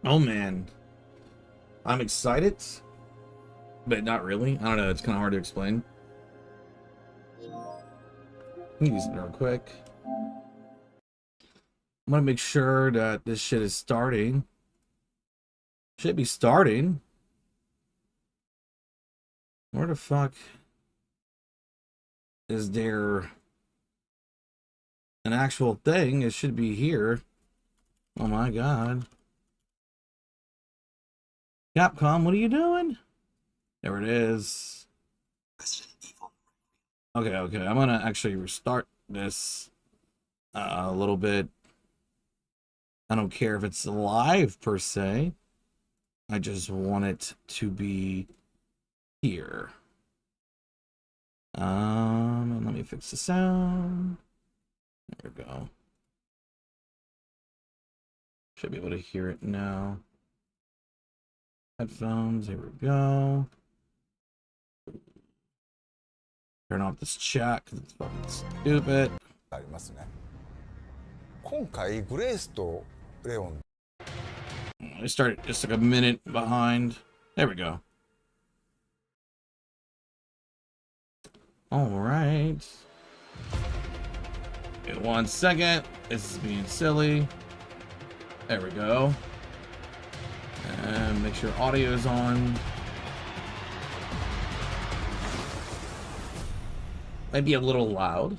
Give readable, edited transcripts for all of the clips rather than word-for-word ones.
Oh man, I'm excited, but not really. I don't know. It's kind of hard to explain. Let me use it real quick. I'm gonna make sure that this shit is starting. Should be starting. Where the fuck is there an actual thing? It should be here. Oh my god. Capcom, what are you doing? There it is. Okay, I'm gonna actually restart this a little bit. I don't care if it's live per se. I just want it to be here. And let me fix the sound. There we go. Should be able to hear it now. Headphones, here we go. Turn off this chat because it's fucking stupid. ありますね。今回グレースとレオン I started just like a minute behind. There we go. All right. Wait 1 second. This is being silly. There we go. And make sure audio is on. Might be a little loud,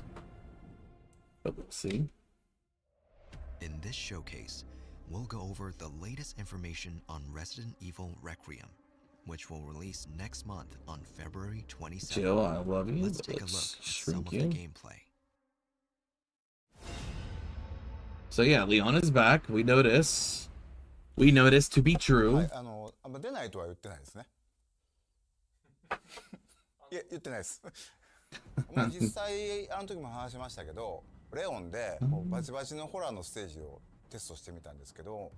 but we'll see. In this showcase, we'll go over the latest information on Resident Evil Requiem, which will release next month on February 27th. Jill, I love you. Let's take a look at some of the gameplay. So yeah, Leon is back. We know this. We know this to be true. はい、あんま出ないとは言ってないですね。いや、言ってないです。まあ実際あの時も話しましたけど、レオンでもうバチバチのホラーのステージをテストしてみたんですけど、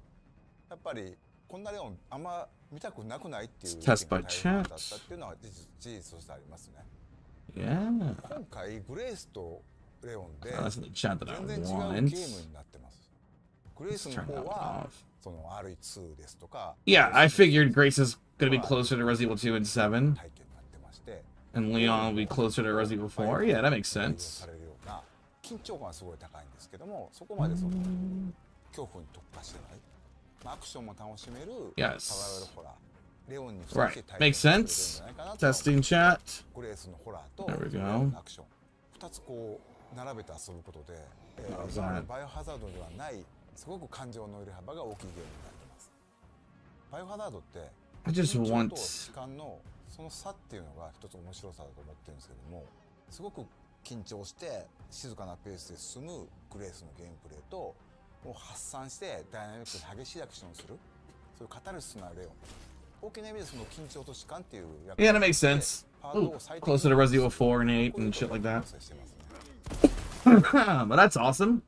やっぱりこんなレオンあんま見たくなくないっていう意見が大半だったっていうのは事実としてありますね。Yeah. 今回グレースとレオンで That's the chat that I 全然違うゲ want. ームになってます。グレースの方はその RE2 ですとか Yeah, I figured Grace is gonna be closer to Resident Evil 2 and 7, 体験になってまして、 and Leon will be closer to Resident Evil 4. Yeah, that makes sense. されるような緊張感はすごい高いんですけども、そこまでその恐怖に特化してない、まあ、アクションも楽しめるサバイバルホラー、レオンにふさわしい体験をしてくれるんじゃないかなと。 Testing chat. グレースのホラーと There we レ go. オンのアクション2つこう並べて遊ぶことで、バイオハザードではないすごく感情の入れ幅が大きいゲームになってます。バイオハザードって I just 緊張 want と時間のその差っていうのが一つ面白さだと思ってるんですけども、すごく緊張して静かなペースで進むグレースのゲームプレイと、もう発散してダイナミックに激しいアクションをする、そういうカタルシスなレオン、大きな意味でその緊張と時間っていう Yeah, that makes sense. Ooh, closer to Resident Evil 4 and 8 and shit like that. But that's awesome.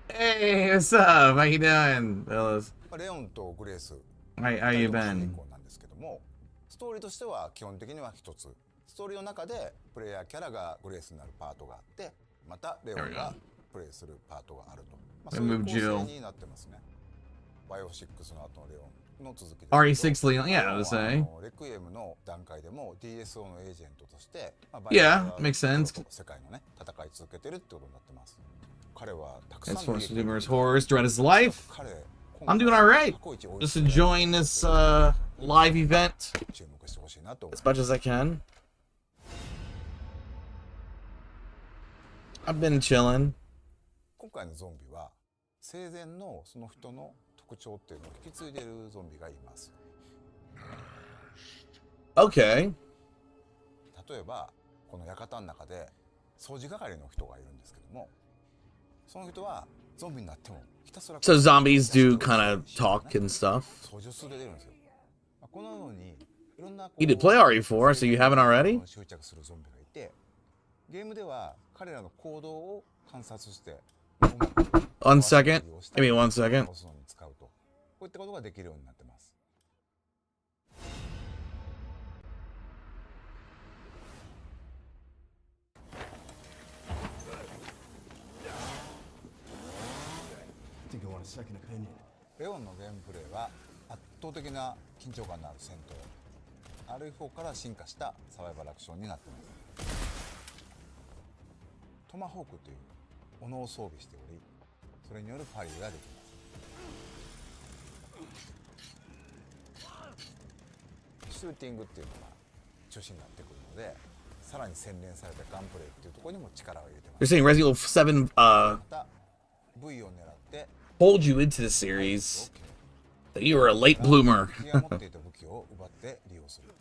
Hey, what's up? How you doing, fellas? レオンとグレース How you been? なんですけども、ストーリーとしては基本的には一つ、ストーリーの中でプレイヤーキャラがグレースになるパートがあって、またレオンがプレイするパートがあると、まあ、そういう構成になってますね。バイオ6の後のレオンの続きです。RE6 Leon, yeah, I was saying. レクイエムの段階でも DSO のエージェントとして、Yeah, makes sense. 世界のね戦い続けてるってことになってます。彼はたくさん As far as numerous horrors throughout his life, I'm doing alright. Just enjoying this live event as much as I can. I've been chilling. 今回のゾンビは生前のその人の特徴っていうのを引き継いでいるゾンビがいます。 Okay. 例えばこの館の中で掃除係の人がいるんですけども、その人はゾンビになってもひたすら So zombies do kind of talk and stuff. 操縦数で出るんですよ。このようにいろんな You did play RE4, so you haven't already? 執着するゾンビがいて、ゲームでは彼らの行動を観察して 1 second. Give me 1 second. こういったことができるようになってます。second opinion. レオンのゲームプレイは圧倒的な緊張感のある戦闘、 RE4 から進化したサバイバルアクションになっています。トマホークという斧を装備しており、それによるパリができます。シューティングっていうのが中心になってくるので、さらに洗練されたガンプレイっていうところにも力を入れてます。 You're saying Resident Evil 7 また V を狙って pulled you into the series. That you were a late bloomer. 敵が持っていた武器を奪って利用する。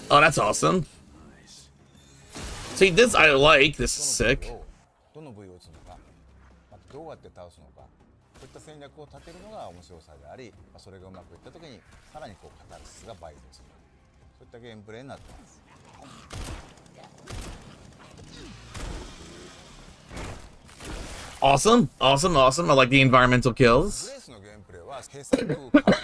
Oh, that's awesome. See, this I like. This is sick. どの部位を撃つのか、またどうやって倒すのか、そういった戦略を立てるのが面白さであり、それがうまくいった時にさらにこうカタルシスが倍増する、そういったゲームプレイになっています。 Awesome, awesome, awesome. I like the environmental グレ kills. ースのゲームプレイは閉鎖空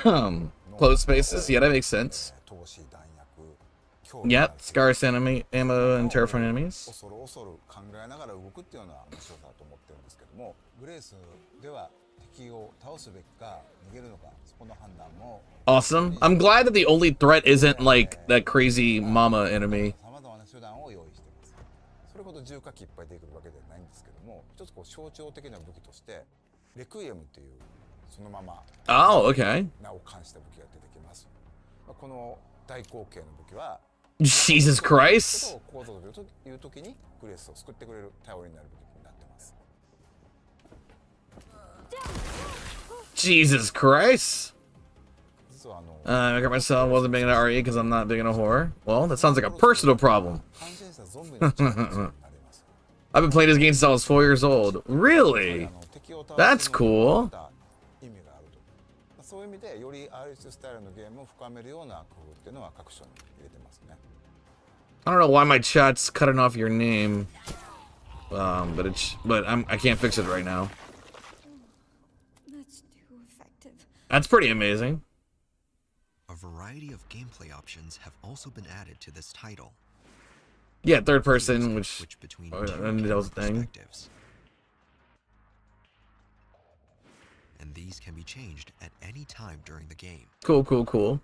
間 Closed spaces. Yeah, that makes sense. 投資弾薬、強力な Yep, scarce enemy ammo and terrifying enemies. 恐る恐る考えながら動くっていうのは面白さだと思ってるんですけども、グレースでは敵を倒すべきか逃げるのか、そこの判断も Awesome. I'm glad that the only threat isn't like that crazy mama enemy. さまざまな手段を用意しています。それほど重火器いっぱい出てくるわけではないんですけども、一つこう象徴的な武器としてレクイエムっていうそのまま Oh, okay. 名を冠した武器が出てきます。この大口径の武器は Jesus Christ. 構造という時にグレースを救ってくれる頼りになる武器になってます。 Jesus Christ. 実はI got myself wasn't big into RE because I'm not big into horror. Well, that sounds like a personal problem. 感染したゾンビの力になります。 I've been playing this game since I was 4 years old. Really? 敵を倒す That's cool. 意味があると。そういう意味でより RS スタイルのゲームを深めるような工夫っていうのは各所に入れてますね。 I don't know why my chat's cutting off your name. But I can't fix it right now. That's too effective. That's pretty amazing. A variety of gameplay options have also been added to this title. Yeah, third person, which Switch between oh, two and that was a camera thing. perspectives. And these can be changed at any time during the game. Cool, cool, cool.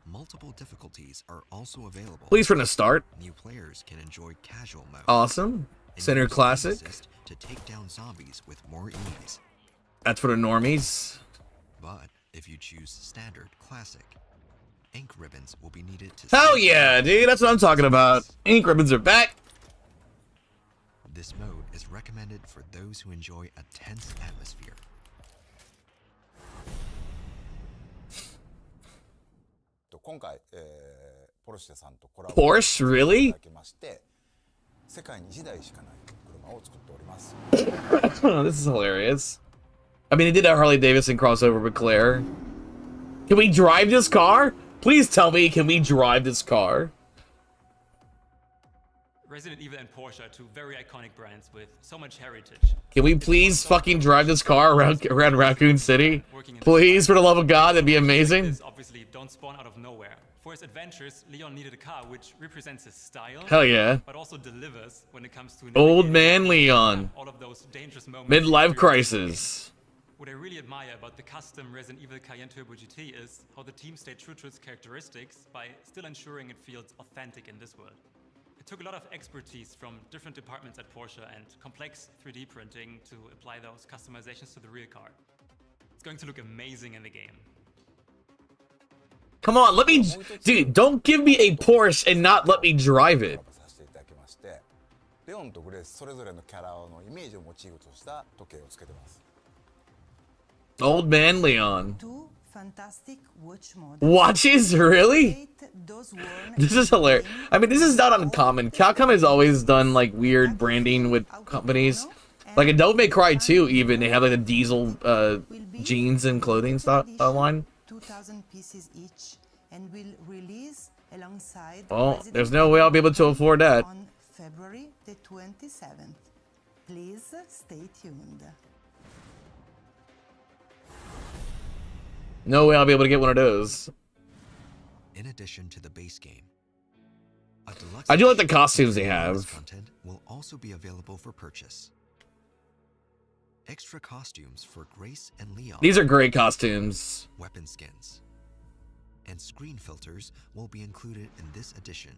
Multiple difficulties are also available. Please from the start. New players can enjoy casual mode. Awesome. and Center use aim classic. assist to take down zombies with more ease. That's for the normies. But if you choose standard classic, ink ribbons will be needed to Hell save yeah, dude. That's what I'm talking about. Ink ribbons are back. This mode is recommended for those who enjoy a tense atmosphere. 今回、ポルシェさんとコラボ Porsche, really? いただきまして、世界に1台しかない車を作っております。 This is hilarious. I mean, they did a Harley Davidson crossover with Claire. Can we drive this car? Please tell me, can we drive this car? Resident Evil and Porsche are two very iconic brands with so much heritage. Can we please fucking drive this car around Raccoon City? Please, for the love of God, that'd be amazing. This obviously don't spawn out of nowhere. For his adventures, Leon needed a car which represents his style, Hell yeah. but also delivers when it comes to Old navigating man Leon. all of those dangerous moments. Midlife crisis. What I really admire about the custom Resident Evil Cayenne Turbo GT is how the team stayed true to its characteristics by still ensuring it feels authentic in this world. It took a lot of expertise from different departments at Porsche and complex 3D printing to apply those customizations to the rear car. It's going to look amazing in the game. Come on, let me... Dude, don't give me a Porsche and not let me drive it. させていただきまして、レオンとグレースそれぞれのキャラのイメージをモチーフとした時計をつけてます。 Old man Leon. Two fantastic watch models. Watches? Really? Those worn This is hilarious. I mean, this is not uncommon. Capcom has always done, like, weird branding with companies. Like, in Devil May Cry 2, even, they have, like, a diesel, jeans and clothing line. 2,000 pieces each and will release alongside Well, Resident there's no way I'll be able to afford that. on February the 27th. Please stay tuned. No way I'll be able to get one of those. In addition to the base game, a deluxe I do like the edition costumes they with bonus have. content will also be available for purchase. extra costumes for Grace and Leon, These are great costumes. weapon skins, and screen filters will be included in this edition.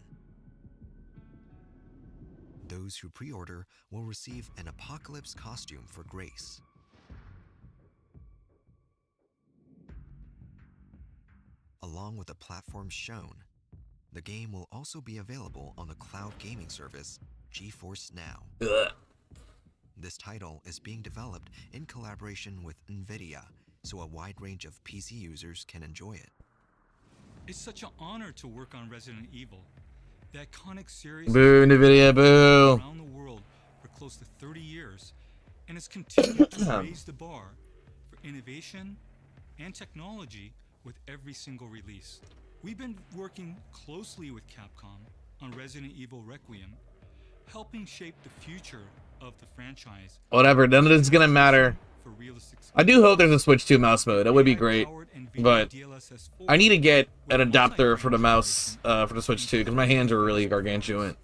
Those who pre-order will receive an Apocalypse costume for Grace. Along with the platforms shown, the game will also be available on the cloud gaming service GeForce Now. Ugh. This title is being developed in collaboration with NVIDIA, so a wide range of PC users can enjoy it. It's such an honor to work on Resident Evil. The iconic series Boo, NVIDIA, boo. around the world for close to 30 years and has continued to raise the bar for innovation and technology with every single release. We've been working closely with Capcom on Resident Evil Requiem, helping shape the future of the franchise. Whatever, none of this is gonna matter. For realistic I do hope there's a Switch 2 mouse mode. That would be great. But I need to get an adapter for the mouse for the Switch 2 because my hands are really gargantuan.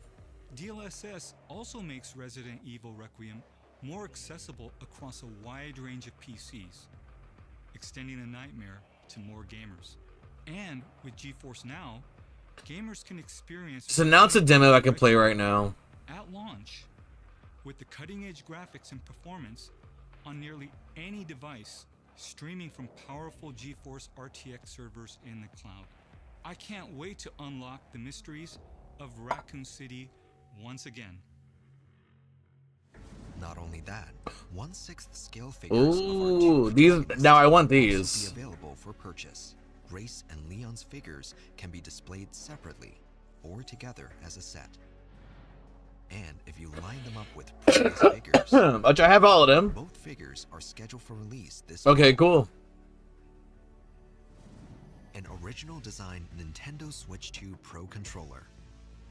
DLSS also makes Resident Evil Requiem more accessible across a wide range of PCs, extending the nightmare to more gamers. And with GeForce Now, gamers can experience Just announce a demo I can play right now. at launch with the cutting-edge graphics and performance on nearly any device, streaming from powerful GeForce RTX servers in the cloud. I can't wait to unlock the mysteries of Raccoon City once again. Not only that, 1/6 scale figures of our two Ooh, these protagonists now I want will also these. be available for purchase. Grace and Leon's figures can be displayed separately or together as a set. And if you line them up with previous figures, Which I have all of them. both figures are scheduled for release this Okay, month. cool. An original design Nintendo Switch 2 Pro controller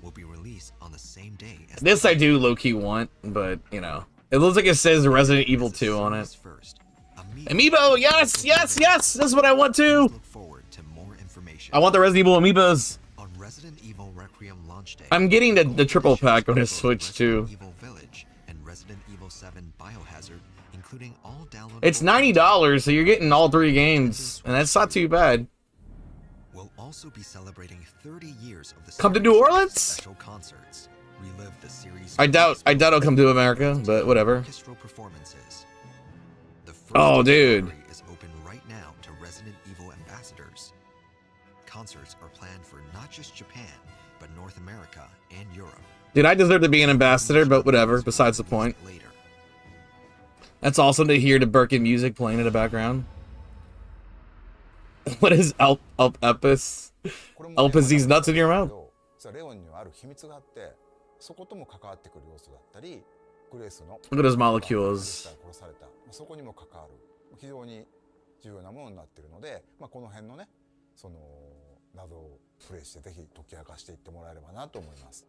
will be released on the same day as This I do low-key want, but you know. It looks like it says Resident Evil 2 on it. First, Amiibo, yes, yes, yes! This is what I want too! Look forward to more information. I want the Resident Evil Amiibos. On Resident Evil Requiem launch day, I'm getting the gold triple editions pack on of this both Switch too. Resident Evil Village and Resident Evil 7 Biohazard, including all downloadable. It's $90, so you're getting all 3 games, and that's not too bad. We'll also be celebrating 30 years of the Come to series New with Orleans? Special concerts. Relive the series. I doubt it'll come to America, but whatever. Orchestral performances. The first Oh, dude. category is open right now to Resident Evil ambassadors. Concerts are planned for not just Japan, but North America and Europe. Dude, I deserve to be an ambassador, but whatever, besides the point. Later. That's awesome to hear the Birkin music playing in the background. What is Elpis? これもね Elpis these nuts in your mouth? 実はレオンにはある秘密があってそことも関わってくる要素だったりグレースの Look at those molecules. 殺されたそこにも関わる非常に重要なものになっているので、この辺のねその謎をプレイしてぜひ解き明かしていってもらえればなと思います。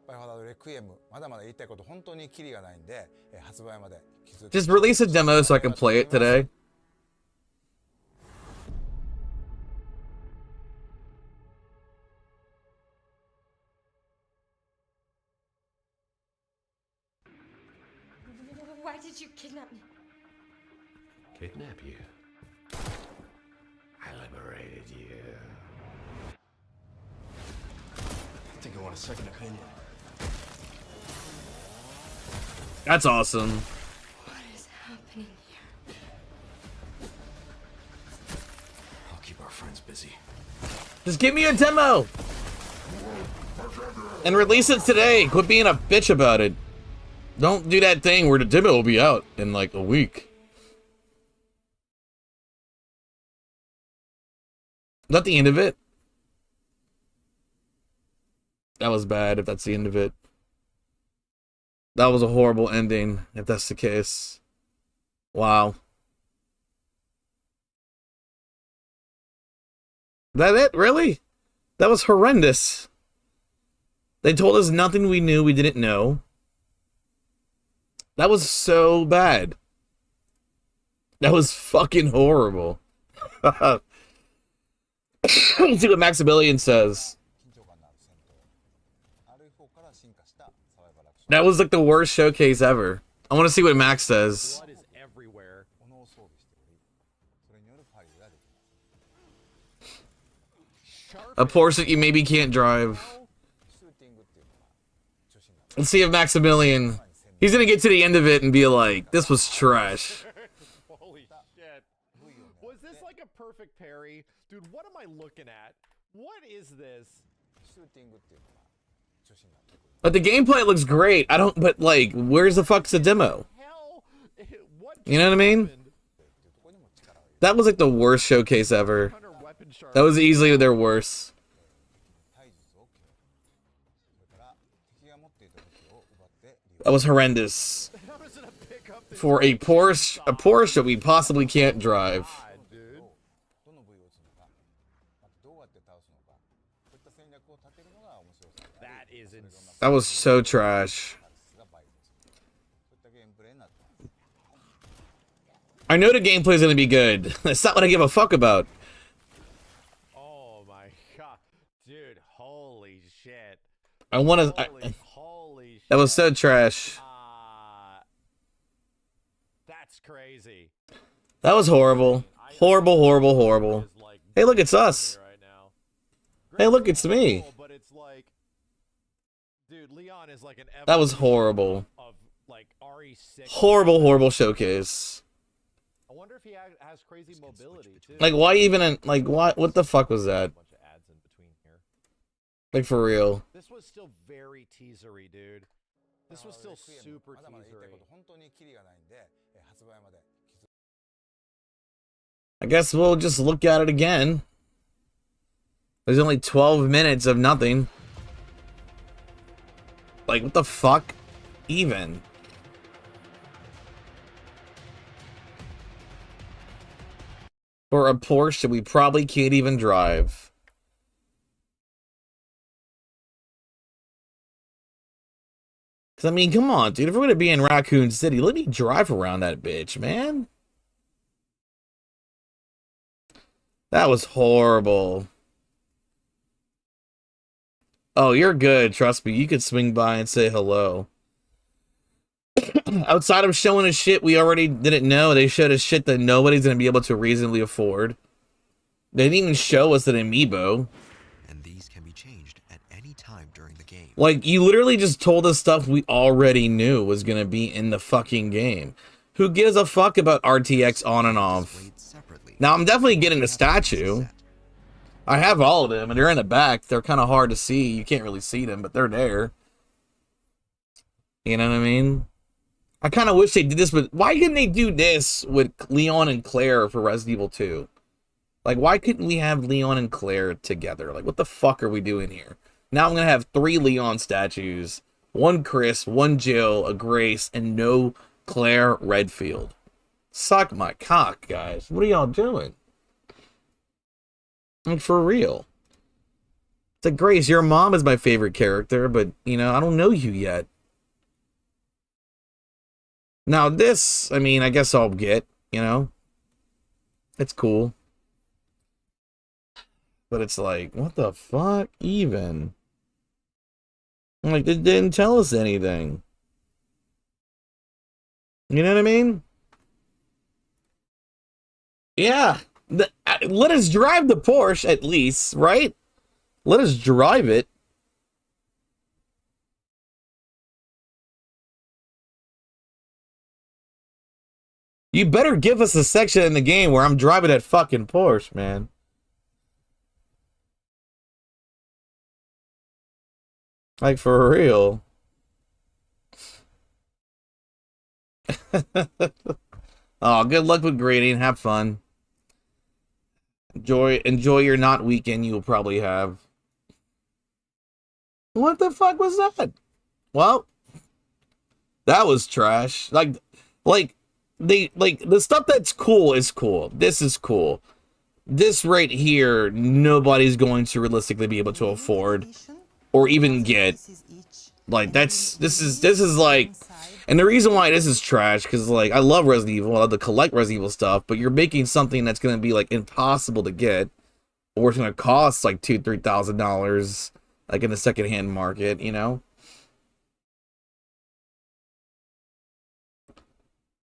バイオハザードレクイエムまだまだ言いたいこと本当にキリがないんで、発売まで引き続き Just release a demo so I can play it today. Why did you kidnap me? Kidnap you? I liberated you. I think I want a second opinion. That's awesome. What is happening here? I'll keep our friends busy. Just give me a demo! And release it today! Quit being a bitch about it. Don't do that thing where the demo will be out in like a week. Is that the end of it? That was bad if that's the end of it. That was a horrible ending if that's the case. Wow. That it? Really? That was horrendous. They told us nothing we knew we didn't know. That was so bad. That was fucking horrible. Let's see what Maximilian says. 緊張感のある戦闘 RE4 から進化したサバイバルアクション That was like the worst showcase ever. I want to see what Max says. What is everything? everywhere. 物を装備しており、それによるパリができます。 Sharp A Porsche that you maybe can't drive. シューティングっていうのが中心になって Let's see if Maximilian, he's gonna get to the end of it and be like, this was trash. Holy shit. Was this like a perfect parry? Dude, what am I looking at? What is this? シューティングっていうのが中心になってくる。 But the gameplay looks great. I don't, but like, where's the fuck's the demo? Hell, what You know what I mean? happened? That was like the worst showcase ever. Hunter weapon sharp. That was easily their worst. 体術を強化。それから敵が持っていた武器を奪って利用。 That was horrendous. How is it a pickup that For a Porsche that we possibly can't drive. God, dude? どの部位を撃つのか、またどうやって倒すのか、そういった戦略を立てるのが面白さであり、 That is insane. That was so trash. が倍増する。そういったゲームプレイになってます。 I know the gameplay's gonna be good. That's not what I give a fuck about. Oh my god. Dude, holy shit. I wanna... Holy shit. that was so trash. That's crazy. That was horrible. Horrible, horrible, horrible. Is like Hey, look, it's us. right now. Hey, look, it's me. But it's like, dude, Leon is like an That was evolution horrible. of like RE6. Horrible, horrible showcase. I wonder if he has crazy mobility too. Like, why even... Like, what the fuck was that? Bunch of ads in between here. Like, for real. This was still very teasery, dude. This was still super まだまだ言いたい teasery. こと本当にキリがないんで、発売まで気づ I guess we'll just look at it again. There's only 12 minutes of nothing. Like, what the fuck? Even. For a Porsche that we probably can't even drive. Because, I mean, come on, dude. If we're going to be in Raccoon City, let me drive around that bitch, man. That was horrible. Oh, you're good. Trust me. You could swing by and say hello. Outside of showing us shit we already didn't know, they showed us shit that nobody's going to be able to reasonably afford. They didn't even show us an amiibo. And these can be changed at any time during the game. Like, you literally just told us stuff we already knew was going to be in the fucking game. Who gives a fuck about RTX on and off? Displayed separately. Now, I'm definitely getting the statue. I have all of them, and they're in the back. They're kind of hard to see. You can't really see them, but they're there. You know what I mean? I kind of wish they did this with... Why couldn't they do this with Leon and Claire for Resident Evil 2? Like, why couldn't we have Leon and Claire together? Like, what the fuck are we doing here? Now I'm going to have 3 Leon statues. 1 Chris, 1 Jill, a Grace, and no Claire Redfield. Suck my cock, guys. What are y'all doing? Like, for real. It's like, Grace, your mom is my favorite character, but, you know, I don't know you yet. Now, this, I mean, I guess I'll get, you know? It's cool. But it's like, what the fuck, even? Like, they didn't tell us anything. You know what I mean? Yeah. Let us drive the Porsche, at least, right? Let us drive it. You better give us a section in the game where I'm driving that fucking Porsche, man. Like, for real. Oh, good luck with grading. Have fun. Enjoy your not weekend you'll probably have. What the fuck was that? Well, that was trash. Like the stuff that's cool is cool. This is cool. This right here, nobody's going to realistically be able to afford or even get. Like, this is like, and the reason why this is trash, because like, I love Resident Evil, I love to collect Resident Evil stuff, but you're making something that's going to be like impossible to get, or it's going to cost like $2,000-$3,000, like in the secondhand market, you know?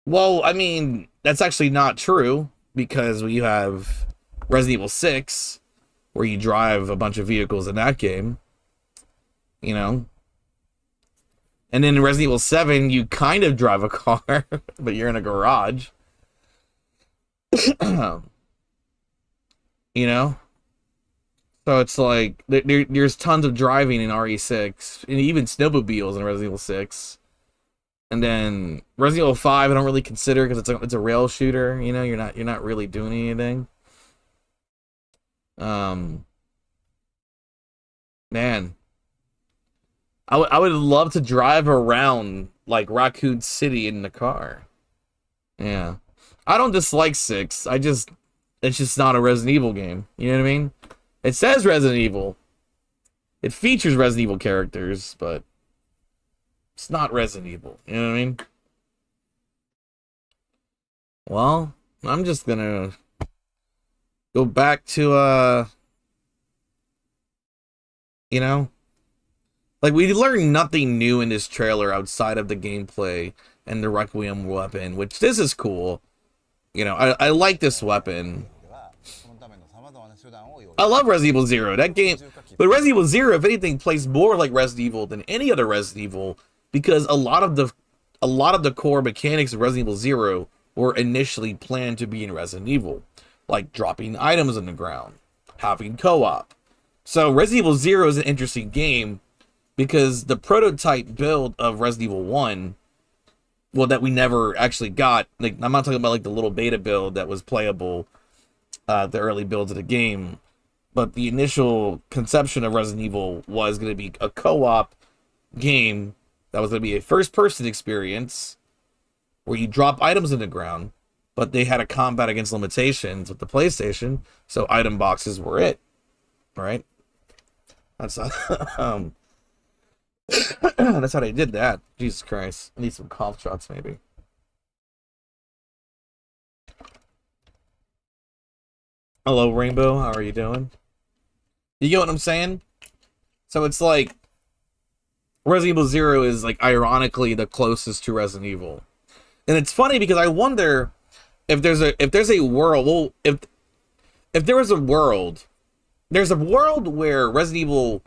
Well, I mean, that's actually not true because we have Resident Evil 6 where you drive a bunch of vehicles in that game, you know. And then in Resident Evil 7, you kind of drive a car, but you're in a garage. You know? So it's like, there's tons of driving in RE6, and even snowmobiles in Resident Evil 6. And then Resident Evil 5, I don't really consider because it's a rail shooter. You know, you're not really doing anything. Man, I would love to drive around like Raccoon City in the car. Yeah, I don't dislike 6. It's just not a Resident Evil game. You know what I mean? It says Resident Evil. It features Resident Evil characters, but it's not Resident Evil. You know what I mean? Well, I'm just gonna go back to, you know, like we learned nothing new in this trailer outside of the gameplay and the Requiem weapon, which this is cool. You know, I like this weapon. I love Resident Evil 0. That game, but Resident Evil 0, if anything, plays more like Resident Evil than any other Resident Evil because a lot of the core mechanics of Resident Evil 0 were initially planned to be in Resident Evil, like dropping items on the ground, having co-op. So Resident Evil 0 is an interesting game because the prototype build of Resident Evil 1, well, that we never actually got, like I'm not talking about like the little beta build that was playable, the early builds of the game, but the initial conception of Resident Evil was going to be a co-op game that was going to be a first-person experience where you drop items in the ground, but they had a combat against limitations with the PlayStation, so item boxes were it, right? That's that's how they did that. Jesus Christ. I need some cough shots, maybe. Hello, Rainbow. How are you doing? You get what I'm saying? So it's like Resident Evil 0 is like ironically the closest to Resident Evil. And it's funny because I wonder if there's a world, well, if there was a world, there's a world where Resident Evil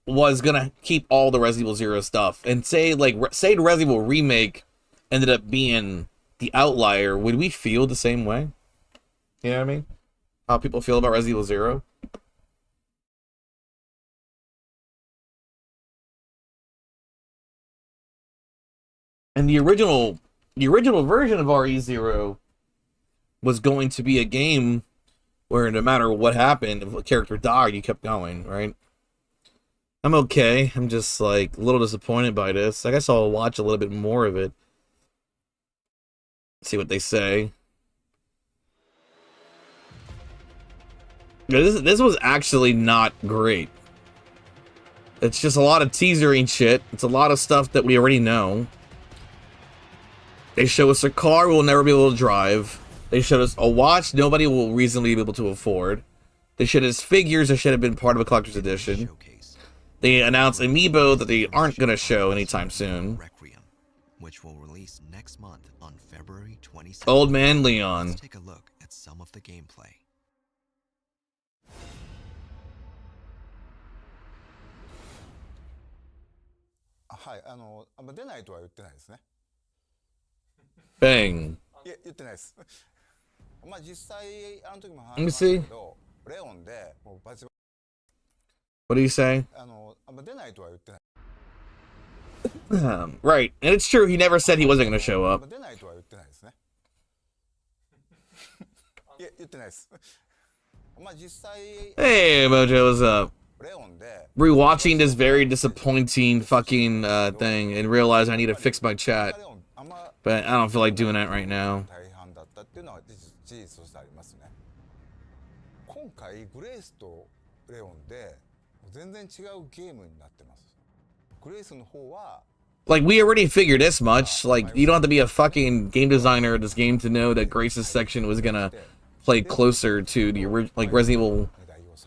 was gonna keep all the Resident Evil 0 stuff, and say the Resident Evil remake ended up being the outlier, would we feel the same way? You know what I mean? How people feel about Resident Evil 0? And the original version of RE0 was going to be a game where no matter what happened, if a character died, you kept going, right? I'm okay. I'm just like a little disappointed by this. I guess I'll watch a little bit more of it. See what they say. Yeah, this was actually not great. It's just a lot of teasering shit. It's a lot of stuff that we already know. They show us a car we'll never be able to drive. They showed us a watch nobody will reasonably be able to afford. They showed us figures that should have been part of a collector's edition. They announced Amiibo that they aren't going to show anytime soon. Requiem, which will release next month on February 27th. Old Man Leon. Let's take a look at some of the gameplay. はい、出ないとは言ってないですね。 Bang. いえ、言ってないです。まあ実際時も Let me 話しま see. したけど、レオンでもうバチバ What do you say? 出ないとは言ってない。 Right, and it's true. He never said he wasn't going to show up. 出ないとは言ってないですね。いえ、言ってないです。まあ実際 Hey, Mojo, what's up? レオンで Rewatching this very disappointing fucking thing and realize I need to fix my chat. レオンあんま But I don't feel like doing that right now. 大半だったっていうのは事実としてありますね。今回グレイスとレオンで全然違うゲームになってます。グレイスの方は Like, we already figured this much. Like, you don't have to be a fucking game designer of this game to know that Grace's section was gonna play closer to the like Resident Evil,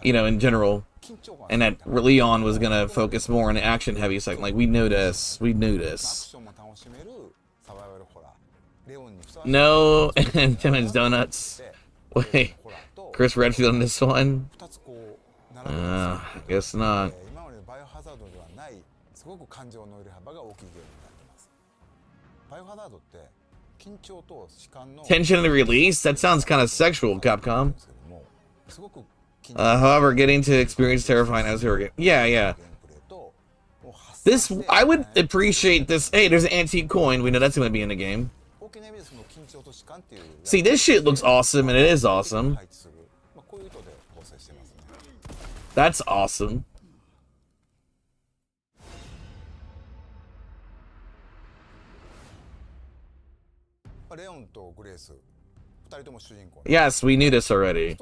you know, in general. And that Leon was gonna focus more on the action heavy section. Like, we knew this. We knew アク this. ションも楽しめるサバイバルホラー No, and Timmons Donuts. Wait, Chris Redfield in this one? Guess not. 今までのバイオハザードではないすごく感情の揺れ幅が大きいゲームになってます。バイオハザードって緊張と弛緩の Tension in the release? That sounds kind of sexual, Capcom. However, getting to experience terrifying as again. Yeah. This, I would appreciate this. Hey, there's an antique coin. We know that's going to be in the game. See, this shit looks awesome, and it is awesome. That's awesome. Yes, we knew this already.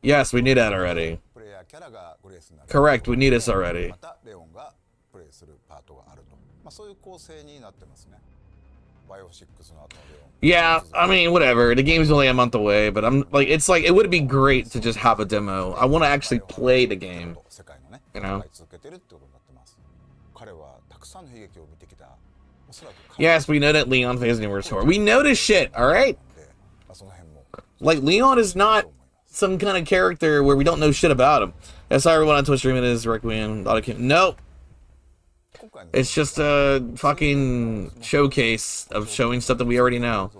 Yes, we knew that already. Correct, we knew this already. Yeah, I mean, whatever. The game's only a month away, but I'm like, it's like, it would be great to just have a demo. I want to actually play the game, you know? Yes, we know that Leon plays numerous horror. We know this shit, alright? Like, Leon is not some kind of character where we don't know shit about him. That's how everyone on Twitch streaming is Requiem. Nope. It's just a fucking showcase of showing stuff that we already know.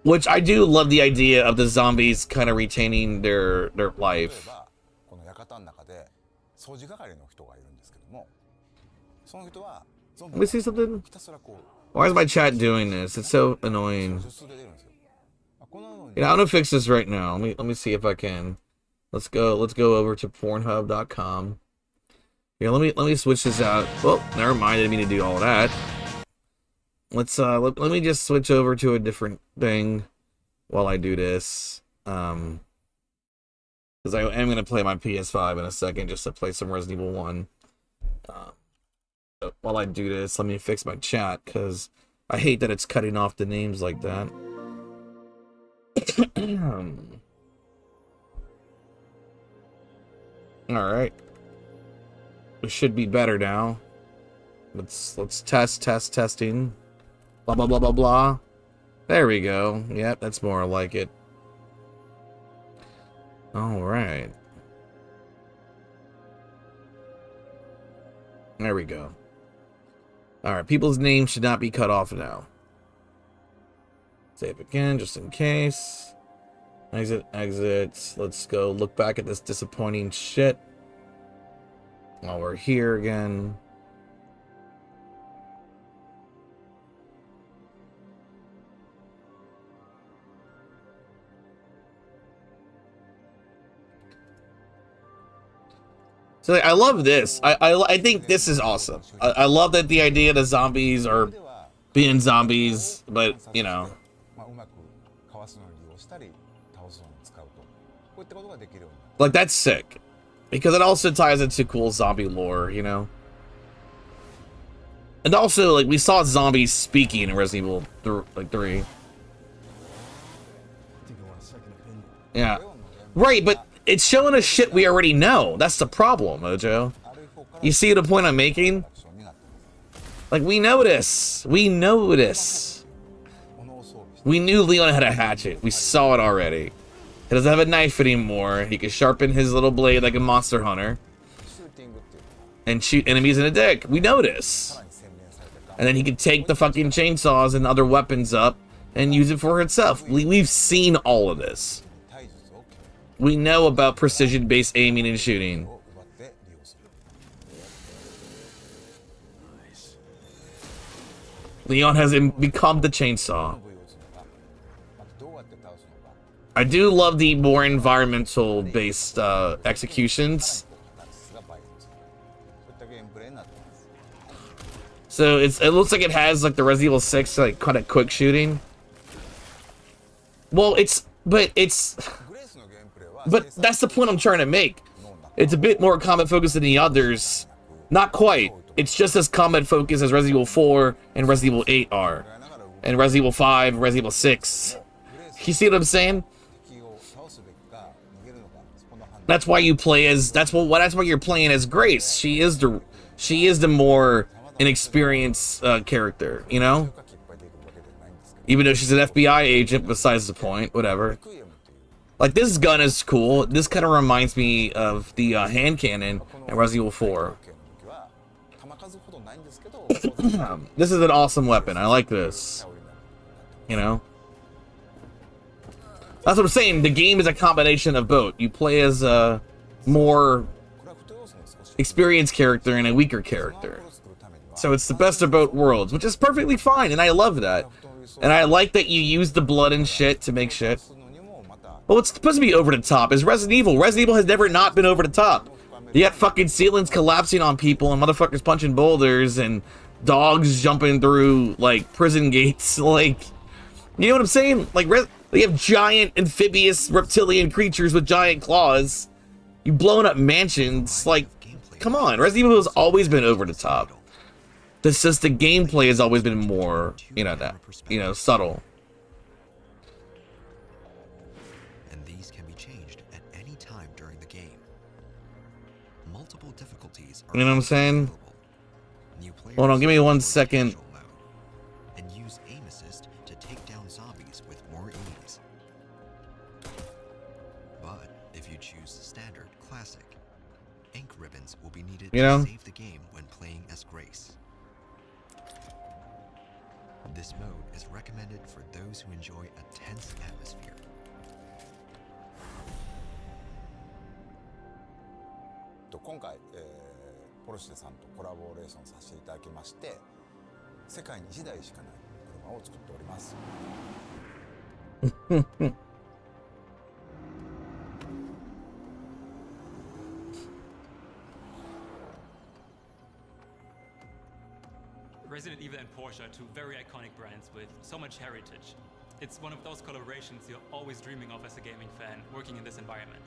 Which I do love the idea of the zombies kind of retaining their life. Let me see something. Why is my chat doing this? It's so annoying. Yeah, I'm gonna fix this right now. Let me see if I can. Let's go over to Pornhub.com. Here, let me switch this out. Oh, never mind. I didn't mean to do all that. Let's let me just switch over to a different thing while I do this. Because I am gonna play my PS5 in a second just to play some Resident Evil 1. While I do this, let me fix my chat because I hate that it's cutting off the names like that. All right. It should be better now. Let's testing. Blah blah blah blah blah. There we go. Yep, that's more like it. All right. There we go. All right, people's names should not be cut off now. Save again, just in case. Exit. Let's go look back at this disappointing shit. While we're here again. So I love this. I think this is awesome. I love that the idea that zombies are being zombies, but you know. Like, that's sick. Because it also ties into cool zombie lore, you know? And also, like, we saw zombies speaking in Resident Evil 3. Yeah. Right, but it's showing us shit we already know. That's the problem, Mojo. You see the point I'm making? Like, we know this. We know this. We knew Leon had a hatchet. We saw it already. He doesn't have a knife anymore. He can sharpen his little blade like a monster hunter. And shoot enemies in the dick. We know this. And then he can take the fucking chainsaws and other weapons up and use it for itself. We've seen all of this. We know about precision-based aiming and shooting. Leon has become the chainsaw. I do love the more environmental-based executions. So it looks like it has like the Resident Evil 6 like kind of quick shooting. Well, but that's the point I'm trying to make. It's a bit more combat focused than the others. Not quite. It's just as combat focused as Resident Evil 4 and Resident Evil 8 are. And Resident Evil 5, Resident Evil 6. You see what I'm saying? That's why you play as that's why you're playing as Grace. She is the more inexperienced character, you know? Even though she's an FBI agent, besides the point, whatever. レクイエムっていう Like, this gun is cool. This kind of reminds me of the hand cannon in Resident Evil 4. 系の武器は弾数ほどないんですけど This is an awesome weapon. I like this. 頼りになる You know? That's what I'm saying. The game is a combination of both. You play as a more クラフト要素も少し experienced character and a weaker スマ character. ホを作るためには So it's the best of both worlds, which is perfectly fine, and I love that. And I like that you use the blood and shit to make shit. するのにもまた Well, it's supposed to be over the top. It's Resident Evil. Resident Evil has never not been over the top. You got fucking ceilings collapsing on people and motherfuckers punching boulders and dogs jumping through, like, prison gates. Like, you know what I'm saying? Like, they have giant amphibious reptilian creatures with giant claws. You blowing up mansions. Like, come on. Resident Evil has always been over the top. It's just the gameplay has always been more, subtle. And these can be changed at any time during the game. Multiple difficulties are You know what I'm saying? available. New players Hold on, give me 1 can second. casual mode and use aim assist to take down zombies with more ease. But if you choose standard classic, ink ribbons will be needed You know? to save the game when playing as Grace. This mode is recommended for those who enjoy a tense atmosphere. 今回、ポルシェさんとコラボレーションさせていただきまして世界に1台しかない車を作っております。 Resident Evil and Porsche are two very iconic brands with so much heritage. It's one of those collaborations you're always dreaming of as a gaming fan working in this environment.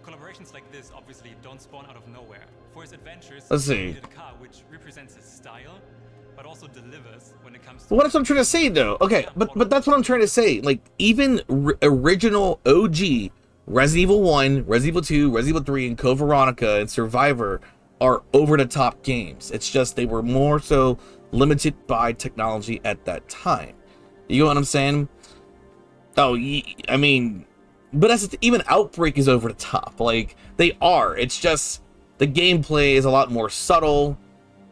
Collaborations like this obviously don't spawn out of nowhere. For his adventures, Let's he see. needed a car which represents his style, but also delivers when it comes to... Well, that's what I'm trying to say, though. Okay, but that's what I'm trying to say. Like, even original OG Resident Evil 1, Resident Evil 2, Resident Evil 3, and Code Veronica and Survivor are over-the-top games. It's just they were more so limited by technology at that time. You know what I'm saying? Oh, I mean, but even Outbreak is over the top. Like, they are. It's just the gameplay is a lot more subtle,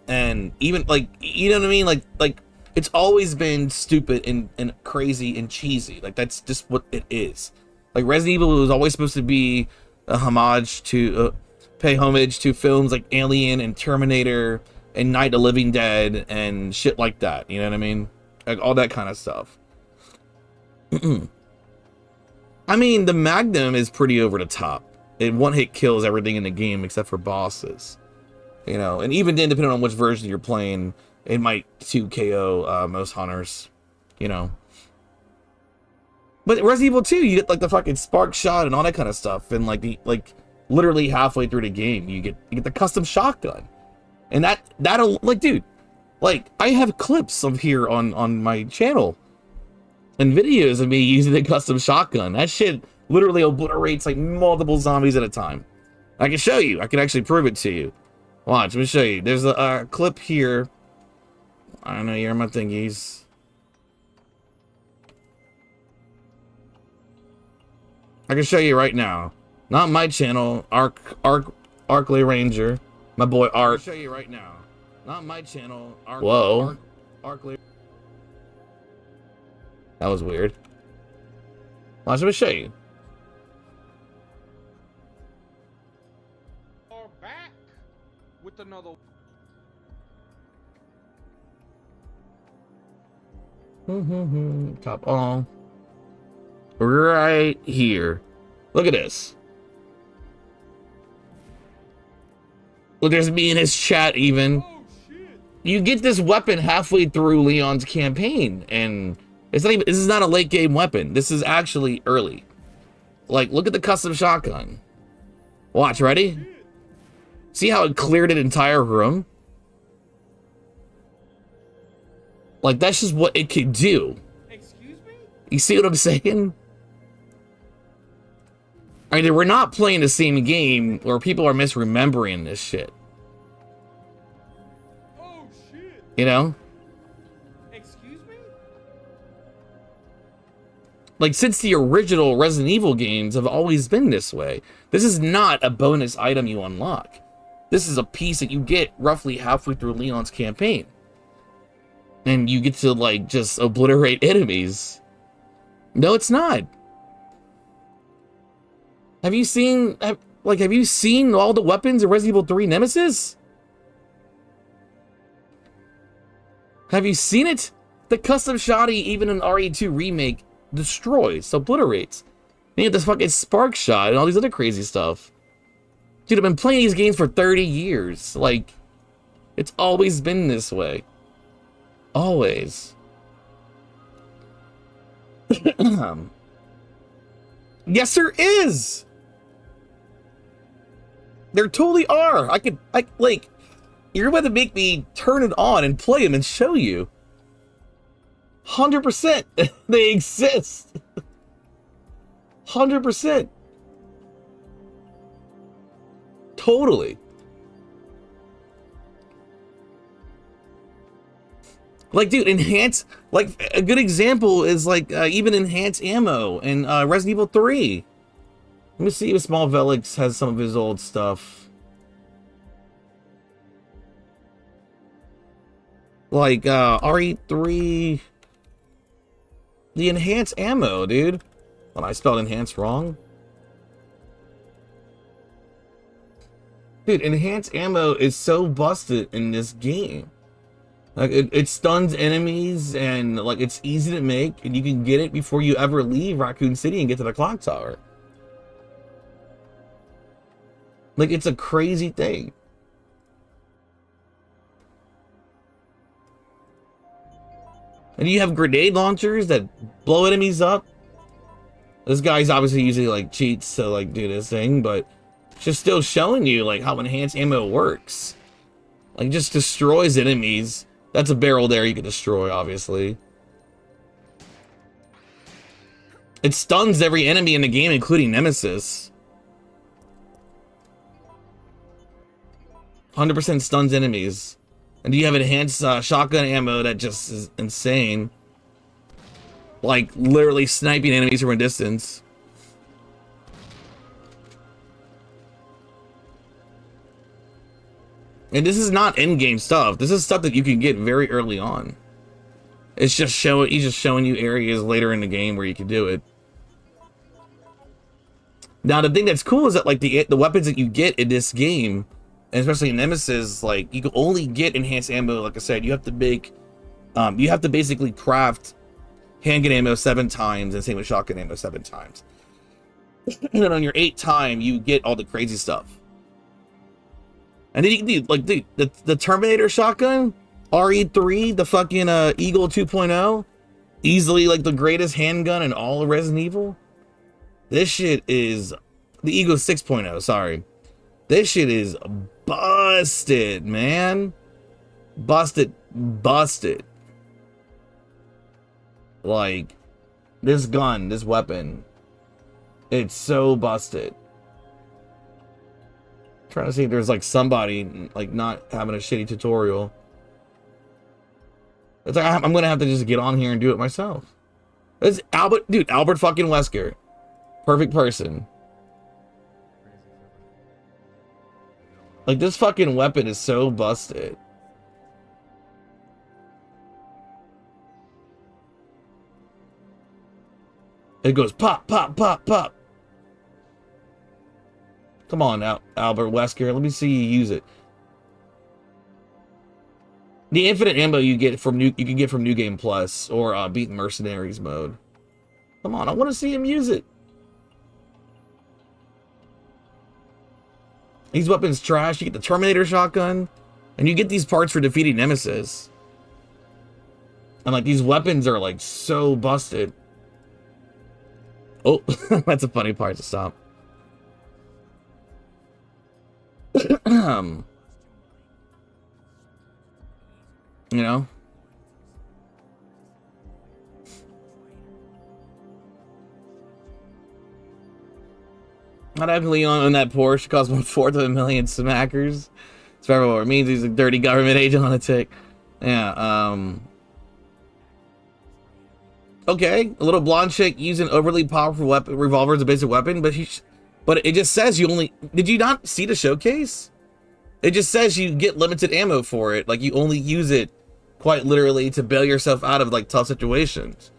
and even like, you know what I mean? Like it's always been stupid and crazy and cheesy. Like, that's just what it is. Like, Resident Evil was always supposed to be a homage to pay homage to films like Alien and Terminator and Night of the Living Dead and shit like that. You know what I mean? Like, all that kind of stuff. I mean, the Magnum is pretty over the top. It one-hit kills everything in the game except for bosses. You know, and even then, depending on which version you're playing, it might 2KO most hunters. You know. But Resident Evil 2, you get like the fucking spark shot and all that kind of stuff, and like literally halfway through the game, you get the custom shotgun. And that'll, like, dude, like, I have clips of here on my channel and videos of me using the custom shotgun. That shit literally obliterates like multiple zombies at a time. I can show you. I can actually prove it to you. Watch, let me show you. There's a clip here. I don't know, you're my thingies. I can show you right now. Not my channel, Arkley Ranger. My boy Ark. I can show you right now. Not my channel, Whoa. Arkley. That was weird. Watch, let me show you. Are back with another. Top on. Right here. Look at this. Look, there's me in his chat even. Oh shit! You get this weapon halfway through Leon's campaign, and it's not even, this is not a late game weapon. This is actually early. Like, look at the custom shotgun. Watch, ready? See how it cleared an entire room? Like, that's just what it could do. Excuse me? You see what I'm saying? I mean, we're not playing the same game where people are misremembering this shit. Oh shit! You know? Excuse me? Like, since the original Resident Evil games have always been this way. This is not a bonus item you unlock. This is a piece that you get roughly halfway through Leon's campaign. And you get to, like, just obliterate enemies. No, it's not. Have you seen all the weapons in Resident Evil 3 Nemesis? Have you seen it? The custom shoddy, even in RE2 remake, destroys, obliterates. And you have this fucking spark shot and all these other crazy stuff. Dude, I've been playing these games for 30 years. Like, it's always been this way. Always. Yes, there is. There totally are. Like, you're about to make me turn it on and play them and show you. 100%. They exist. 100%. Totally. Like, dude, enhance, like, a good example is, like, even enhanced ammo in Resident Evil 3. Let me see if Small Velix has some of his old stuff. Like, RE3... The enhanced ammo, dude. Well, I spelled enhanced wrong. Dude, enhanced ammo is so busted in this game. Like, it stuns enemies, and, like, it's easy to make, and you can get it before you ever leave Raccoon City and get to the clock tower. Like, it's a crazy thing. And you have grenade launchers that blow enemies up. This guy's obviously using, like, cheats to, like, do this thing, but it's just still showing you, like, how enhanced ammo works. Like, just destroys enemies. That's a barrel there you can destroy, obviously. It stuns every enemy in the game, including Nemesis. 100% stuns enemies. And you have enhanced shotgun ammo that just is insane. Like, literally sniping enemies from a distance. And this is not in-game stuff. This is stuff that you can get very early on. It's just he's just showing you areas later in the game where you can do it. Now, the thing that's cool is that, like, the weapons that you get in this game, and especially in Nemesis, like, you can only get enhanced ammo. Like I said, you have to make, you have to basically craft handgun ammo 7 times, and same with shotgun ammo 7 times. And then on your 8th time, you get all the crazy stuff. And then you can do, like, dude, the Terminator shotgun, RE3, the fucking Eagle 2.0, easily, like, the greatest handgun in all of Resident Evil. This shit is, the Eagle 6.0, sorry. This shit is busted, man. Busted. Like, this gun, this weapon, it's so busted. Trying to see if there's, like, somebody, like, not having a shitty tutorial. It's like, I'm gonna have to just get on here and do it myself. It's Albert, dude, Albert fucking Wesker. Perfect person. Like, this fucking weapon is so busted. It goes pop, pop, pop, pop. Come on, Albert Wesker. Let me see you use it. The infinite ammo you get from you can get from New Game Plus or Beat Mercenaries mode. Come on, I want to see him use it. These weapons trash. You get the Terminator shotgun, and you get these parts for defeating Nemesis. And, like, these weapons are, like, so busted. Oh, that's a funny part to stop. You know? Not having Leon on that Porsche cost 1/4 smackers. It's forever what it means. He's a dirty government agent on a tick. Yeah, Okay, a little blonde chick using overly powerful weapon revolver as a basic weapon, but but it just says you only. Did you not see the showcase? It just says you get limited ammo for it. Like you only use it quite literally to bail yourself out of like tough situations.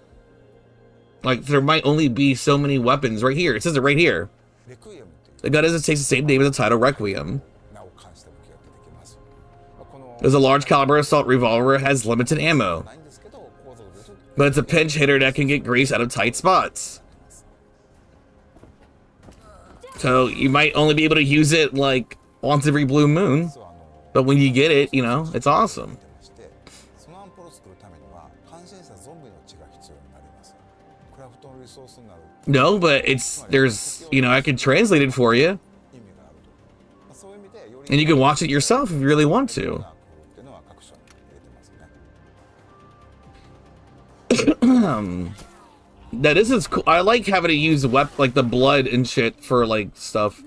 Like there might only be so many weapons right here. It says it right here. The gun takes the same name as the title, Requiem. There's a large caliber assault revolver. It has limited ammo, but it's a pinch hitter that can get grease out of tight spots. So you might only be able to use it like once every blue moon, but when you get it, you know, it's awesome. No, but there's, you know, I can translate it for you. And you can watch it yourself if you really want to. Now this is cool. I like having to use like the blood and shit for like stuff.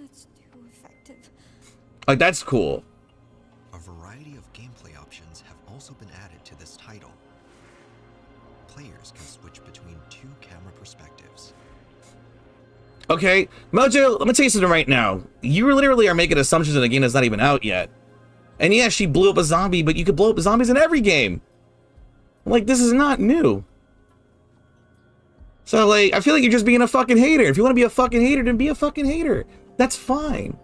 Like that's cool. A variety of gameplay options have also been added to this title. Players can switch between 2 camera perspectives. Okay, Mojo, let me tell you something right now. You literally are making assumptions in a game that's not even out yet. And yeah, she blew up a zombie, but you could blow up zombies in every game. Like, this is not new. So, like, I feel like you're just being a fucking hater. If you want to be a fucking hater, then be a fucking hater. That's fine.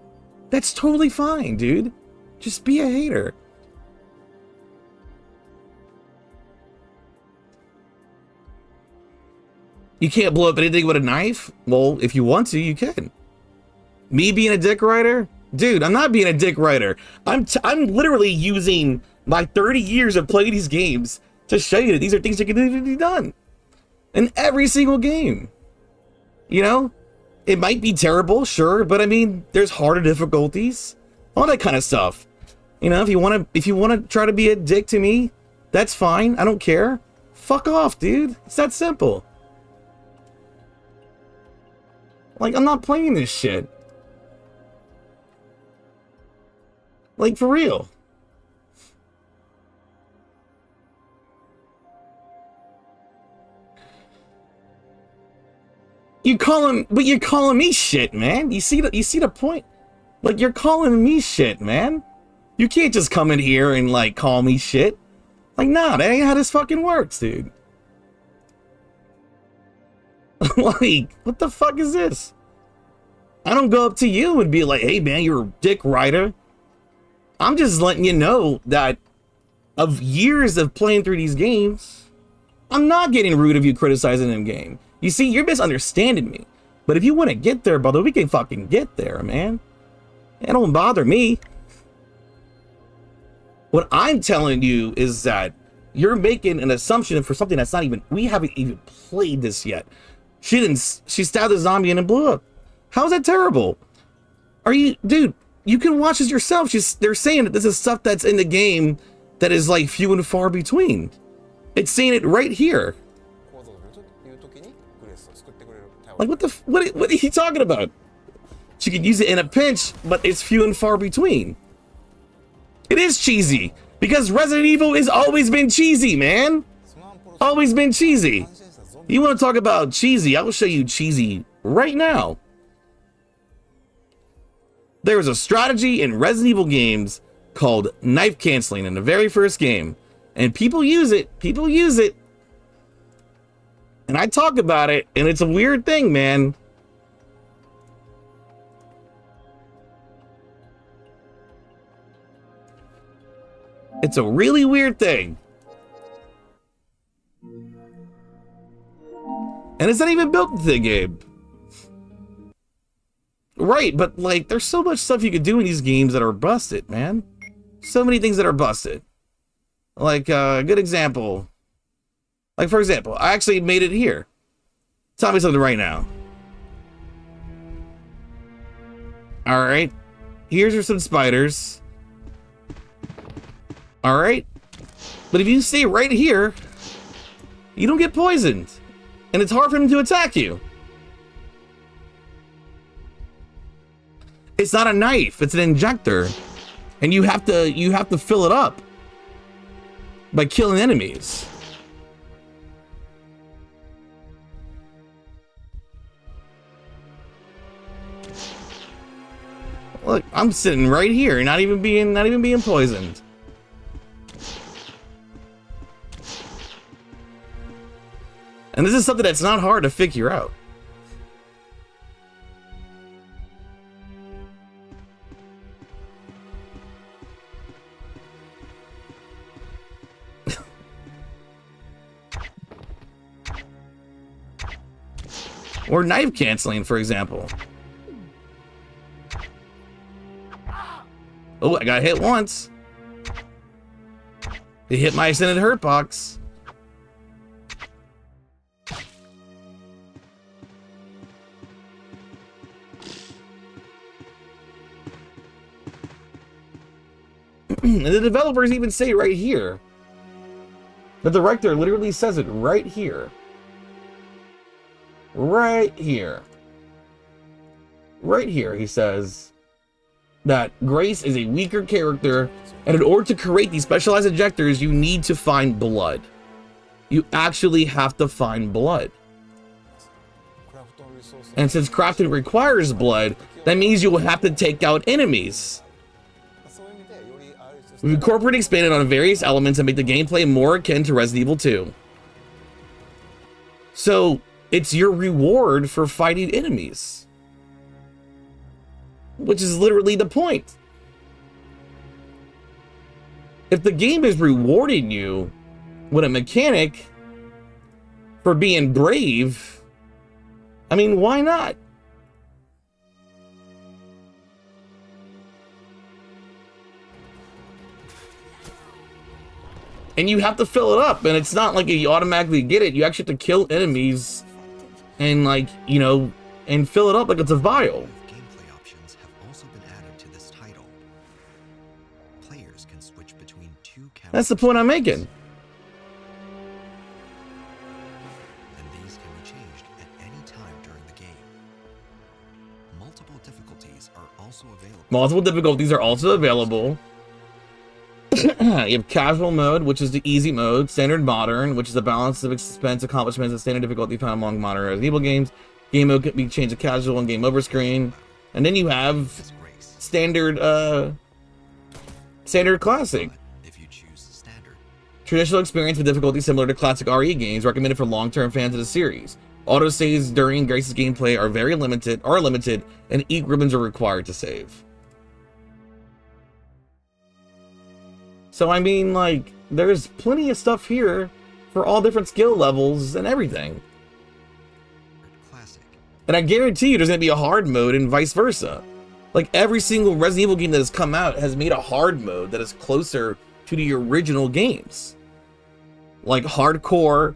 That's totally fine, dude. Just be a hater. You can't blow up anything with a knife? Well, if you want to, you can. Me being a dick rider? Dude, I'm not being a dick rider. I'm literally using my 30 years of playing these games to show you that these are things that can be done. In every single game. You know? It might be terrible, sure, but I mean, there's harder difficulties. All that kind of stuff. You know, if you wanna try to be a dick to me, that's fine. I don't care. Fuck off, dude. It's that simple. Like, I'm not playing this shit. Like, for real. You're calling me shit, man. You see the point? Like, you're calling me shit, man. You can't just come in here and, like, call me shit. Like, nah, that ain't how this fucking works, dude. Like, what the fuck is this? I don't go up to you and be like, hey man, you're a dick rider. I'm just letting you know that of years of playing through these games, I'm not getting rude of you criticizing them game. You see, you're misunderstanding me. But if you want to get there, brother, we can fucking get there, man. It don't bother me. What I'm telling you is that you're making an assumption for something that's not even, we haven't even played this yet. She stabbed the zombie and it blew up. How's that terrible? Are you, dude, you can watch this yourself. They're saying that this is stuff that's in the game that is like few and far between. It's saying it right here. Like what are you talking about? She can use it in a pinch, but it's few and far between. It is cheesy because Resident Evil has always been cheesy, man. Always been cheesy. You want to talk about cheesy? I will show you cheesy right now. There was a strategy in Resident Evil games called knife canceling in the very first game. And people use it. People use it. And I talk about it, and it's a weird thing, man. It's a really weird thing. And it's not even built into the game. Right, but like, there's so much stuff you could do in these games that are busted, man. So many things that are busted. Like, a good example. Like, for example, I actually made it here. Tell me something right now. Alright. Here's some spiders. Alright. But if you stay right here, you don't get poisoned. And it's hard for them to attack you. It's not a knife, it's an injector. And you have to fill it up by killing enemies. I'm sitting right here, not even being poisoned. And this is something that's not hard to figure out. Or knife canceling, for example. Oh, I got hit once. It hit my extended hurt box. And the developers even say right here. The director literally says it right here. Right here. Right here, he says that Grace is a weaker character, and in order to create these specialized injectors, you need to find blood. You actually have to find blood. And since crafting requires blood, that means you will have to take out enemies. We've incorporated and expanded on various elements and make the gameplay more akin to Resident Evil 2. So, it's your reward for fighting enemies. Which is literally the point. If the game is rewarding you with a mechanic for being brave, I mean, why not? And you have to fill it up, and it's not like you automatically get it. You actually have to kill enemies and, like, you know, and fill it up like it's a vial. Gameplay options have also been added to this title. Players can switch between two characters. That's the point I'm making. And these can be changed at any time during the game. Multiple difficulties are also available. Multiple difficulties are also available. You have casual mode, which is the easy mode. Standard modern, which is the balance of expense, accomplishments, and standard difficulty found among modern Resident Evil games. Game mode can be changed to casual and game over screen. And then you have standard classic. If you choose standard. Traditional experience with difficulty similar to classic RE games, recommended for long-term fans of the series. Autosaves during Grace's gameplay are limited, and eat ribbons are required to save. So I mean, like, there's plenty of stuff here for all different skill levels and everything. Classic. And I guarantee you there's going to be a hard mode and vice versa. Like, every single Resident Evil game that has come out has made a hard mode that is closer to the original games. Like hardcore,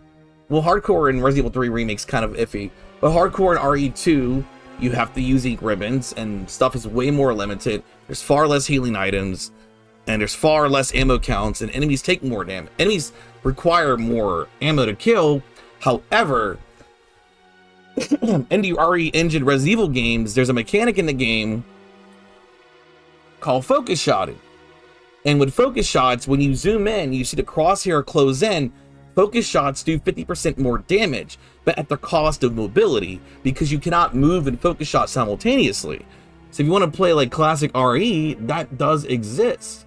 well, hardcore in Resident Evil 3 Remake's kind of iffy, but hardcore in RE2, you have to use ink ribbons and stuff is way more limited. There's far less healing items. And there's far less ammo counts, and enemies take more damage. Enemies require more ammo to kill. However, in the RE engine Resident Evil games, there's a mechanic in the game called focus shotting. And with focus shots, when you zoom in, you see the crosshair close in. Focus shots do 50% more damage, but at the cost of mobility, because you cannot move and focus shot simultaneously. So if you want to play like classic RE, that does exist.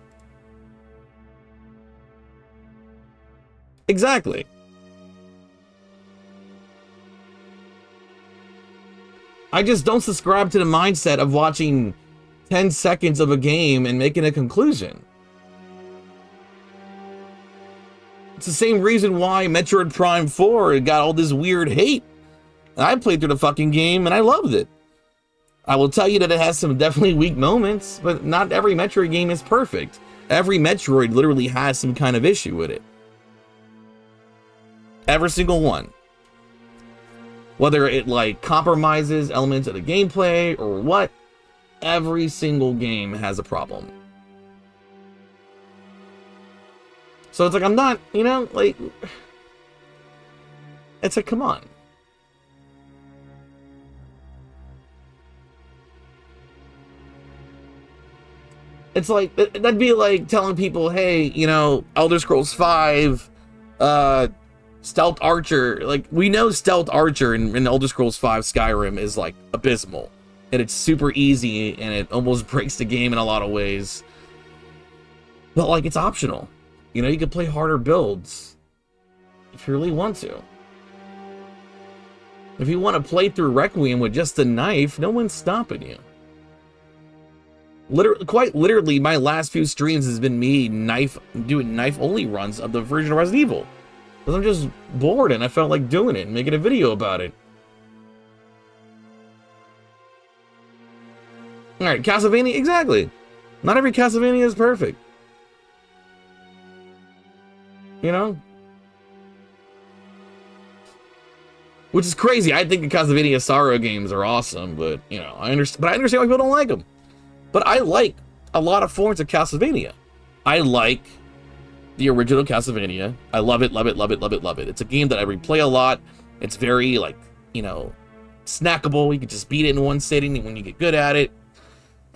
Exactly. I just don't subscribe to the mindset of watching 10 seconds of a game and making a conclusion. It's the same reason why Metroid Prime 4 got all this weird hate. I played through the fucking game and I loved it. I will tell you that it has some definitely weak moments, but not every Metroid game is perfect. Every Metroid literally has some kind of issue with it. Every single one. Whether it like compromises elements of the gameplay or what, every single game has a problem. So it's like, I'm not, you know, like, it's like, come on. It's like, that'd be like telling people, hey, you know, Elder Scrolls 5, Stealth Archer, like, we know Stealth Archer in Elder Scrolls 5 Skyrim is like abysmal and it's super easy, and it almost breaks the game in a lot of ways. But like, it's optional. You know, you can play harder builds if you really want to. If you want to play through Requiem with just a knife, no one's stopping you. Literally, quite literally, my last few streams has been me doing knife-only runs of the version of Resident Evil. Because I'm just bored and I felt like doing it and making a video about it. Alright, Castlevania, exactly. Not every Castlevania is perfect. You know? Which is crazy. I think the Castlevania Sorrow games are awesome, but, you know, I understand why people don't like them. But I like a lot of forms of Castlevania. I like the original Castlevania. I love it, love it, love it, love it, love it. It's a game that I replay a lot. It's very, like, you know, snackable. You can just beat it in one sitting when you get good at it.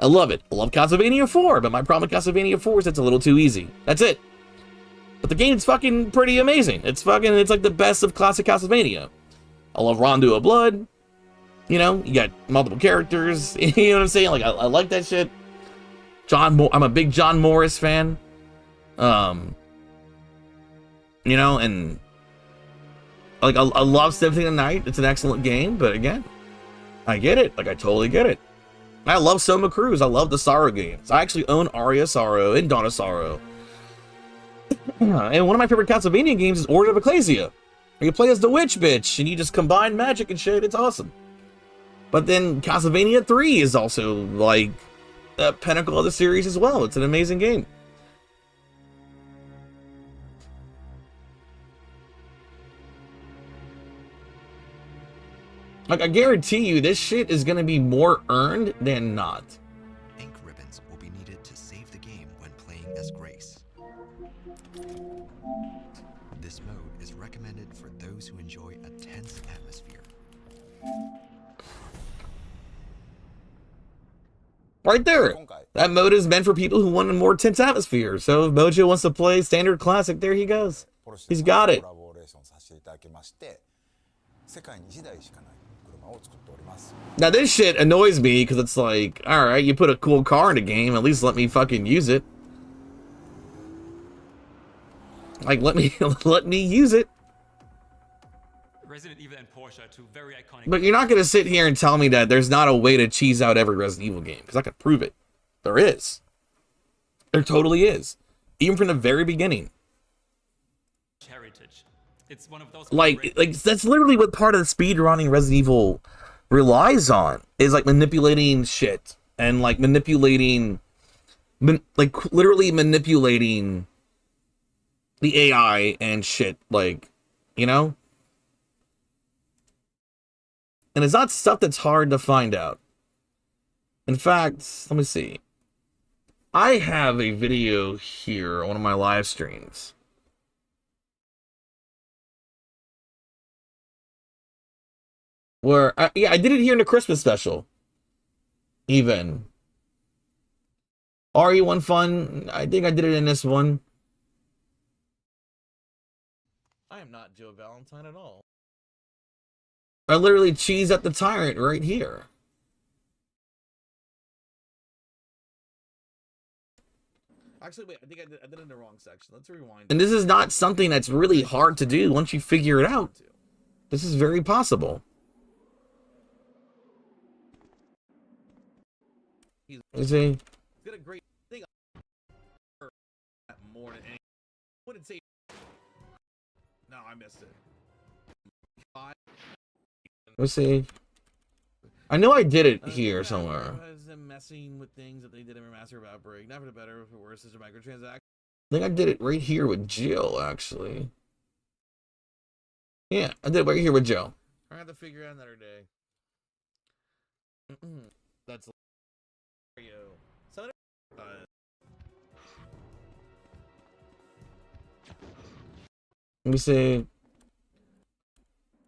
I love it. I love Castlevania 4, but my problem with Castlevania 4 is it's a little too easy. That's it. But the game's fucking pretty amazing. It's like the best of classic Castlevania. I love Rondo of Blood. You know, you got multiple characters. You know what I'm saying? Like, I like that shit. I'm a big John Morris fan. You know, and like, I love Symphony of the Night. It's an excellent game, but again, I get it. Like, I totally get it. I love Soma Cruz. I love the Sorrow games. I actually own Aria Sorrow and Dawn of Sorrow. And one of my favorite Castlevania games is Order of Ecclesia. Where you play as the witch bitch, and you just combine magic and shit. It's awesome. But then Castlevania 3 is also, like, a pinnacle of the series as well. It's an amazing game. Like, I guarantee you, this shit is gonna be more earned than not. Ink ribbons will be needed to save the game when playing as Grace. This mode is recommended for those who enjoy a tense atmosphere. Right there. That mode is meant for people who want a more tense atmosphere. So if Mojo wants to play standard classic, there he goes. He's got it. Now this shit annoys me because it's like, alright, you put a cool car in the game, at least let me fucking use it. Like, let me use it. Resident Evil and Porsche are two very iconic. But you're not gonna sit here and tell me that there's not a way to cheese out every Resident Evil game, because I can prove it. There is. There totally is. Even from the very beginning. Heritage. It's one of those Like that's literally what part of the speedrunning Resident Evil relies on, is like manipulating shit and like manipulating, like literally manipulating the AI and shit, like, you know? And it's not stuff that's hard to find out. In fact, let me see. I have a video here on one of my live streams. Where, yeah, I did it here in the Christmas special. Even. RE1 fun, I think I did it in this one. I am not Joe Valentine at all. I literally cheese at the tyrant right here. Actually, wait, I think I did it in the wrong section. Let's rewind. And this is not something that's really hard to do once you figure it out. This is very possible. You see? He's got a great thing more than any. What did it say? No, I missed it. Let's see. I know I did it here somewhere. Messing with things that they did in Master of Outbreak. Not for the better, for worse, is a microtransaction. I think I did it right here with Jill, actually. Yeah, I did it right here with Jill. I have to figure out another day. That's let me see.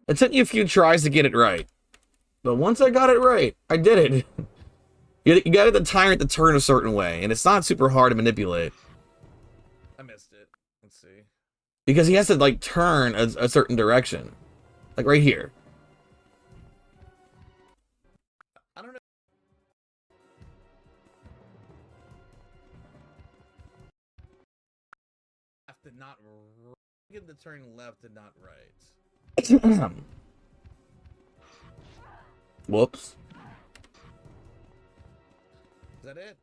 It took you a few tries to get it right. But once I got it right, I did it. You gotta get the tyrant to turn a certain way, and it's not super hard to manipulate. I missed it. Let's see. Because he has to, like, turn a certain direction. Like right here. I don't know. Get the turn left and not right. Whoops. Is that it?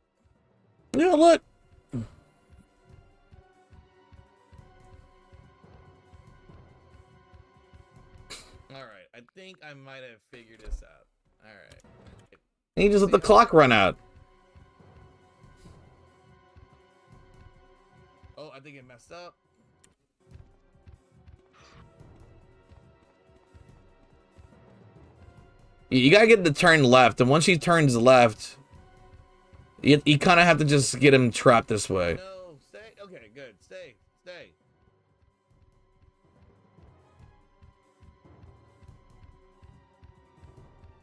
Yeah, look. Alright, I think I might have figured this out. Alright. And you just let the clock run out. Oh, I think it messed up. You gotta get the turn left, and once he turns left, you kind of have to just get him trapped this way. No, stay. Okay, good. Stay.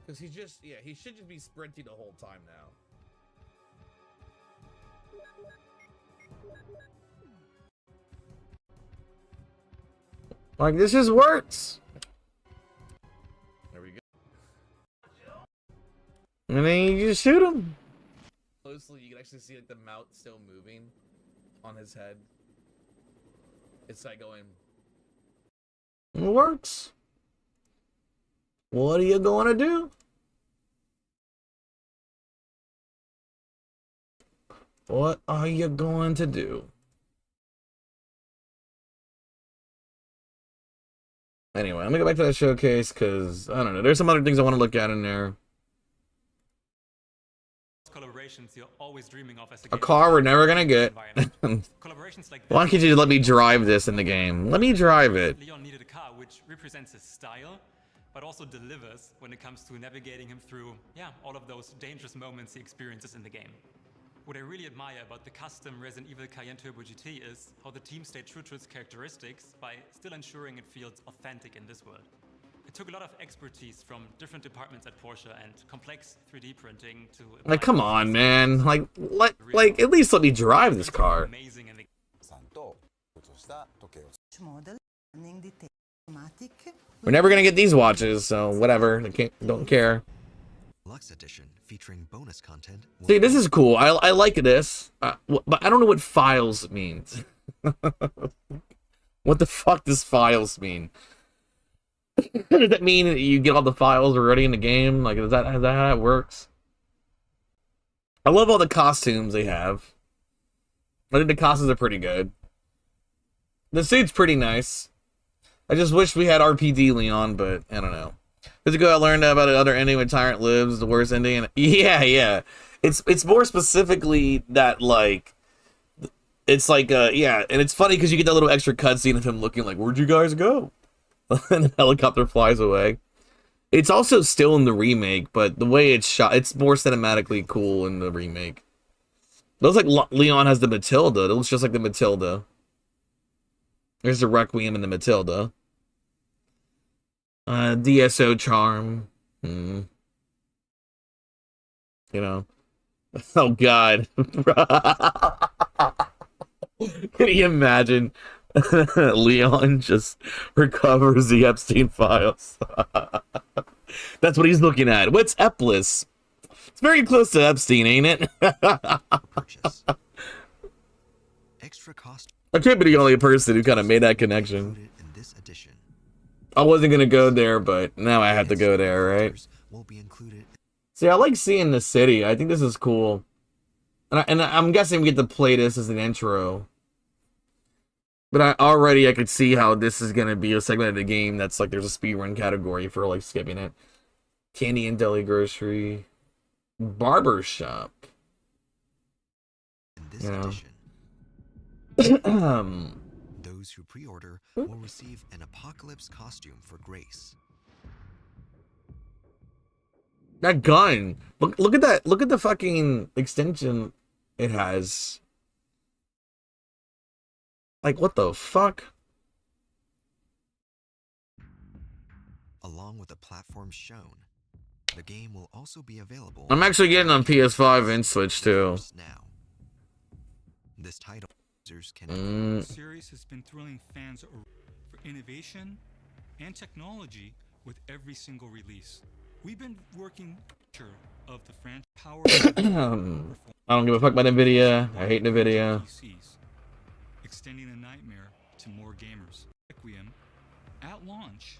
Because he should just be sprinting the whole time now. Like, this just works. There we go. And then you just shoot him. Closely, you can actually see like the mouth still moving on his head. It's like going. It works. What are you going to do? What are you going to do? Anyway, I'm gonna go back to that showcase because I don't know. There's some other things I want to look at in there. Collaborations you're always dreaming of as A car we're never gonna get. Collaborations like Why can't you just let me drive this in the game? Let me drive it. Leon needed a car which represents his style, but also delivers when it comes to navigating him through, all of those dangerous moments he experiences in the game. What I really admire about the custom Resident Evil Cayenne Turbo GT is how the team stayed true to its characteristics by still ensuring it feels authentic in this world. It took a lot of expertise from different departments at Porsche and complex 3D printing to... Like, come on, man. Like, at least let me drive this car. Amazing in the model, running detail, automatic. We're never gonna get these watches, so whatever. Don't care. Deluxe edition featuring bonus content. See, this is cool. I like this, but I don't know what files means. What the fuck does files mean? Does that mean you get all the files already in the game? Like, is that how it works? I love all the costumes they have. I think the costumes are pretty good. The suit's pretty nice. I just wish we had RPD Leon, but I don't know. Years ago, I learned about another ending when Tyrant lives, the worst ending. And yeah. It's more specifically that, like, it's like, and it's funny because you get that little extra cutscene of him looking like, where'd you guys go? And the helicopter flies away. It's also still in the remake, but the way it's shot, it's more cinematically cool in the remake. It looks like Leon has the Matilda. It looks just like the Matilda. There's the Requiem and the Matilda. DSO charm. You know. Oh, God. Can you imagine? Leon just recovers the Epstein files. That's what he's looking at. What's Eplis? It's very close to Epstein, ain't it? Purchase. Extra cost. I can't be the only person who kind of made that connection. In this edition. I wasn't gonna go there, but now I have to go there, right? Will be included. See, I like seeing the city. I think this is cool. And I'm guessing we get to play this as an intro. But I could see how this is going to be a segment of the game that's like there's a speedrun category for like skipping it. Candy and deli grocery. Barber shop. In this edition, those who pre-order will receive an apocalypse costume for Grace. That gun. Look at that. Look at the fucking extension it has. Like, what the fuck? Along with the platforms shown, the game will also be available. I'm actually getting on PS5 and Switch too. Now, this title users can. The series has been thrilling fans for innovation and technology with every single release. We've been working of the franchise power. I don't give a fuck about NVIDIA. I hate NVIDIA. extending the nightmare to more gamers. Requiem at launch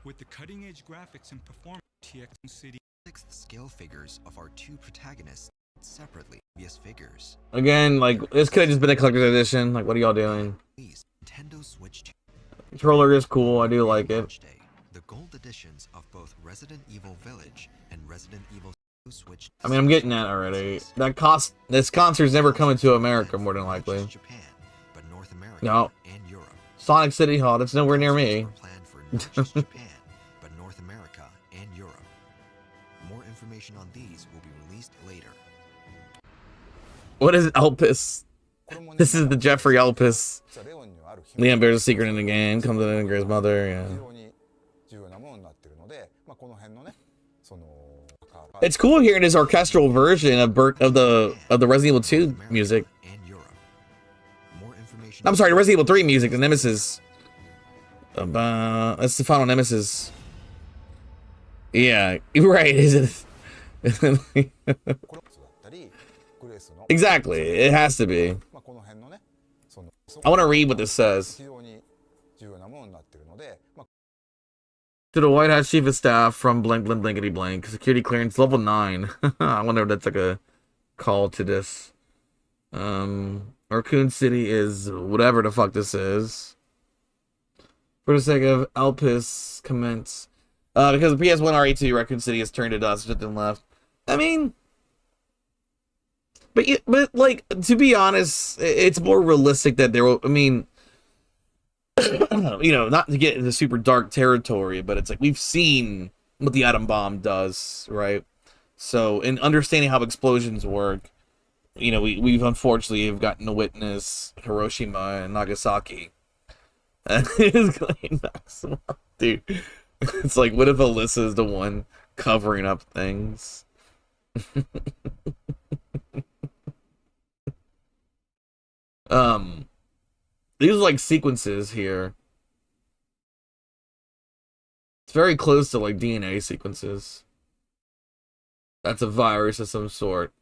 with the cutting-edge graphics and performance TX City. Sixth scale figures of our two protagonists separately. Previous figures. Again, like, this could have just been a collector's edition. Like, what are y'all doing? Nintendo Switch 2. Controller is cool. I do like it. Day, the gold editions of both Resident Evil Village and Resident Evil Switch. I mean, I'm getting that already. This concert's never coming to America, more than likely. Japan, but North America No. and Europe. Sonic City Hall. That's nowhere near me. Planned for not just Japan, but North America and Europe. More information on these will be released later. What is Elpis? This is the Jeffrey Elpis. 実はレオンにはある秘 Leon bears a secret in the game. Comes in and Gray's mother. 非 Yeah. 常に重要なものになっているので、まあこの辺のね、その It's cool hearing his orchestral version of the Resident Evil 2 music. And Europe. More information. I'm sorry, the Resident Evil 3 music, the Nemesis. That's the final Nemesis. Yeah, you're right. Is it? だったりグレースの Exactly. It has to be. まあこの辺のね、その I want to read what this says. 非常に重要なものになっているので、まあ To the White House Chief of Staff from blank blank blankety blank. Security clearance level 9. I wonder if that's like a call to this. Raccoon City is whatever the fuck this is. For the sake of Elpis comments. Because the PS1 RE2 Raccoon City has turned to dust, just and left. I mean, but like, to be honest, it's more realistic that there will, I mean, you know, not to get into super dark territory, but it's like we've seen what the atom bomb does, right? So in understanding how explosions work, you know, we've unfortunately have gotten to witness Hiroshima and Nagasaki. And it's like, dude, it's like, what if Alyssa's the one covering up things? These are like sequences here. It's very close to like DNA sequences. That's a virus of some sort.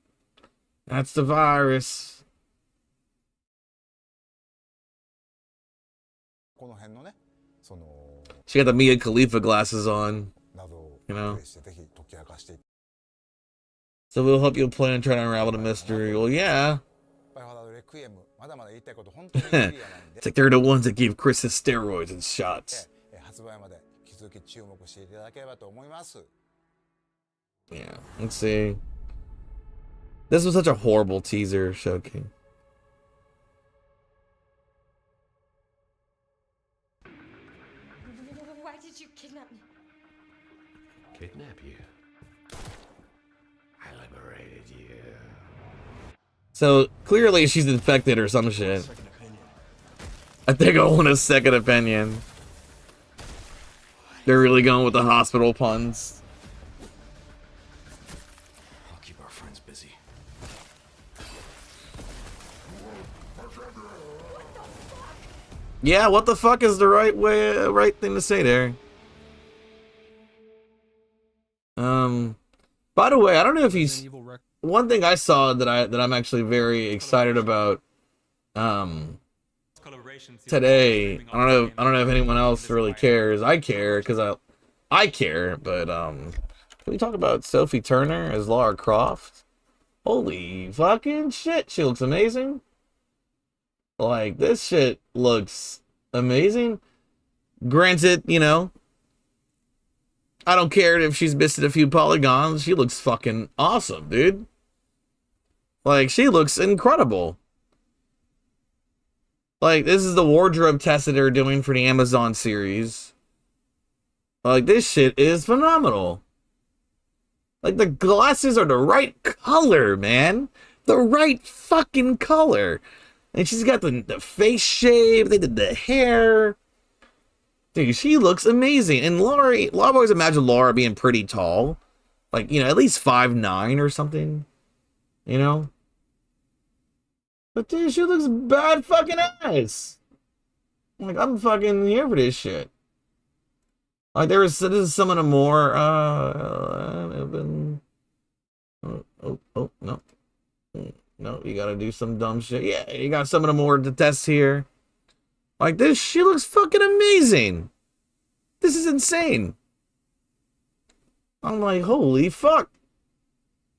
That's the virus. この辺のね、その She got the Mia Khalifa glasses on. などを You know? プレイしてぜひ解き明かしていって So we'll help you plan and try to unravel the mystery. Well, yeah. バイオハザードレクイエムまだまだ言いたいこと本当にクリアなんで It's like they're the ones that give Chris his steroids and shots. 発売まで引き続き注目していただければと思います。 Yeah, let's see. This was such a horrible teaser showcase. Why did you kidnap me? Kidnap you? I liberated you. So clearly she's infected or some shit. Second opinion. I think I want a second opinion. They're really going with the hospital puns. I'll keep our friends busy. Yeah, what the fuck is the right thing to say there? By the way, I don't know if he's one thing I saw that I'm actually very excited about today. I don't know if anyone else really cares. I care because I care, but can we talk about Sophie Turner as Lara Croft? Holy fucking shit, she looks amazing. Like, this shit looks amazing. Granted, you know, I don't care if she's missing a few polygons. She looks fucking awesome, dude. Like, she looks incredible. Like, this is the wardrobe test that they're doing for the Amazon series. Like, this shit is phenomenal. Like, the glasses are the right color, man. The right fucking color. And she's got the face shape. They did the hair. Dude, she looks amazing. And Laura, I've always imagined Laura being pretty tall. Like, you know, at least 5'9" or something. You know? But dude, she looks bad fucking ass. Like, I'm fucking here for this shit. Like, this is some of the more, no. No, you gotta do some dumb shit. Yeah, you got some of the more to test here. Like this, she looks fucking amazing. This is insane. I'm like, holy fuck.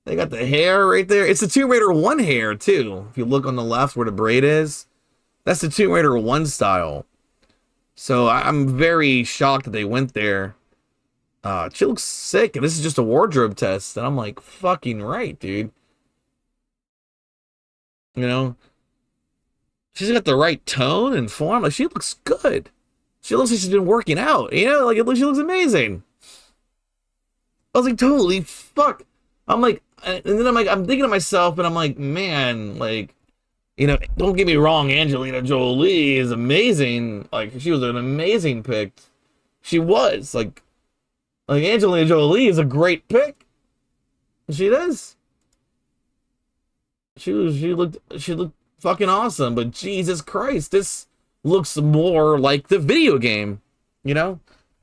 They got the hair right there. It's the Tomb Raider 1 hair, too. If you look on the left where the braid is, that's the Tomb Raider 1 style. So I'm very shocked that they went there. She looks sick, and this is just a wardrobe test. And I'm like, fucking right, dude. You know? She's got the right tone and form. Like, she looks good. She looks like she's been working out. You know? Like, she looks amazing. I was like, holy fuck. I'm like, and then I'm thinking to myself, and I'm like, man, like, you know, don't get me wrong, Angelina Jolie is amazing. Like, she was an amazing pick. She was. Like Angelina Jolie is a great pick. She is. She looked fucking awesome, but Jesus Christ, this looks more like the video game, you know?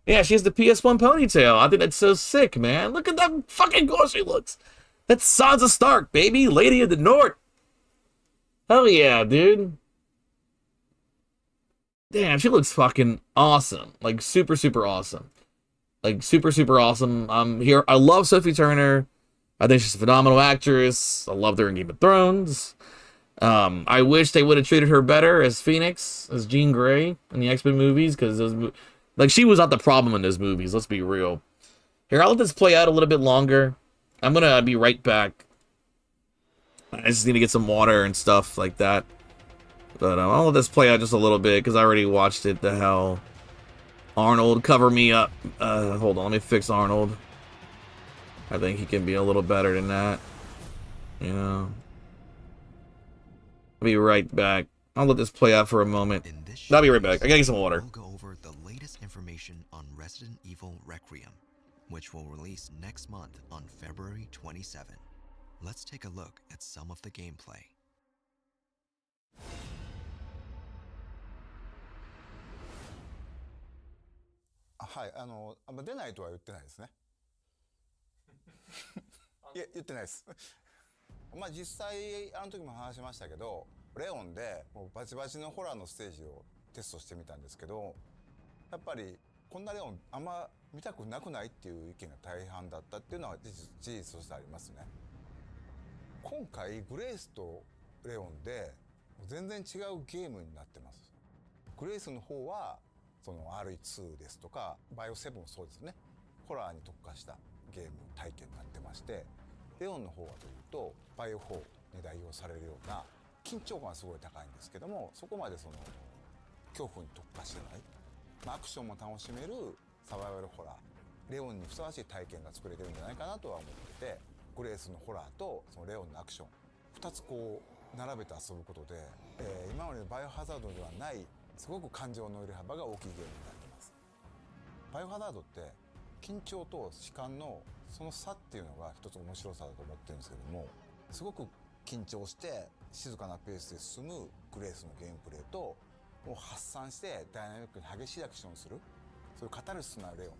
Yeah, she has the PS1 ponytail. I think that's so sick, man. Look at that fucking girl she looks. That's Sansa Stark, baby. Lady of the North. Hell yeah, dude. Damn, she looks fucking awesome. Like, super, super awesome. Like, super, super awesome. I love Sophie Turner. I think she's a phenomenal actress. I loved her in Game of Thrones. I wish they would have treated her better as Phoenix, as Jean Grey in the X-Men movies, because like, she was not the problem in those movies, let's be real. Here, I'll let this play out a little bit longer. I'm gonna be right back. I just need to get some water and stuff like that. But I'll let this play out just a little bit, because I already watched it. The hell. Arnold, cover me up. Hold on, let me fix Arnold. I think he can be a little better than that. You know. I'll be right back. I'll let this play out for a moment. I'll be right back. I gotta get some water. We'll go over the latest information on Resident Evil Requiem, which will release next month on February 27. Let's take a look at some of the gameplay. はい、出ないとは言ってないですね。いえ、言ってないです。まあ実際あの時も話しましたけど、レオンでもうバチバチのホラーのステージをテストしてみたんですけど、やっぱりこんなレオンあんま見たくなくないっていう意見が大半だったっていうのは事実としてありますね。今回グレイスとレオンで全然違うゲームになってます。グレイスの方はその RE2 ですとかバイオ7もそうですね、ホラーに特化したゲーム体験になってまして、レオンの方はというとバイオ4に代表されるような緊張感はすごい高いんですけども、そこまでその恐怖に特化してない、アクションも楽しめるサバイバルホラー、レオンにふさわしい体験が作れてるんじゃないかなとは思ってて、グレースのホラーとそのレオンのアクション2つこう並べて遊ぶことで、今までのバイオハザードではないすごく感情の揺れ幅が大きいゲームになってます。バイオハザードって緊張と弛緩のその差っていうのが一つ面白さだと思ってるんですけども、すごく緊張して静かなペースで進むグレースのゲームプレイと、もう発散してダイナミックに激しいアクションをする、そういうカタルシスなレオン、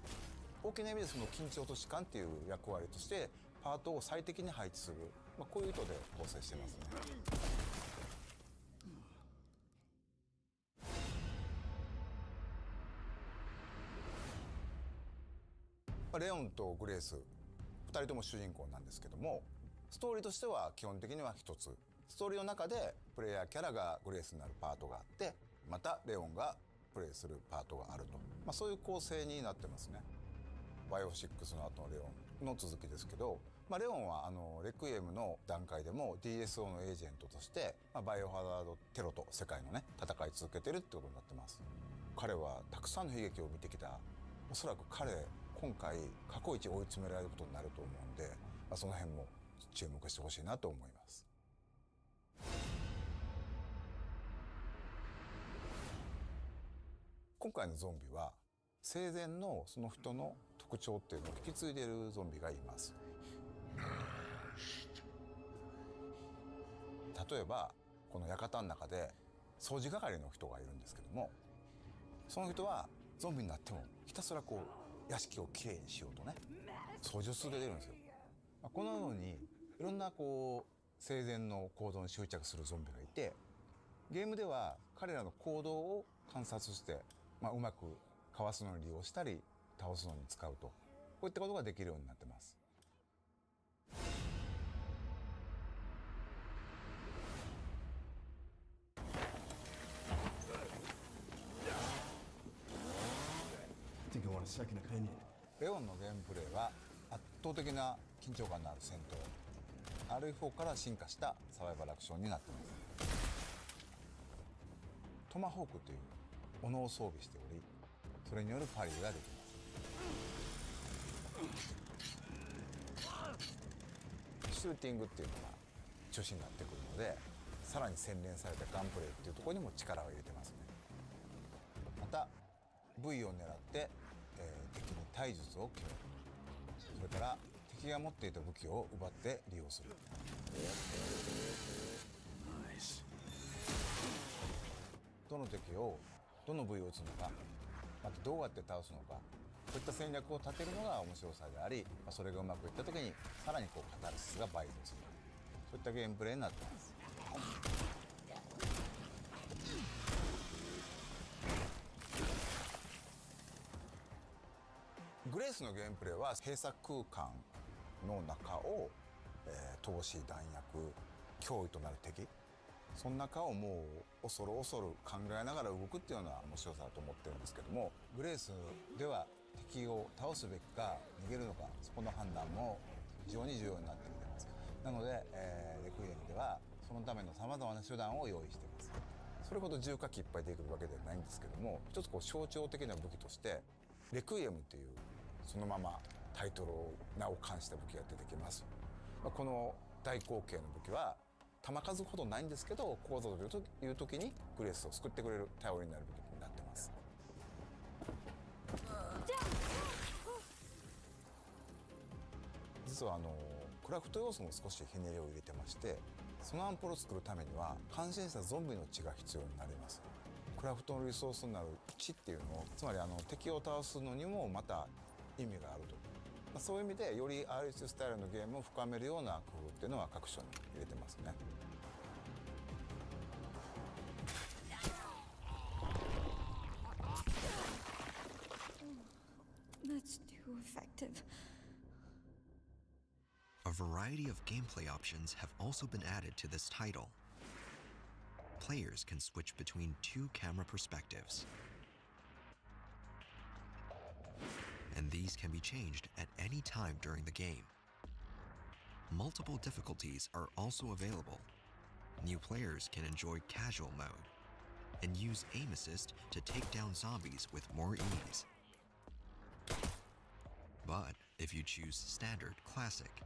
大きな意味でその緊張と弛緩っていう役割としてパートを最適に配置する、こういう意図で構成してますね。レオンとグレース2人とも主人公なんですけども、ストーリーとしては基本的には一つ、ストーリーの中でプレイヤーキャラがグレースになるパートがあって、またレオンがプレイするパートがあると、そういう構成になってますね。バイオ6の後のレオンの続きですけど、レオンはレクイエムの段階でも DSO のエージェントとして、バイオハザードテロと世界のね戦い続けてるってことになってます。彼はたくさんの悲劇を見てきた。おそらく彼今回過去一追い詰められることになると思うんで、その辺も注目してほしいなと思います。今回のゾンビは生前のその人の特徴っていうのを引き継いでいるゾンビがいます。例えばこの館の中で掃除係の人がいるんですけども、その人はゾンビになってもひたすらこう屋敷をきれいにしようとね掃除を続けてるんですよ。このようにいろんなこう生前の行動に執着するゾンビがいて、ゲームでは彼らの行動を観察して、うまくかわすのに利用したり倒すのに使うと、こういったことができるようになってます。レオンのゲームプレイは圧倒的な緊張感のある戦闘、RE4 から進化したサバイバルアクションになっています。トマホークという斧を装備しており、それによるパリができます。シューティングっていうのが中心になってくるので、さらに洗練されたガンプレイっていうところにも力を入れてますね。また V を狙って、敵に体術を決める、それから敵が持っていた武器を奪って利用する。どの敵をどの部位を撃つのか、またどうやって倒すのか、そういった戦略を立てるのが面白さであり、それがうまくいった時にさらにカタルシスが倍増する、そういったゲームプレイになっています。グレースのゲームプレイは閉鎖空間の中を、投資弾薬脅威となる敵、その中をもう恐る恐る考えながら動くっていうのは面白さだと思ってるんですけども、グレースでは敵を倒すべきか逃げるのか、そこの判断も非常に重要になってきています。なので、レクイエムではそのためのさまざまな手段を用意しています。それほど重火器いっぱい出てくるわけではないんですけども、一つ象徴的な武器としてレクイエムというそのままタイトルを名を冠した武器が出てきます。この大口径の武器は弾数ほどないんですけど、ここぞという時にグレースを救ってくれる頼りになる武器になってます。実はクラフト要素も少しひねりを入れてまして、そのアンポルを作るためには感染したゾンビの血が必要になります。クラフトのリソースになる血っていうのを、つまり敵を倒すのにもまた意味があると、そういう意味でより RE2 スタイルのゲームを深めるような工夫っていうのは各所に入れてますね。Much too effective. A variety of gameplay options have also been added to this title. Players can switch between 2 camera perspectives, and these can be changed at any time during the game. Multiple difficulties are also available. New players can enjoy casual mode and use aim assist to take down zombies with more ease. But if you choose standard classic,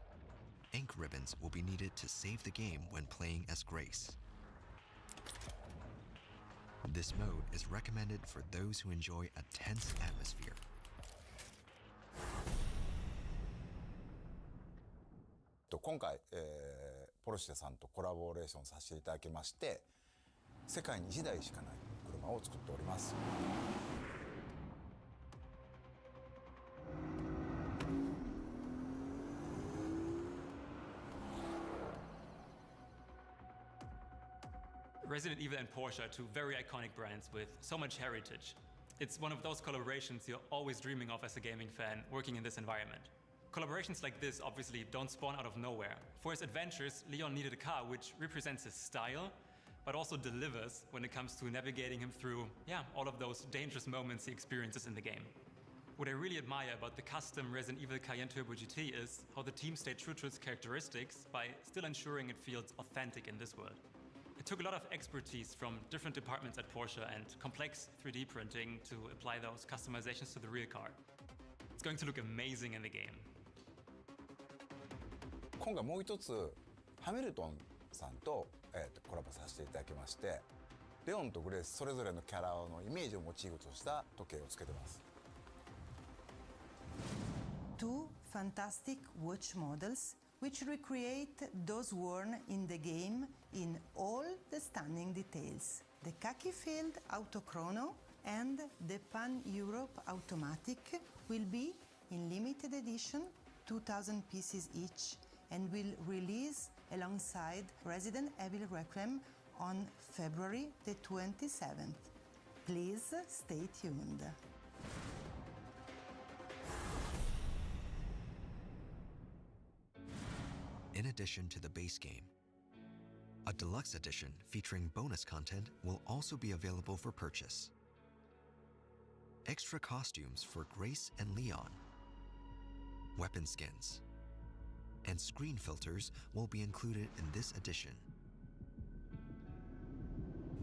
ink ribbons will be needed to save the game when playing as Grace. This mode is recommended for those who enjoy a tense atmosphere. 今回、ポルシェさんとコラボレーションさせていただきまして、世界に1台しかない車を作っております。Resident Evil and Porsche are two very iconic brands with so much heritage. It's one of those collaborations you're always dreaming of as a gaming fan working in this environment. Collaborations like this obviously don't spawn out of nowhere. For his adventures, Leon needed a car which represents his style, but also delivers when it comes to navigating him through, all of those dangerous moments he experiences in the game. What I really admire about the custom Resident Evil Cayenne Turbo GT is how the team stayed true to its characteristics by still ensuring it feels authentic in this world. It took a lot of expertise from different departments at Porsche and complex 3D printing to apply those customizations to the rear car. It's going to look amazing in the game. 今回もう一つハミルトンさんと、コラボさせていただきまして、レオンとグレースそれぞれのキャラのイメージをモチーフとした時計をつけてます。Two fantastic watch models which recreate those worn in the game in all the stunning details. The khaki-filled Autochrono and the Pan-Europe Automatic will be in limited edition, 2,000 pieces each, and will release alongside Resident Evil Requiem on February the 27th. Please stay tuned. In addition to the base game, a deluxe edition featuring bonus content will also be available for purchase. Extra costumes for Grace and Leon, weapon skins, and screen filters will be included in this edition.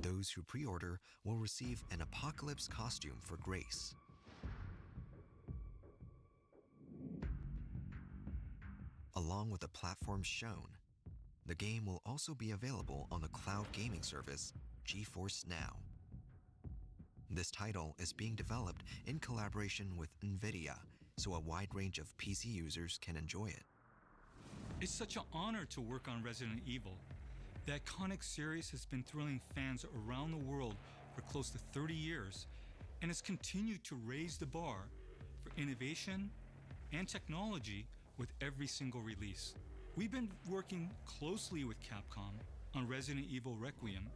Those who pre-order will receive an Apocalypse costume for Grace. Along with the platforms shown, the game will also be available on the cloud gaming service GeForce Now. This title is being developed in collaboration with NVIDIA, so a wide range of PC users can enjoy it. It's such an honor to work on Resident Evil. The iconic series has been thrilling fans around the world for close to 30 years and has continued to raise the bar for innovation and technology with every single release. We've been working closely with Capcom on Resident Evil Requiem,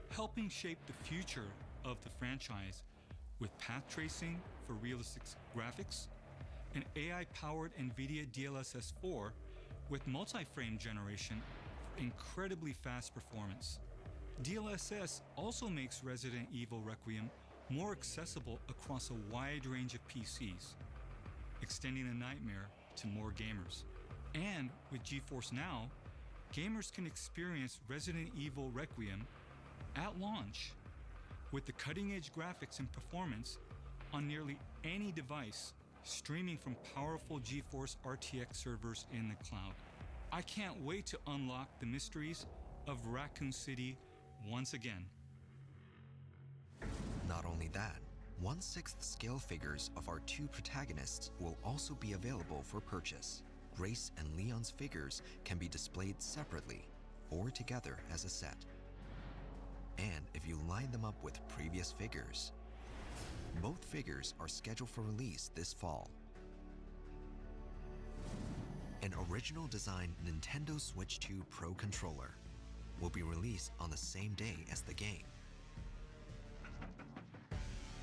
helping shape the future of the franchise with path tracing for realistic graphics, and AI-powered NVIDIA DLSS 4 with multi-frame generation for incredibly fast performance. DLSS also makes Resident Evil Requiem more accessible across a wide range of PCs, extending the nightmare to more gamers. And with GeForce Now, gamers can experience Resident Evil Requiem at launch with the cutting-edge graphics and performance on nearly any device, streaming from powerful GeForce RTX servers in the cloud. I can't wait to unlock the mysteries of Raccoon City once again. Not only that, 1/6 scale figures of our two protagonists will also be available for purchase. Grace and Leon's figures can be displayed separately or together as a set. And if you line them up with previous figures, both figures are scheduled for release this fall. An original design Nintendo Switch 2 Pro controller will be released on the same day as the game.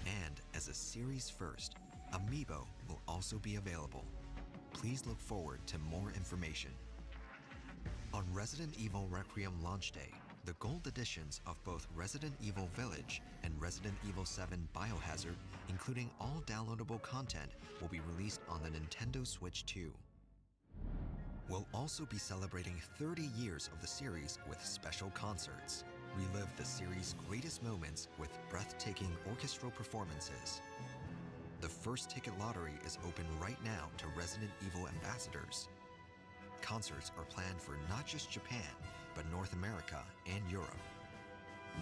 And as a series first, Amiibo will also be available. Please look forward to more information. On Resident Evil Requiem launch day, the gold editions of both Resident Evil Village and Resident Evil 7 Biohazard, including all downloadable content, will be released on the Nintendo Switch 2. We'll also be celebrating 30 years of the series with special concerts. Relive the series' greatest moments with breathtaking orchestral performances. The first ticket lottery is open right now to Resident Evil ambassadors. Concerts are planned for not just Japan, but North America and Europe.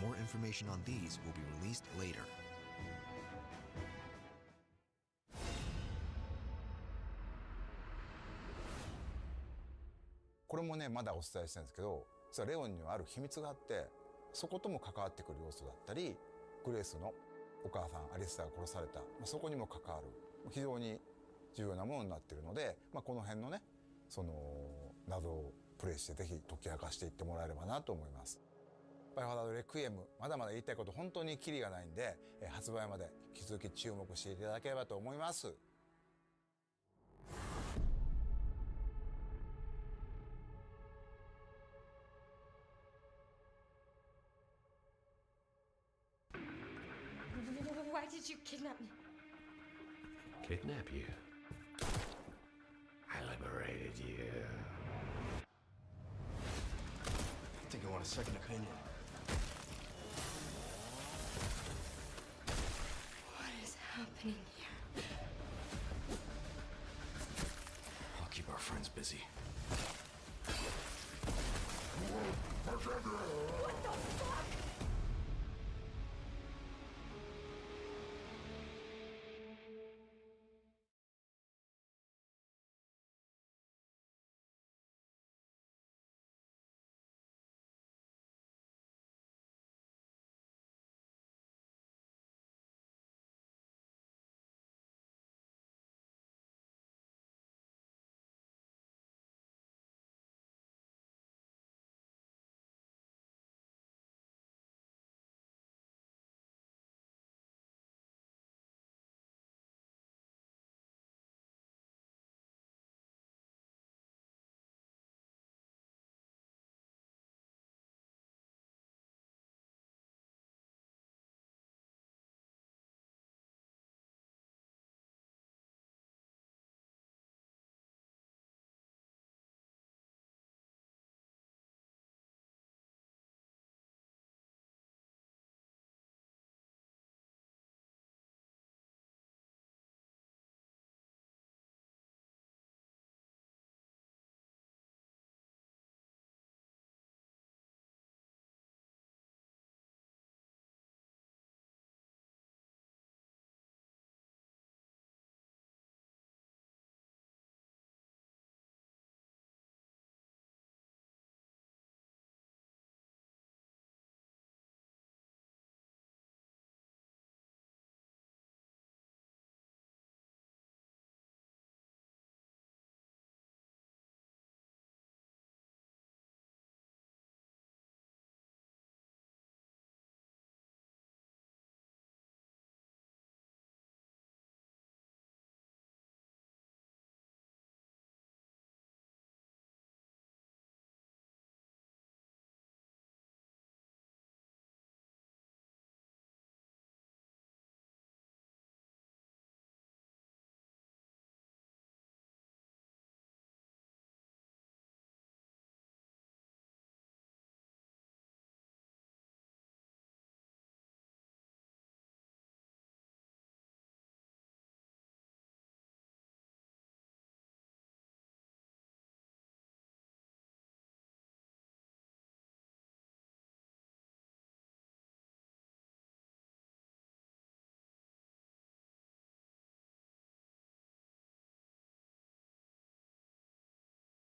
More information on these will be released later. これもねまだお伝えしてるんですけど、実はレオンにはある秘密があって、そことも関わってくる要素だったり、グレースのお母さんアリスタが殺された、そこにも関わる非常に重要なものになっているので、この辺のねその謎をプレイしてぜひ解き明かしていってもらえればなと思います。バイオハザードレクイエム、まだまだ言いたいこと本当にキリがないんで、発売まで引き続き注目していただければと思います。Why did you kidnap me? Kidnap you? I liberated you. I think I want a second opinion. What is happening here? I'll keep our friends busy. What the fuck?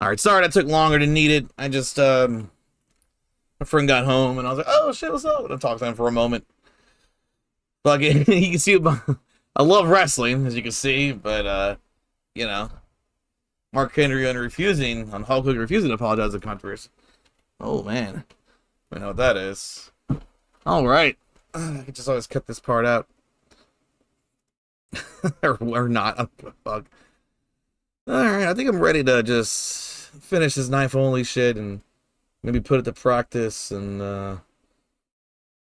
Alright, sorry that took longer than needed. I just, my friend got home and I was like, oh shit, what's up? And I talked to him for a moment. Fucking, you can see, I love wrestling, as you can see, but, you know, Mark Henry on Hulk Hogan refusing to apologize to controversy. Oh, man. I know what that is. Alright. I could just always cut this part out. or not. Oh, fuck. Alright, I think I'm ready to just finish this knife only shit and maybe put it to practice and, oh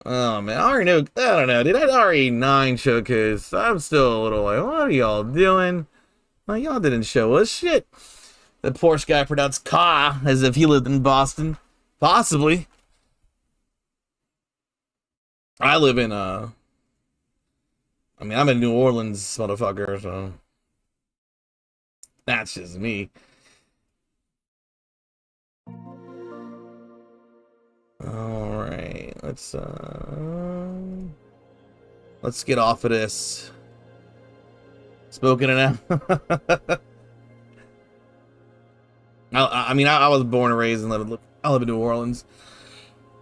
man, I already know, I don't know, dude, that RE9 showcase, I'm still a little like, what are y'all doing? Like, y'all didn't show us shit. The Porsche guy pronounced car as if he lived in Boston. Possibly. I live in, I mean, I'm in New Orleans, motherfucker, so. That's just me. Alright, let's get off of this. Smoking it out. I mean, I was born and raised and I live in New Orleans.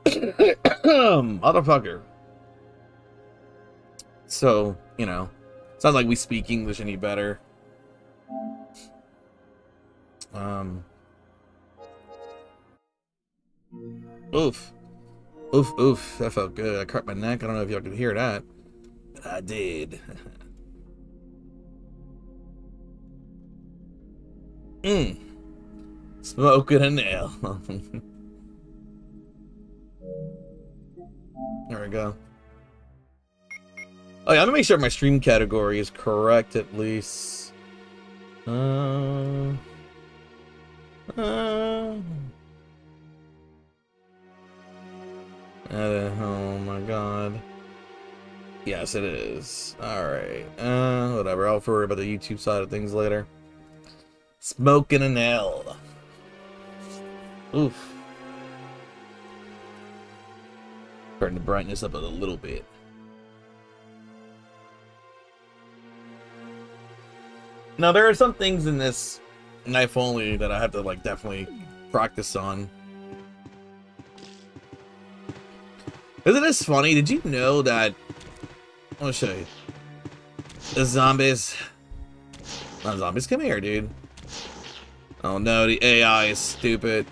Motherfucker. So, you know, it's not like we speak English any better. Oof. Oof, oof. That felt good. I cracked my neck. I don't know if y'all could hear that. But I did. Smoking a nail. There we go. Oh yeah, I'm gonna make sure my stream category is correct at least. Oh my god. Yes, it is. Alright. Whatever. I'll worry about the YouTube side of things later. Smoking an L. Oof. Turn the brightness up a little bit. Now, there are some things in this knife only that I have to, like, definitely practice on. Isn't this funny? Did you know that... I'll show you. The zombies... Not zombies, come here, dude. Oh no, the AI is stupid.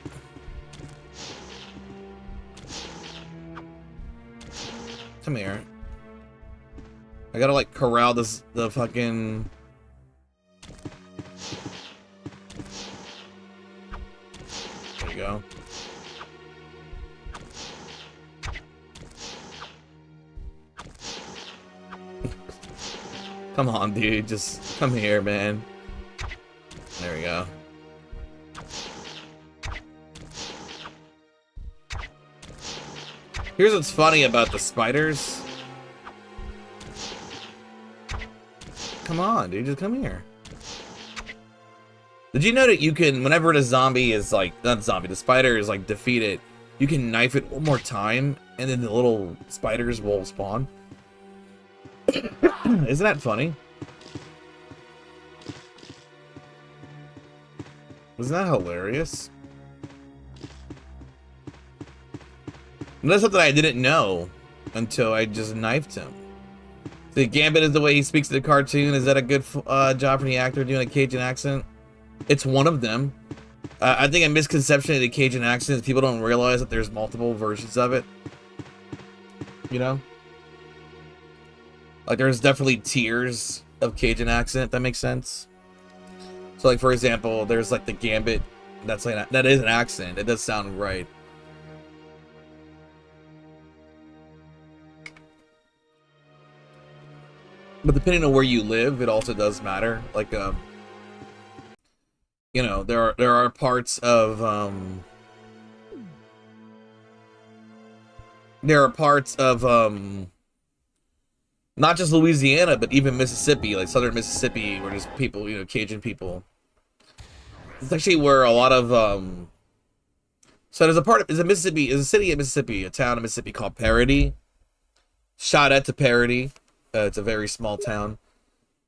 Come here. I gotta, like, corral the fucking... There you go. Come on, dude. Just come here, man. There we go. Here's what's funny about the spiders. Come on, dude. Just come here. Did you know that you can, whenever the zombie is like, not zombie, the spider is like defeated, you can knife it one more time and then the little spiders will spawn? Isn't that funny? Isn't that hilarious? And that's something I didn't know until I just knifed him. The Gambit is the way he speaks to the cartoon. Is that a good job for the actor doing a Cajun accent? It's one of them. I think a misconception of the Cajun accent is people don't realize that there's multiple versions of it. You know? Like, there's definitely tiers of Cajun accent, if that makes sense. So, like, for example, there's, like, the Gambit. That's like, that is an accent. It does sound right. But depending on where you live, it also does matter. Like, you know, there are parts of, not just Louisiana, but even Mississippi, like southern Mississippi, where there's people, you know, Cajun people. It's actually where a lot of, so there's a part of, there's a city in Mississippi, a town in Mississippi called Parody. Shout out to Parody. It's a very small town.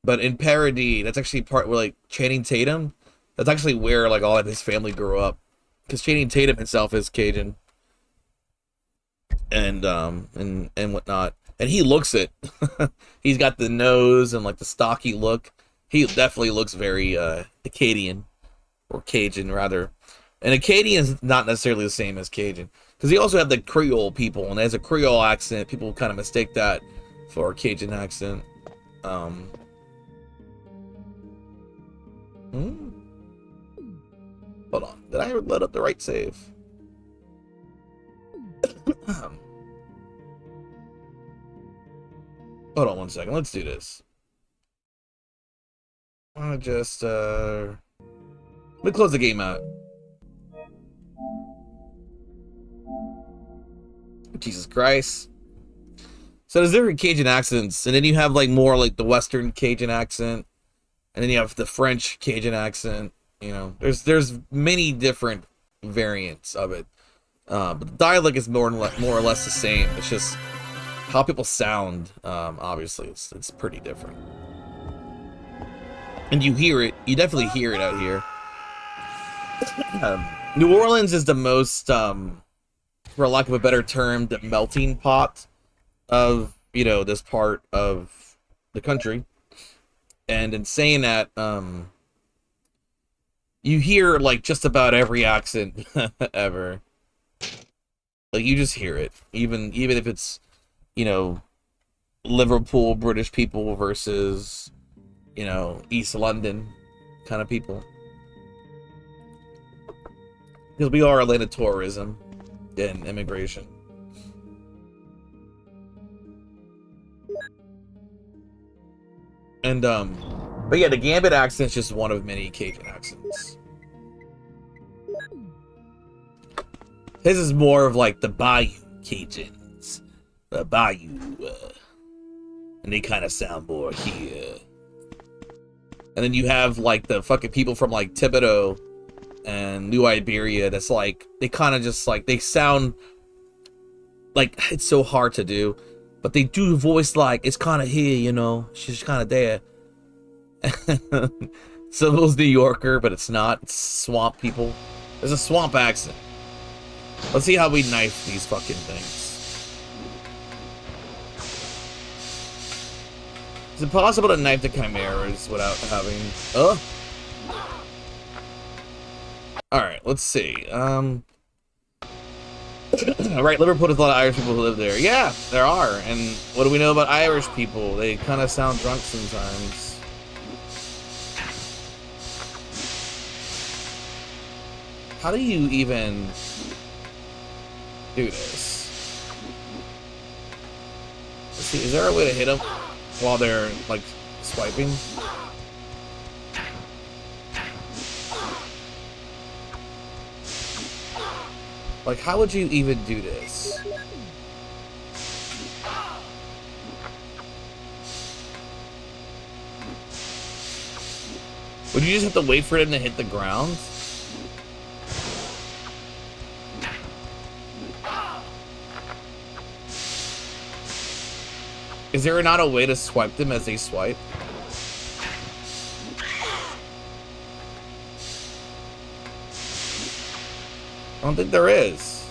But in Parody, that's actually part where, like, Channing Tatum That's actually where like all of his family grew up, because Channing Tatum himself is Cajun, and whatnot, and he looks it. He's got the nose and like the stocky look. He definitely looks very Acadian, or Cajun rather. And Acadian is not necessarily the same as Cajun, because you also have the Creole people, and as a Creole accent, people kind of mistake that for a Cajun accent. Hold on, did I load up the right save? Hold on one second, let's do this. I want to just let me close the game out. Jesus Christ. So there's different Cajun accents, and then you have like more like the Western Cajun accent, and then you have the French Cajun accent. You know, there's many different variants of it, but the dialect is more or less the same. It's just how people sound. Obviously, it's pretty different, and you hear it. You definitely hear it out here. New Orleans is the most, for lack of a better term, the melting pot of, you know, this part of the country. And in saying that, you hear like just about every accent ever. Like you just hear it, even if it's, you know, Liverpool British people versus, you know, East London kind of people. Because we are Atlanta tourism and immigration. And but yeah, the Gambit accent's just one of many Cajun accents. His is more of like the Bayou Cajuns, the Bayou, and they kind of sound more here. And then you have like the fucking people from like Thibodeau and New Iberia. That's like they kind of just like they sound like it's so hard to do, but they do voice like it's kind of here, you know. She's kind of there. Sybil's New Yorker, but it's not. It's swamp people. There's a swamp accent. Let's see how we knife these fucking things. It's impossible to knife the chimeras without having... Alright, let's see. Right, Liverpool has a lot of Irish people who live there. Yeah, there are. And what do we know about Irish people? They kind of sound drunk sometimes. How do you even do this? Let's see, is there a way to hit them while they're like swiping? Like, how would you even do this? Would you just have to wait for them to hit the ground? Is there not a way to swipe them as they swipe? I don't think there is.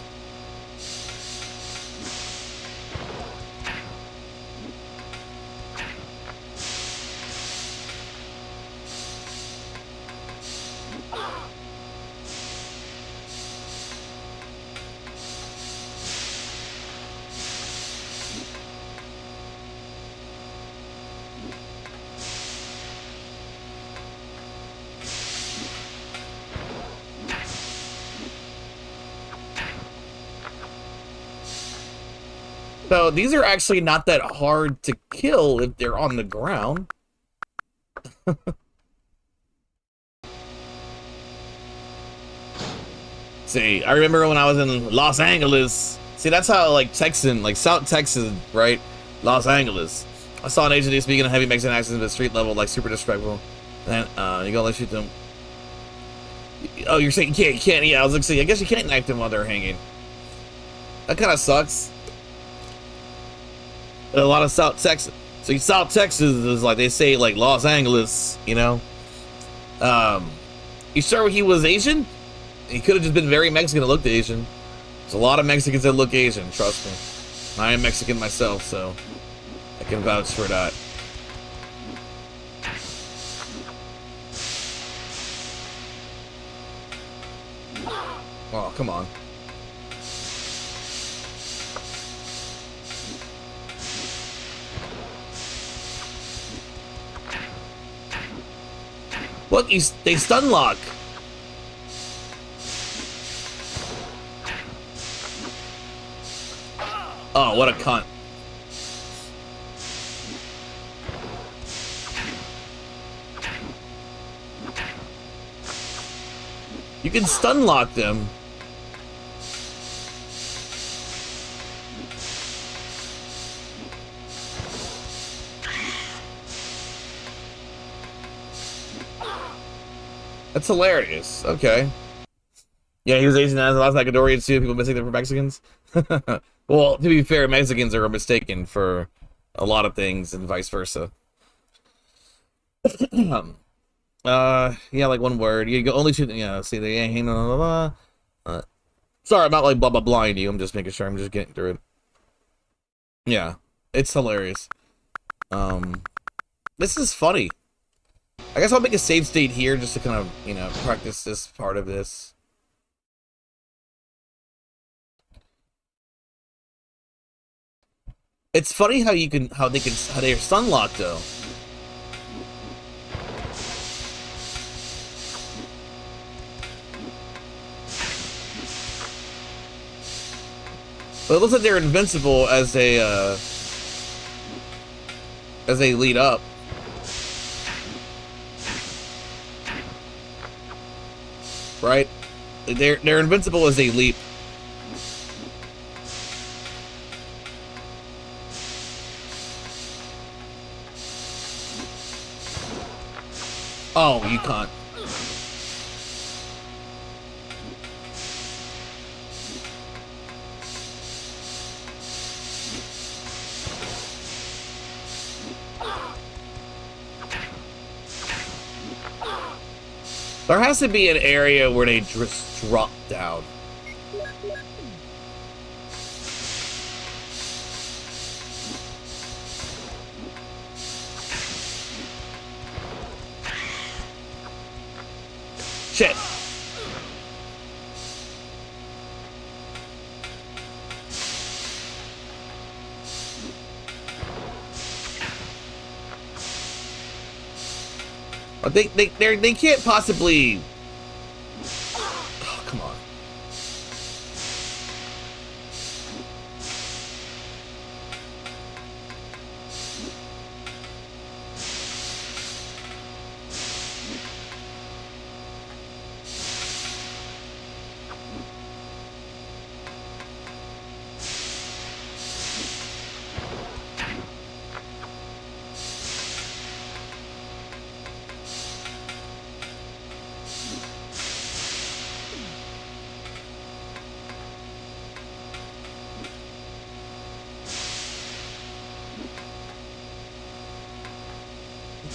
So these are actually not that hard to kill if they're on the ground. See, I remember when I was in Los Angeles. See, that's how like Texan, like South Texas, right? Los Angeles. I saw an agent there speaking a heavy Mexican accent at street level, like super disrespectful. And you gotta let shoot them. Oh, you're saying you can't. Yeah, I was like, see, I guess you can't knife them while they're hanging. That kind of sucks. A lot of South Texas. So South Texas is like they say like Los Angeles, you know. You sure he was Asian? He could have just been very Mexican and looked Asian. There's a lot of Mexicans that look Asian, trust me. I am Mexican myself, so I can vouch for that. Oh, come on. Look, they stun lock. Oh, what a cunt. You can stun lock them. That's hilarious. Okay. Yeah, he was Asian as the last Nickelodeon too. People mistake them for Mexicans. Well, to be fair, Mexicans are mistaken for a lot of things and vice versa. Yeah, like one word. You go only two. Yeah, see the blah, blah, blah. Sorry, I'm not like blah blah blahing you. I'm just making sure I'm just getting through it. Yeah, it's hilarious. This is funny. I guess I'll make a save state here just to kind of, you know, practice this part of this. It's funny how they're stun locked though. But it looks like they're invincible as they lead up. Right? They're invincible as they leap. Oh, you can't. There has to be an area where they just drop down. Shit. They can't possibly. Oh, come on.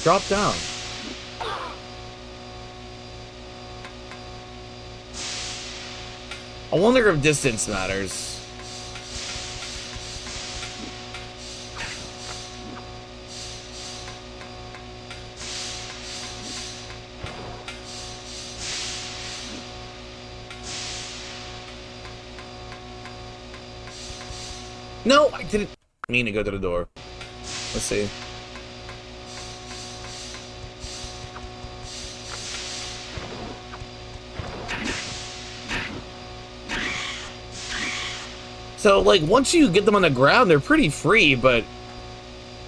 Drop down. I wonder if distance matters. No, I didn't mean to go to the door. Let's see. So, like, once you get them on the ground, they're pretty free, but...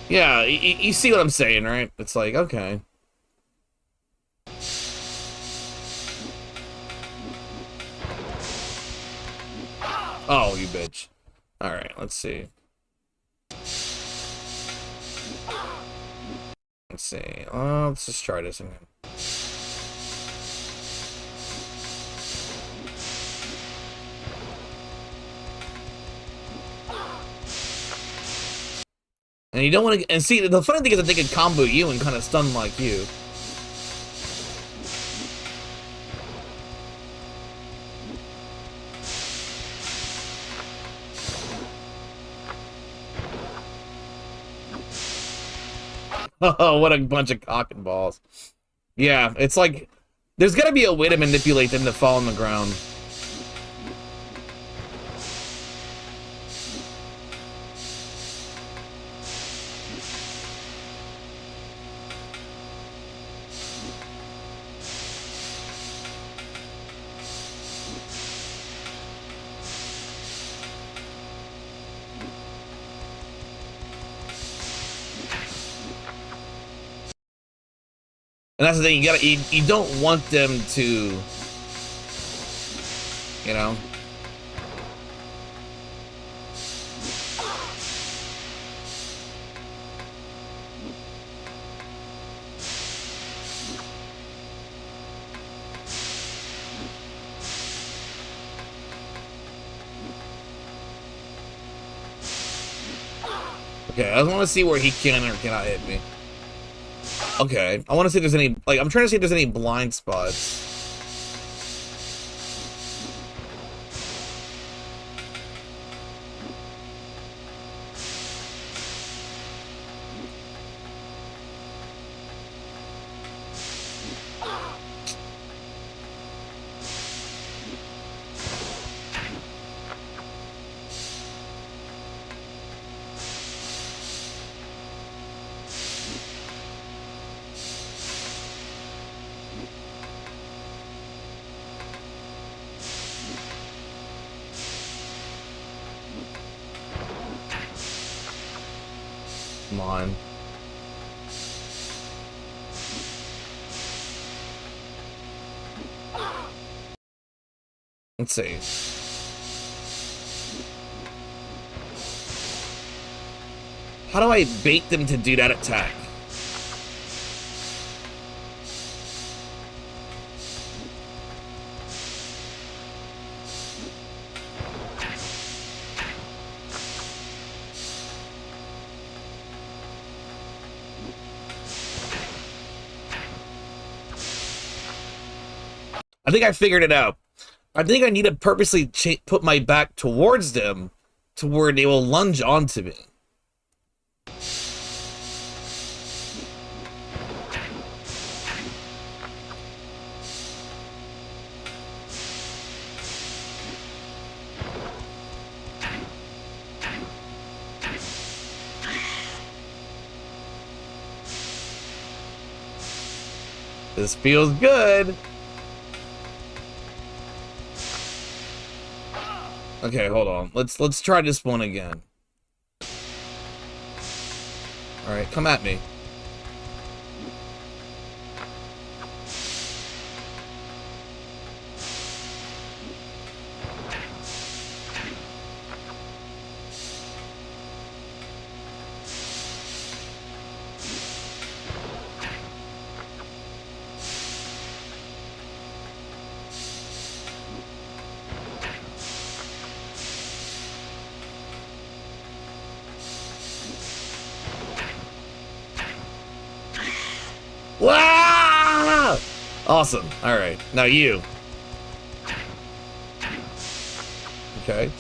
Yeah, you see what I'm saying, right? It's like, okay. Oh, you bitch. Alright, let's see. Let's see. Let's just try this again. And you don't want to... And see, the funny thing is that they can combo you and kind of stun like you. Oh, what a bunch of cock and balls. Yeah, it's like there's gotta be a way to manipulate them to fall on the ground. And that's the thing, you don't want them to, you know. Okay, I want to see where he can or cannot hit me. Okay, I want to see if there's any, like, I'm trying to see if there's any blind spots. Come on. Let's see. How do I bait them to do that attack? I think I figured it out. I think I need to purposely put my back towards them to where they will lunge onto me. This feels good. Okay, hold on. Let's try this one again. All right, come at me. Wow! Awesome. All right. Now you. Okay.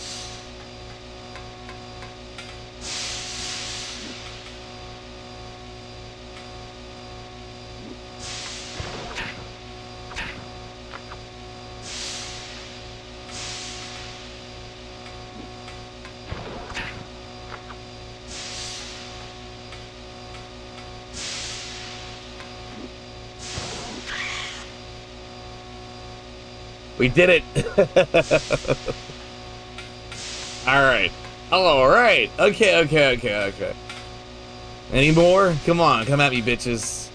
We did it. All right. Oh, all right. Okay. Any more? Come on, come at me, bitches.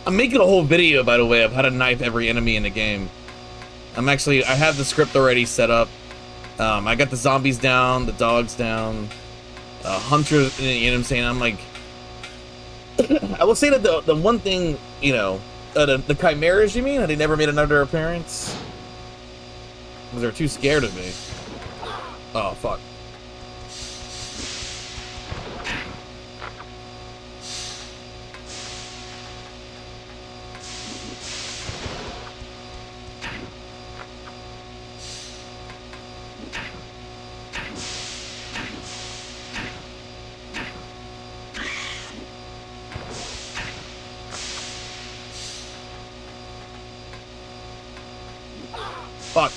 I'm making a whole video, by the way, of how to knife every enemy in the game. I have the script already set up. I got the zombies down, the dogs down, hunters, you know what I'm saying? I'm like, I will say that the one thing, you know, the chimeras, you mean? They never made another appearance? Because they're too scared of me. Oh, fuck. Fuck.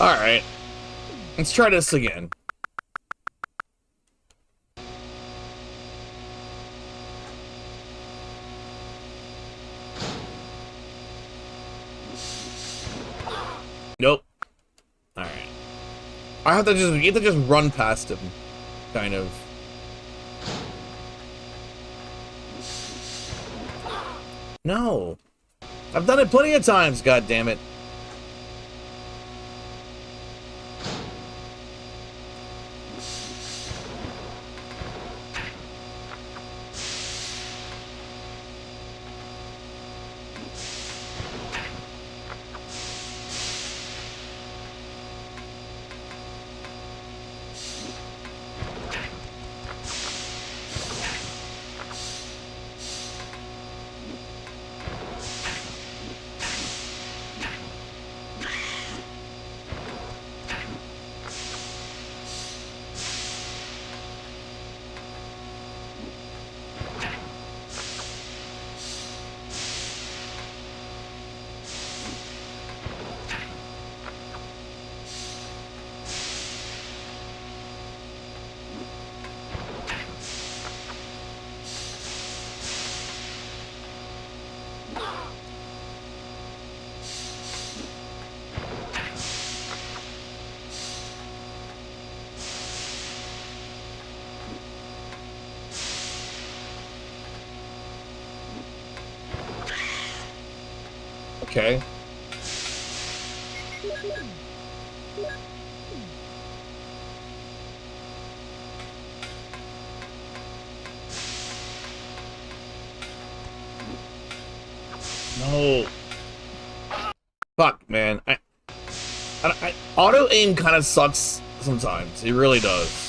Alright. Let's try this again. Nope. Alright. I have to just run past him. Kind of. No. I've done it plenty of times, god damn it. Okay. No. Fuck, man. Auto aim kind of sucks sometimes. It really does.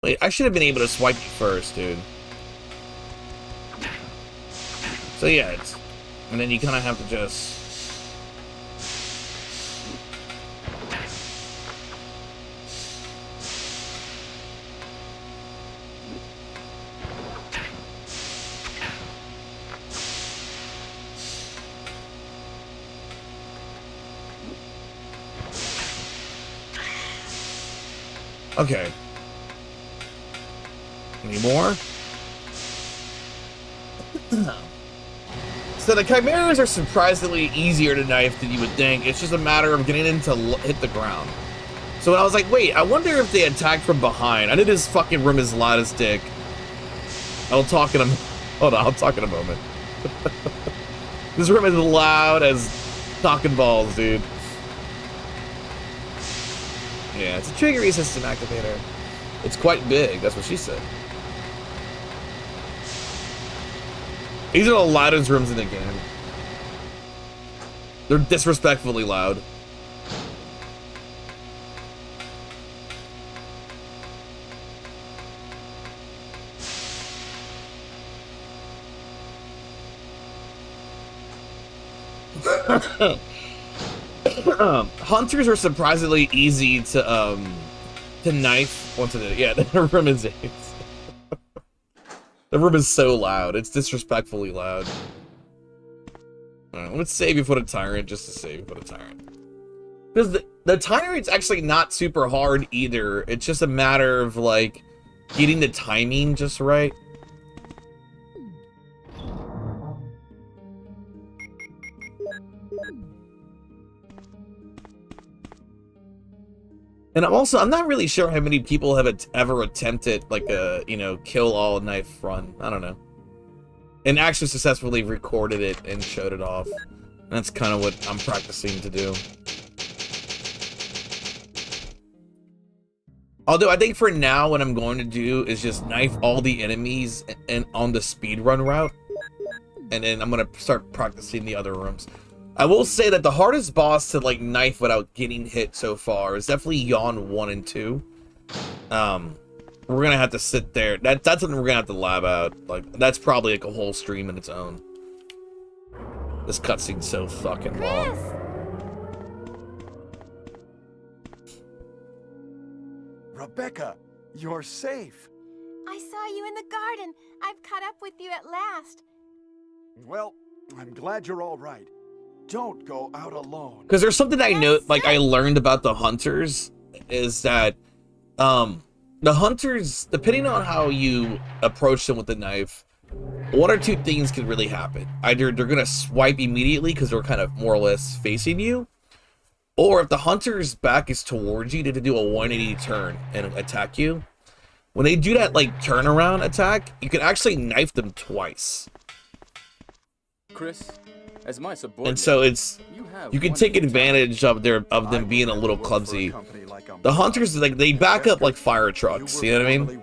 Wait, I should have been able to swipe you first, dude. So yeah, and then you kind of have to just... Okay. Any more? So the chimeras are surprisingly easier to knife than you would think. It's just a matter of getting them to hit the ground. So I was like, wait, I wonder if they attack from behind. I know this fucking room is loud as dick. I'll talk in a... Hold on, I'll talk in a moment. This room is loud as talking balls, dude. Yeah, it's a trigger resistant activator. It's quite big, that's what she said. These are the loudest rooms in the game. They're disrespectfully loud. Hunters are surprisingly easy to knife once it. Yeah, the room is. The room is so loud. It's disrespectfully loud. Alright, let's save you for the tyrant, just to save you for the tyrant. Because the tyrant's actually not super hard either. It's just a matter of like getting the timing just right. And I'm not really sure how many people have ever attempted like a, you know, kill all knife run. I don't know. And actually successfully recorded it and showed it off. And that's kind of what I'm practicing to do. Although I think for now what I'm going to do is just knife all the enemies and on the speedrun route. And then I'm going to start practicing the other rooms. I will say that the hardest boss to like knife without getting hit so far is definitely Yawn 1 and 2. We're gonna have to sit there. That's something we're gonna have to lab out. Like that's probably like a whole stream in its own. This cutscene's so fucking long. Rebecca, you're safe. I saw you in the garden. I've caught up with you at last. Well, I'm glad you're all right. Don't go out alone. Because there's something I know, like I learned about the hunters, is that the hunters, depending on how you approach them with the knife, one or two things can really happen. Either they're gonna swipe immediately because they're kind of more or less facing you, or if the hunter's back is towards you, they do a 180 turn and attack you. When they do that like turnaround attack, you can actually knife them twice. Chris, as my subordinate, And so you can take advantage of them being a little clumsy. The hunters, like, they back up like fire trucks, you know what I mean?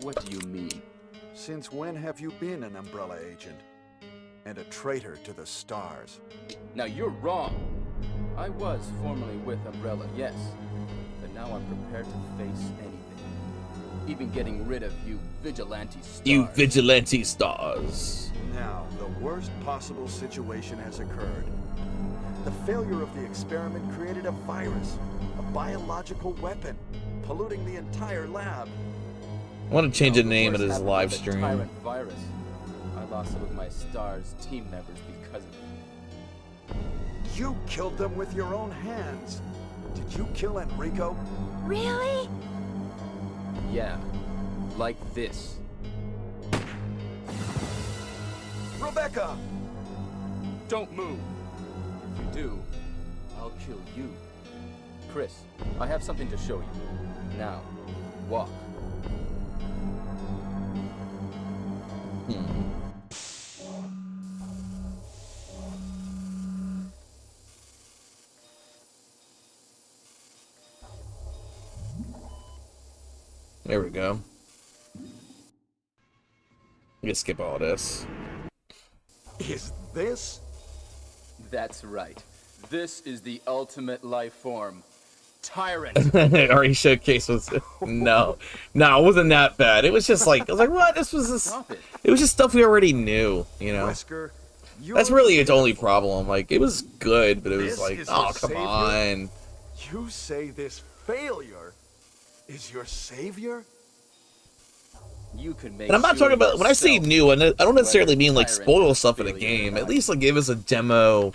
What do you mean? Since when have you been an Umbrella agent? And a traitor to the stars? Now you're wrong. I was formerly with Umbrella, yes. But now I'm prepared to face anything. Even getting rid of you vigilante stars. You vigilante stars. Now, the worst possible situation has occurred. The failure of the experiment created a virus, a biological weapon, polluting the entire lab. I want to change the name of this live The stream. tyrant virus. I lost some of my stars team members because of it. You killed them with your own hands. Did you kill Enrico? Really? Yeah, like this. Rebecca! Don't move. If you do, I'll kill you. Chris, I have something to show you. Now, walk. There we go. We can skip all this. Is this? That's right. This is the ultimate life form. Tyrant. Already showcase was no, it wasn't that bad. It was just like, I was like, what? This was this. It was just stuff we already knew, you know. That's really its only problem. Like, it was good, but it was like, oh, come on. You say this failure is your savior? You can make. And I'm not talking about, when I say new, and I don't necessarily mean like spoil stuff in the game. At least like give us a demo.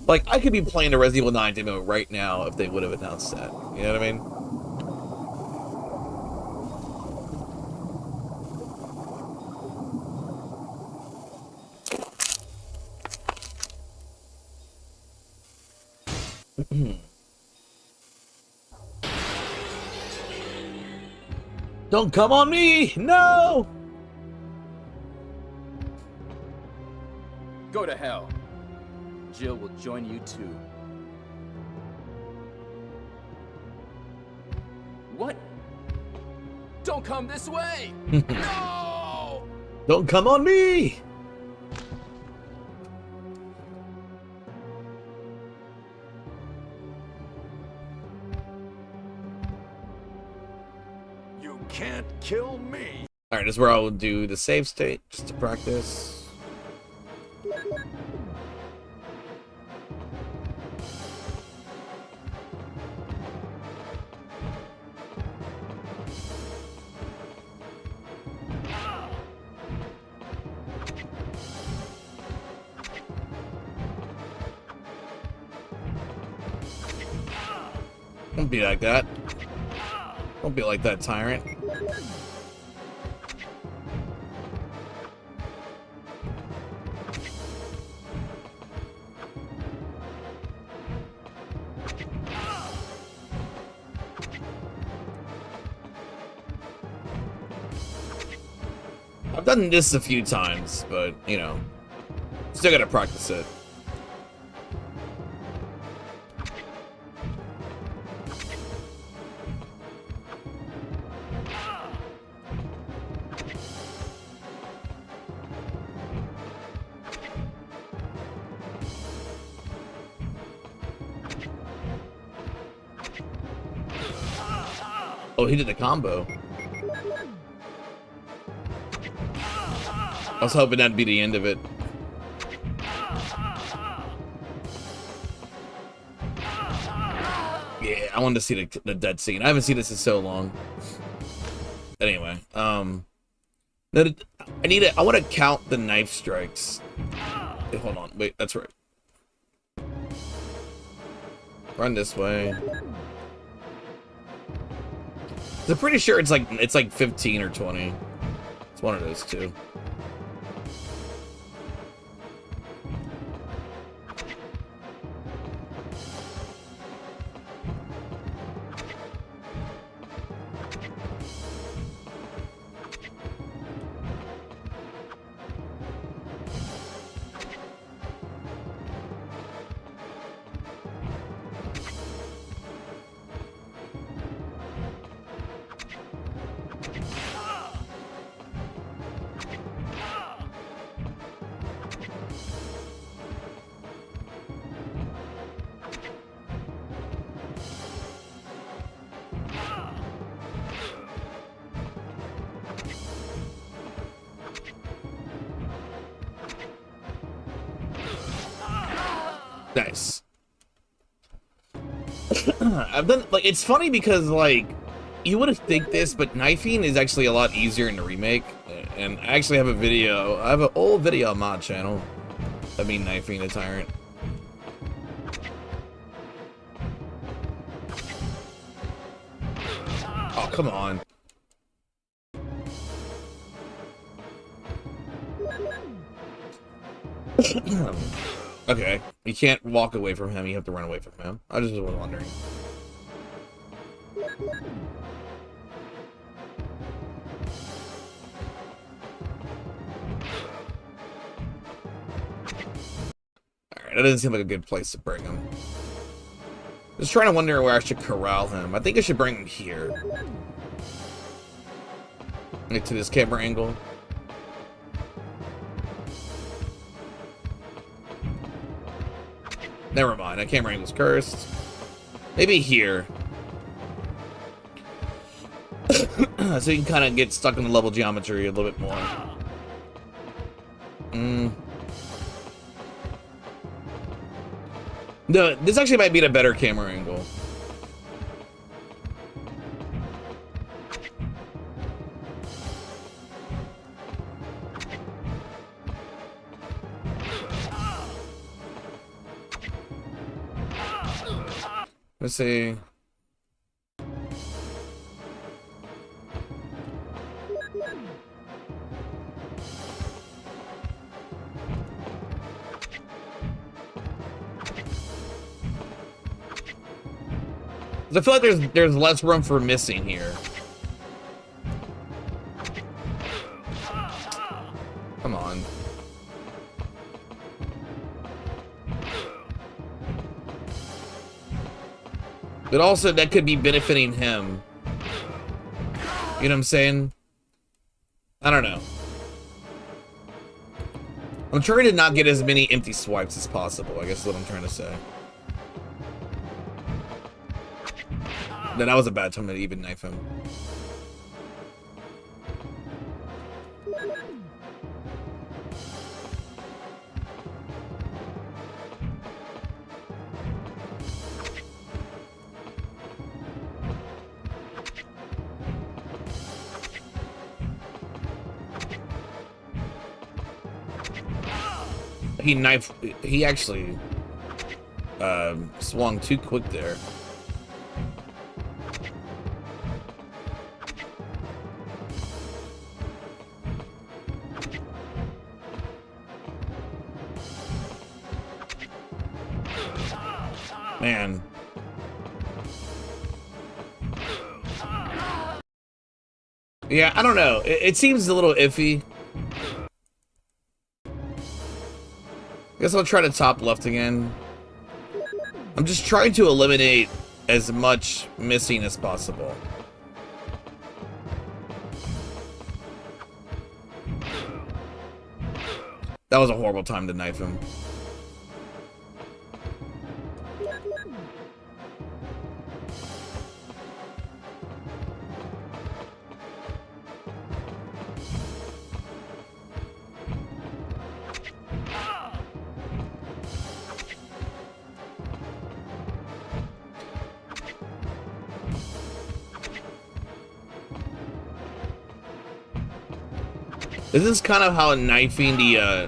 Like, I could be playing a Resident Evil 9 demo right now if they would have announced that. You know what I mean? Don't come on me! No! Go to hell. Jill will join you too. What? Don't come this way! No! Don't come on me! You can't kill me. Alright, this is where I will do the save state, just to practice. Don't be like that. Don't be like that, tyrant. I've done this a few times, but, you know, still gotta practice it. Oh, he did the combo. I was hoping that'd be the end of it. Yeah, I wanted to see the dead scene. I haven't seen this in so long. Anyway, I want to count the knife strikes. Hey, hold on, wait, that's right. Run this way. I'm pretty sure it's like 15 or 20. It's one of those two. Nice. I've done, like, it's funny because, like, you wouldn't think this, but knifing is actually a lot easier in the remake. And I actually have a video, I have an old video on my channel of me knifing a tyrant. Oh, come on. Okay, you can't walk away from him, you have to run away from him. I just was wondering. Alright, that doesn't seem like a good place to bring him. Just trying to wonder where I should corral him. I think I should bring him here. Like to this camera angle. Never mind, that camera angle's cursed. Maybe here. So you can kind of get stuck in the level geometry a little bit more. No, this actually might be a better camera angle. Let's see. I feel like there's less room for missing here. Come on. But also, that could be benefiting him. You know what I'm saying? I don't know. I'm trying to not get as many empty swipes as possible, I guess is what I'm trying to say. That was a bad time to even knife him. He actually swung too quick there. Man. Yeah, I don't know. It seems a little iffy. Guess I'll try to top left again. I'm just trying to eliminate as much missing as possible. That was a horrible time to knife him. This is kind of how knifing the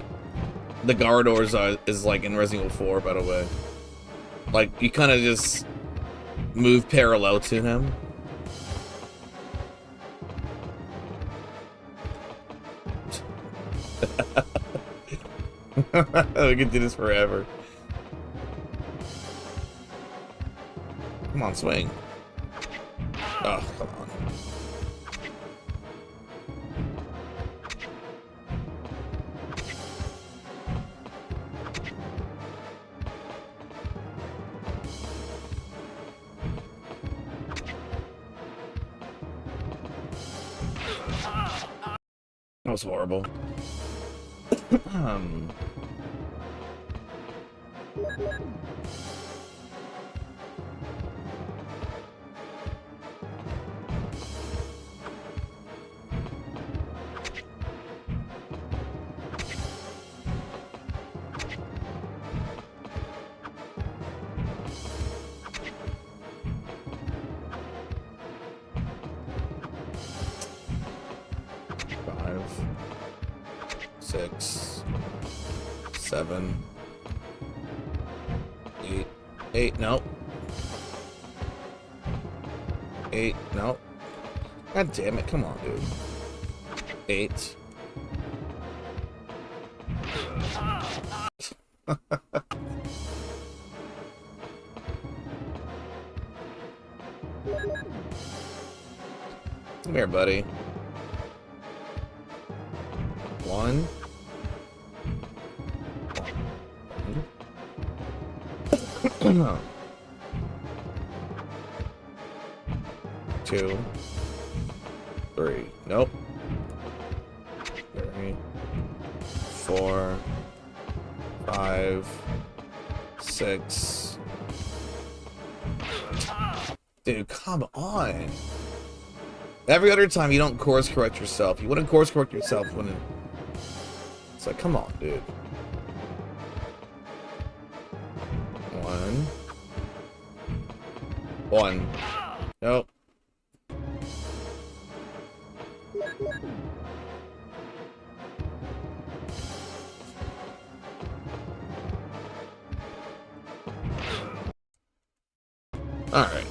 Gardeors is like in Resident Evil 4, by the way. Like, you kind of just move parallel to him. We can do this forever. Come on, swing. Oh, come on. That was horrible. Five, 6, 7, 8, 8, no. 8, no. God damn it, come on, dude. 8. Come here, buddy. 1. 2, 3. Nope. 3, 4, 5, 6. Dude, come on. Every other time you don't course correct yourself. You wouldn't course correct yourself when it... It's like, come on, dude. 1. 1. Nope. All right.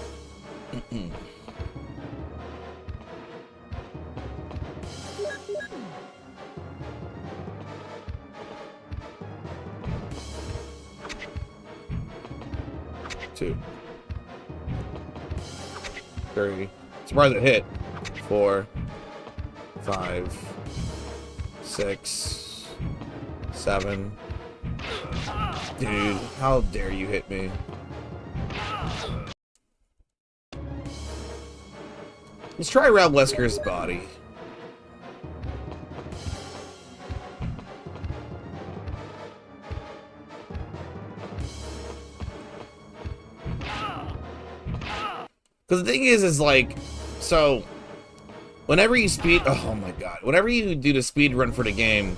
2, 3. Surprised it hit. 4, 5, 6, 7. Dude, how dare you hit me? Let's try around Wesker's body. Because the thing is like, so, whenever you speed, oh my god, whenever you do the speed run for the game,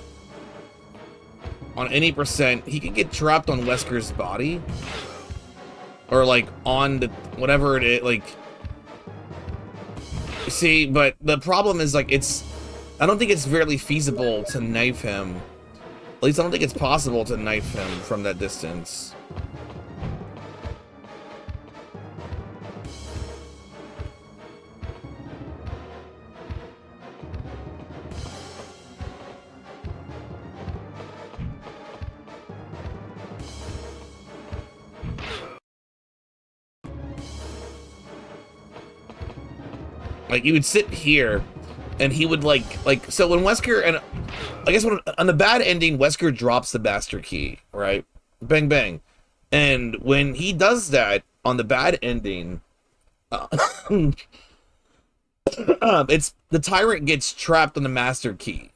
on any percent, he could get trapped on Wesker's body. Or like, on the, whatever it is, like, see, but the problem is like, I don't think it's very feasible to knife him. At least I don't think it's possible to knife him from that distance. Like, you would sit here, and he would, like, so when Wesker, and I guess when, on the bad ending, Wesker drops the Master Key, right? Bang, bang. And when he does that, on the bad ending, it's, the Tyrant gets trapped on the Master Key.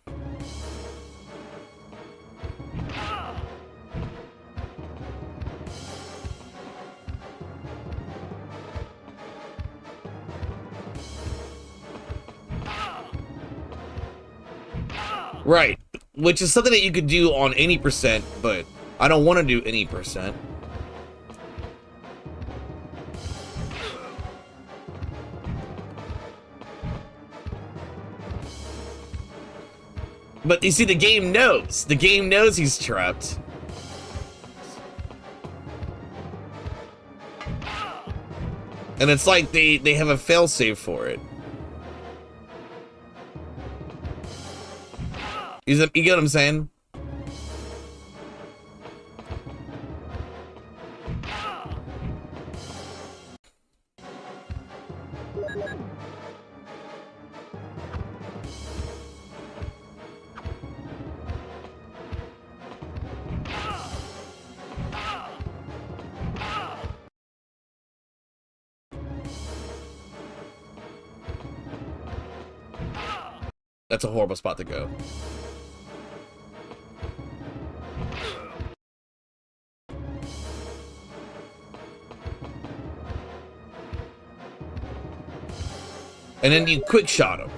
Right, which is something that you could do on any percent, but I don't want to do any percent. But you see, the game knows. The game knows he's trapped. And it's like they have a failsafe for it. You get what I'm saying? That's a horrible spot to go. And then you quick shot him.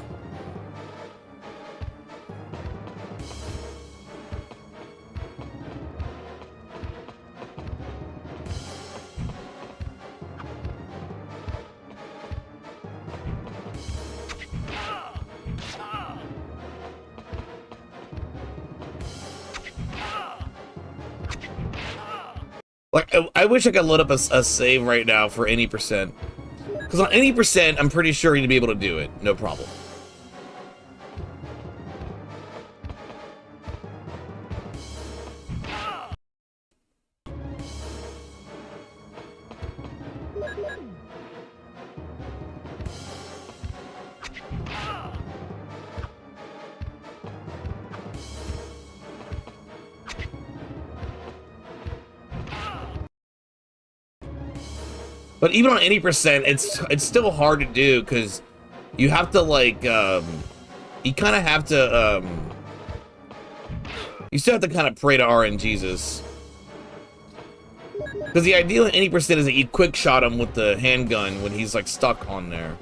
Like, I wish I could load up a save right now for any percent. Because on any percent, I'm pretty sure you'd be able to do it. No problem. But even on any percent, it's still hard to do because you have to like you kind of have to you still have to kind of pray to RNGesus. Because the ideal in any percent is that you quick shot him with the handgun when he's like stuck on there.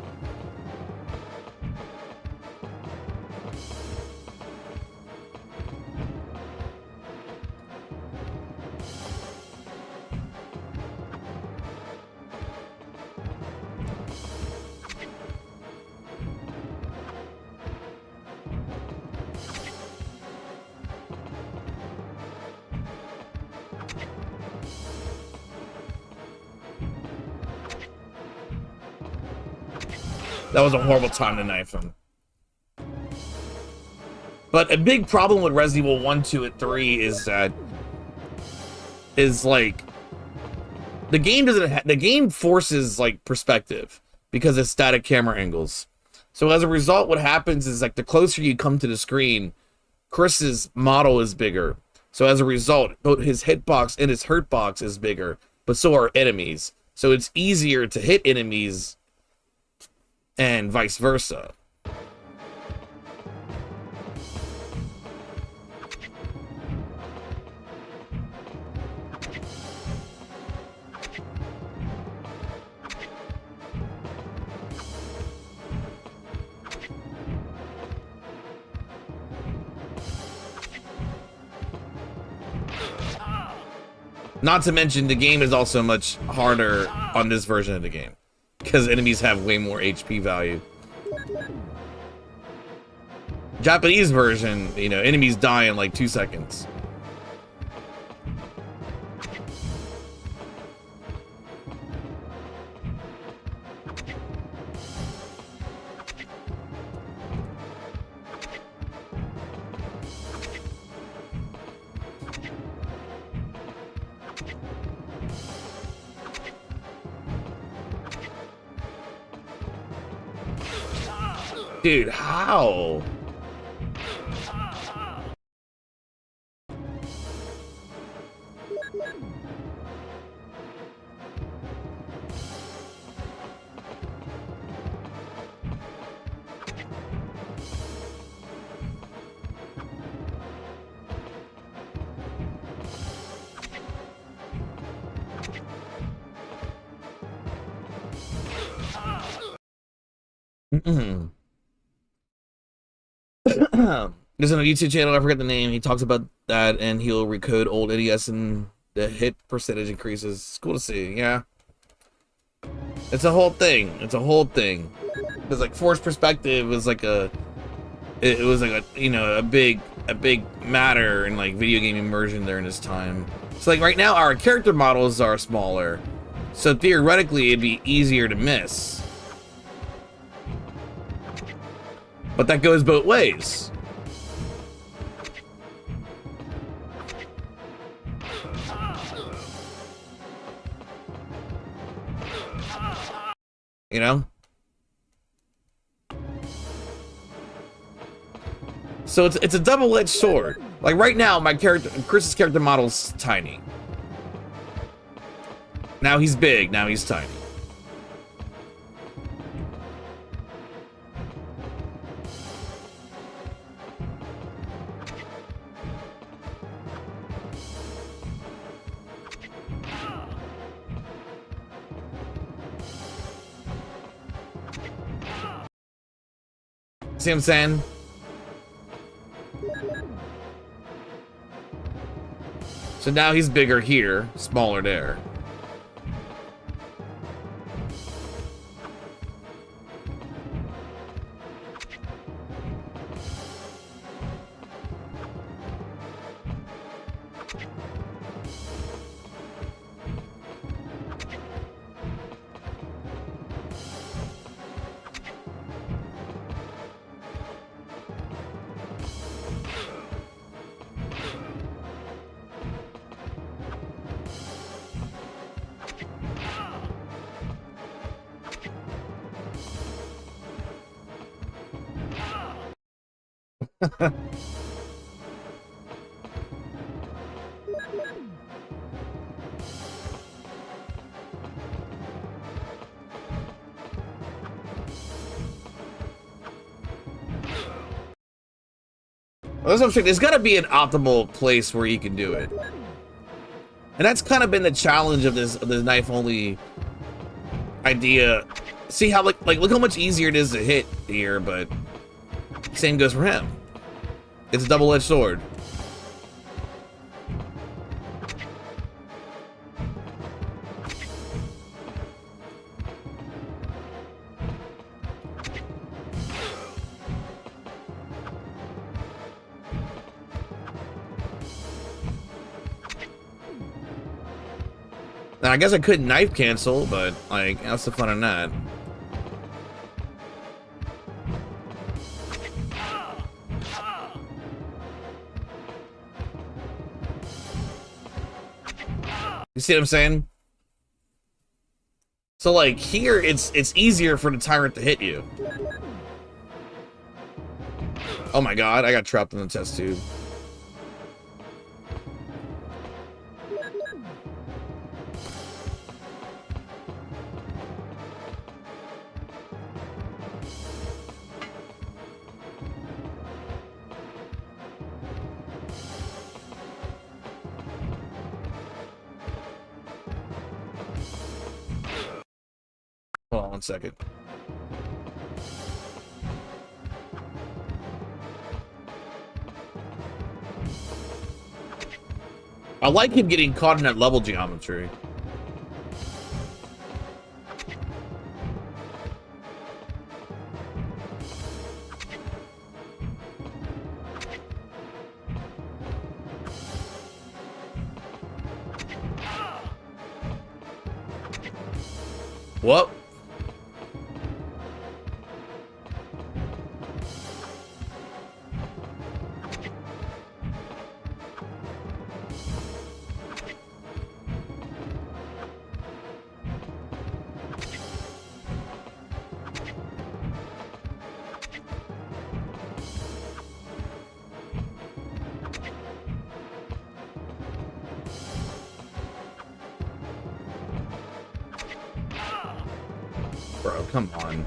That was a horrible time to knife him. But a big problem with Resident Evil 1, 2, and 3 is that like the game the game forces like perspective because of static camera angles. So as a result, what happens is like the closer you come to the screen, Chris's model is bigger. So as a result, both his hitbox and his hurtbox is bigger, but so are enemies. So it's easier to hit enemies and vice versa. Not to mention, the game is also much harder on this version of the game because enemies have way more HP value. Japanese version, you know, enemies die in like 2 seconds. Dude, how? There's a YouTube channel, I forget the name, he talks about that and he'll recode old NES and the hit percentage increases. It's cool to see, yeah. It's a whole thing. It's a whole thing. Because like forced perspective was like it was like a, you know, a big a big matter in like video game immersion during this time. So like right now our character models are smaller, so theoretically it'd be easier to miss. But that goes both ways. You know? So it's a double-edged sword. Like right now, Chris's character model's tiny. Now he's big, now he's tiny. See what I'm saying? So now he's bigger here, smaller there. That's what I'm saying. There's got to be an optimal place where you can do it, and that's kind of been the challenge of this knife only idea. See how like look how much easier it is to hit here, but same goes for him. It's a double-edged sword. Now, I guess I couldn't knife cancel, but like, what's the fun in that? You see what I'm saying? So like here, it's easier for the tyrant to hit you. Oh my god, I got trapped in the test tube. Hold on 1 second. I like him getting caught in that level geometry. What? Bro, come on.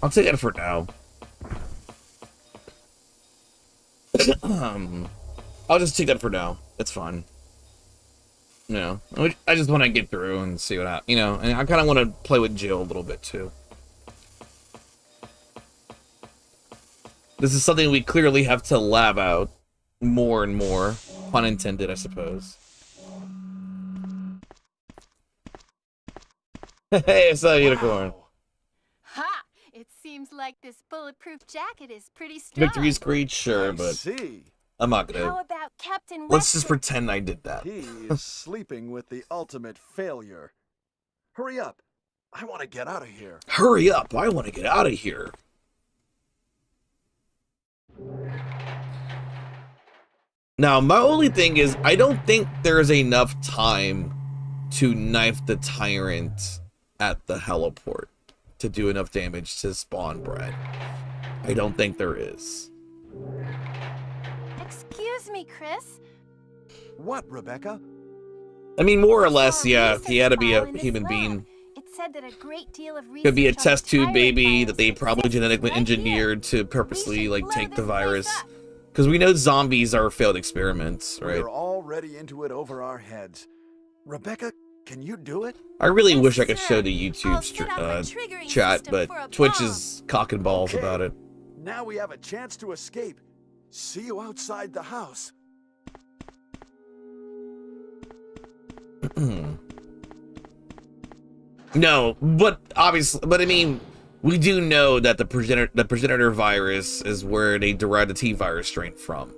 I'll take that for now. I'll just take that for now. It's fine. You know, I just want to get through and see what happens. You know, and I kind of want to play with Jill a little bit too. This is something we clearly have to lab out more and more. Pun intended, I suppose. Hey, it's a unicorn. Ha! It seems like this bulletproof jacket is pretty strong. Victory's great, sure, but I'm not How gonna. about Captain Let's just Westwood? pretend I did that. He is sleeping with the ultimate failure. Hurry up. I want to get out of here. Hurry up! I want to get out of here. Now, my only thing is, I don't think there's enough time to knife the tyrant at the heliport to do enough damage to spawn Brad. I don't think there is. Excuse me, Chris. What, Rebecca? I mean, more or less, yeah. He had to be a human being. It said that a great deal of Could be a research on test the tube tyrant baby virus that they probably exists genetically right here. engineered to purposely, like, blow take the this place virus. up. Because we know zombies are failed experiments, right? We're already into it over our heads. Rebecca, can you do it? I really wish I could show the YouTube I'll set up a triggering chat, system but for a Twitch bomb. is cock and balls Okay. about it. Now we have a chance to escape. See you outside the house. No, but obviously, but I mean, we do know that the progenitor virus is where they derive the T virus strain from,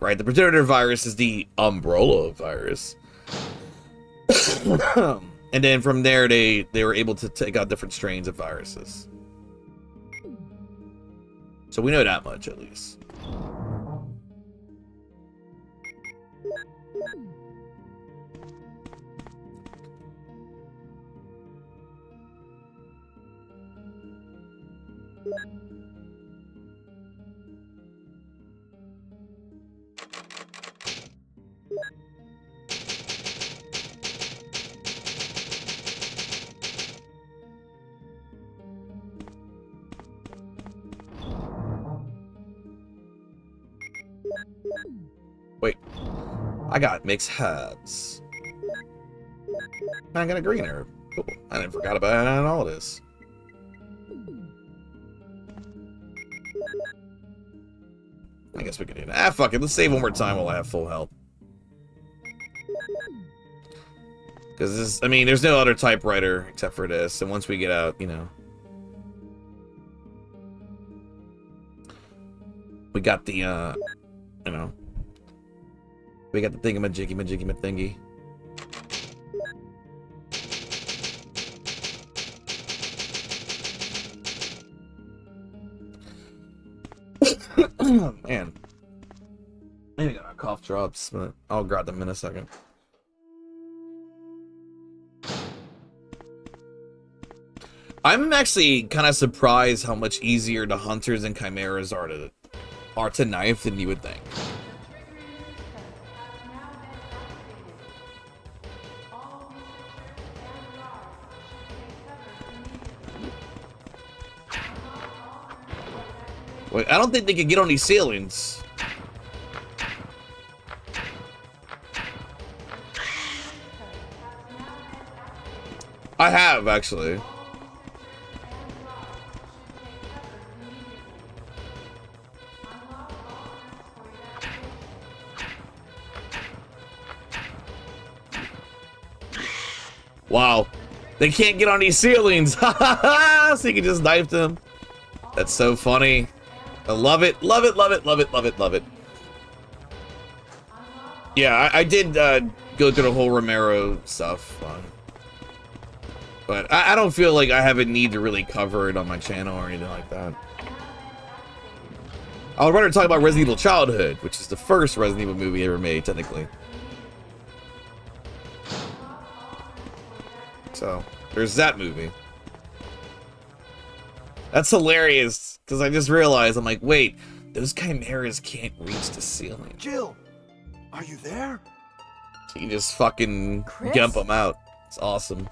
right? The progenitor virus is the umbrella virus. And then from there, they were able to take out different strains of viruses. So we know that much, at least. Wait, I got mixed herbs. I got a green herb. Cool. I didn't forgot about all this. I guess we can do that. Ah, fuck it. Let's save one more time while I have full health. Because this, I mean, there's no other typewriter except for this. And once we get out, you know. We got the, you know. We got the thingy. Man. Maybe got our cough drops, but I'll grab them in a second. I'm actually kind of surprised how much easier the hunters and chimeras are to knife than you would think. Wait, I don't think they can get on these ceilings. I have, actually. Wow. They can't get on these ceilings. So you can just knife them. That's so funny. I love it. Love it, love it, love it, love it, love it. Yeah, I did go through the whole Romero stuff. But I don't feel like I have a need to really cover it on my channel or anything like that. I would rather talk about Resident Evil Childhood, which is the first Resident Evil movie ever made, technically. So, there's that movie. That's hilarious, because I just realized, I'm like, wait, those chimeras can't reach the ceiling. Jill, are you there? So you just fucking Chris? gump them out. It's awesome.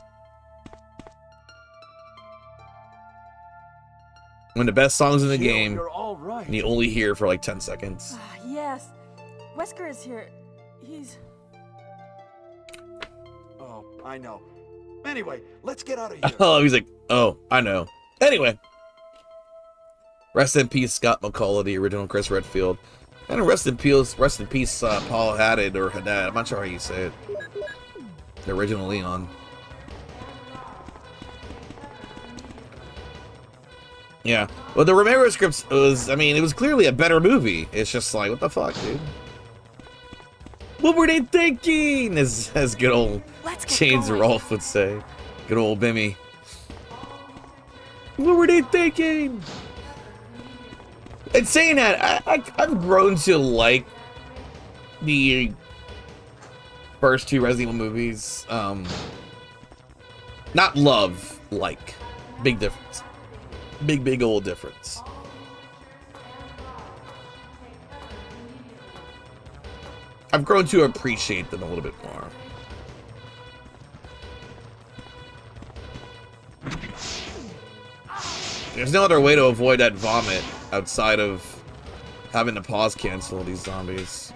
One of the best songs in the Jill, game, you're all right. and you only hear for like 10 seconds. Yes. Wesker is here. He's... Oh, I know. Anyway, let's get out of here. Oh, he's like, oh, I know. Anyway. Rest in peace, Scott McCullough, the original Chris Redfield. And rest in peace, Paul Haddad, or Haddad. I'm not sure how you say it. The original Leon. Yeah. Well, the Romero script was, I mean, it was clearly a better movie. It's just like, what the fuck, dude? What were they thinking? As good old Chains Rolf would say. Good old Bimmy. What were they thinking? And saying that, I've grown to like the first two Resident Evil movies. Not love, like. Big difference. Big old difference. I've grown to appreciate them a little bit more. There's no other way to avoid that vomit outside of having to pause cancel these zombies.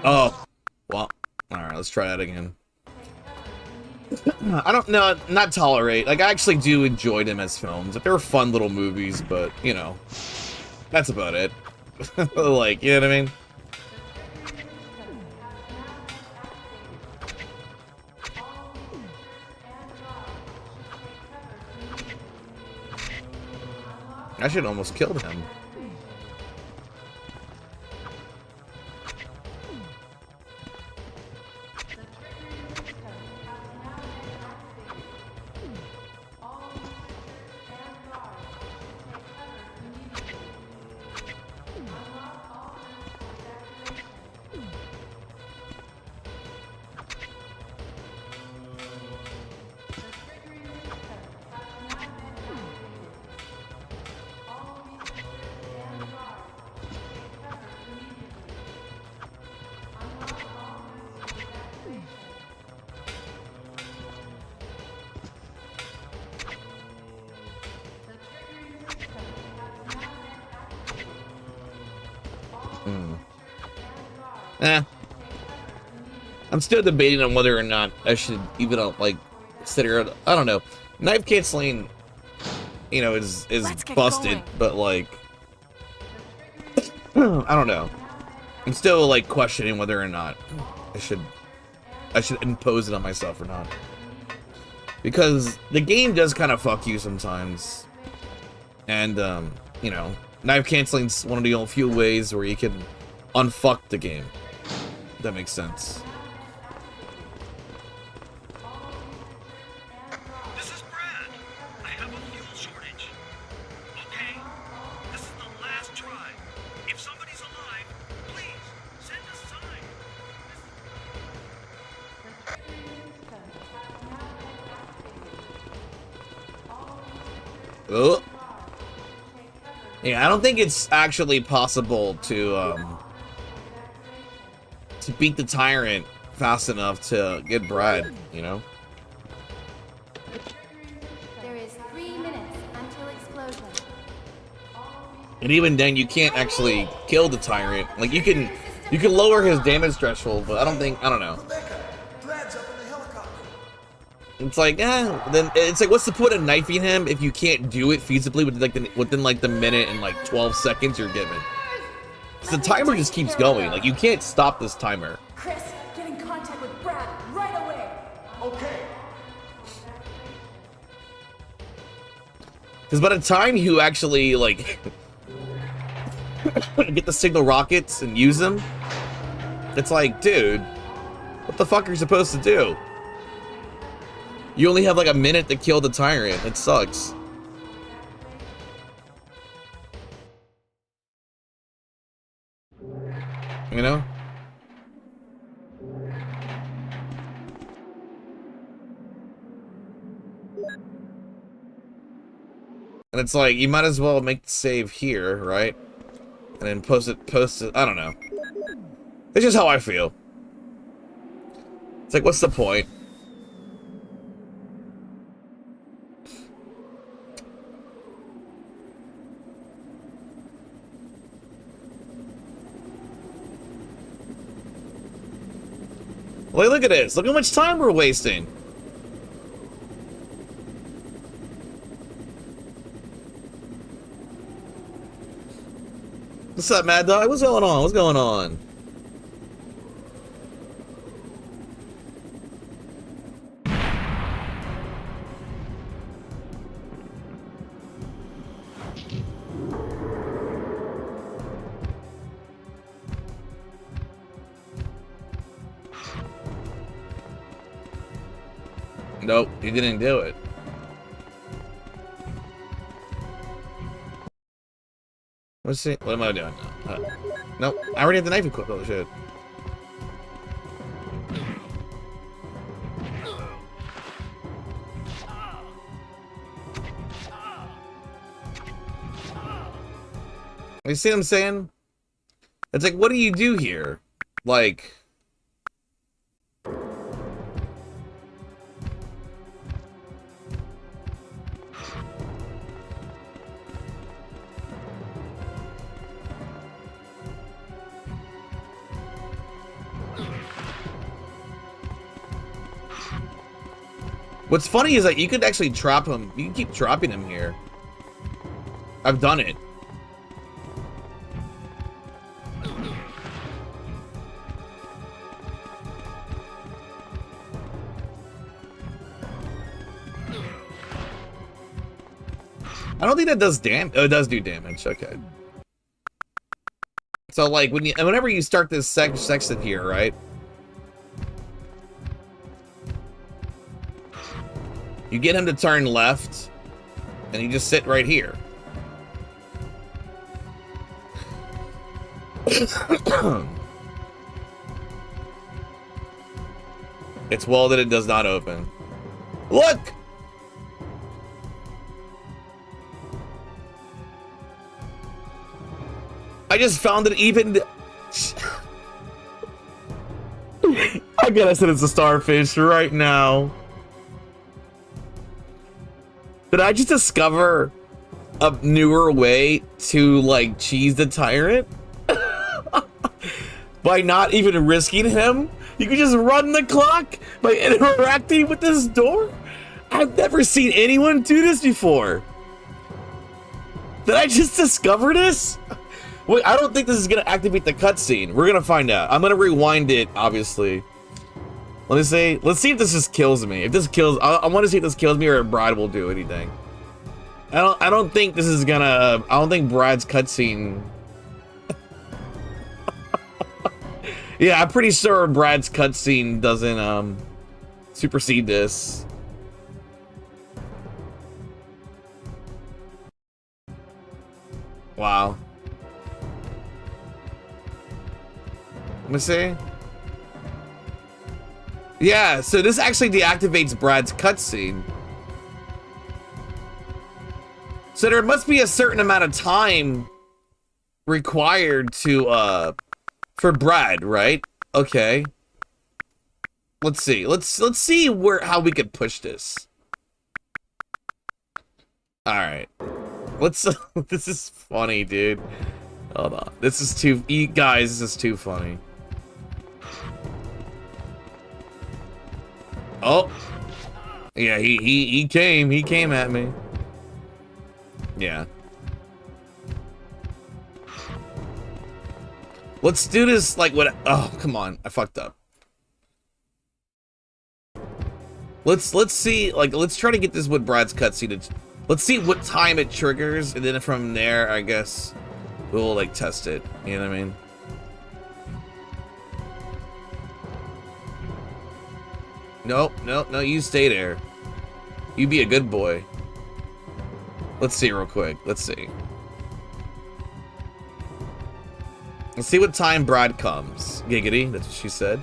Oh, well, alright, let's try that again. I don't know, not tolerate. Like, I actually do enjoy them as films. Like, they were fun little movies, but, you know, that's about it. Like, you know what I mean? I should almost killed him. I'm still debating on whether or not I should even like sit here. I don't know. Knife canceling, you know, is busted, but like, I don't know. I'm still like questioning whether or not I should impose it on myself or not, because the game does kind of fuck you sometimes, and you know, knife canceling's one of the few ways where you can unfuck the game. If that makes sense. Oh. Yeah, I don't think it's actually possible to beat the tyrant fast enough to get Brad, you know? There is 3 minutes until explosion. And even then you can't actually kill the tyrant. Like you can lower his damage threshold, but I don't know. It's like, then it's like, what's the point of knifing him if you can't do it feasibly within like the minute and like 12 seconds you're given? So the timer just keeps going. Like, you can't stop this timer. Chris, get in contact with Brad right away. Okay. Because by the time you actually like get the signal rockets and use them, it's like, dude, what the fuck are you supposed to do? You only have like a minute to kill the tyrant. It sucks. You know? And it's like, you might as well make the save here, right? And then post it, I don't know. It's just how I feel. It's like, what's the point? Like, look at this. Look how much time we're wasting. What's up, Mad Dog? What's going on? What's going on? Nope, he didn't do it. Let's see. What am I doing now? Nope, I already have the knife equipped. Oh shit. You see what I'm saying? It's like, what do you do here? Like... What's funny is that you could actually trap him. You can keep dropping him here. I've done it. I don't think that does damage. Oh, it does do damage. Okay. So, like, whenever you start this section here, right? You get him to turn left, and you just sit right here. It's welded, it does not open. Look! I just found it even... I gotta say it's a starfish right now. Did I just discover a newer way to, like, cheese the tyrant? By not even risking him? You can just run the clock by interacting with this door? I've never seen anyone do this before. Did I just discover this? Wait, I don't think this is gonna activate the cutscene. We're gonna find out. I'm gonna rewind it, obviously. Let's see if this just kills me. If this kills, I want to see if this kills me or if Brad will do anything. I don't think this is gonna. I don't think Brad's cutscene. Yeah, I'm pretty sure Brad's cutscene doesn't supersede this. Wow. Let me see. Yeah, so this actually deactivates Brad's cutscene. So there must be a certain amount of time required to for Brad, right? Okay. Let's see. Let's see how we could push this. All right. Let's this is funny, dude. Hold on. This is too guys, this is too funny. Oh, yeah, he came at me. Yeah. Let's do this like what? Oh, come on, I fucked up. Let's see, like, let's try to get this with Brad's cutscene. Let's see what time it triggers, and then from there, I guess we'll like test it. You know what I mean? Nope, nope, no, you stay there. You be a good boy. Let's see real quick. Let's see. Let's see what time Brad comes. Giggity, that's what she said.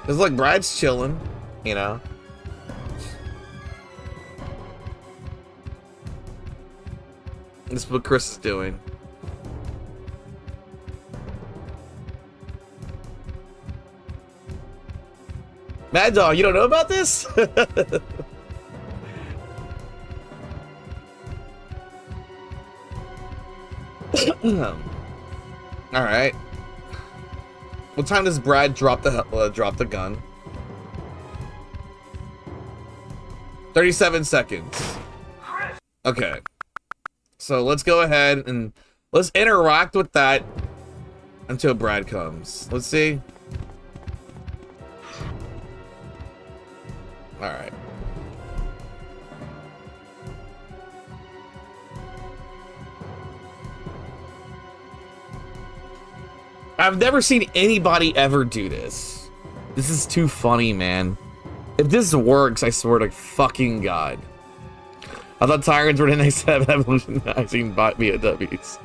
Cause look, Brad's chilling, you know. This is what Chris is doing. Mad Dog, you don't know about this? All right. What time does Brad drop the gun? 37 seconds. Okay. So let's go ahead and let's interact with that until Brad comes. Let's see. All right. I've never seen anybody ever do this. This is too funny, man. If this works, I swear to fucking God. I thought Tyrants were the next step of evolutionizing BOWs.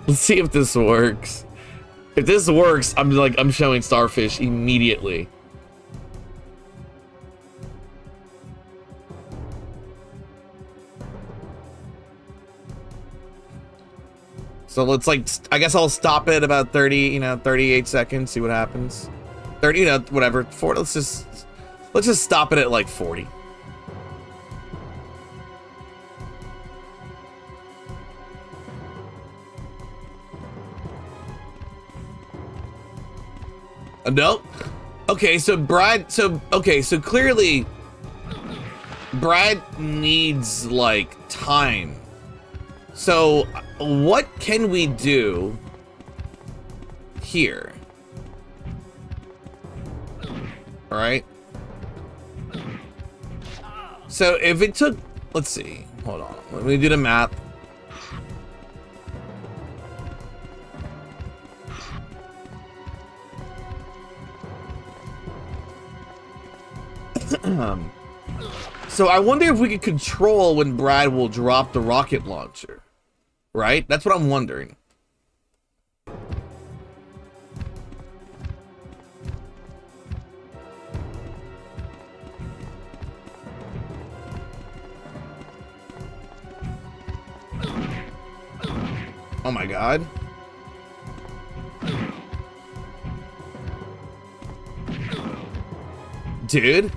Let's see if this works. If this works, I'm showing Starfish immediately. So let's I guess I'll stop it about 38 seconds, see what happens. 30, whatever. 40, let's just stop it at like 40. Nope. Okay, so Brad, so clearly Brad needs like time. So what can we do here? All right. So if it took, let's see, hold on, let me do the math. So I wonder if we could control when Brad will drop the rocket launcher, right? That's what I'm wondering. Oh my God. Dude.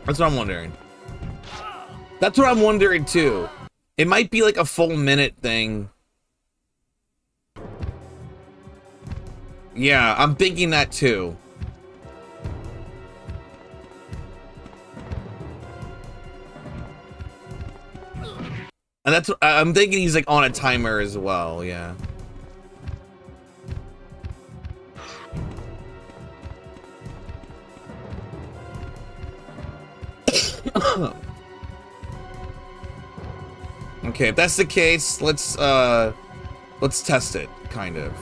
That's what I'm wondering. That's what I'm wondering too. It might be like a full minute thing. Yeah, I'm thinking that too. And that's, I'm thinking he's like on a timer as well, yeah. Okay, if that's the case, let's test it, kind of.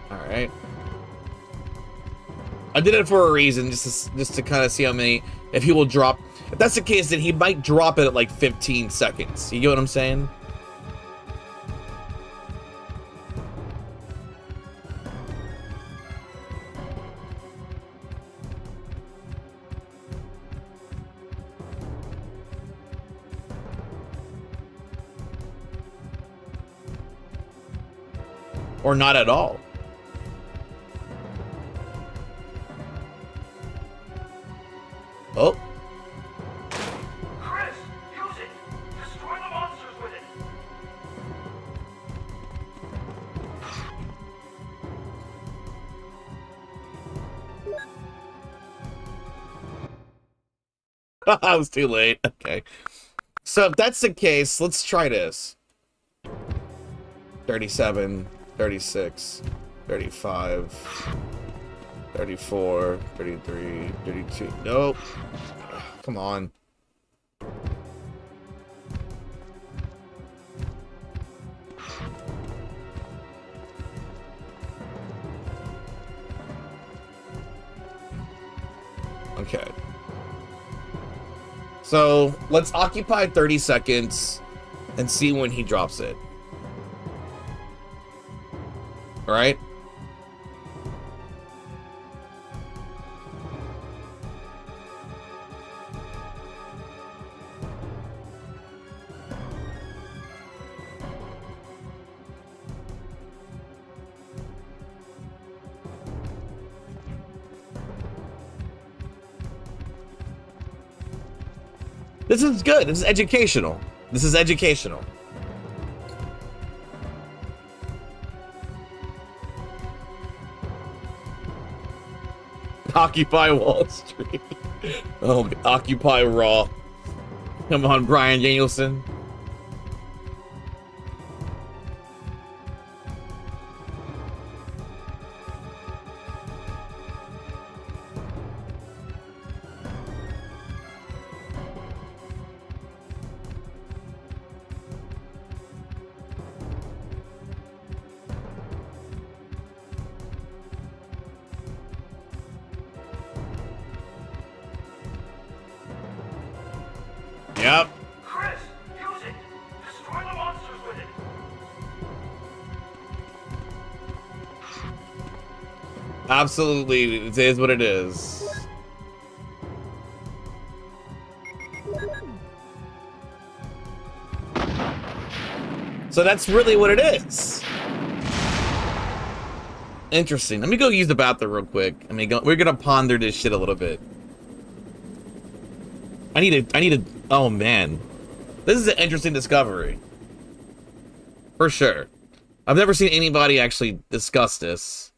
Alright. I did it for a reason, just to kind of see how many, if he will drop. If that's the case, then he might drop it at like 15 seconds. You get what I'm saying? Or not at all. I was too late. Okay. So if that's the case, let's try this. 37, 36, 35, 34, 33, 32. Nope. Come on. Okay. So let's occupy 30 seconds and see when he drops it. All right. This is good. This is educational. This is educational. Occupy Wall Street. Oh, Occupy Raw. Come on, Bryan Danielson. Yep. Chris, use it. Destroy the monsters with it. Absolutely, it is what it is. So that's really what it is. Interesting. Let me go use the bathroom real quick. I mean, we're gonna ponder this shit a little bit. I need to, oh man. This is an interesting discovery. For sure. I've never seen anybody actually discuss this.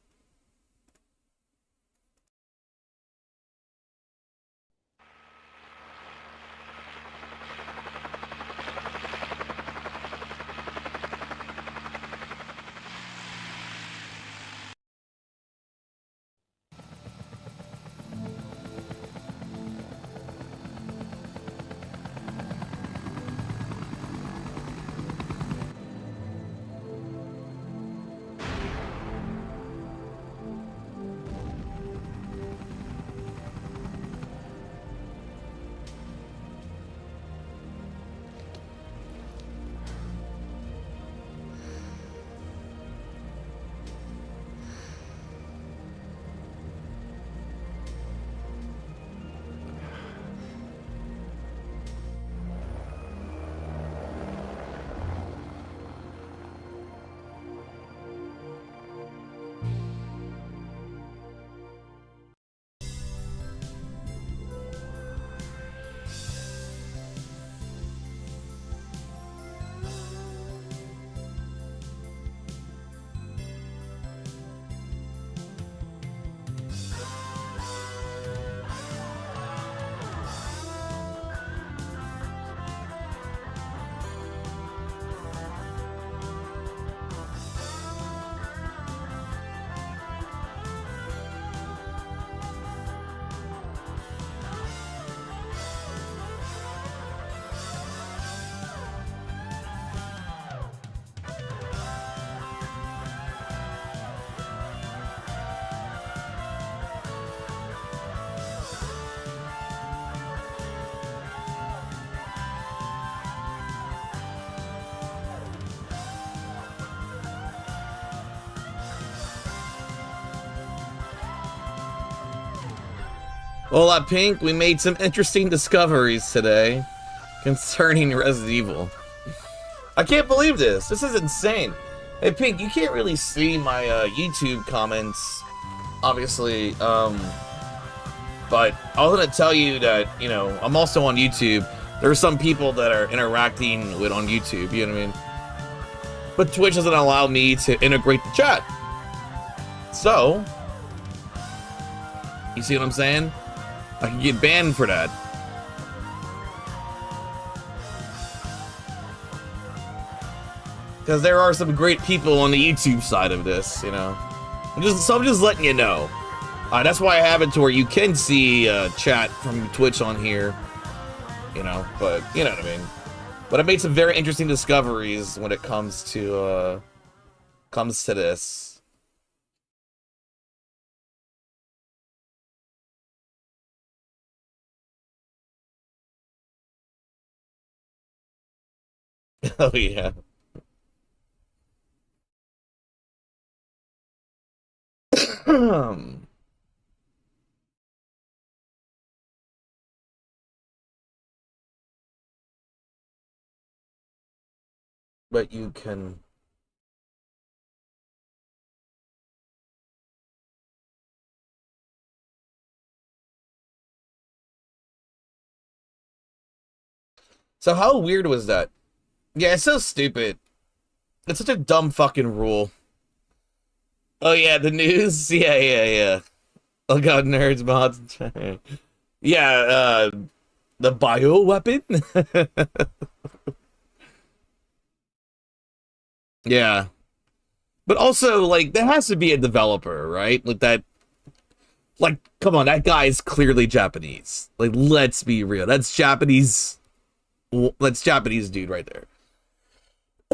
Well, Pink, we made some interesting discoveries today concerning Resident Evil. I can't believe this. This is insane. Hey, Pink, you can't really see my YouTube comments, obviously, but I was going to tell you that, you know, I'm also on YouTube. There are some people that are interacting with on YouTube, you know what I mean? But Twitch doesn't allow me to integrate the chat. So, you see what I'm saying? I can get banned for that. Because there are some great people on the YouTube side of this, you know. I'm just letting you know. That's why I have it to where you can see chat from Twitch on here, you know. But you know what I mean. But I made some very interesting discoveries when it comes to this. Oh yeah. But you can. So how weird was that? Yeah, it's so stupid. It's such a dumb fucking rule. Oh yeah, the news? Yeah. Oh god, nerds, mods. Yeah, the bio weapon? Yeah. But also, like, there has to be a developer, right? Like that. Like, come on, that guy is clearly Japanese. Like, let's be real. That's Japanese. That's Japanese dude right there.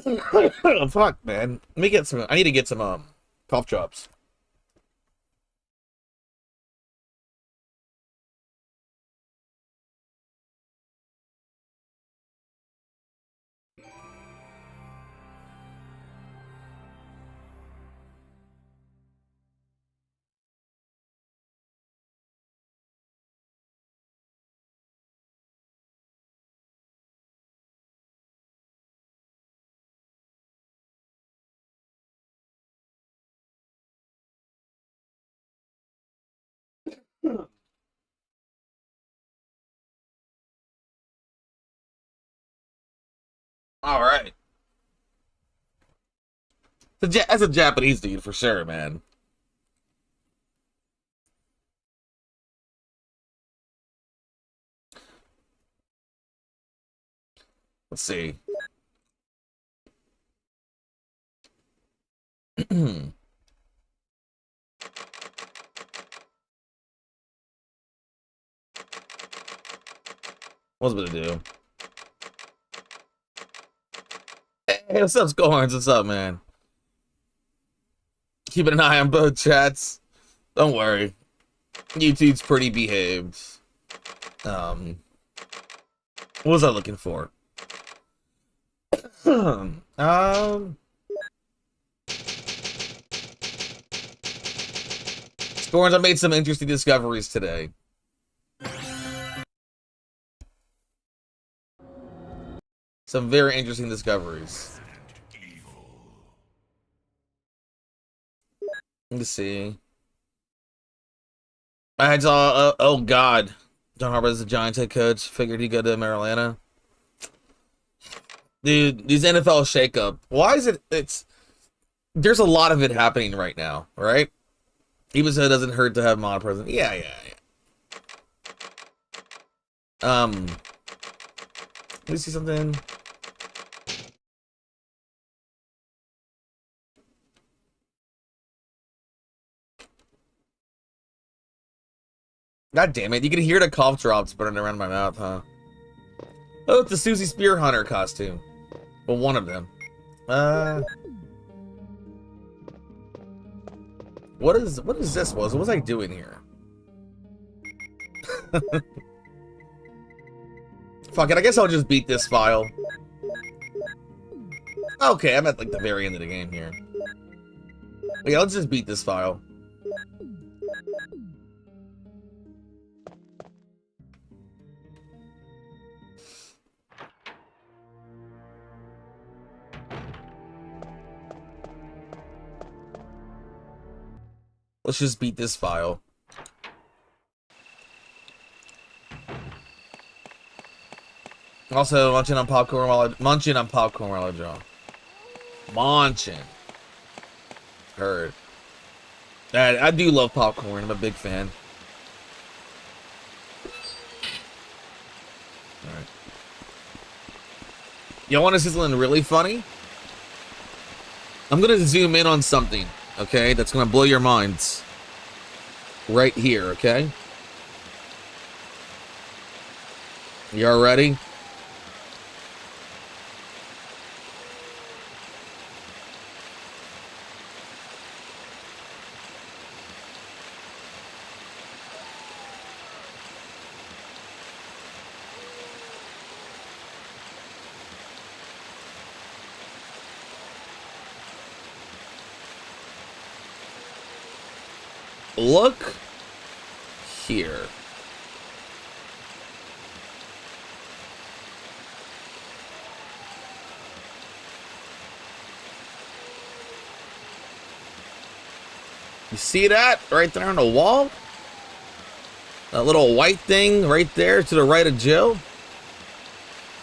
Oh, fuck, man. Let me get some. I need to get some cough drops. All right. That's a Japanese dude for sure, man. Let's see. What's it gonna do? Hey, what's up, Scorns? What's up, man? Keeping an eye on both chats. Don't worry. YouTube's pretty behaved. What was I looking for? Scorns, I made some interesting discoveries today. Some very interesting discoveries. Let's see. I saw, oh god. John Harbaugh is a Giants head coach. Figured he'd go to Maryland. Dude, these NFL shakeup. Why is it, there's a lot of it happening right now, right? Even so, it doesn't hurt to have mod president. Yeah. Let me see something. God damn it, you can hear the cough drops burning around my mouth, huh? Oh, it's the Susie Spear Hunter costume. Well, one of them. What is this? What was I doing here? Fuck it, I guess I'll just beat this file. Okay, I'm at like the very end of the game here. Yeah, let's just beat this file. Let's just beat this file. Also, munching on popcorn while I draw. Munching. Heard. I do love popcorn. I'm a big fan. Alright. Y'all want to see something really funny? I'm gonna zoom in on something, okay? That's gonna blow your minds. Right here, okay? Y'all ready? Look here. You see that right there on the wall? That little white thing right there to the right of Jill?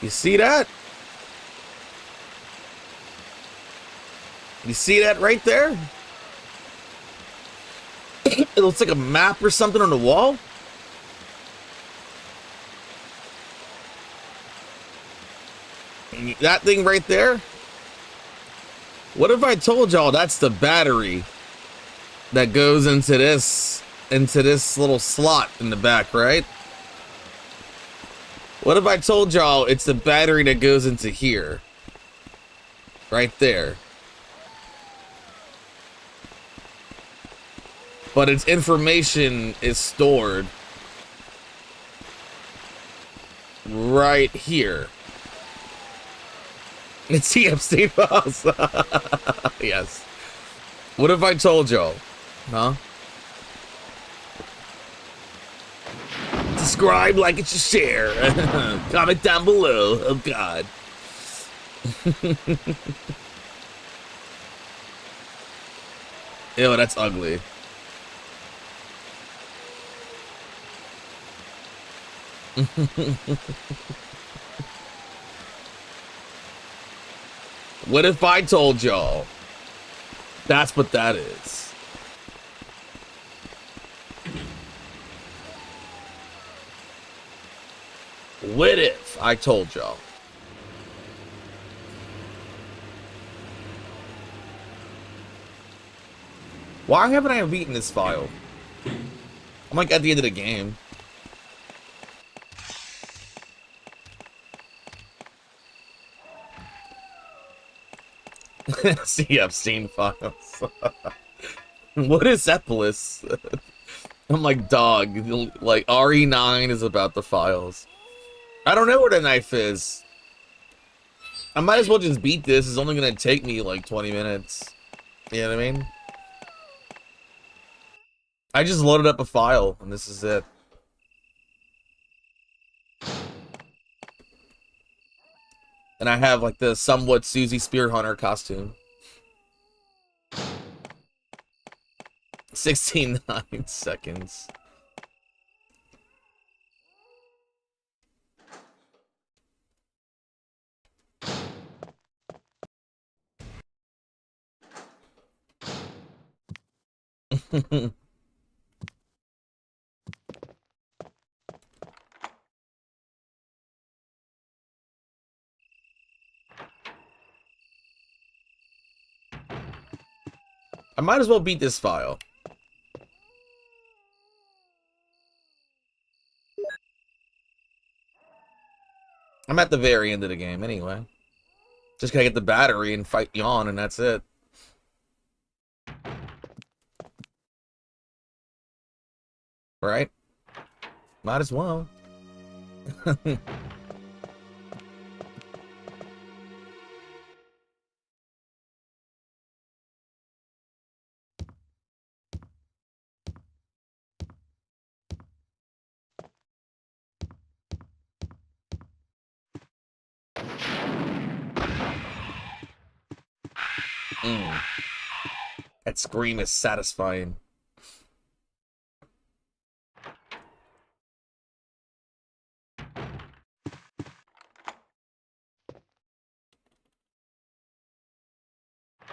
You see that? You see that right there? It looks like a map or something on the wall. That thing right there? What if I told y'all that's the battery that goes into this little slot in the back, right? What if I told y'all it's the battery that goes into here? Right there. But its information is stored right here. It's the Epstein files. Yes. What if I told y'all? Huh? Subscribe, like, and share. Comment down below. Oh, God. Ew, that's ugly. What if I told y'all that's what that is? What if I told y'all? Why haven't I beaten this file? I'm like at the end of the game. See Epstein files. What is Epolis? I'm like, dog, like RE9 is about the files. I don't know where the knife is. I might as well just beat this. It's only gonna take me like 20 minutes. You know what I mean? I just loaded up a file and this is it. And I have like the somewhat Susie Spear Hunter costume. 16 seconds. I might as well beat this file. I'm at the very end of the game anyway. Just gotta get the battery and fight Yawn, and that's it. Right? Might as well. That scream is satisfying.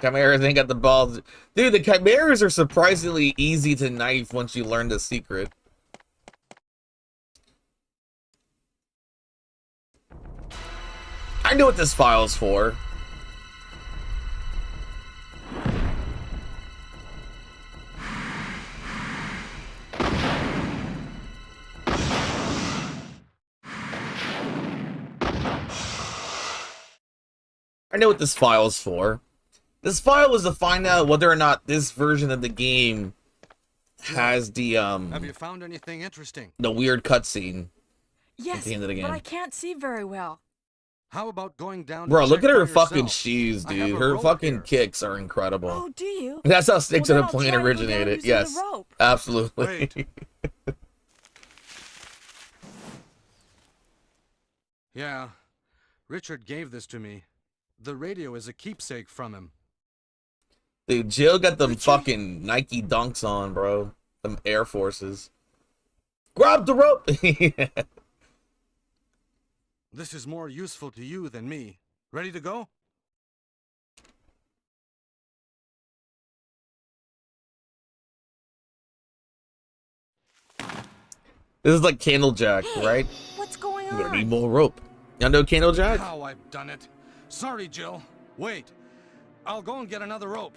Chimeras ain't got the balls. Dude, the chimeras are surprisingly easy to knife once you learn the secret. I know what this file's for. know what this file is for. This file is to find out whether or not this version of the game has the Have you found anything interesting? the weird cutscene Yes, at the end of the but game. I can't see very well. How about going down? Bro, to look check at her for fucking yourself? shoes, I have dude. a Her rope fucking here. kicks are incredible. Oh, do you? That's how Sticks Well, on then a Plane I'll try to go down originated. using the Yes, rope. absolutely. Wait. Yeah, Richard gave this to me. The radio is a keepsake from him. Dude, Jill got them fucking Nike dunks on, bro. Them Air Forces. Grab the rope. Yeah. This is more useful to you than me. Ready to go? This is like Candlejack, right? What's going You're gonna on? need more rope. Y'all know Candlejack? How I've done it. Sorry, Jill. Wait. I'll go and get another rope.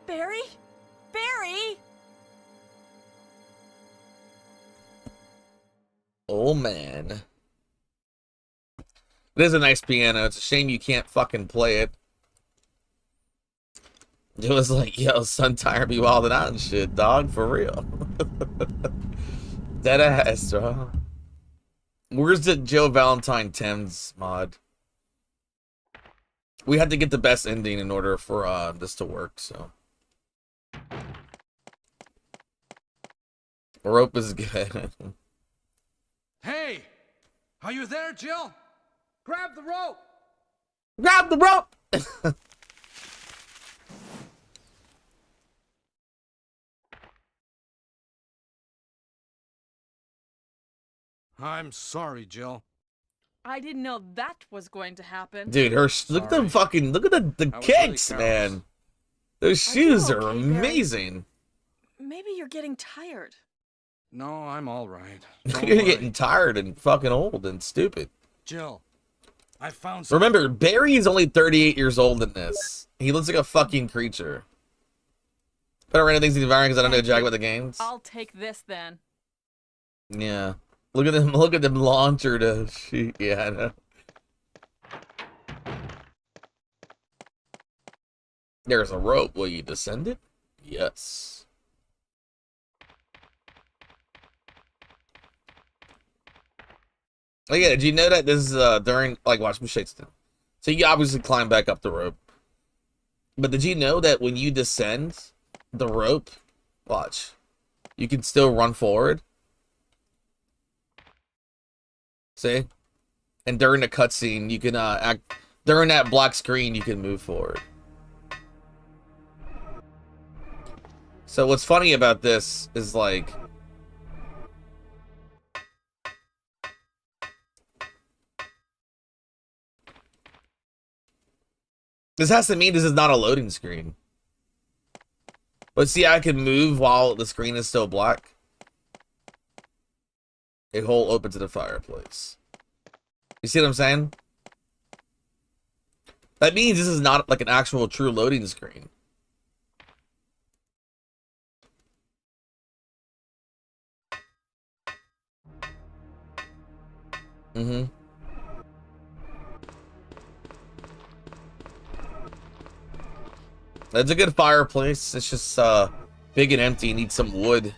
Barry? Barry? Oh, man. It is a nice piano. It's a shame you can't fucking play it. It was like, yo, son, tired me wilding out and shit, dog, for real. Dead ass, bro. Where's the Joe Valentine Thames mod? We had to get the best ending in order for this to work, so. Rope is good. Hey! Are you there, Jill? Grab the rope! Grab the rope! I'm sorry, Jill. I didn't know that was going to happen. Dude, look at them fucking, look at the I was kicks, really man. Those Are shoes you are okay, Barry? amazing. Maybe you're getting tired. No, I'm all right. You're Don't worry. getting tired and fucking old and stupid. Jill, I found some. Remember, Barry is only 38 years old in this. He looks like a fucking creature. Put random things in the environment because I don't know jack about the games. I'll take this then. Yeah. Look at them. Look at them launcher to shoot. Yeah, I know. There's a rope. Will you descend it? Yes. Oh yeah, did you know that this is during, like, watch me shake still. So you obviously climb back up the rope. But did you know that when you descend the rope, watch, you can still run forward? See? And during the cutscene, you can during that black screen, you can move forward. So what's funny about this is, like, this has to mean this is not a loading screen. But see, I can move while the screen is still black. A hole open to the fireplace. You see what I'm saying? That means this is not like an actual true loading screen. Mm-hmm. That's a good fireplace. It's just big and empty. Need some wood.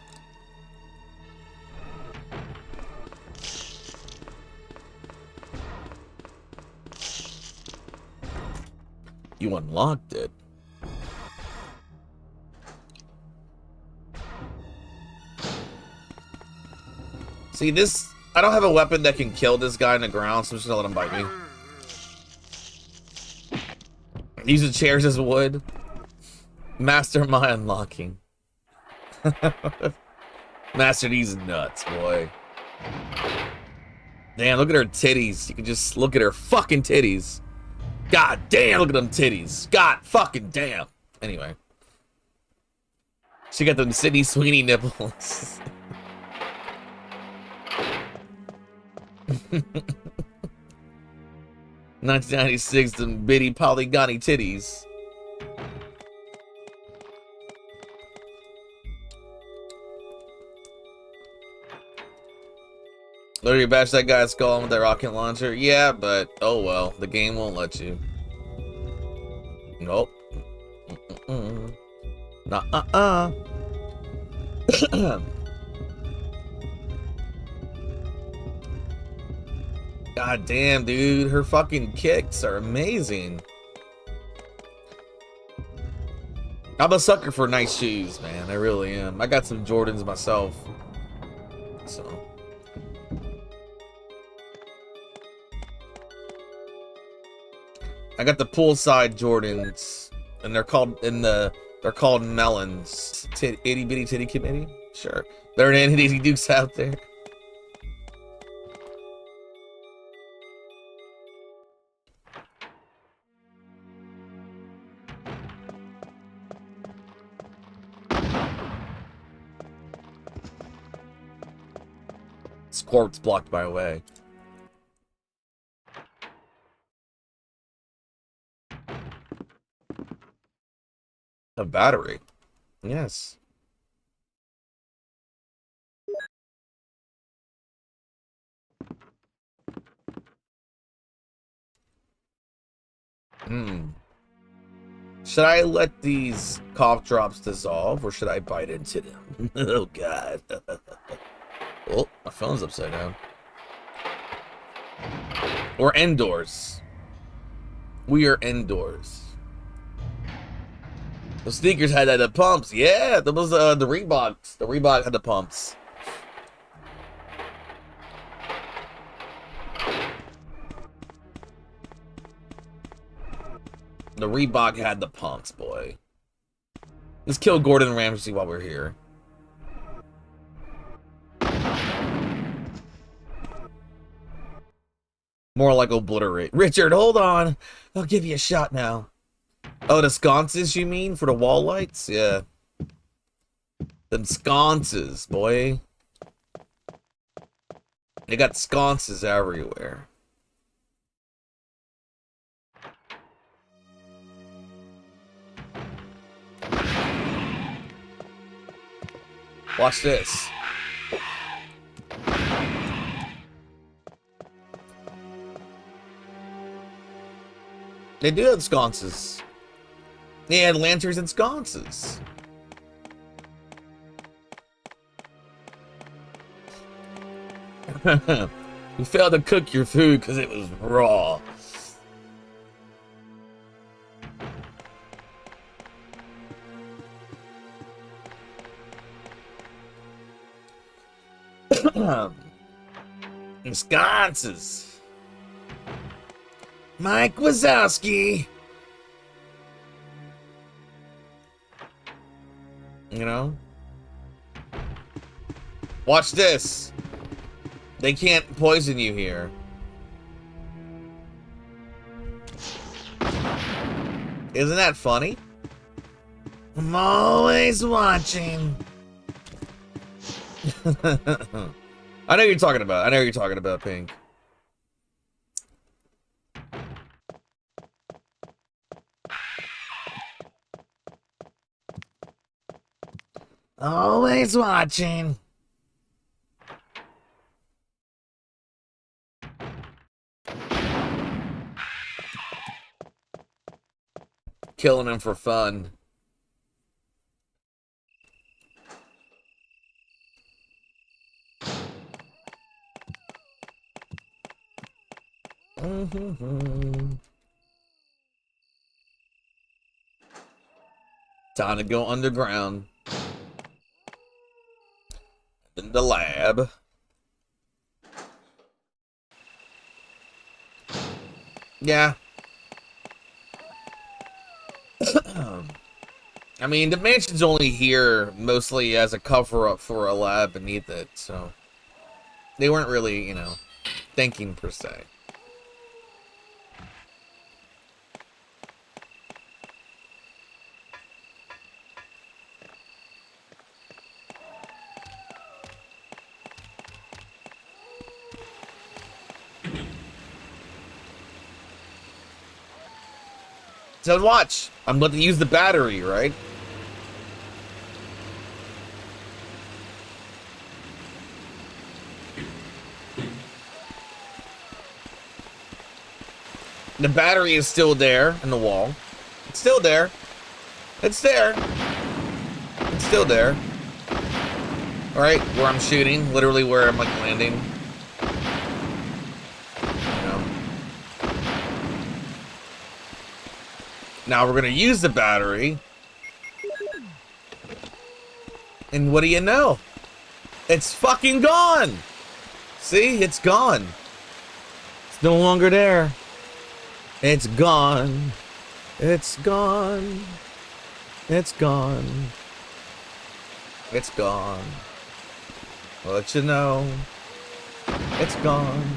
You unlocked it. See, this, I don't have a weapon that can kill this guy in the ground, so I'm just gonna let him bite me. Use the chairs as wood. Master my unlocking. Master these nuts, boy. Damn, look at her titties. You can just look at her fucking titties. God damn, look at them titties. God fucking damn. Anyway. She got them Sydney Sweeney nipples. 1996, them bitty polygony titties. Literally bash that guy's skull with that rocket launcher. Yeah, but oh well, the game won't let you. Nope. Nuh-uh. God damn, dude, her fucking kicks are amazing. I'm a sucker for nice shoes, man. I really am. I got some Jordans myself. So I got the poolside Jordans, and they're called melons. Itty bitty titty committee? Sure. There ain't any easy dukes out there. Squirt's blocked my way. A battery. Yes. Should I let these cough drops dissolve, or should I bite into them? Oh, God. Oh, my phone's upside down. We're indoors. We are indoors. The sneakers had the pumps. Yeah, that was the Reeboks. The Reebok had the pumps. The Reebok had the pumps, boy. Let's kill Gordon Ramsay while we're here. More like obliterate. Richard, hold on. I'll give you a shot now. Oh, the sconces, you mean? For the wall lights? Yeah. Them sconces, boy. They got sconces everywhere. Watch this. They do have sconces. They had lanterns and sconces. You failed to cook your food because it was raw. Sconces. Mike Wazowski. You know? Watch this. They can't poison you here. Isn't that funny? I'm always watching. I know what you're talking about. I know what you're talking about, Pink. Always watching. Killing him for fun. Time to go underground. In the lab. Yeah. I mean, the mansion's only here mostly as a cover-up for a lab beneath it, so they weren't really, you know, thinking per se. So watch, I'm going to use the battery, right? The battery is still there in the wall. It's still there. It's there. It's still there. Alright, where I'm shooting, literally where I'm like landing. You know. Now we're gonna use the battery. And what do you know? It's fucking gone! See? It's gone. It's no longer there. It's gone. It's gone. It's gone. It's gone. I'll let you know. It's gone.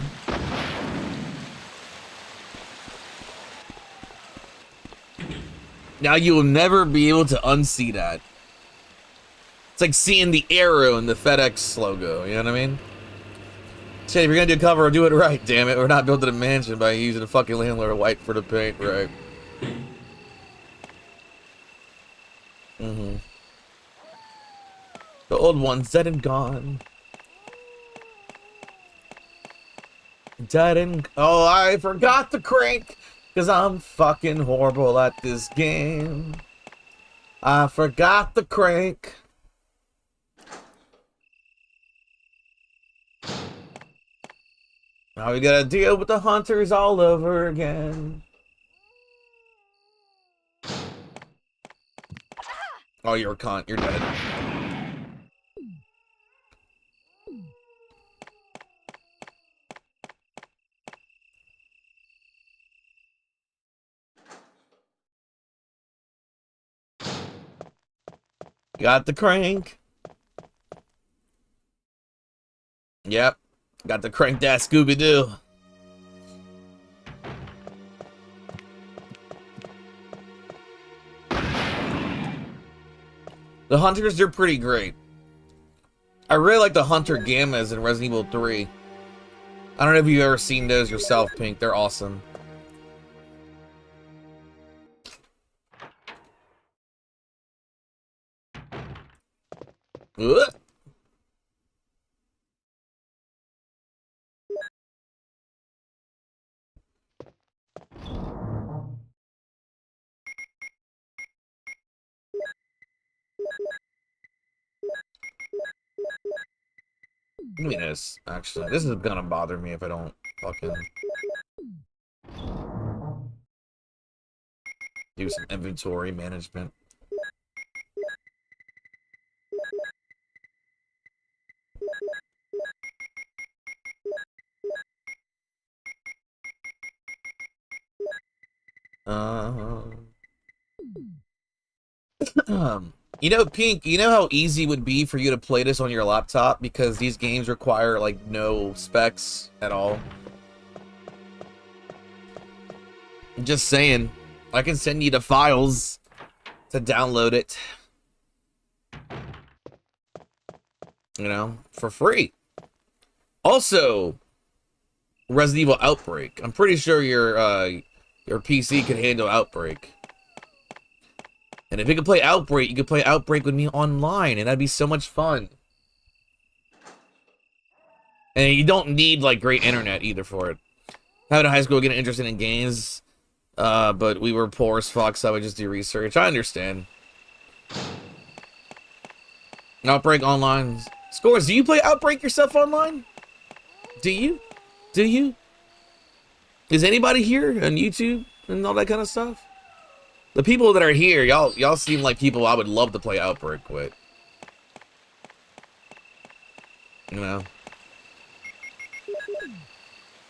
Now you will never be able to unsee that. It's like seeing the arrow in the FedEx logo, you know what I mean? Shit, if you're gonna do a cover, do it right, damn it. We're not building a mansion by using a fucking landlord white for the paint, right? Mm-hmm. The old one's dead and gone. Dead and... Oh, I forgot to crank, because I'm fucking horrible at this game. I forgot the crank. Now we gotta deal with the hunters all over again. Oh, you're a cunt. You're dead. Got the crank. Yep. Got to crank that Scooby-Doo. The hunters, they're pretty great. I really like the hunter gammas in Resident Evil 3. I don't know if you've ever seen those yourself, Pink. They're awesome. Ugh. Let me this, actually. This is gonna bother me if I don't fucking do some inventory management. You know, Pink, you know how easy it would be for you to play this on your laptop because these games require, like, no specs at all? I'm just saying. I can send you the files to download it. You know, for free. Also, Resident Evil Outbreak. I'm pretty sure your PC could handle Outbreak. And if you could play Outbreak, you could play Outbreak with me online, and that'd be so much fun. And you don't need, like, great internet either for it. I was in high school getting interested in games, but we were poor as fuck, so I would just do research. I understand. Outbreak online. Scores, do you play Outbreak yourself online? Do you? Do you? Is anybody here on YouTube and all that kind of stuff? The people that are here, y'all seem like people I would love to play Outbreak with. You know.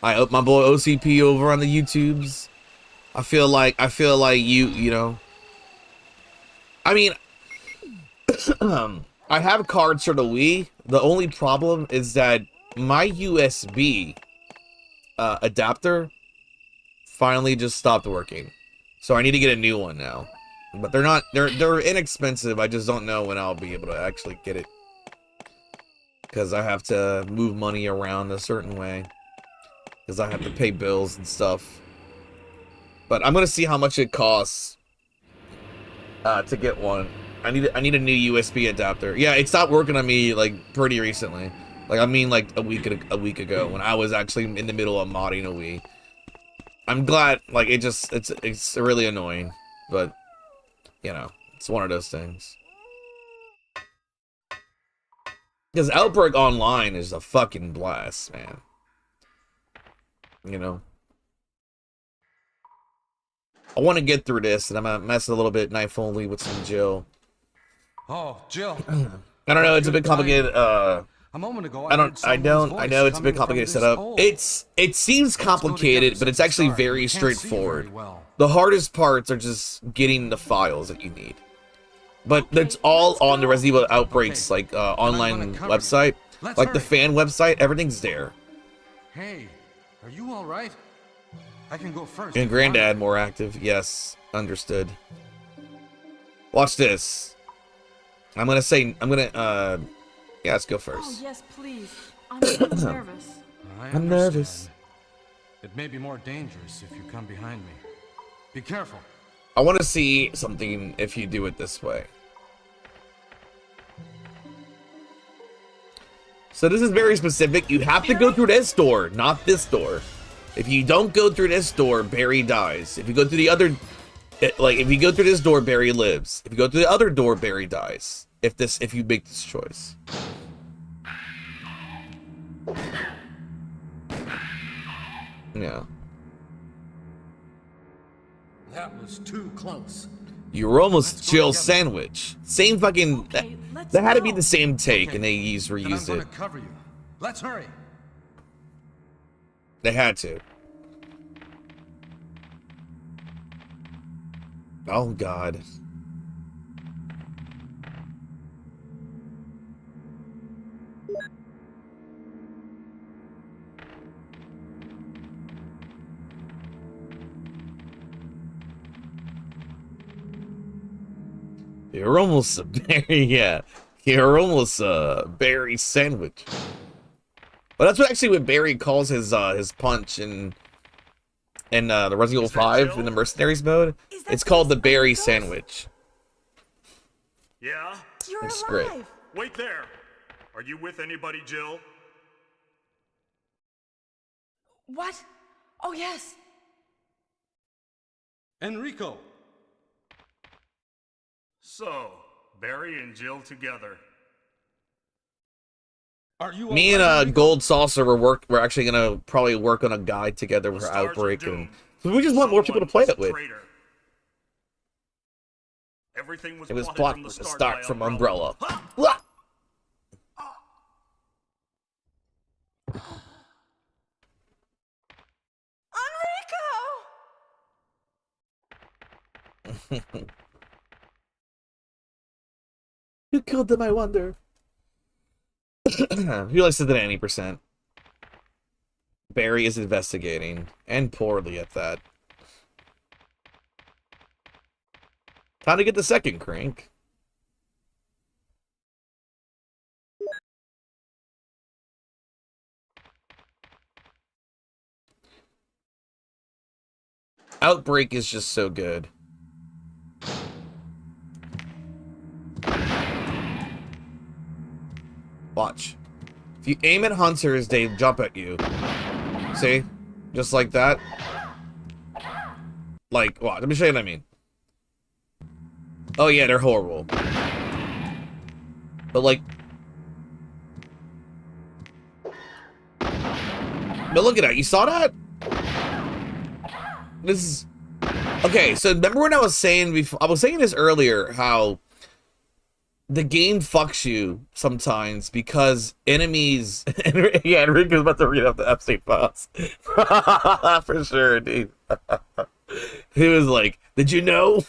I up my boy OCP over on the YouTubes. I feel like you know. I mean, I have cards for the Wii. The only problem is that my USB adapter finally just stopped working. So I need to get a new one now. But they're inexpensive. I just don't know when I'll be able to actually get it. Because I have to move money around a certain way. Because I have to pay bills and stuff. But I'm gonna see how much it costs to get one. I need a new USB adapter. Yeah, it stopped working on me like pretty recently. Like I mean like a week ago when I was actually in the middle of modding a Wii. I'm glad, like, it's really annoying, but, you know, it's one of those things. Because Outbreak Online is a fucking blast, man. You know? I want to get through this, and I'm gonna mess a little bit knife only with some Jill. Oh, Jill. I don't know, it's a bit complicated, A moment ago, I know it's a bit complicated setup. It seems complicated, but it's actually very straightforward. The hardest parts are just getting the files that you need. But that's all on the Resident Evil Outbreaks like online website, like the fan website. Everything's there. Hey, are you all right? I can go first. And Granddad more active. Yes, understood. Watch this. I'm gonna yeah, let's go first. Oh, yes, please. I'm so nervous. I'm nervous. It may be more dangerous if you come behind me. Be careful. I want to see something if you do it this way. So this is very specific. You have to go through this door, not this door. If you don't go through this door, Barry dies. If you go through the other, like if you go through this door, Barry lives. If you go through the other door, Barry dies. If you make this choice. Yeah. That was too close. You were almost Jill Sandwich. Same fucking. That had to be the same take, and they reused it. Cover you. Let's hurry. They had to. Oh God. You're almost a berry, yeah. You're almost a berry sandwich. But that's what Barry calls his punch in the Resident Evil 5 in the Mercenaries mode. It's called the berry sandwich. Yeah? You're It's alive. great. Wait there. Are you with anybody, Jill? What? Oh, yes. Enrico. So, Barry and Jill together. Are you Me and Gold Saucer we're actually gonna probably work on a guide together with Outbreak, and so we just want more people to play it with. Everything was It was plotted plotted from the start from Umbrella. Who killed them, I wonder? Who likes it at 90%? Barry is investigating, and poorly at that. Time to get the second crank. Outbreak is just so good. Watch. If you aim at hunters, they jump at you. See? Just like that. Like, watch. Let me show you what I mean. Oh yeah, they're horrible. But like... But look at that. You saw that? This is... Okay, so remember when I was saying before... I was saying this earlier, how... the game fucks you sometimes because enemies... Yeah, Enrico's about to read up the Epstein files. For sure, dude. He was like, did you know?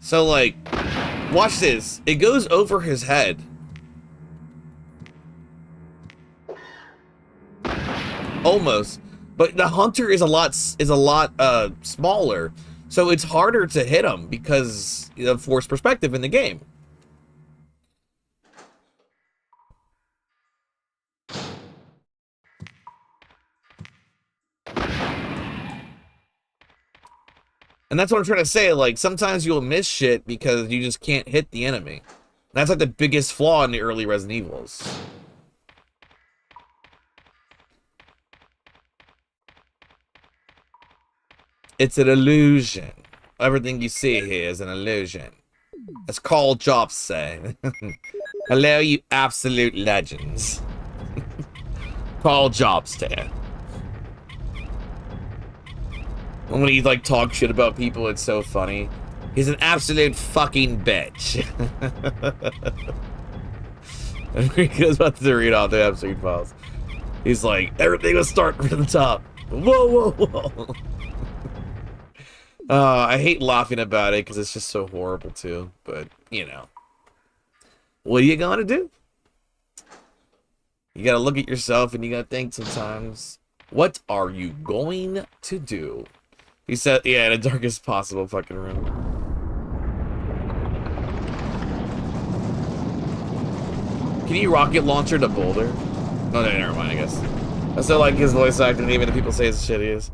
So, like, watch this. It goes over his head. Almost. But the hunter is a lot smaller. So it's harder to hit him because of forced perspective in the game. And that's what I'm trying to say. Like, sometimes you'll miss shit because you just can't hit the enemy. That's like the biggest flaw in the early Resident Evils. It's an illusion. Everything you see here is an illusion. As Carl Jobs say. Hello, you absolute legends. Carl Jobs there. When he like talks shit about people, it's so funny. He's an absolute fucking bitch. Enrico's about to read off the episode files. He's like, everything was starting from the top. Whoa, whoa, whoa. I hate laughing about it because it's just so horrible too. But, you know. What are you gonna do? You gotta look at yourself and you gotta think sometimes. What are you going to do? He said, yeah, in the darkest possible fucking room. Can you rocket launcher to Boulder? Oh, no, never mind, I guess. I still like his voice acting, even if people say it's shit he is.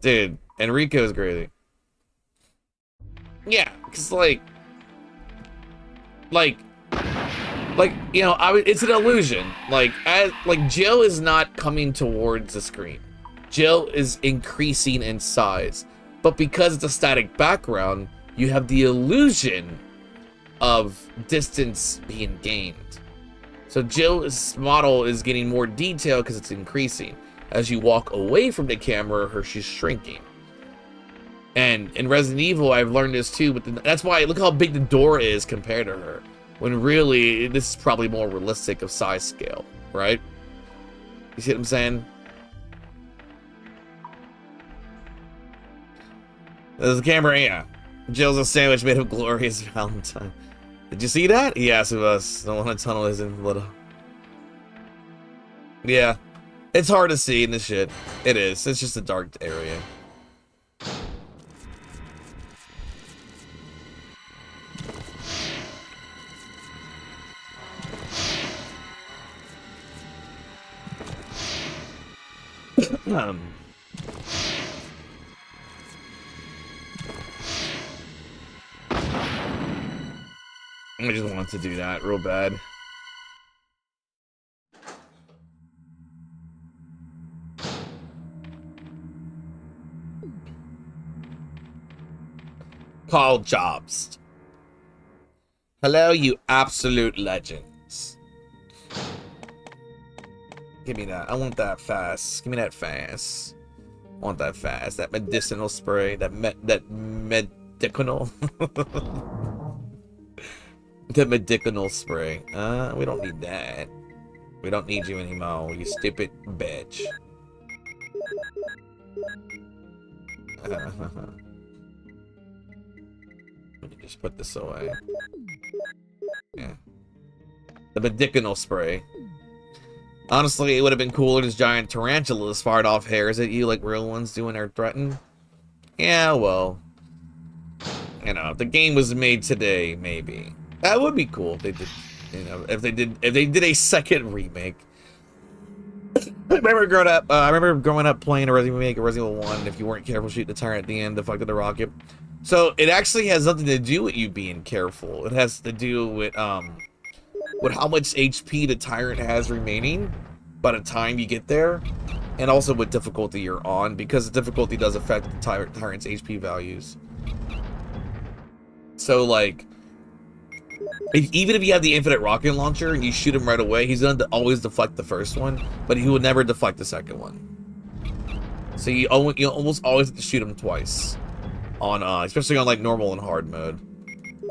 Dude, Enrico's crazy. Yeah, because, like, you know, it's an illusion. Like Jill is not coming towards the screen. Jill is increasing in size. But because it's a static background, you have the illusion of distance being gained. So Jill's model is getting more detail because it's increasing. As you walk away from the camera, she's shrinking. And in Resident Evil, I've learned this too, but that's why, look how big the door is compared to her. When really, this is probably more realistic of size scale, right? You see what I'm saying? There's a camera, yeah. Jill's a sandwich made of glorious Valentine. Did you see that? He asked of us. The one in the tunnel isn't little. Yeah. It's hard to see in this shit. It is. It's just a dark area. I just wanted to do that real bad. Call Jobs. Hello, you absolute legends. Give me that. I want that fast. Give me that fast. I want that fast. That medicinal spray. That medicinal. The medicinal spray. We don't need that. We don't need you anymore, you stupid bitch. Let me just put this away. Yeah. The medicinal spray. Honestly, it would have been cooler if this giant tarantulas fired off hairs at you like real ones do when they're threatened. Yeah, well. You know, if the game was made today, maybe. That would be cool if they did, you know, if they did a second remake. I remember growing up playing a Resident Evil Resident Evil 1, if you weren't careful shooting the tyrant at the end, the fuck of the rocket. So it actually has nothing to do with you being careful. It has to do with how much HP the tyrant has remaining by the time you get there, and also what difficulty you're on, because the difficulty does affect the tyrant's HP values. So like, even if you have the infinite rocket launcher and you shoot him right away, he's gonna always deflect the first one, but he will never deflect the second one. So you almost always have to shoot him twice on especially on like normal and hard mode.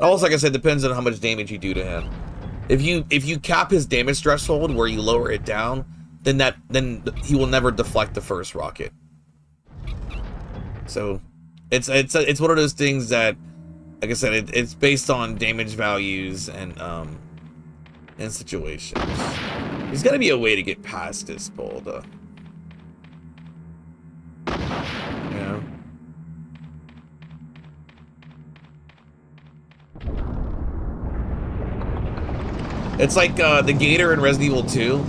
Also, like I said, depends on how much damage you do to him. If you cap his damage threshold where you lower it down, then he will never deflect the first rocket. So it's one of those things that, like I said, it's based on damage values and situations. There's got to be a way to get past this pull, though. You know? It's like the Gator in Resident Evil 2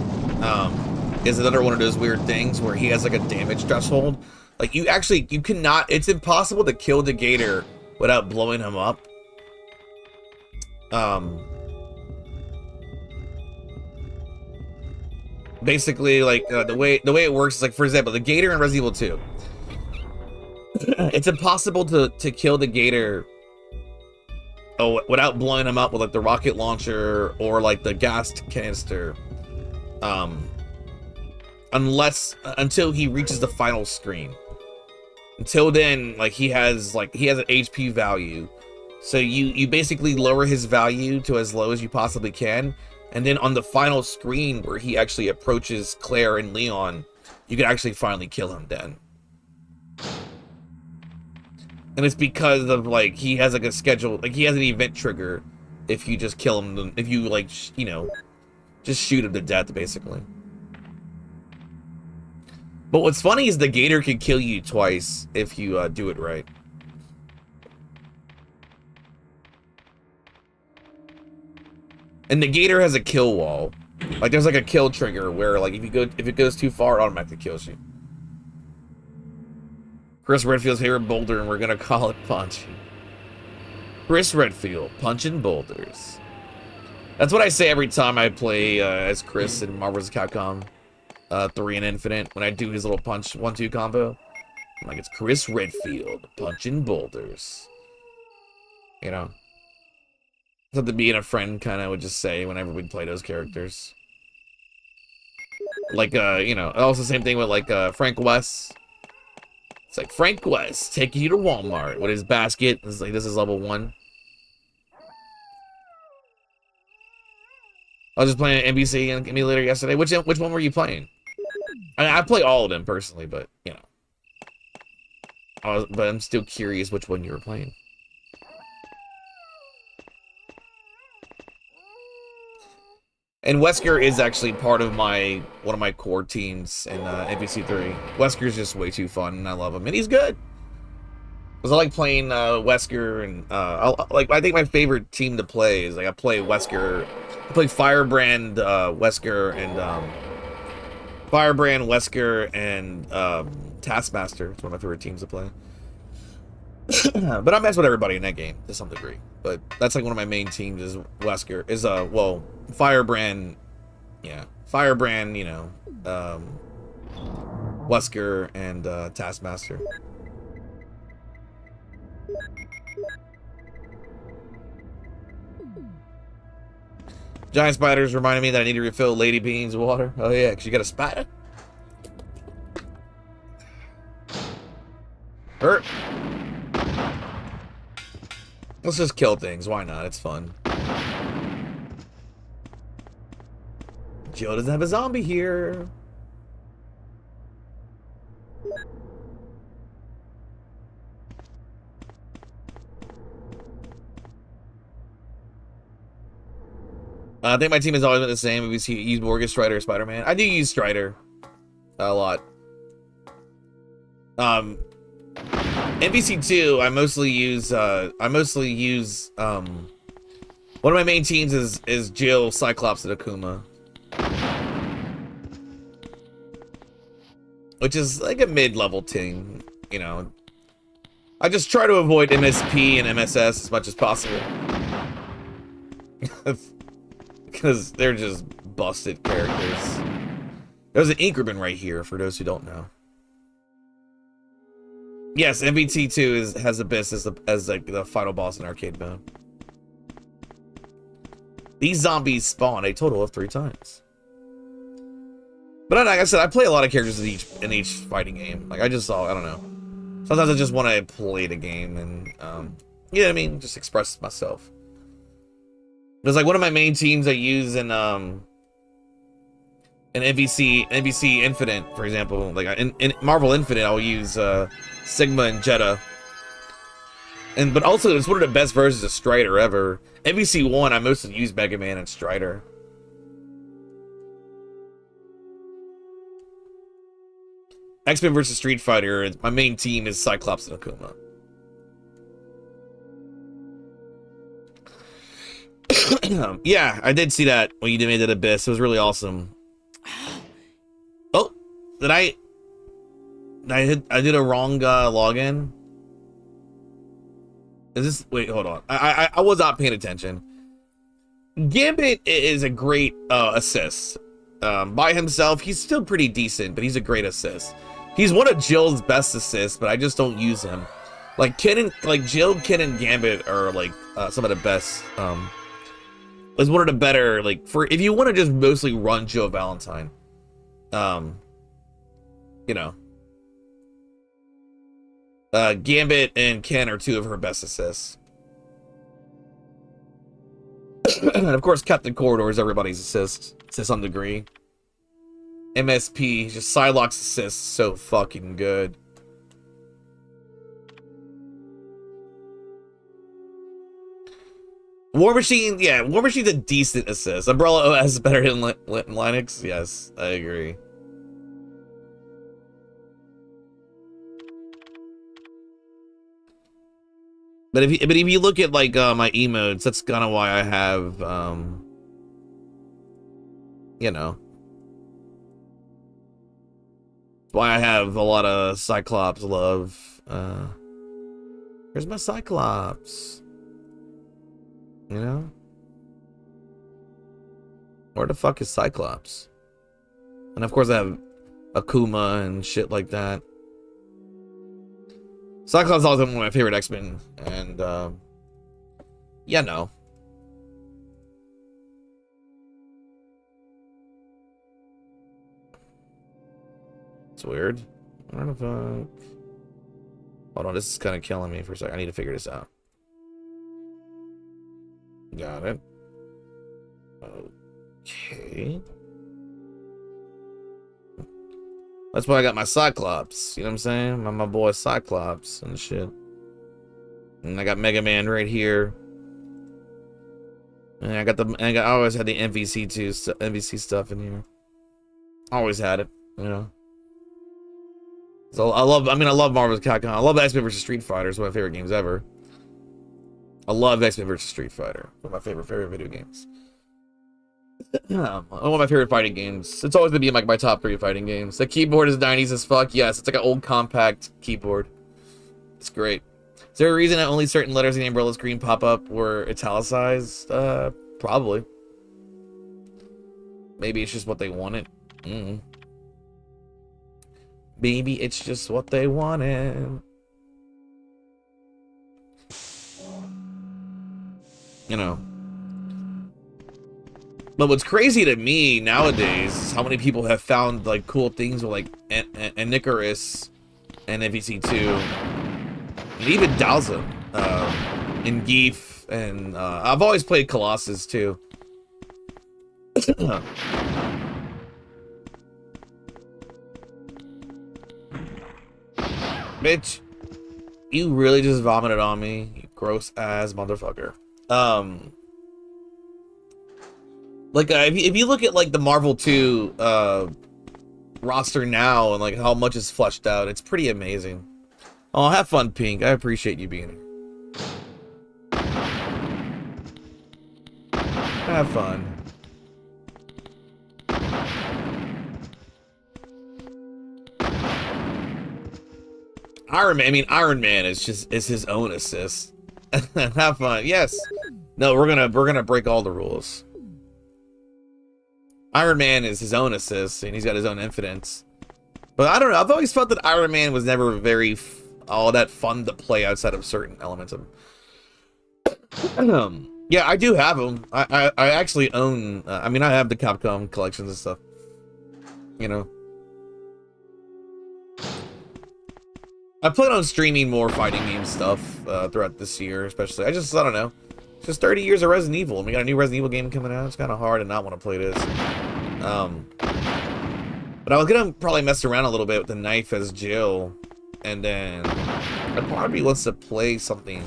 is another one of those weird things where he has like a damage threshold. Like you cannot, it's impossible to kill the Gator without blowing him up. Basically, like the way it works is like, for example, the Gator in Resident Evil 2. It's impossible to kill the gator without blowing him up with like the rocket launcher or like the gas canister. Until he reaches the final screen. Until then, like he has an HP value. So you basically lower his value to as low as you possibly can. And then on the final screen where he actually approaches Claire and Leon, you can actually finally kill him then. And it's because of like he has like a schedule, like he has an event trigger if you just kill him, if you like, you know, just shoot him to death basically. But what's funny is the gator can kill you twice if you do it right. And the gator has a kill wall. Like there's like a kill trigger where like if it goes too far, it automatically kills you. Chris Redfield's favorite boulder, and we're gonna call it Punch. Chris Redfield, punching boulders. That's what I say every time I play as Chris in Marvel vs. Capcom 3 and Infinite. When I do his little punch 1-2 combo, I'm like, it's Chris Redfield, punching boulders. You know, something being a friend kind of would just say whenever we'd play those characters. Like you know, also same thing with like Frank West. It's like Frank West taking you to Walmart with his basket. It's like, this is level 1. I was just playing NBC emulator yesterday. Which one were you playing? I play all of them personally, but you know, but I'm still curious which one you were playing. And Wesker is actually part of one of my core teams in NBC3. Wesker's just way too fun, and I love him, and he's good. Because I like playing Wesker, and I think my favorite team to play is like I play Wesker. I play Firebrand, Wesker, and Taskmaster. It's one of my favorite teams to play. But I mess with everybody in that game to some degree. But that's like one of my main teams is Wesker. Is well, Firebrand, yeah, Firebrand. You know, Wesker and Taskmaster. Giant spiders reminded me that I need to refill Lady Bean's water. Oh yeah, because you got a spider. Hurt. Let's just kill things. Why not? It's fun. Joe doesn't have a zombie here. I think my team has always been the same. We use Morgan, Strider, or Spider-Man. I do use Strider a lot. MVC2, I mostly use one of my main teams is Jill, Cyclops, and Akuma. Which is like a mid-level team, you know. I just try to avoid MSP and MSS as much as possible. Because they're just busted characters. There's an ink ribbon right here, for those who don't know. Yes, MVT2 has Abyss as like the final boss in arcade mode. These zombies spawn a total of 3 times. But like I said, I play a lot of characters in each fighting game. Like I don't know. Sometimes I just want to play the game and you know what I mean, just express myself. There's like one of my main teams I use in MVC Infinite, for example. Like in Marvel Infinite, I'll use Sigma and Jetta. But also it's one of the best versions of Strider ever. MVC1, I mostly use Mega Man and Strider. X-Men vs. Street Fighter, my main team is Cyclops and Akuma. Yeah, I did see that when you made that Abyss. It was really awesome. Oh, I did a wrong login. Is this? Wait, hold on. I was not paying attention. Gambit is a great assist. By himself, he's still pretty decent, but he's a great assist. He's one of Jill's best assists, but I just don't use him. Like Jill, Ken, and Gambit are like some of the best. Is one of the better, like, for if you want to just mostly run Jill Valentine. You know. Gambit and Ken are two of her best assists. And of course, Captain Corridor is everybody's assist to some degree. MSP, just Psylocke's assist, so fucking good. War Machine, yeah, War Machine's a decent assist. Umbrella OS is better than Linux, yes, I agree. But if you look at like my emotes, that's kind of why I have you know, that's why I have a lot of Cyclops love. Where's my Cyclops? You know, where the fuck is Cyclops? And of course I have Akuma and shit like that. Cyclops is also one of my favorite X-Men, and yeah, no. It's weird. Where the fuck? Hold on, this is kind of killing me for a second. I need to figure this out. Got it. Okay. That's why I got my Cyclops. You know what I'm saying? My boy Cyclops and shit. And I got Mega Man right here. And I always had the MVC stuff in here. Always had it, you know. So I love Marvel's Capcom. I love X-Men vs. Street Fighter. It's one of my favorite games ever. I love X-Men vs. Street Fighter. One of my favorite video games. One of my favorite fighting games. It's always gonna be in like my top 3 fighting games. The keyboard is 90s as fuck. Yes, it's like an old compact keyboard. It's great. Is there a reason that only certain letters in the umbrella screen pop up were italicized? Probably. Maybe it's just what they wanted. Maybe it's just what they wanted. You know. But what's crazy to me nowadays is how many people have found like cool things with like Anicarus and MVC2 and even Dowsa and Geef, and I've always played Colossus too. Bitch, you really just vomited on me, you gross ass motherfucker. Like, if you look at, like, the Marvel 2 roster now and, like, how much is fleshed out, it's pretty amazing. Oh, have fun, Pink. I appreciate you being here. Have fun. Iron Man is his own assist. Have fun. Yes. No, we're gonna break all the rules. Iron Man is his own assist, and he's got his own infinites. But I don't know. I've always felt that Iron Man was never very all that fun to play outside of certain elements of him. Yeah, I do have them. I actually own. I have the Capcom collections and stuff. You know. I plan on streaming more fighting game stuff throughout this year, especially. I don't know. It's just 30 years of Resident Evil, and we got a new Resident Evil game coming out. It's kind of hard to not want to play this. But I was gonna probably mess around a little bit with the knife as Jill, and then I'd probably wants to play something.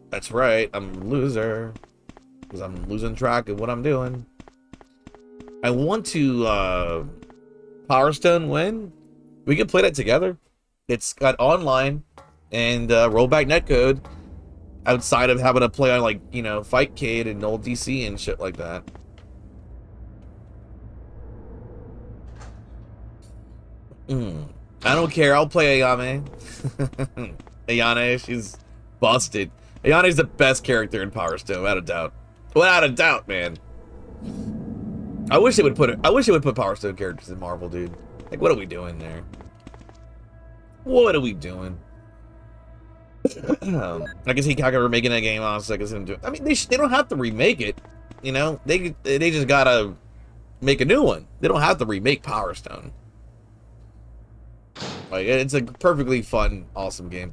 That's right, I'm a loser because I'm losing track of what I'm doing. I want to Power Stone win. We can play that together. It's got online and rollback netcode outside of having to play on, like, you know, Fightcade and old DC and shit like that. I don't care. I'll play Ayame. Ayane, she's busted. Ayane's the best character in Power Stone, without a doubt. Without a doubt, man. I wish they would put Power Stone characters in Marvel, dude. Like, what are we doing there? What are we doing? I can see Kakaroto making that game. Honestly, I mean, they don't have to remake it. You know, they just gotta make a new one. They don't have to remake Power Stone. Like, it's a perfectly fun, awesome game.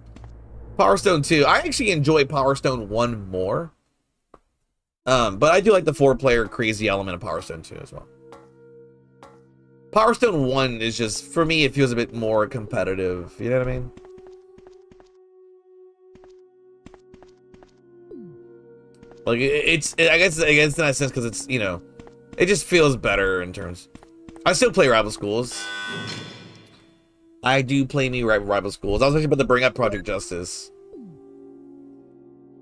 Power Stone 2. I actually enjoy Power Stone 1 more. But I do like the 4-player crazy element of Power Stone 2 as well. Power Stone 1 is just, for me, it feels a bit more competitive. You know what I mean? Like, I guess in that sense, because it's, you know, it just feels better in terms. I still play Rival Schools. I do play new Rival Schools. I was actually about to bring up Project Justice.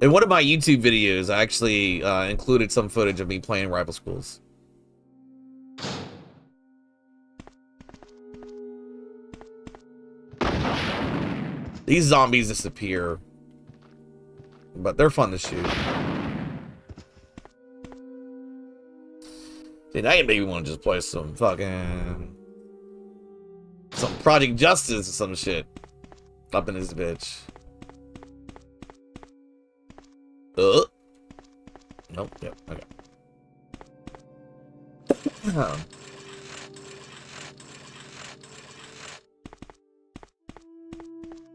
In one of my YouTube videos, I actually included some footage of me playing Rival Schools. These zombies disappear, but they're fun to shoot. See, now you make me want to just play some Project Justice or some shit up in this bitch. Nope. Yep. Okay.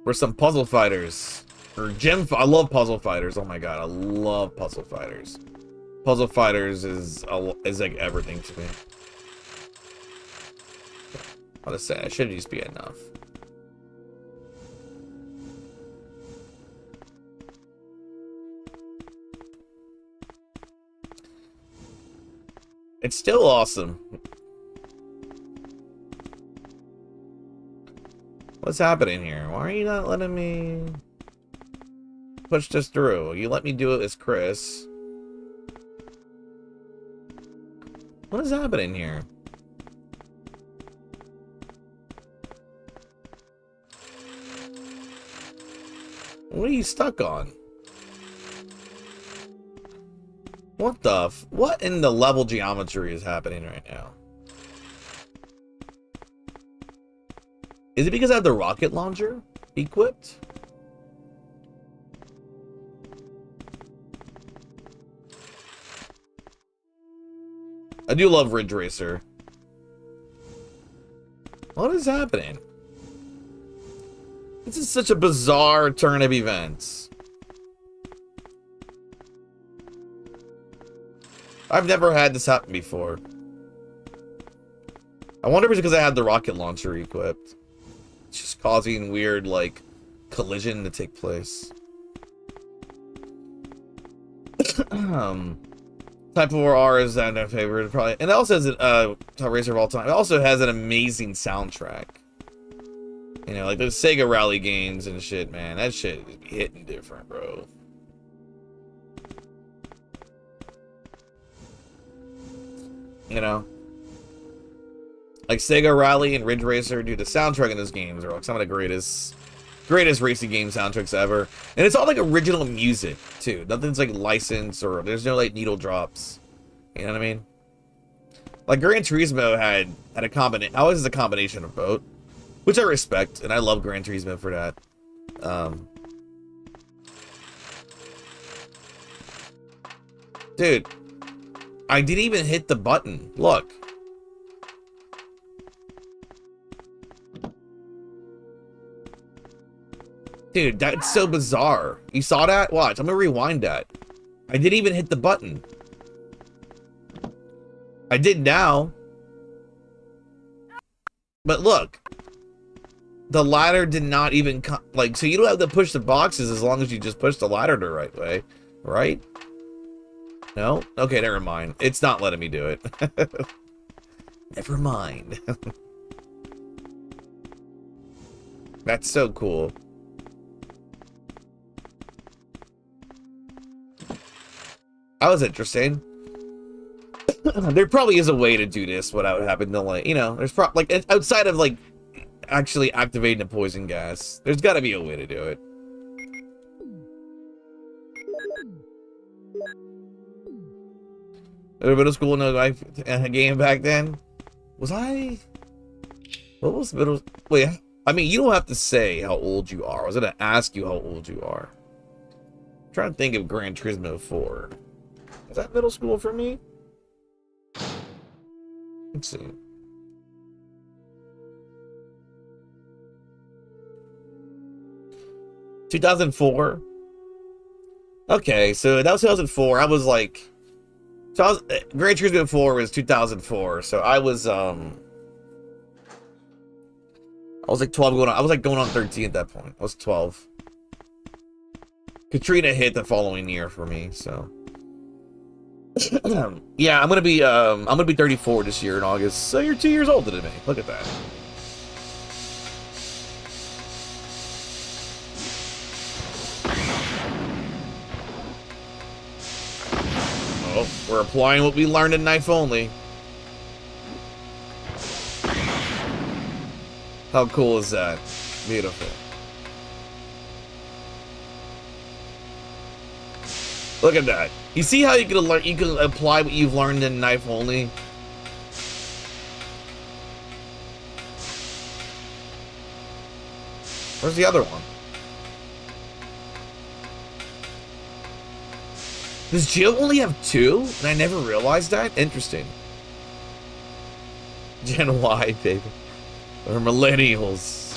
We're some puzzle fighters or gym. I love puzzle fighters. Oh my god, I love puzzle fighters. Puzzle fighters is like everything to me. I'll just say, it should just be enough. It's still awesome. What's happening here? Why are you not letting me push this through? You let me do it as Chris. What is happening here? What are you stuck on? What in the level geometry is happening right now? Is it because I have the rocket launcher equipped? I do love Ridge Racer. What is happening? This is such a bizarre turn of events. I've never had this happen before. I wonder if it's because I had the rocket launcher equipped. It's just causing weird, like, collision to take place. Type 4R is my favorite, probably. And it also has top racer of all time. It also has an amazing soundtrack. You know, like those Sega Rally games and shit, man. That shit is hitting different, bro. You know? Like Sega Rally and Ridge Racer, dude, the soundtrack in those games are like some of the greatest racing game soundtracks ever. And it's all like original music, too. Nothing's like licensed or there's no like needle drops. You know what I mean? Like Gran Turismo had a combination. Always is a combination of both, which I respect, and I love Gran Turismo for that. Dude, I didn't even hit the button. Look. Dude, that's so bizarre. You saw that? Watch, I'm gonna rewind that. I didn't even hit the button. I did now. But look. The ladder did not even come. Like, so you don't have to push the boxes as long as you just push the ladder the right way. Right? No? Okay, never mind. It's not letting me do it. Never mind. That's so cool. That was interesting. There probably is a way to do this without having to, like, you know, there's probably, like, outside of, like, actually activating the poison gas, there's got to be a way to do it. A middle school no life game back then. Was I What was middle? Wait, I mean, you don't have to say how old you are. I was gonna ask you how old you are. I'm trying to think of Gran Turismo 4. Is that middle school for me? Let's see. (2004) Okay, so that was 2004. I was like, so I was Gran Turismo 4 was 2004. So I was like 12 going on. I was like going on 13 at that point. I was 12. Katrina hit the following year for me, so yeah, I'm gonna be 34 this year in August. So you're 2 years older than me. Look at that. Oh, we're applying what we learned in Knife Only. How cool is that? Beautiful. Look at that. You see how you can apply what you've learned in Knife Only? Where's the other one? Does Jill only have 2? And I never realized that? Interesting. Gen Y, baby. Or millennials.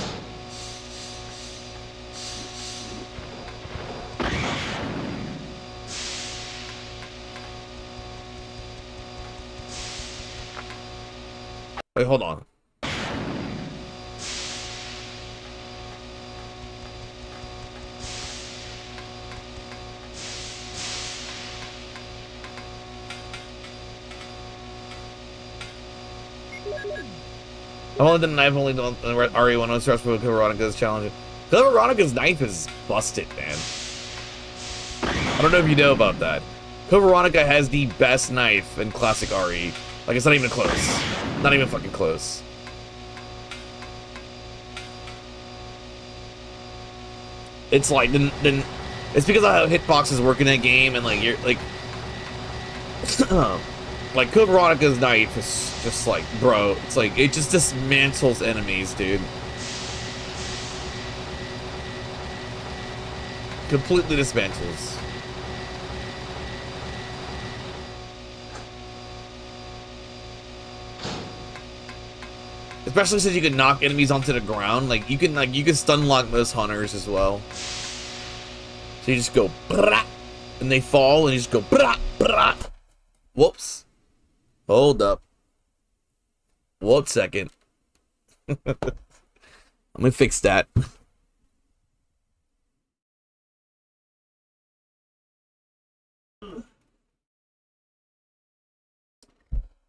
Wait, hold on. I've only done Knife Only done RE1 on starts with Veronica's challenge. Veronica's knife is busted, man. I don't know if you know about that. Veronica has the best knife in classic RE. Like, it's not even close. Not even fucking close. It's like, then it's because of how hitboxes work in that game, and like, you're like, like, Code Veronica's knife is just like, bro, it's like, it just dismantles enemies, dude. Completely dismantles. Especially since you can knock enemies onto the ground, like you can stun lock most hunters as well. So you just go brah, and they fall, and you just go brah, brah. Whoops. Hold up. 1 second. Let me fix that.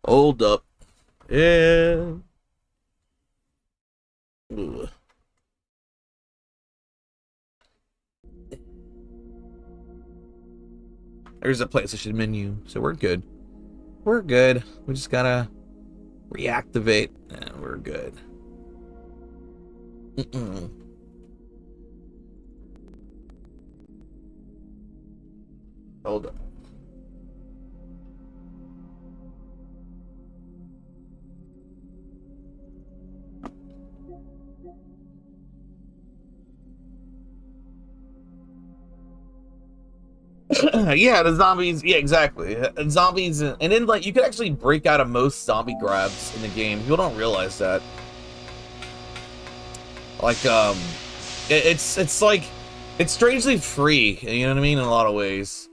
Hold up. Yeah. Ooh. There's a PlayStation menu, so we're good. We're good. We just gotta reactivate, and we're good. Hold up. Yeah, the zombies. Yeah, exactly. Zombies, and then like you could actually break out of most zombie grabs in the game. People don't realize that. Like, it's like it's strangely free. You know what I mean? In a lot of ways,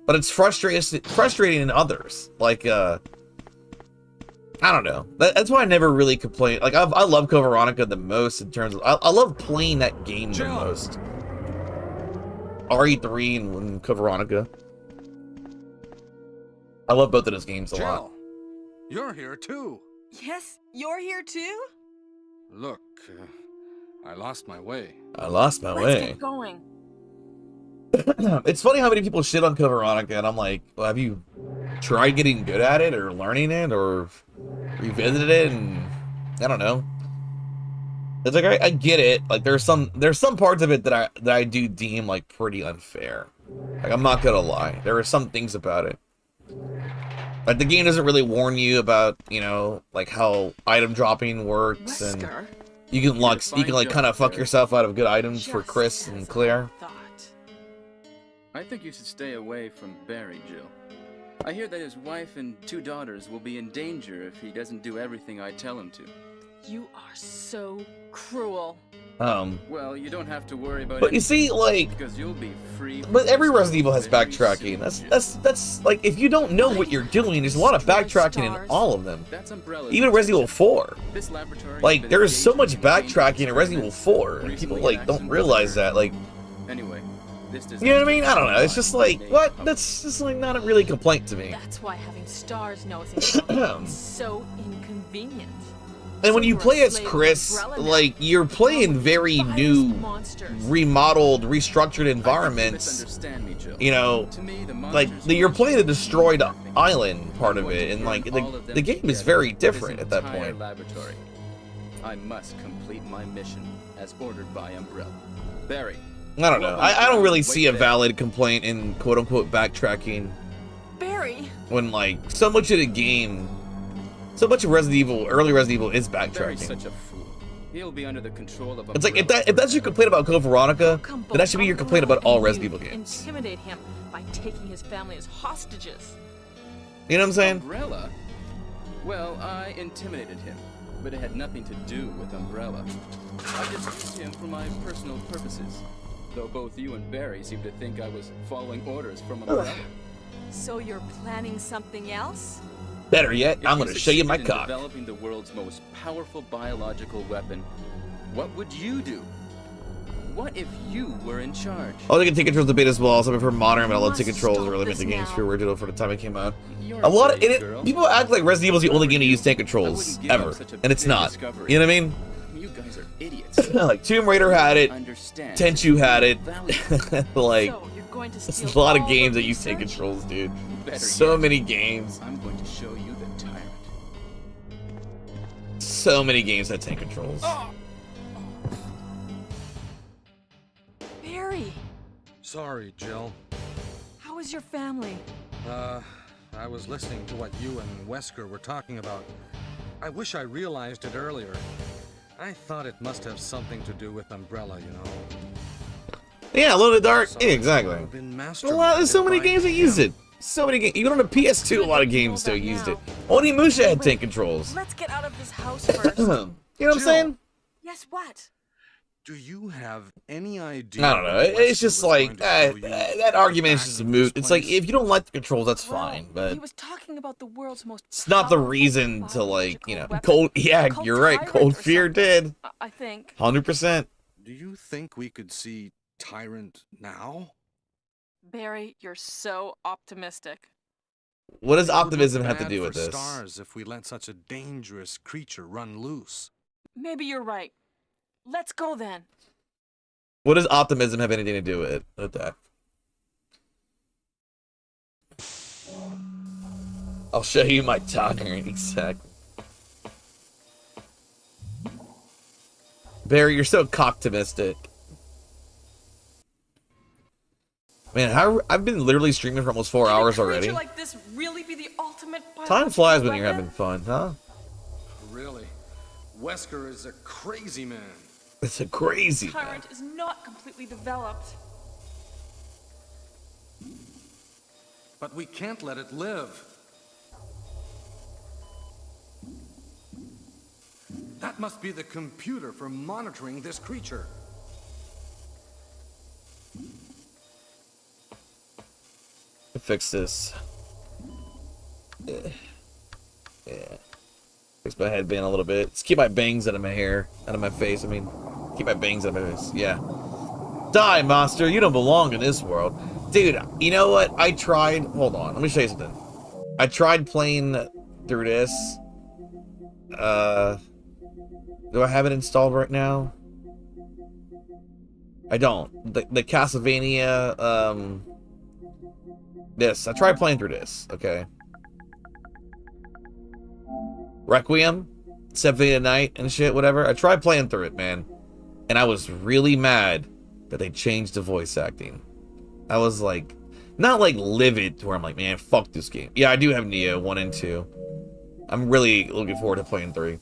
but it's frustrating in others. Like, I don't know. That's why I never really complain. Like, I love Code Veronica the most in terms of I love playing that game the most. RE3 and Code Veronica. I love both of those games a lot. You're here too. Yes, you're here too? Look, I lost my way. I lost my Let's way. get going. It's funny how many people shit on Code Veronica, and I'm like, well, have you tried getting good at it, or learning it, or revisited it? And I don't know. It's like I get it. Like there's some parts of it that I do deem like pretty unfair. Like I'm not gonna lie, there are some things about it. Like, the game doesn't really warn you about, you know, like how item dropping works, and you can like kind of fuck yourself out of good items for Chris and Claire. I think you should stay away from Barry, Jill. I hear that his wife and 2 daughters will be in danger if he doesn't do everything I tell him to. You are so cruel. Well, you don't have to worry about But you see, like, because you'll be free. but every Resident Evil has backtracking. That's like, if you don't know what you're doing, there's a lot of backtracking in all of them. Even Resident Evil 4. Like, there is so much backtracking in Resident Evil 4, and people like don't realize that. Like, anyway, this does you know what I mean? I don't know. It's just like, what? That's just like not a really complaint to me. That's why having stars nosing is so inconvenient. And when you play as Chris, like, you're playing very new, remodeled, restructured environments. You know, like, you're playing the destroyed island part of it, and like, the game is very different at that point. Laboratory. I must complete my mission as ordered by Umbrella. Barry. I don't know. I don't really see a valid complaint in quote-unquote backtracking. Barry. When, like, so much of the game, so much of Resident Evil, early Resident Evil, is Barry's backtracking. such a fool. He'll be under the control of It's like, if that's your complaint about Code Veronica, then that should be your complaint about all Resident Evil games. Intimidate him by taking his family as hostages. You know what I'm saying? Umbrella? Well, I intimidated him, but it had nothing to do with Umbrella. I just used him for my personal purposes. Though both you and Barry seem to think I was following orders from Umbrella. So you're planning something else? Better yet, I'm gonna show you my in cock. Developing the world's most powerful biological weapon, what would you do? What if you were in charge? Oh, they can take controls of the beta as well. Some of her modern but LT controls really made the games feel original for the time it came out. A lot of people act like Resident Evil is the only game to use tank controls ever, and it's not. You know what I mean? You guys are idiots. Like Tomb Raider had it, Tenchu had it. Like, there's a lot of games that use tank controls, dude. So many games. I'm going to show you the tyrant. So many games that tank controls. Barry, Sorry, Jill. how is your family? I was listening to what you and Wesker were talking about. I wish I realized it earlier. I thought it must have something to do with Umbrella, you know. Yeah, Alone in the Dark. Yeah, exactly. There's so many by games that use it. So many games. Even on the PS2, a lot of games still used it. Onimusha had tank controls. Let's get out of this house first. You know what I'm saying? Yes, what? Do you have any idea? I don't know. It's just like that argument is just moot. It's like, if you don't like the controls, that's fine, but He was talking about the world's most it's not the reason to, like, you know, Cold. Yeah, you're right. Cold Fear did. I think. 100%. Do you think we could see Tyrant now? Barry, you're so optimistic. What does It would look optimism have to bad do for with this? Stars if we let such a dangerous creature run loose. Maybe you're right. Let's go then. What does optimism have anything to do with that? I'll show you my tolerance. Exactly. Barry, you're so cocktimistic. Man, I've been literally streaming for almost 4 hours already. Could a creature like this really be the ultimate Time flies when you're weapon? having fun, huh? Really? Wesker is a crazy man. It's a crazy man. Tyrant is not completely developed. But we can't let it live. That must be the computer for monitoring this creature. Fix this. Yeah. Fix my headband a little bit. Let's keep my bangs out of my hair, out of my face. I mean, keep my bangs out of my face. Yeah. Die, monster. You don't belong in this world. Dude, you know what? I tried. Hold on. Let me show you something. I tried playing through this. Do I have it installed right now? I don't. The Castlevania, this. I tried playing through this, okay? Requiem, Symphony of the Night and shit, whatever. I tried playing through it, man. And I was really mad that they changed the voice acting. I was like, Not like livid to where I'm like, man, fuck this game. Yeah, I do have Neo 1 and 2. I'm really looking forward to playing 3.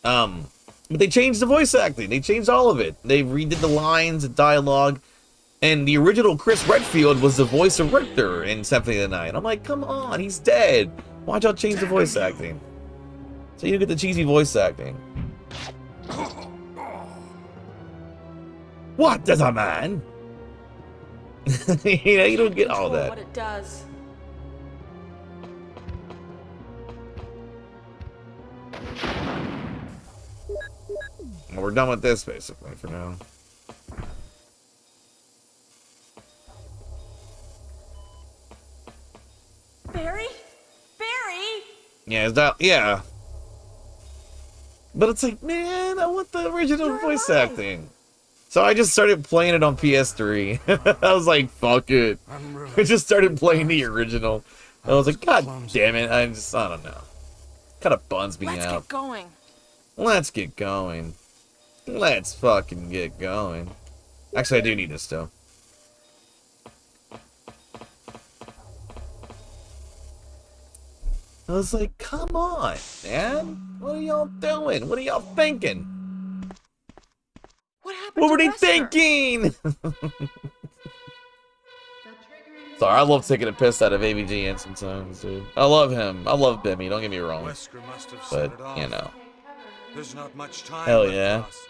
But they changed the voice acting. They changed all of it. They redid the lines, the dialogue. And the original Chris Redfield was the voice of Richter in Symphony of the Night. I'm like, come on, he's dead. Why'd y'all change the voice acting? So you get the cheesy voice acting. What does a man? You know, you don't get all that. What it does. Well, we're done with this basically for now. Barry? Barry? Yeah, is that yeah. But it's like, man, I want the original voice acting. So I just started playing it on PS3. I was like, fuck it. I just started playing the original. I was like, God damn it. I don't know. Kind of buns me Let's out. get going. Let's get going. Let's fucking get going. Actually, I do need this, though. I was like, come on, man. What are y'all doing? What are y'all thinking? What were they thinking? Sorry, I love taking a piss out of AVGN sometimes, dude. I love him. I love Bimmy, don't get me wrong. But, you know. There's not much time Hell left yeah. for us.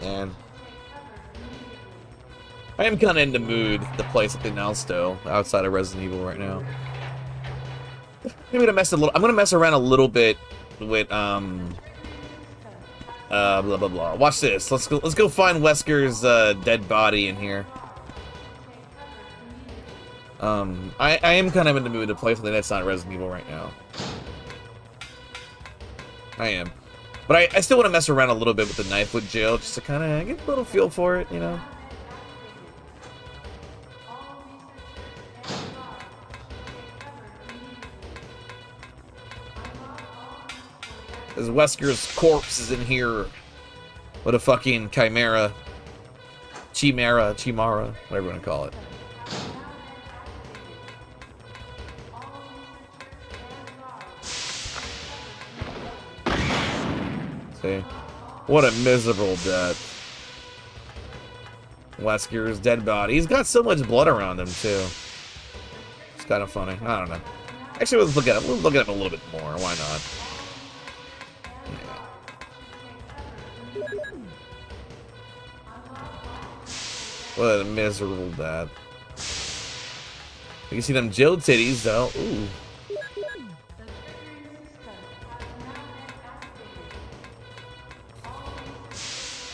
And I am kind of in the mood to play something else, though, outside of Resident Evil right now. Maybe to mess a little. I'm gonna mess around a little bit with blah blah blah. Watch this. Let's go find Wesker's dead body in here. I am kind of in the mood to play something that's not Resident Evil right now. I am. But I still want to mess around a little bit with the knife with Jill, just to kind of get a little feel for it, you know? Because Wesker's corpse is in here with a fucking chimera. Chimera, whatever you want to call it. See? What a miserable death. Wesker's dead body. He's got so much blood around him, too. It's kind of funny. I don't know. Actually, let's look at him. We'll look at him a little bit more. Why not? What a miserable death. You can see them Jill titties, though. Ooh.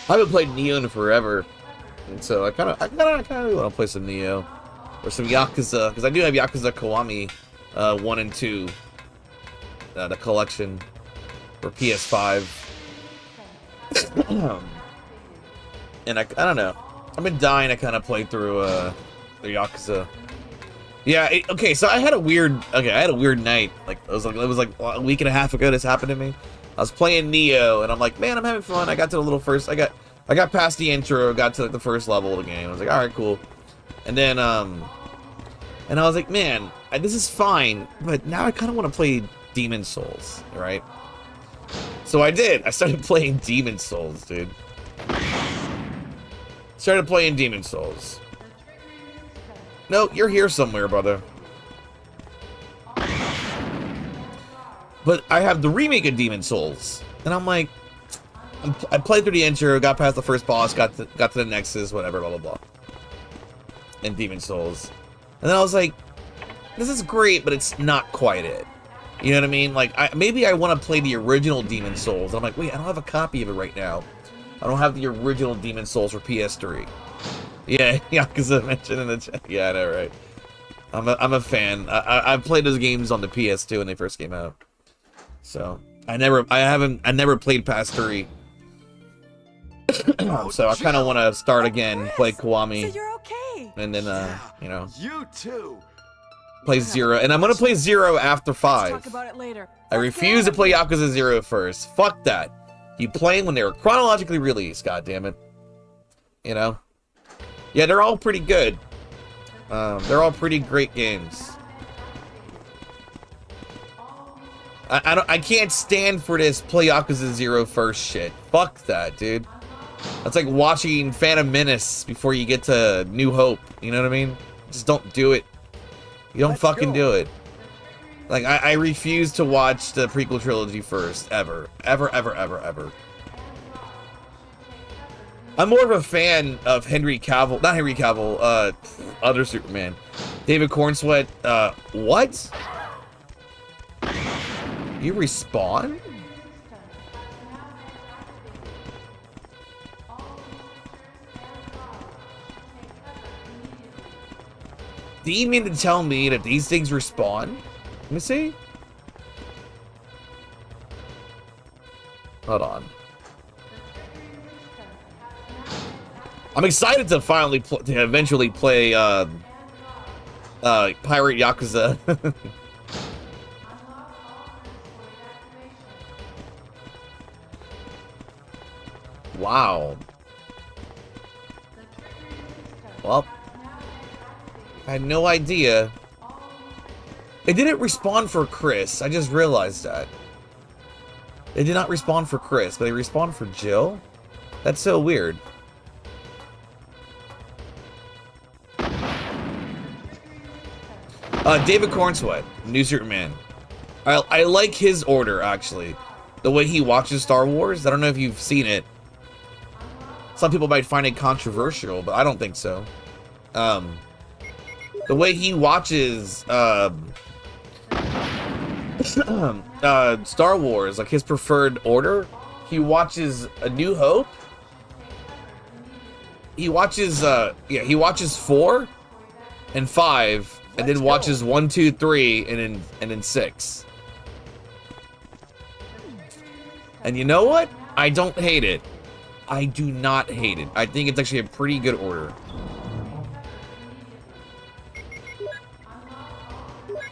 I haven't played Neo in forever, and so I kind of really want to play some Neo or some Yakuza, because I do have Yakuza Kiwami 1 and 2, the collection for PS5. And I don't know. I've been dying to kind of play through the Yakuza. Yeah. Okay. So I had a weird night. Like it was like a week and a half ago. This happened to me. I was playing Neo, and I'm like, man, I'm having fun. I got to the little first. I got past the intro. Got to like, the first level of the game. I was like, all right, cool. And then and I was like, man, this is fine, but now I kind of want to play Demon Souls, right? So I did. I started playing Demon Souls, dude. Started playing Demon Souls. No, you're here somewhere, brother. But I have the remake of Demon Souls, and I'm like, I played through the intro, got past the first boss, got to the Nexus, whatever, blah blah blah, and Demon Souls, and then I was like, this is great, but it's not quite it. You know what I mean? Like, maybe I want to play the original Demon Souls. And I'm like, wait, I don't have a copy of it right now. I don't have the original Demon Souls for PS3. Yeah, Yakuza mentioned in the chat. Yeah, I know, right? I'm a fan. I've played those games on the PS2 when they first came out. So I never played past 3. So I kind of want to start again, play Kiwami. So you're okay. And then you know. You too. play 0, and I'm gonna play 0 after 5. Talk about it later. I refuse to play Yakuza 0 first. Fuck that. You play them when they were chronologically released, god damn it. You know? Yeah, they're all pretty good. They're all pretty great games. I can't stand for this play Yakuza 0 first shit. Fuck that, dude. That's like watching Phantom Menace before you get to New Hope. You know what I mean? Just don't do it. You don't fucking do it. Like, I refuse to watch the prequel trilogy first. Ever. Ever, ever, ever, ever. I'm more of a fan of Henry Cavill. Not Henry Cavill. Other Superman. David Cornsweet. What? You respawn? Do you mean to tell me that these things respawn? Let me see. Hold on. I'm excited to finally to eventually play Pirate Yakuza. Wow. Well, I had no idea. It didn't respawn for Chris. I just realized that. It did not respawn for Chris, but they respawned for Jill? That's so weird. David Cornsweet, New Superman. I like his order, actually. The way he watches Star Wars. I don't know if you've seen it. Some people might find it controversial, but I don't think so. The way he watches Star Wars, like his preferred order, he watches A New Hope. He watches he watches 4 and 5, and then watches 1, 2, 3, and then 6. And you know what? I don't hate it. I do not hate it. I think it's actually a pretty good order.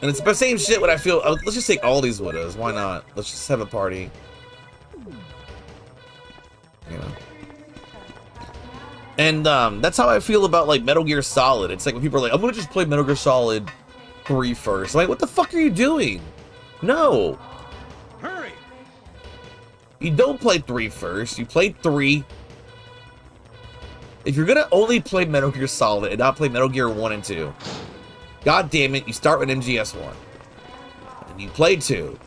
And it's the same shit when I feel, let's just take all these widows. Why not? Let's just have a party. You know. And that's how I feel about like Metal Gear Solid. It's like when people are like, I'm gonna just play Metal Gear Solid 3 first. I'm like, what the fuck are you doing? No. Hurry. You don't play 3 first. You play 3. If you're gonna only play Metal Gear Solid and not play Metal Gear 1 and 2, god damn it, you start with MGS 1. And you play 2.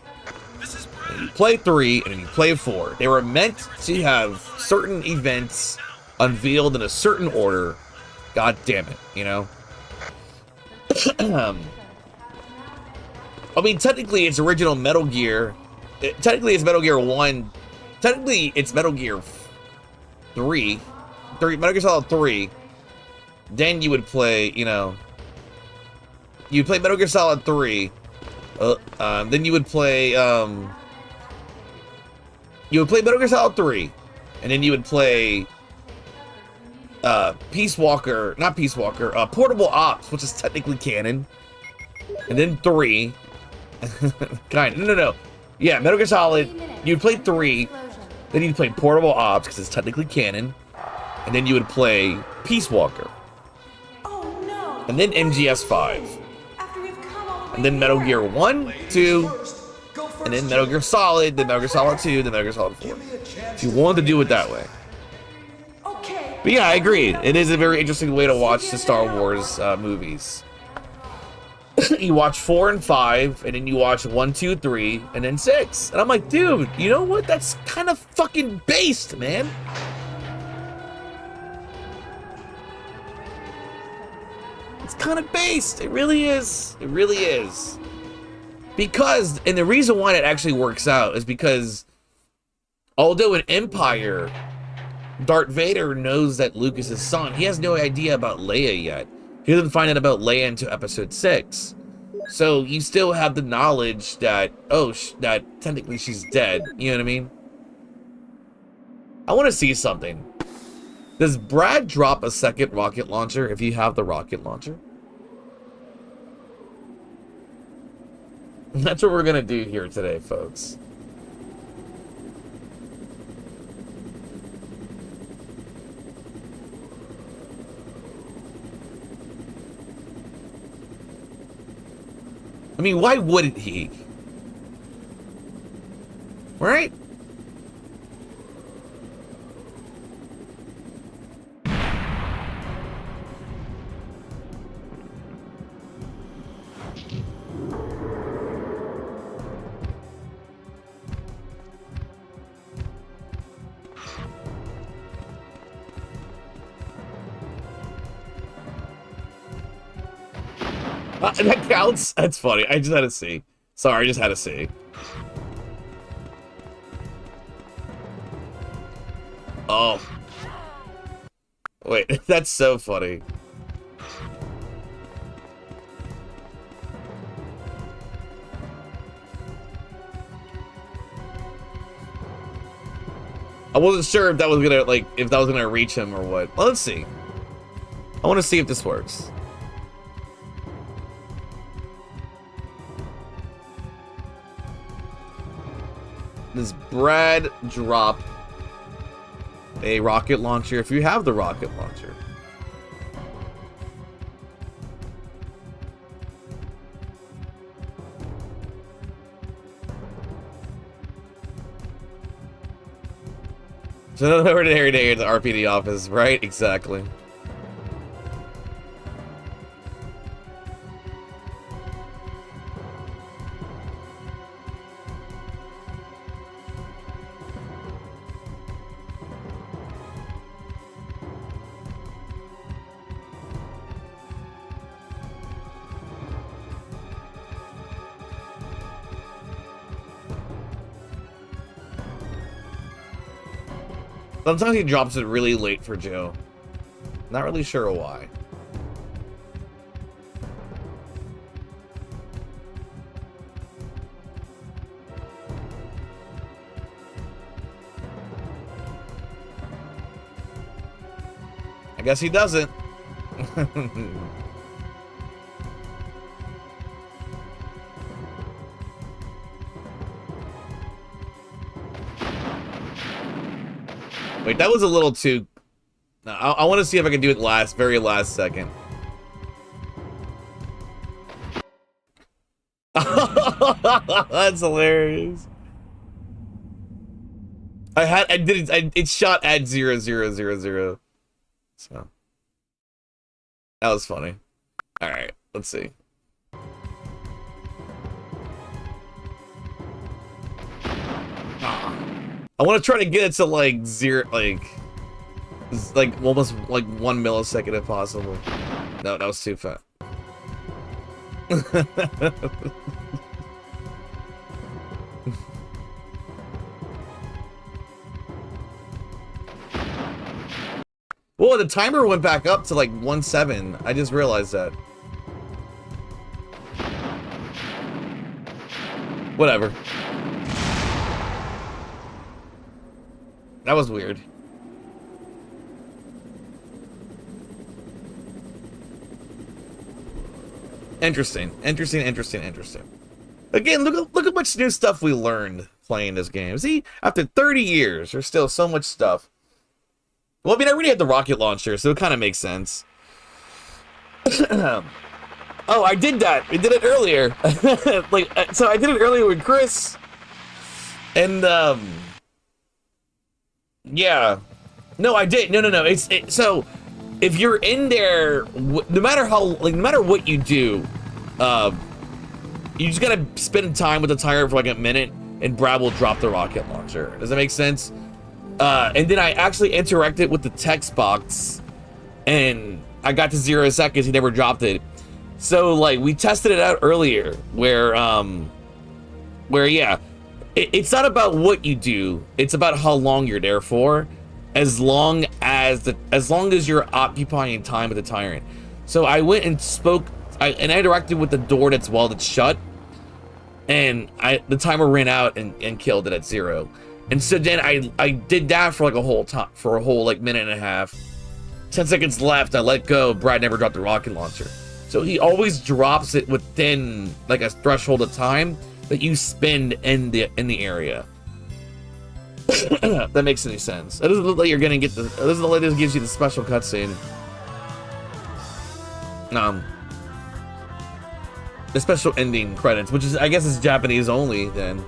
And you play 3, and then you play 4. They were meant to have certain events unveiled in a certain order. God damn it, you know? I mean, technically it's original Metal Gear. Technically it's Metal Gear 1. Technically it's Metal Gear 3. Metal Gear Solid 3. Then you would play, you know, you play Metal Gear Solid 3. Then you would play Metal Gear Solid 3. And then you would play Peace Walker, not Peace Walker, Portable Ops, which is technically canon. And then 3. No. Yeah, Metal Gear Solid, you'd play 3. Then you'd play Portable Ops, because it's technically canon. And then you would play Peace Walker. And then MGS 5. And then Metal Gear 1, 2, and then Metal Gear Solid, then Metal Gear Solid 2, then Metal Gear Solid 4. If you wanted to do it that way. But yeah, I agree. It is a very interesting way to watch the Star Wars movies. You watch 4 and 5, and then you watch 1, 2, 3, and then 6. And I'm like, dude, you know what? That's kind of fucking based, man. It's kind of based. It really is. It really is. Because, and the reason why it actually works out is because, although in Empire, Darth Vader knows that Luke is his son, he has no idea about Leia yet. He doesn't find out about Leia until episode 6. So you still have the knowledge that, oh, that technically she's dead. You know what I mean? I want to see something. Does Brad drop a second rocket launcher if you have the rocket launcher? That's what we're gonna do here today, folks. I mean, why wouldn't he? Right? That counts? That's funny. I just had to see. Sorry, I just had to see. Oh. Wait, that's so funny. I wasn't sure if that was gonna, like, if that was gonna reach him or what. Well, let's see. I want to see if this works. Does Brad drop a rocket launcher if you have the rocket launcher? So another ordinary day at the RPD office, right? Exactly. Sometimes he drops it really late for Joe. Not really sure why. I guess he doesn't. Wait, that was a little too... No, I want to see if I can do it very last second. That's hilarious. It shot at 0000. So that was funny. All right, let's see. I want to try to get it to like zero, like almost like 1 millisecond if possible. No, that was too fast. Whoa, the timer went back up to like 1.7. I just realized that. Whatever. That was weird. Interesting. Again, look at much new stuff we learned playing this game. See, after 30 years, there's still so much stuff. Well, I mean, I already had the rocket launcher, so it kind of makes sense. Oh, I did that. I did it earlier. So I did it earlier with Chris. And, yeah. No, I did. No. So, if you're in there, no matter what you do, you just gotta spend time with the tire for like a minute, and Brad will drop the rocket launcher. Does that make sense? And then I actually interacted with the text box, and I got to 0 seconds. He never dropped it. So like we tested it out earlier, where yeah, it's not about what you do. It's about how long you're there for, as long as you're occupying time with the tyrant. So I went and I interacted with the door that's shut, and the timer ran out and killed it at 0. And so then I did that for like a whole like minute and a half. 10 seconds left. I let go. Brad never dropped the rocket launcher. So he always drops it within like a threshold of time that you spend in the area. If that makes any sense. It doesn't look like you're gonna get the. It doesn't look like this gives you the special cutscene. The special ending credits, which is, I guess, is Japanese only then.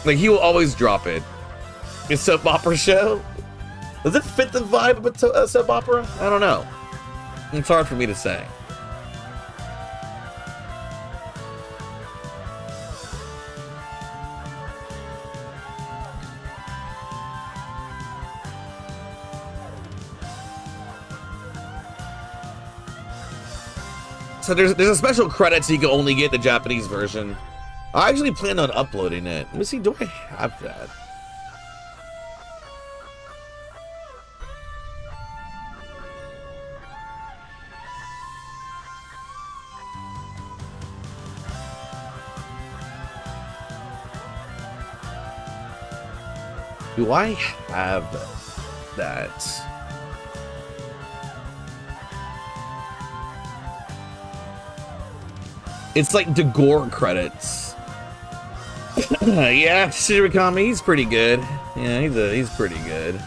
Like, he will always drop it. A soap opera show? Does it fit the vibe of a soap opera? I don't know. It's hard for me to say. So there's a special credit so you can only get the Japanese version. I actually plan on uploading it. Let me see, do I have that? Do I have that? It's like the gore credits. Yeah, Shirikami, he's pretty good. Yeah, he's pretty good.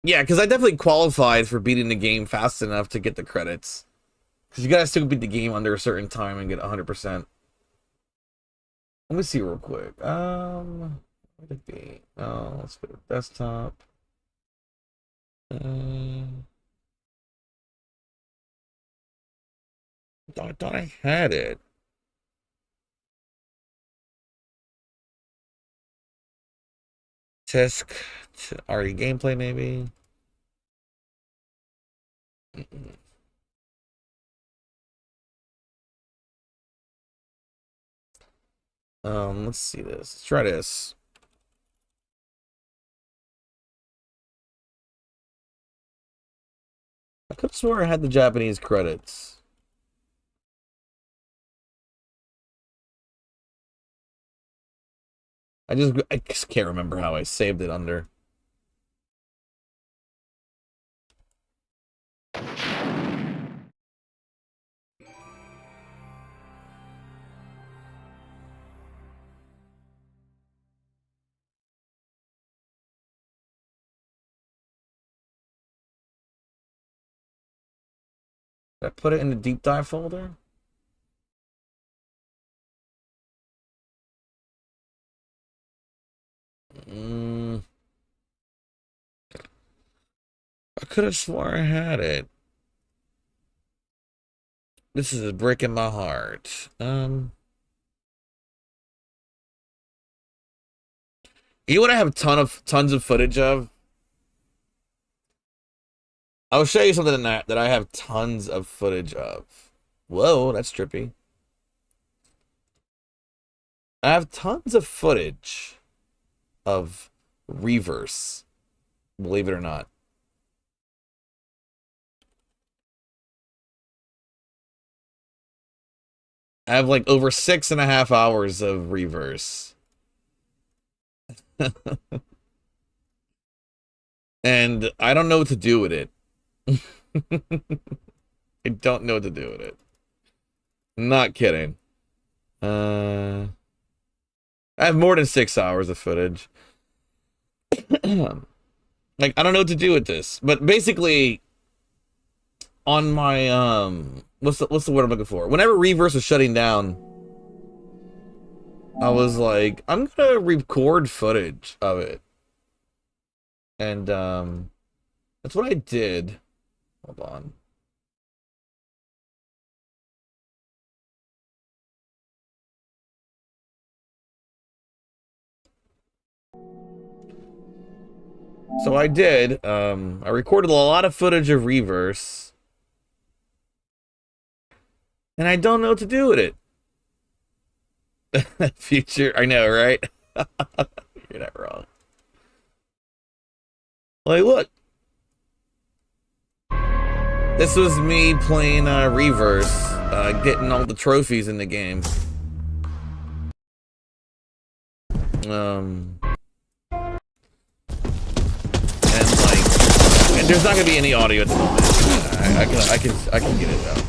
Yeah, because I definitely qualified for beating the game fast enough to get the credits. Because you gotta still beat the game under a certain time and get 100%. Let me see real quick. Where'd it be? Oh, let's go to desktop. I thought I had it. Tisk, RE gameplay maybe. Let's see this. Let's try this. I could have swore I had the Japanese credits. I just can't remember how I saved it under. Did I put it in the deep dive folder? I could have sworn I had it. This is a brick in my heart. You know what I have tons of footage of? I'll show you something in that I have tons of footage of. Whoa, that's trippy. I have tons of footage of Reverse, believe it or not. I have like over 6.5 hours of Reverse. And I don't know what to do with it. I don't know what to do with it. Not kidding. I have more than 6 hours of footage. Like, I don't know what to do with this. But basically, on my what's the word I'm looking for? Whenever Reverse was shutting down, I was like, I'm gonna record footage of it. And that's what I did. Hold on. So I did. I recorded a lot of footage of Reverse. And I don't know what to do with it. Future, I know, right? You're not wrong. Like, look. This was me playing Reverse, getting all the trophies in the game. And like, and there's not gonna be any audio at the moment. I can get it out.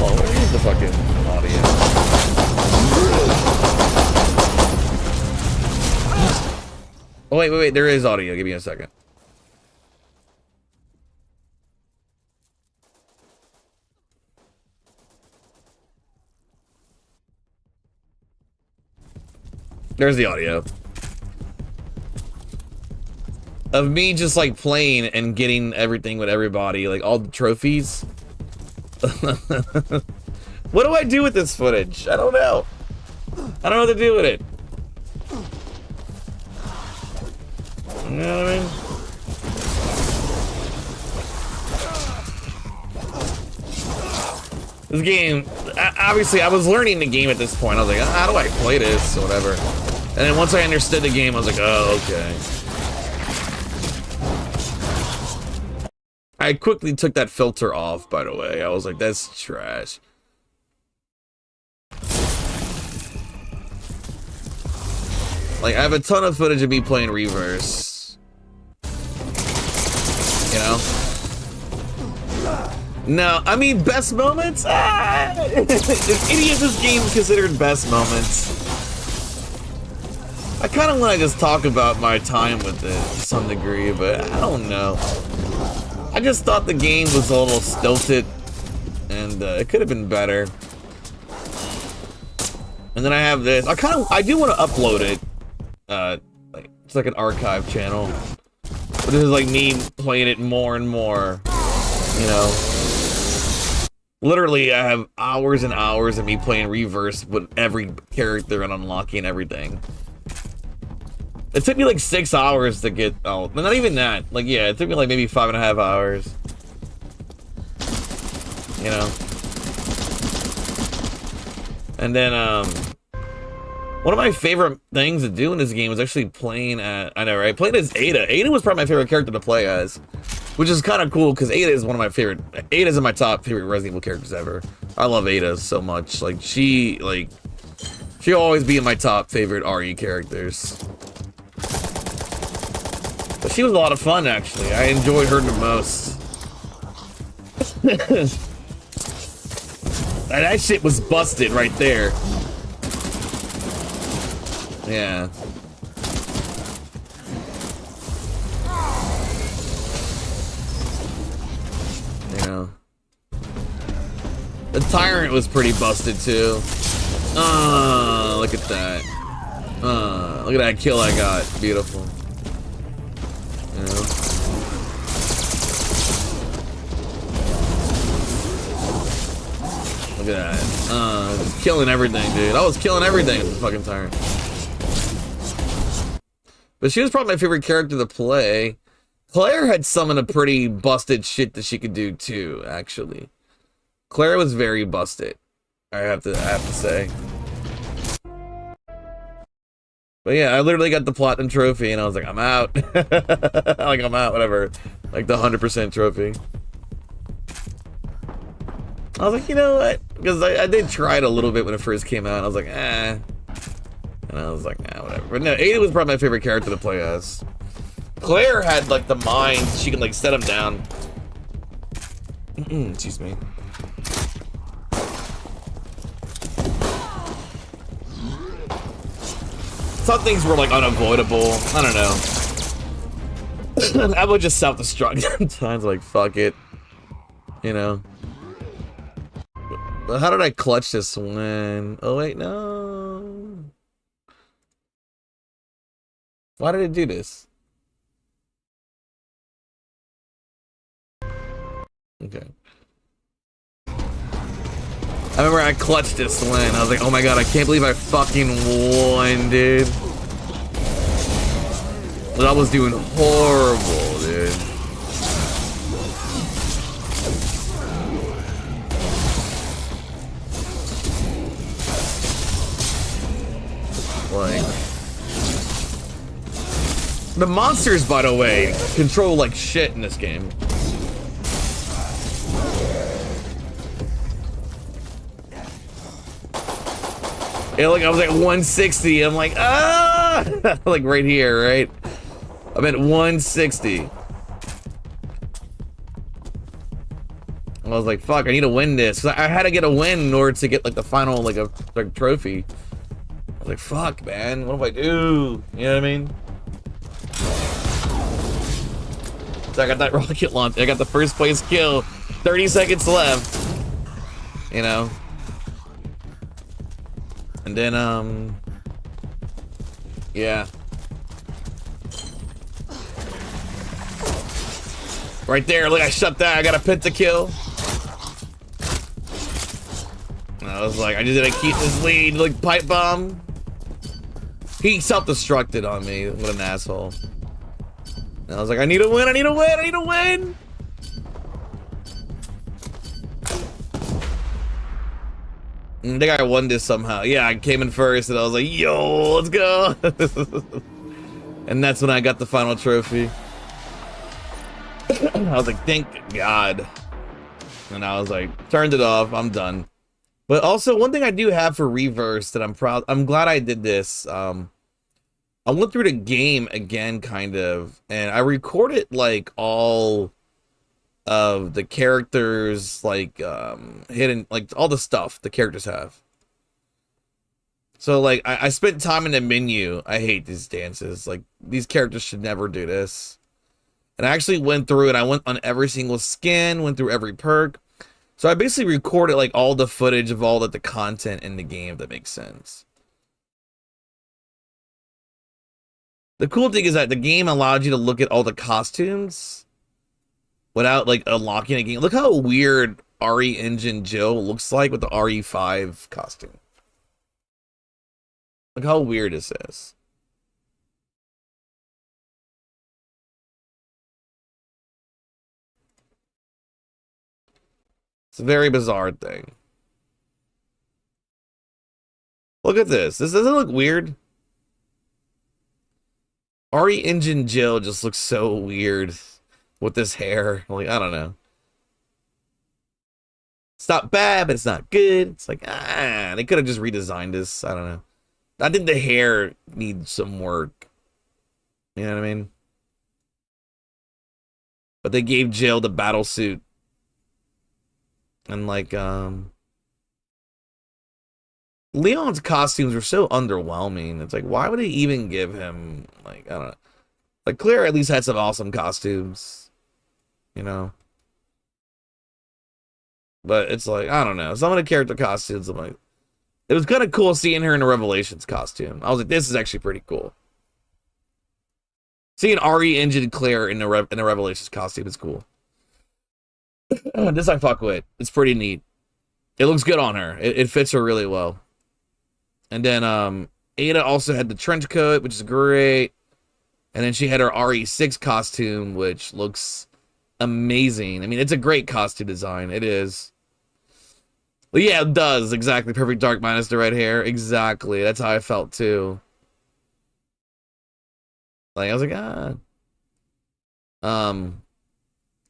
Oh, where is the fucking audio? Oh wait, there is audio. Give me a second. There's the audio. Of me just like playing and getting everything with everybody, like all the trophies. What do I do with this footage? I don't know. I don't know what to do with it. You know what I mean? This game, obviously I was learning the game at this point. I was like, how do I play this or whatever? And then once I understood the game, I was like, oh, okay. I quickly took that filter off, by the way. I was like, that's trash. Like, I have a ton of footage of me playing Reverse. You know? No, I mean, best moments? Is any of this game considered best moments? I kind of want to just talk about my time with it to some degree, but I don't know. I just thought the game was a little stilted, and it could have been better. And then I have this. I do want to upload it. Like, it's like an archive channel. But this is like me playing it more and more, you know. Literally, I have hours and hours of me playing Reverse with every character and unlocking everything. It took me like 6 hours to get, oh, not even that. Like, yeah, it took me like maybe 5.5 hours. You know? And then, one of my favorite things to do in this game was actually playing I know, right? Playing as Ada. Ada was probably my favorite character to play as. Which is kind of cool, because Ada is one of my favorite, Ada's in my top favorite Resident Evil characters ever. I love Ada so much. Like, she'll always be in my top favorite RE characters. But she was a lot of fun, actually. I enjoyed her the most. That shit was busted right there. Yeah. You know. The Tyrant was pretty busted, too. Look at that. Look at that kill I got. Beautiful. You know? Look at that. Killing everything, dude. I was killing everything with the fucking Tyrant. But she was probably my favorite character to play. Claire had some of the pretty busted shit that she could do too, actually. Claire was very busted. I have to say. But yeah, I literally got the platinum trophy and I was like, I'm out. Like, I'm out, whatever. Like the 100% trophy. I was like, you know what? Because I did try it a little bit when it first came out. I was like, eh. And I was like, nah, whatever. But no, Ada was probably my favorite character to play as. Claire had, like, the mind. She could, like, set him down. Excuse me. Some things were, like, unavoidable. I don't know. I would just self-destruct sometimes, like, fuck it. You know? But how did I clutch this one? Oh, wait, no. Why did it do this? Okay. I remember I clutched this win. I was like, oh my god, I can't believe I fucking won, dude. But I was doing horrible, dude. Like, the monsters, by the way, control like shit in this game. Yeah, like I was at 160. I'm like, ah, like right here, right? I'm at 160. I was like, fuck, I need to win this. 'Cause I had to get a win in order to get like the final like a like, trophy. I was like, fuck, man, what do I do? You know what I mean? So I got that rocket launch. I got the first place kill. 30 seconds left. You know? And then, yeah. Right there, look, I shut that. I got a pentakill. And I was like, I just gotta keep this lead, like pipe bomb. He self-destructed on me. What an asshole. And I was like, I need to win, I need to win, I need to win. I think I won this somehow. Yeah, I came in first and I was like, yo, let's go. And that's when I got the final trophy. I was like, thank God. And I was like, turned it off, I'm done. But also, one thing I do have for Reverse that I'm glad I did this. I went through the game again, kind of, and I recorded like all of the characters, like hidden, like all the stuff the characters have. So like I spent time in the menu. I hate these dances. Like these characters should never do this. And I actually went through and I went on every single skin, went through every perk. So I basically recorded like all the footage of all the content in the game, if that makes sense. The cool thing is that the game allowed you to look at all the costumes without like unlocking a game. Look how weird RE Engine Jill looks like with the RE5 costume. Look how weird this is. It's a very bizarre thing. Look at this. This doesn't look weird. RE Engine Jill just looks so weird with this hair. Like, I don't know. It's not bad, but it's not good. It's like, they could have just redesigned this. I don't know. I think the hair needs some work. You know what I mean? But they gave Jill the battle suit. And like, Leon's costumes were so underwhelming. It's like, why would they even give him, like, I don't know. Like, Claire at least had some awesome costumes. You know? But it's like, I don't know. Some of the character costumes, I'm like, it was kind of cool seeing her in a Revelations costume. I was like, this is actually pretty cool. Seeing RE Engine Claire in the Revelations costume is cool. This I fuck with. It's pretty neat. It looks good on her. It fits her really well. And then Ada also had the trench coat, which is great. And then she had her RE6 costume, which looks amazing. I mean, it's a great costume design. It is. But yeah, it does. Exactly. Perfect dark minus the red hair. Exactly. That's how I felt too. Like, I was like, ah. And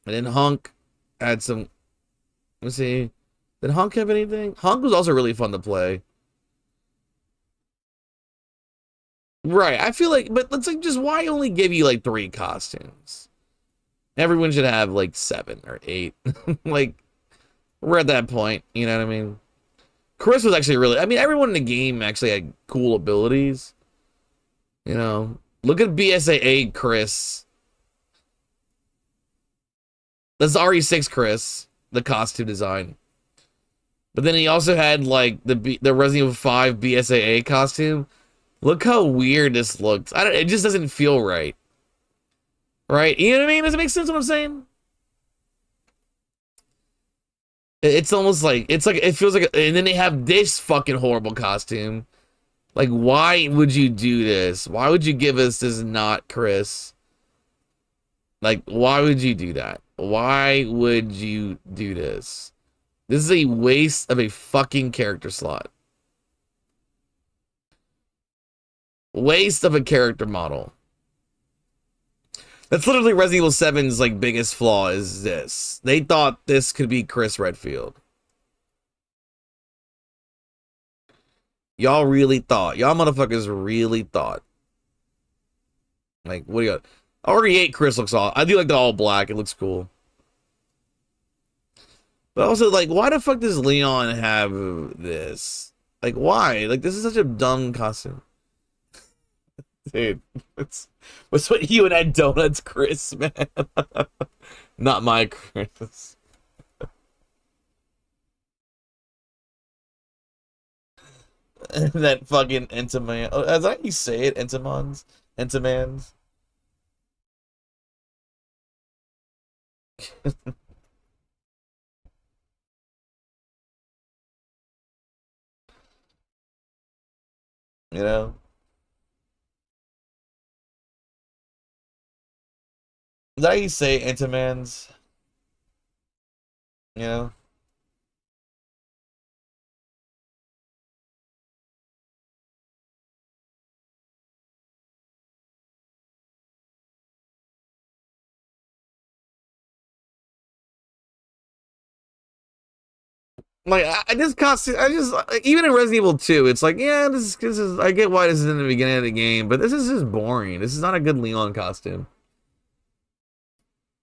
then Hunk had some. Let's see. Did Hunk have anything? Hunk was also really fun to play. Right. I feel like, but let's like, just why only give you like 3 costumes? Everyone should have like 7 or 8. Like, we're at that point. You know what I mean? Chris was actually really, I mean, everyone in the game actually had cool abilities. You know, look at BSAA Chris. That's RE6 Chris, the costume design. But then he also had like the Resident Evil 5 BSAA costume. Look how weird this looks. It just doesn't feel right. Right? You know what I mean? Does it make sense what I'm saying? It's almost like, it's like, it feels like, and then they have this fucking horrible costume. Like, why would you do this? Why would you give us this not Chris? Like, why would you do that? Why would you do this? This is a waste of a fucking character slot. Waste of a character model. That's literally Resident Evil 7's like biggest flaw is this. They thought this could be Chris Redfield. Y'all really thought. Y'all motherfuckers really thought. Like, what do you got? RE8 Chris looks all. I do like the all black. It looks cool. But also, like, why the fuck does Leon have this? Like, why? Like, this is such a dumb costume. Dude, what's what you and Ed Donuts, Chris, man? Not my Chris. That fucking Entaman. Oh, is that how you say it? Entamans? Entamans? You know? Is that how you say Entamans? You know? Like, I just constantly, even in Resident Evil 2, it's like, yeah, this is, I get why this is in the beginning of the game, but this is just boring. This is not a good Leon costume.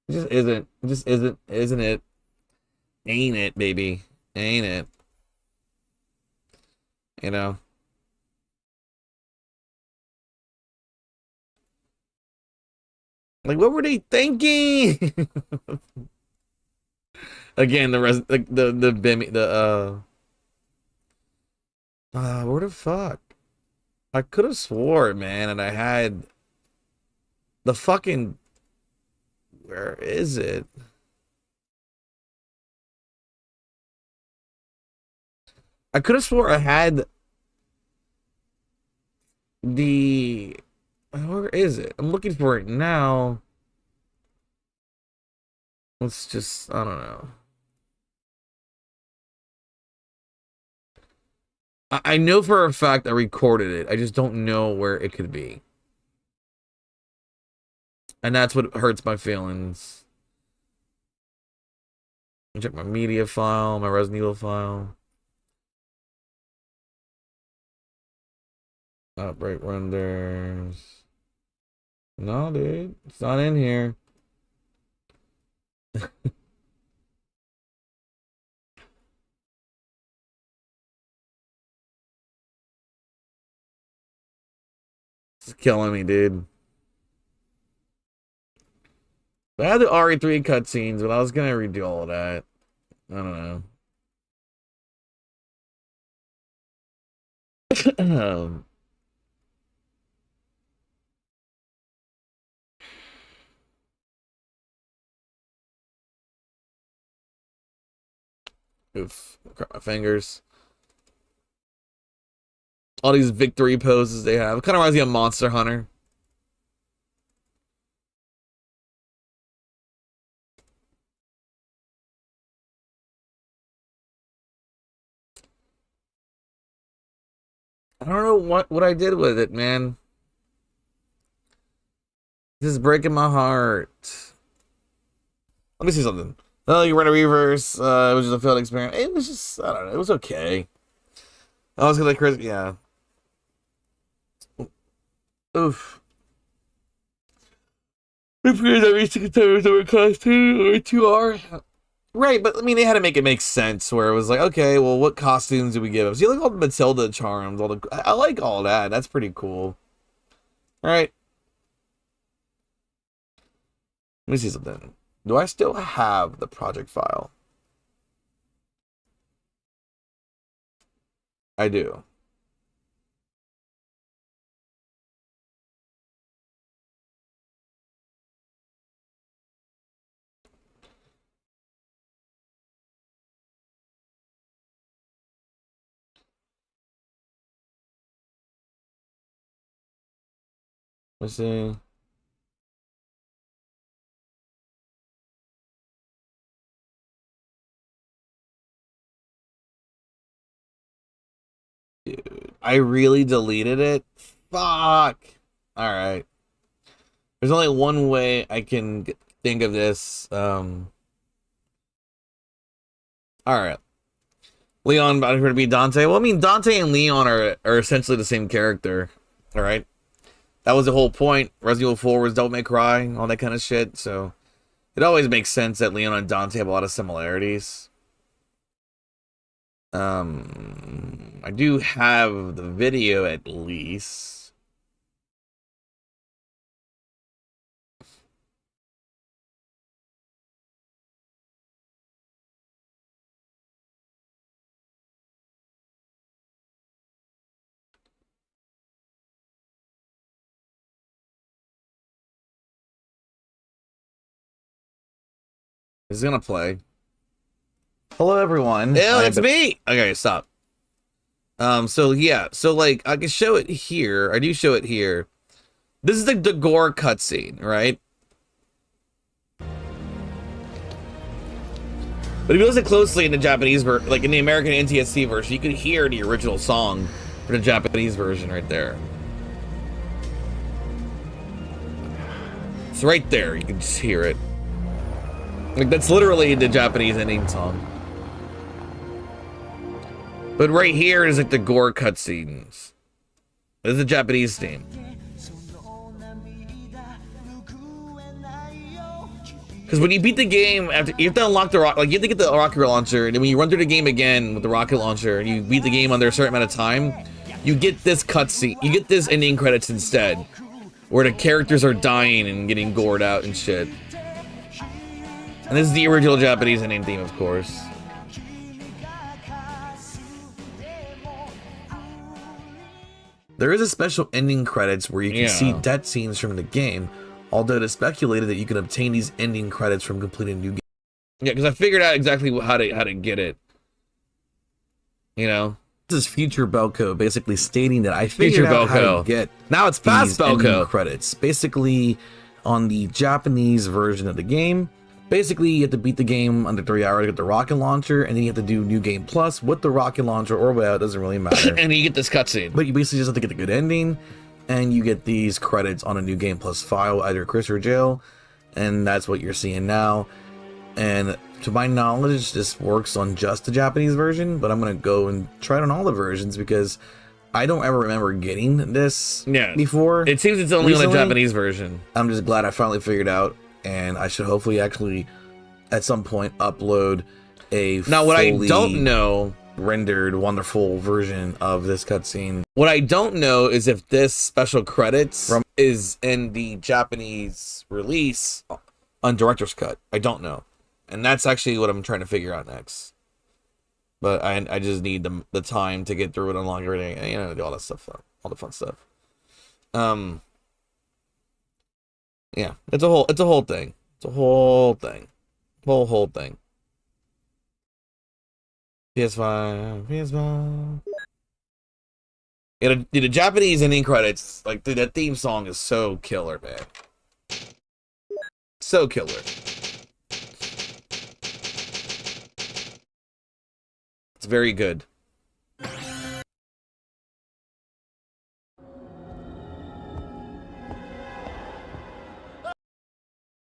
It just isn't. It just isn't it? Ain't it, baby? Ain't it? You know? Like, what were they thinking? Again, the rest, like the Bimmy, where the fuck? I could have swore, man, and I had the fucking. Where is it? I could have swore I had the. Where is it? I'm looking for it now. Let's just. I don't know. I know for a fact I recorded it. I just don't know where it could be. And that's what hurts my feelings. Check my media file, my Resident Evil file. Outbreak renders. No, dude. It's not in here. It's killing me, dude. I had the RE3 cutscenes, but I was gonna redo all of that. I don't know. Oof. Crap my fingers. All these victory poses they have. It kind of reminds me of Monster Hunter. I don't know what I did with it, man. This is breaking my heart. Let me see something. Oh, you ran a reverse. It was just a failed experiment. It was just, I don't know. It was okay. I was gonna Chris, yeah. Oof. We figured that we should consider the costume or 2R. Right, but I mean, they had to make it make sense where it was like, okay, well, what costumes do we give them? So you like all the Matilda charms, all the, I like all that. That's pretty cool. All right. Let me see something. Do I still have the project file? I do. Let's see. Dude, I really deleted it. Fuck. All right. There's only one way I can think of this. All right. Leon about here to be Dante. Well, I mean, Dante and Leon are essentially the same character. All right. That was the whole point. Resident Evil 4 was Don't Make Cry, all that kind of shit. So it always makes sense that Leon and Dante have a lot of similarities. I do have the video at least. It's gonna play. Hello, everyone. Ew, it's me. Okay, stop. So yeah, so like I can show it here. I do show it here. This is the gore cutscene, right? But if you listen closely in the Japanese version, like in the American NTSC version, you can hear the original song for the Japanese version right there. It's right there. You can just hear it. Like that's literally the Japanese ending song. But right here is like the gore cutscenes. This is the Japanese theme. Because when you beat the game, after you have to unlock the you have to get the rocket launcher, and then when you run through the game again with the rocket launcher, and you beat the game under a certain amount of time, you get this cutscene. You get this ending credits instead, where the characters are dying and getting gored out and shit. And this is the original Japanese ending theme, of course. There is a special ending credits where you can see death scenes from the game, although it is speculated that you can obtain these ending credits from completing a new game. Yeah, because I figured out exactly how to get it. You know? This is Future Belko basically stating that I figured out how to get now it's past Belko credits. Basically, on the Japanese version of the game, basically you have to beat the game under 3 hours to get the rocket launcher, and then you have to do New Game Plus with the rocket launcher or without, it doesn't really matter. And you get this cutscene. But you basically just have to get the good ending, and you get these credits on a New Game Plus file, either Chris or Jill, and that's what you're seeing now. And to my knowledge, this works on just the Japanese version, but I'm going to go and try it on all the versions because I don't ever remember getting this before. It seems it's only on the Japanese version. I'm just glad I finally figured out, and I should hopefully actually at some point upload a now what I don't know rendered wonderful version of this cutscene. What I don't know is if this special credits is in the Japanese release on director's cut. I don't know, and that's actually what I'm trying to figure out next. But I just need the time to get through it, unlock everything, and, you know, do all that stuff, all the fun stuff. Yeah, it's a whole thing. It's a whole thing. Whole thing. PS5. Yeah, the Japanese ending credits, like, dude, that theme song is so killer, man. So killer. It's very good.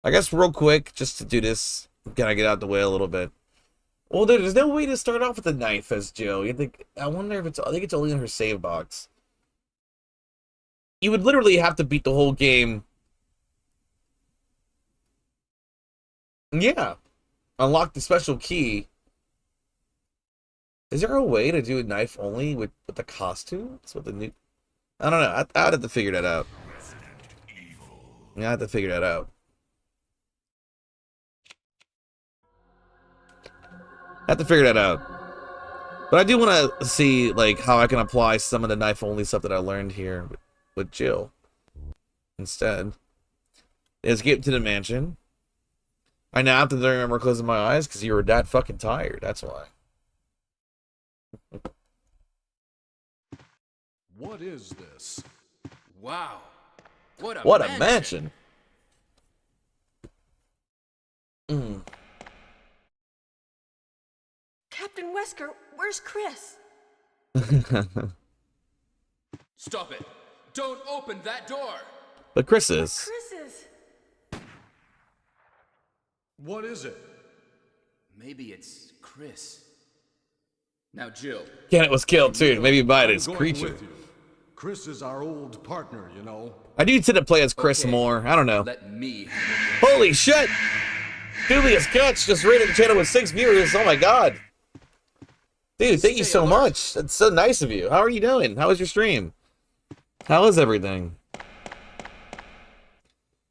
I guess real quick, just to do this, gotta get out the way a little bit. Well, there's no way to start off with a knife as Jill. You think? I wonder if it's. I think it's only in her save box. You would literally have to beat the whole game. Yeah, unlock the special key. Is there a way to do a knife only with the costumes? With the new? I don't know. I'd have to figure that out. Yeah, I have to figure that out. I have to figure that out. But I do want to see, like, how I can apply some of the knife-only stuff that I learned here with Jill. Instead. Escape to the mansion. I now have to remember closing my eyes because you were that fucking tired. That's why. What is this? Wow. What a mansion. Captain Wesker, where's Chris? Stop it! Don't open that door! But Chris is. Chris is. What is it? Maybe it's Chris. Now, Jill. Janet was killed too. Maybe by this I'm going creature. with you. Chris is our old partner, you know. I do tend to play as Chris more. I don't know. Let me. Holy shit! Julius Catch just rated the channel with 6 viewers. Oh my god. Dude, thank you so much. That's so nice of you. How are you doing? How was your stream? How is everything?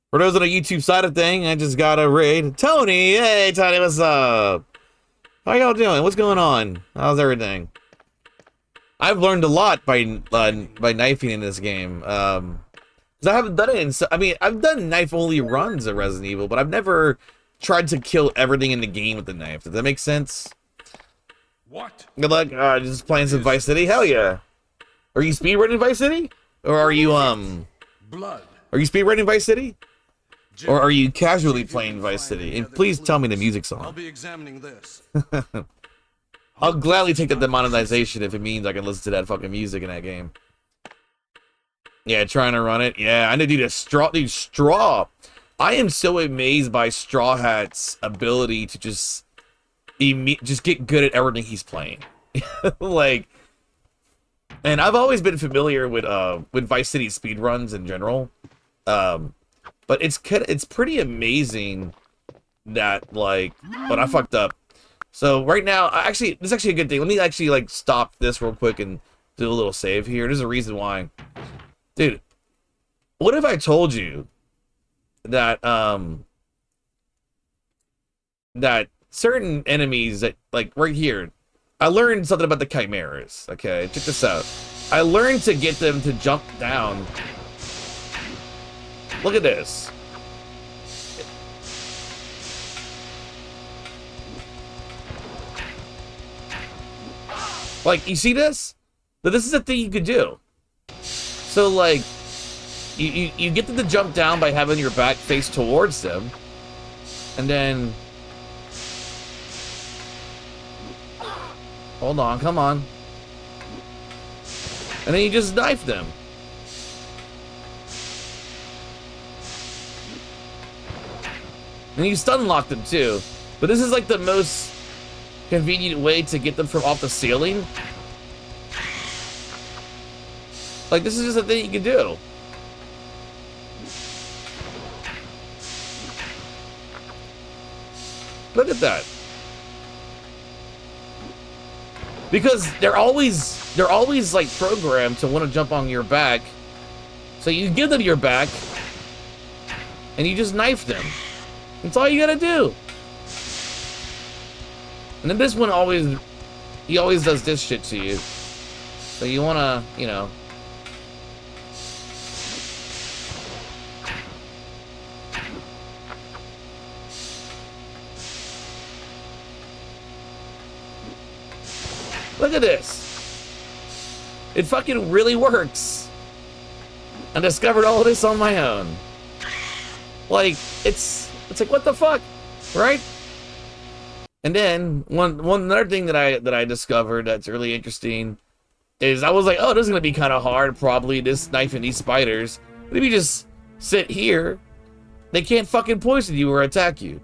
For those on the YouTube side of thing, I just got a raid. Tony! Hey, Tony, what's up? How y'all doing? What's going on? How's everything? I've learned a lot by knifing in this game. 'Cause I haven't done it in... I mean, I've done knife-only runs of Resident Evil, but I've never tried to kill everything in the game with the knife. Does that make sense? What? Good luck. Just playing some Vice City? Hell yeah. Are you speedrunning Vice City? Or are you, Blood. Are you speedrunning Vice City? Or are you casually playing Vice City? And please tell me the music's I'll on. be examining this. I'll gladly take that demonetization if it means I can listen to that fucking music in that game. Yeah, trying to run it. Yeah, I know, dude. Straw. I am so amazed by Straw Hat's ability to just get good at everything he's playing. Like, and I've always been familiar with Vice City speedruns in general. But it's pretty amazing that, like, but I fucked up. So right now, this is actually a good thing. Let me actually like stop this real quick and do a little save here. There's a reason why. Dude, what if I told you that that certain enemies that, like, right here, I learned something about the chimeras. Okay, check this out. I learned to get them to jump down. Look at this. Like, you see this? But this is a thing you could do. So, like, you get them to jump down by having your back face towards them. And then... Hold on, come on. And then you just knife them. And you stun lock them too. But this is like the most convenient way to get them from off the ceiling. Like, this is just a thing you can do. Look at that. Because they're always like programmed to want to jump on your back. So you give them your back and you just knife them. That's all you gotta do. And then this one he always does this shit to you. So you wanna, you know. Look at this. It fucking really works. I discovered all of this on my own. Like, it's like, what the fuck, right? And then one another thing that I discovered that's really interesting is I was like, oh, this is gonna be kind of hard, probably, this knifing these spiders. But if you just sit here, they can't fucking poison you or attack you.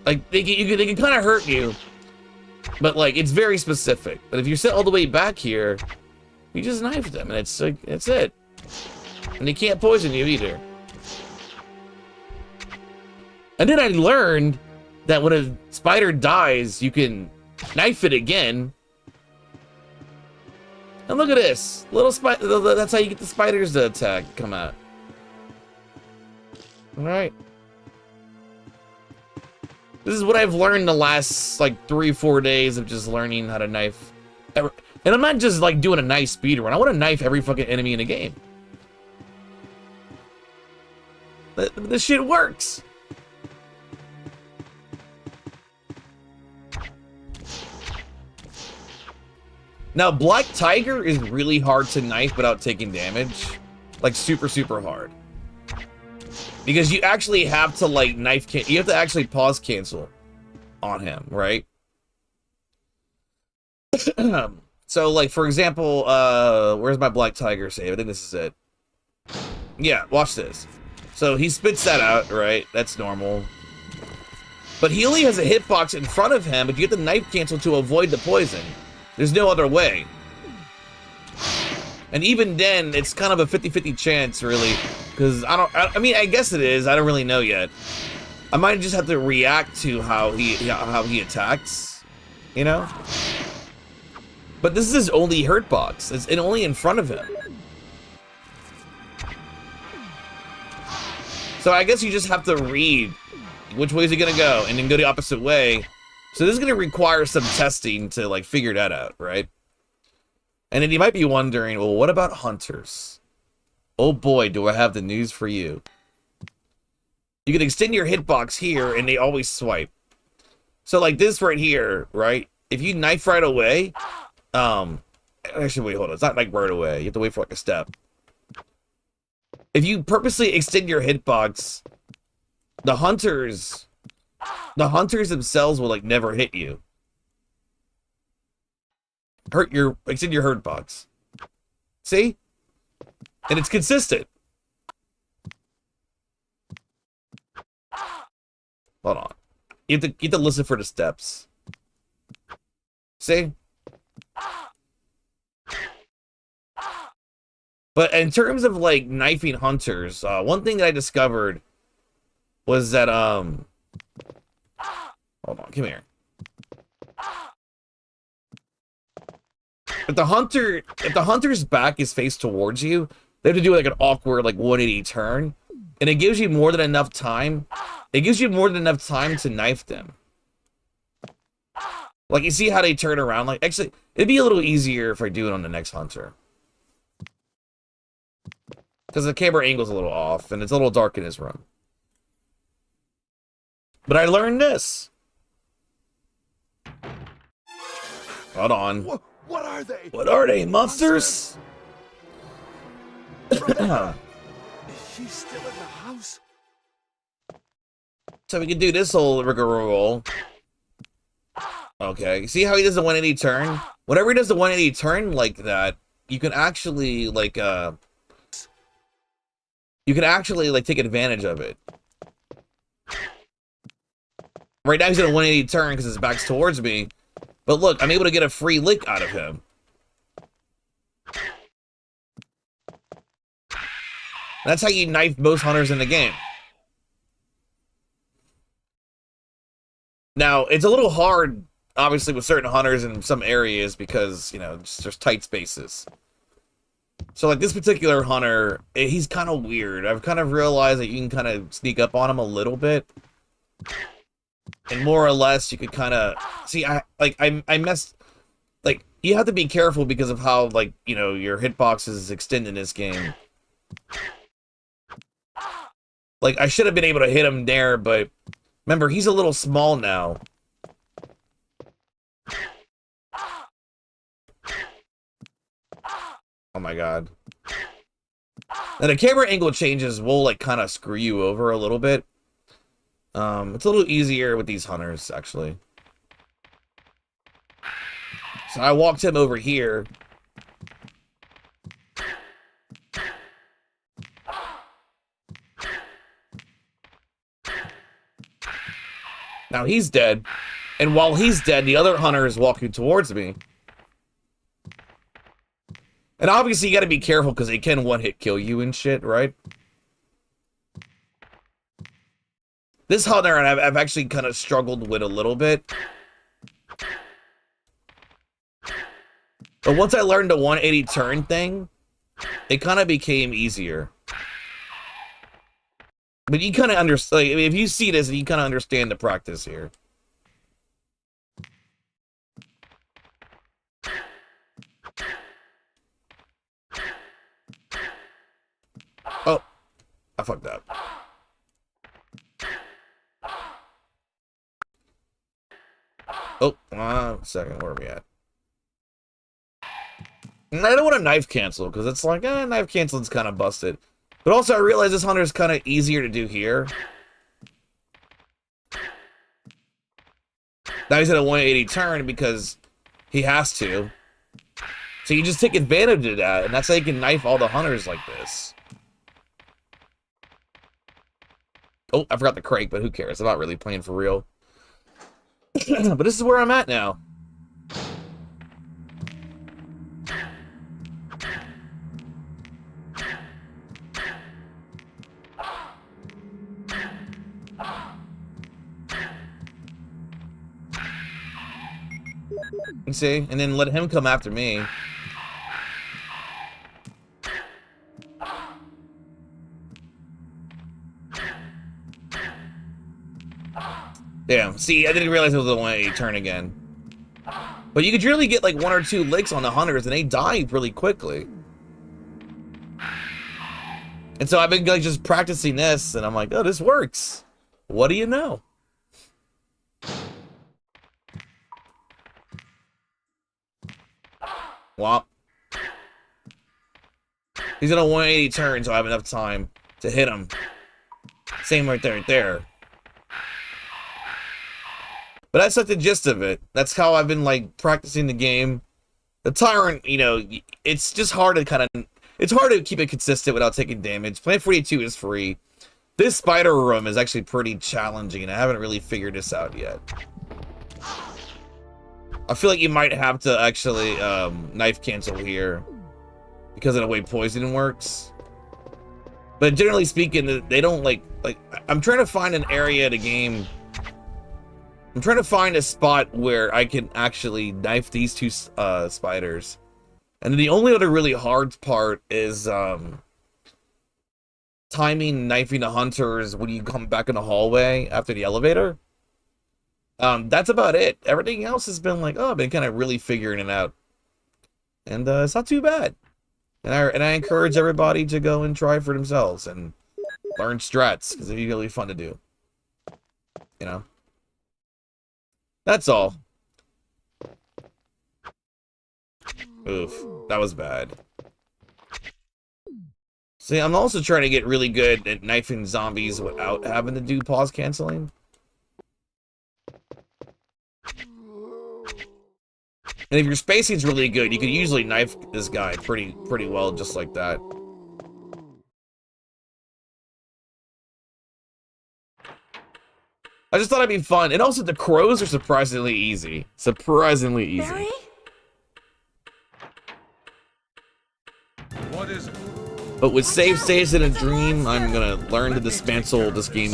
Like, they can kind of hurt you, but like, it's very specific. But if you sit all the way back here, you just knife them, and it's like, that's it. And they can't poison you either. And then I learned that when a spider dies, you can knife it again. And look at this. Little spider. That's how you get the spiders to attack, come out. Alright. This is what I've learned the last, like, 3-4 days of just learning how to knife. And I'm not just, like, doing a nice speedrun. I want to knife every fucking enemy in the game. This shit works. Now, Black Tiger is really hard to knife without taking damage. Like, super, super hard. Because you actually have to, like, you have to actually pause cancel on him, right? So, like, for example, where's my Black Tiger save? I think this is it. Yeah, watch this. So he spits that out, right? That's normal. But he only has a hitbox in front of him, but you get the knife cancel to avoid the poison. There's no other way. And even then, it's kind of a 50-50 chance, really. Because I mean, I guess it is. I don't really know yet. I might just have to react to how he attacks, you know? But this is his only hurt box. It's only in front of him. So I guess you just have to read which way is he gonna go, and then go the opposite way. So this is gonna require some testing to like figure that out, right? And then you might be wondering, well, what about hunters? Oh boy, do I have the news for you. You can extend your hitbox here, and they always swipe. So like this right here, right? If you knife right away, actually wait, hold on. It's not like right away. You have to wait for like a step. If you purposely extend your hitbox, the hunters themselves will like never hit you. Extend your hurt box. See? And it's consistent. Hold on. You have to listen for the steps. See? But in terms of like knifing hunters, one thing that I discovered was that hold on, come here. If the hunter's back is faced towards you, they have to do like an awkward like 180 turn, and it gives you more than enough time. It gives you more than enough time to knife them. Like, you see how they turn around? Like, actually, it'd be a little easier if I do it on the next hunter. Because the camera angle's a little off, and it's a little dark in his room. But I learned this. Hold on. What are they? What are they, monsters? Is she still in the house? So we can do this whole rigmarole. Okay, see how he does the 180 turn? Whenever he does the 180 turn like that, you can actually like take advantage of it. Right now he's in a 180 turn because his back's towards me. But look, I'm able to get a free lick out of him. That's how you knife most hunters in the game. Now, it's a little hard, obviously, with certain hunters in some areas because, you know, there's tight spaces. So, like, this particular hunter, he's kind of weird. I've kind of realized that you can kind of sneak up on him a little bit. And more or less, you could kind of... See, I messed... Like, you have to be careful because of how, like, you know, your hitboxes extend in this game. Like, I should have been able to hit him there, but... Remember, he's a little small now. Oh my god. Now the camera angle changes will like kind of screw you over a little bit. It's a little easier with these hunters, actually. So I walked him over here. Now he's dead. And while he's dead, the other hunter is walking towards me. And obviously you gotta be careful because they can one-hit kill you and shit, right? This hunter I've actually kind of struggled with a little bit. But once I learned the 180 turn thing, it kind of became easier. But you kind of understand, like, if you see this, you kind of understand the practice here. Oh, I fucked up. Oh, 1 second, where are we at? And I don't want to knife cancel, because it's like, knife canceling's kind of busted. But also, I realize this hunter is kind of easier to do here. Now he's at a 180 turn because he has to. So you just take advantage of that, and that's how you can knife all the hunters like this. Oh, I forgot the crate, but who cares? I'm not really playing for real. But this is where I'm at now. You see? And then let him come after me. Damn. See, I didn't realize it was a 180 turn again. But you could really get like 1 or 2 licks on the hunters and they die really quickly. And so I've been like just practicing this and I'm like, oh, this works. What do you know? Womp. He's at a 180 turn, so I have enough time to hit him. Same right there. But that's like the gist of it. That's how I've been like practicing the game. The Tyrant, you know, it's just hard to it's hard to keep it consistent without taking damage. Planet 42 is free. This spider room is actually pretty challenging, and I haven't really figured this out yet. I feel like you might have to actually knife cancel here because of the way poison works. But generally speaking, they don't like I'm trying to find an area of the game. I'm trying to find a spot where I can actually knife these 2 spiders. And the only other really hard part is timing knifing the hunters when you come back in the hallway after the elevator. That's about it. Everything else has been like, I've been kind of really figuring it out. And it's not too bad. And I encourage everybody to go and try for themselves and learn strats, because it'd be really fun to do. You know? That's all. Oof, that was bad. See, I'm also trying to get really good at knifing zombies without having to do pause canceling. And if your spacing's really good, you can usually knife this guy pretty well just like that. I just thought it'd be fun. And also the crows are surprisingly easy. Surprisingly easy. Barry? What is it? But with save states in a dream, I'm gonna learn to dismantle this game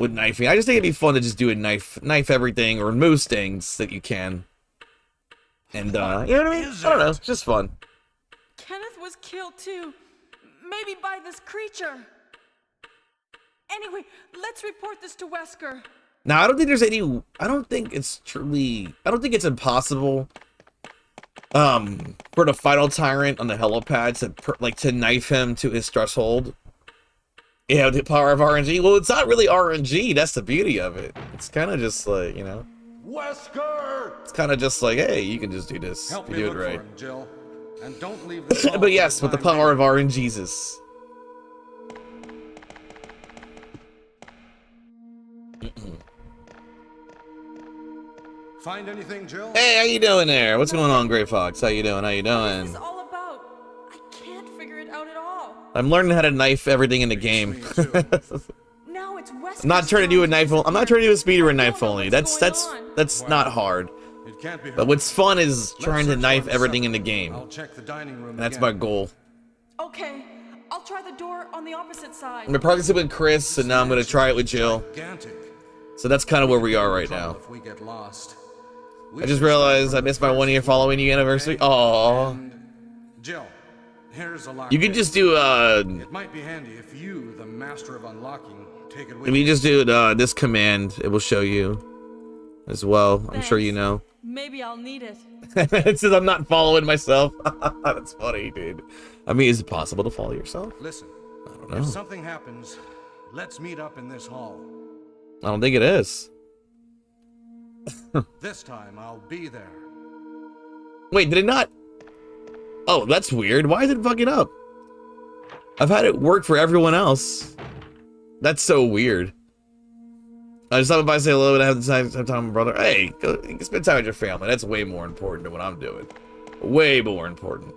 with knifing. I just think it'd be fun to just do a knife everything or most things that you can. And you know what I mean? I don't know, it's just fun. Kenneth was killed too. Maybe by this creature. Anyway, let's report this to Wesker. Now, I don't think there's any, I don't think it's impossible for the final Tyrant on the helipad to knife him to his threshold. Yeah, the power of RNG. Well, it's not really RNG. That's the beauty of it. It's kind of just like, you know. Wesker! It's kind of just like, hey, you can just do this. Help if me you do look it right. for him, Jill. And don't leave the But yes, with the power of RNGesus. Find anything, Jill? Hey, how you doing there? What's going on, Gray Fox? How you doing? How you What is doing? this all about? I can't figure it out at all. I'm learning how to knife everything in the game. Now it's Wesker's I'm not trying to do a knife. I'm not trying to do a speedrun knife only. That's Well, not hard. It can't be But what's fun is trying to knife everything in the game. I'll check the dining room And that's again. my goal. Okay, I'll try the door on the opposite side. I'm practicing with Chris, and now I'm gonna try it with Jill. Gigantic. So that's kind of where we are right now. If we get lost. I just realized I missed my 1 year following you anniversary. Aww. Jill, here's a lock. You could just do It might be handy if you, the master of unlocking, take it with if you just do this command, it will show you as well. I'm sure you know. Maybe I'll need it. It says I'm not following myself. That's funny, dude. I mean, is it possible to follow yourself? Listen, I don't know. if something happens, let's meet up in this hall. I don't think it is. This time I'll be there. Wait, did it not? Oh, that's weird. Why is it fucking up? I've had it work for everyone else. That's so weird. I just thought if I say hello and I have the time with my brother, hey, go spend time with your family. That's way more important than what I'm doing. Way more important.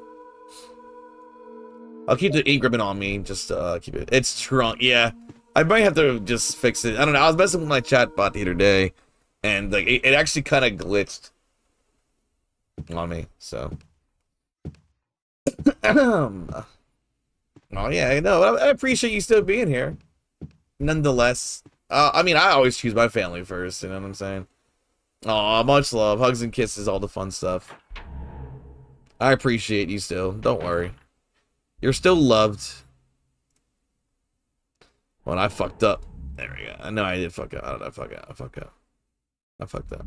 I'll keep the increment on me. Just keep it. It's shrunk. Yeah, I might have to just fix it. I don't know. I was messing with my chat bot the other day, and like it actually kind of glitched on me. So. Oh yeah, no, I appreciate you still being here. Nonetheless, I mean, I always choose my family first. You know what I'm saying? Aw, much love, hugs and kisses, all the fun stuff. I appreciate you still. Don't worry, you're still loved. Well, I fucked up. There we go. I know I did fuck up. How did I fuck up? I fucked up.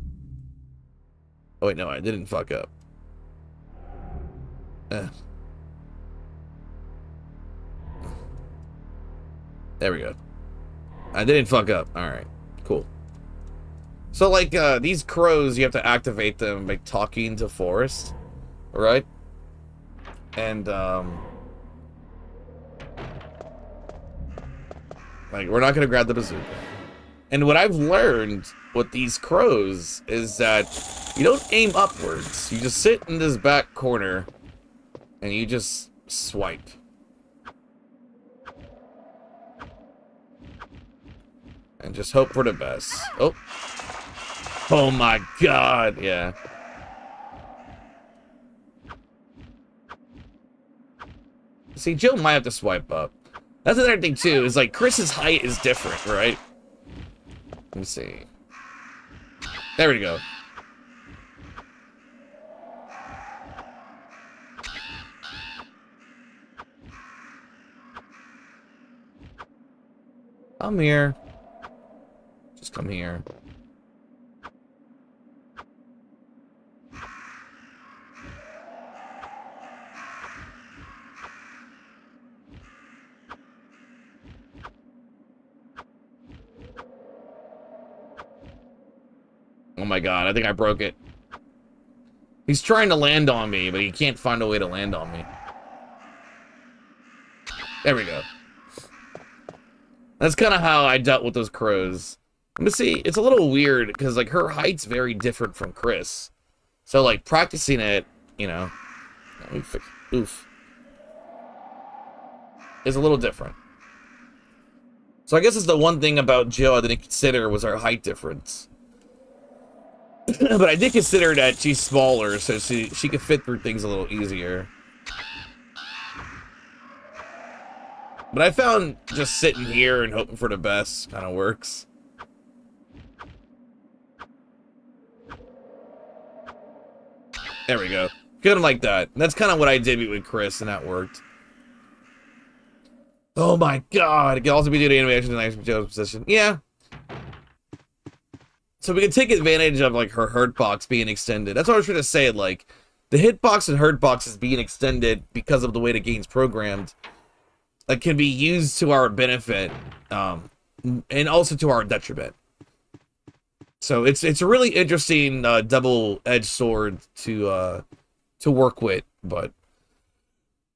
Oh wait, no, I didn't fuck up. There we go. I didn't fuck up. Alright, cool. So, like, these crows, you have to activate them by talking to Forrest, right? And, like, we're not gonna grab the bazooka. And what I've learned with these crows is that you don't aim upwards. You just sit in this back corner, and you just swipe. And just hope for the best. Oh. Oh my god, yeah. See, Jill might have to swipe up. That's another thing too, is like Chris's height is different, right? Let me see. There we go. Come here. Just come here. Oh my god, I think I broke it. He's trying to land on me, but he can't find a way to land on me. There we go. That's kind of how I dealt with those crows. But see, it's a little weird, because, like, her height's very different from Chris. So, like, practicing it, you know... Oof. Is a little different. So I guess it's the one thing about Jill I didn't consider was our height difference. But I did consider that she's smaller, so she could fit through things a little easier. But I found just sitting here and hoping for the best kind of works. There we go. Kind of like that. That's kind of what I did with Chris, and that worked. Oh my god. It can also be due to animation and action position. Yeah. So we can take advantage of, like, her hurt box being extended. That's what I was trying to say. Like, the hitbox and hurt box is being extended because of the way the game's programmed. It can be used to our benefit, and also to our detriment. So it's a really interesting double-edged sword to work with, but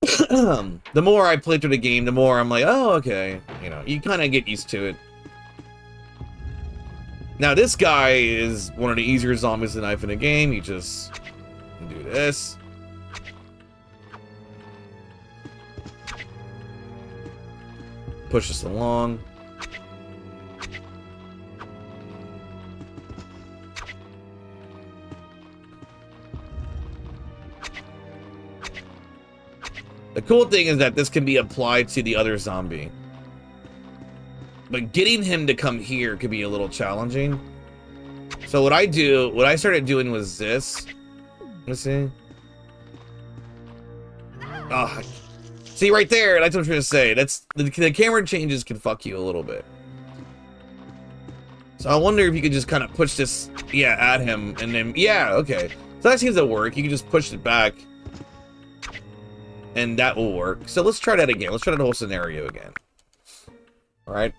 the more I play through the game, the more I'm like, oh, okay, you know, you kind of get used to it. Now this guy is one of the easier zombies to knife in the game. You just do this. Push us along. The cool thing is that this can be applied to the other zombie. But getting him to come here could be a little challenging. So what I started doing was this. Let's see. Oh, see right there, that's what I'm trying to say. That's the camera changes can fuck you a little bit. So I wonder if you could just kind of push this, yeah, at him, and then, yeah, okay. So that seems to work. You can just push it back. And that will work. So let's try that again. Let's try that whole scenario again. Alright.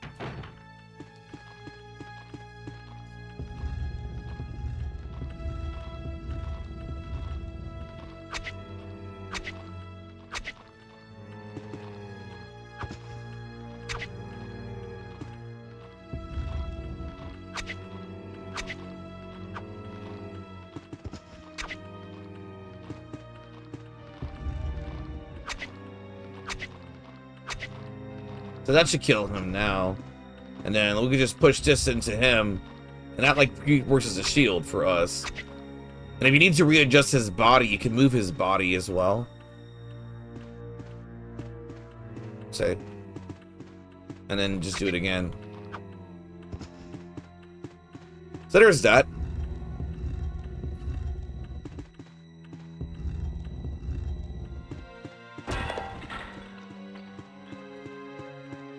So that should kill him now. And then we can just push this into him. And that, like, works as a shield for us. And if you need to readjust his body, you can move his body as well. Say. And then just do it again. So there's that.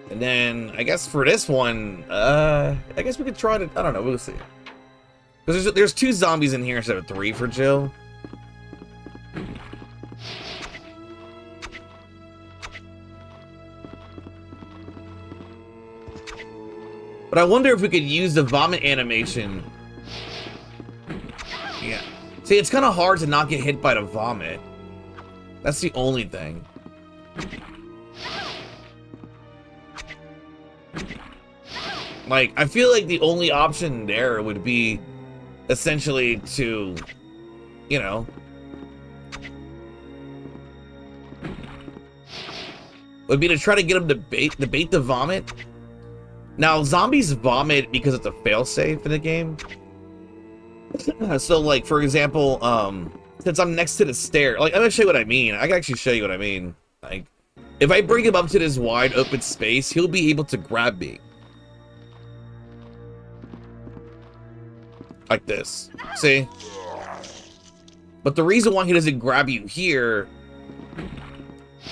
And then, I guess for this one, I guess we could try to, I don't know, we'll see. Because there's 2 zombies in here instead of 3 for Jill. But I wonder if we could use the vomit animation. Yeah. See, it's kind of hard to not get hit by the vomit. That's the only thing. Like, I feel like the only option there would be essentially to, you know, would be to try to get him to bait the vomit. Now, zombies vomit because it's a failsafe in the game. So, like, for example, since I'm next to the stair, like, I'm gonna show you what I mean. I can actually show you what I mean. Like, if I bring him up to this wide open space, he'll be able to grab me. Like this. See? But the reason why he doesn't grab you here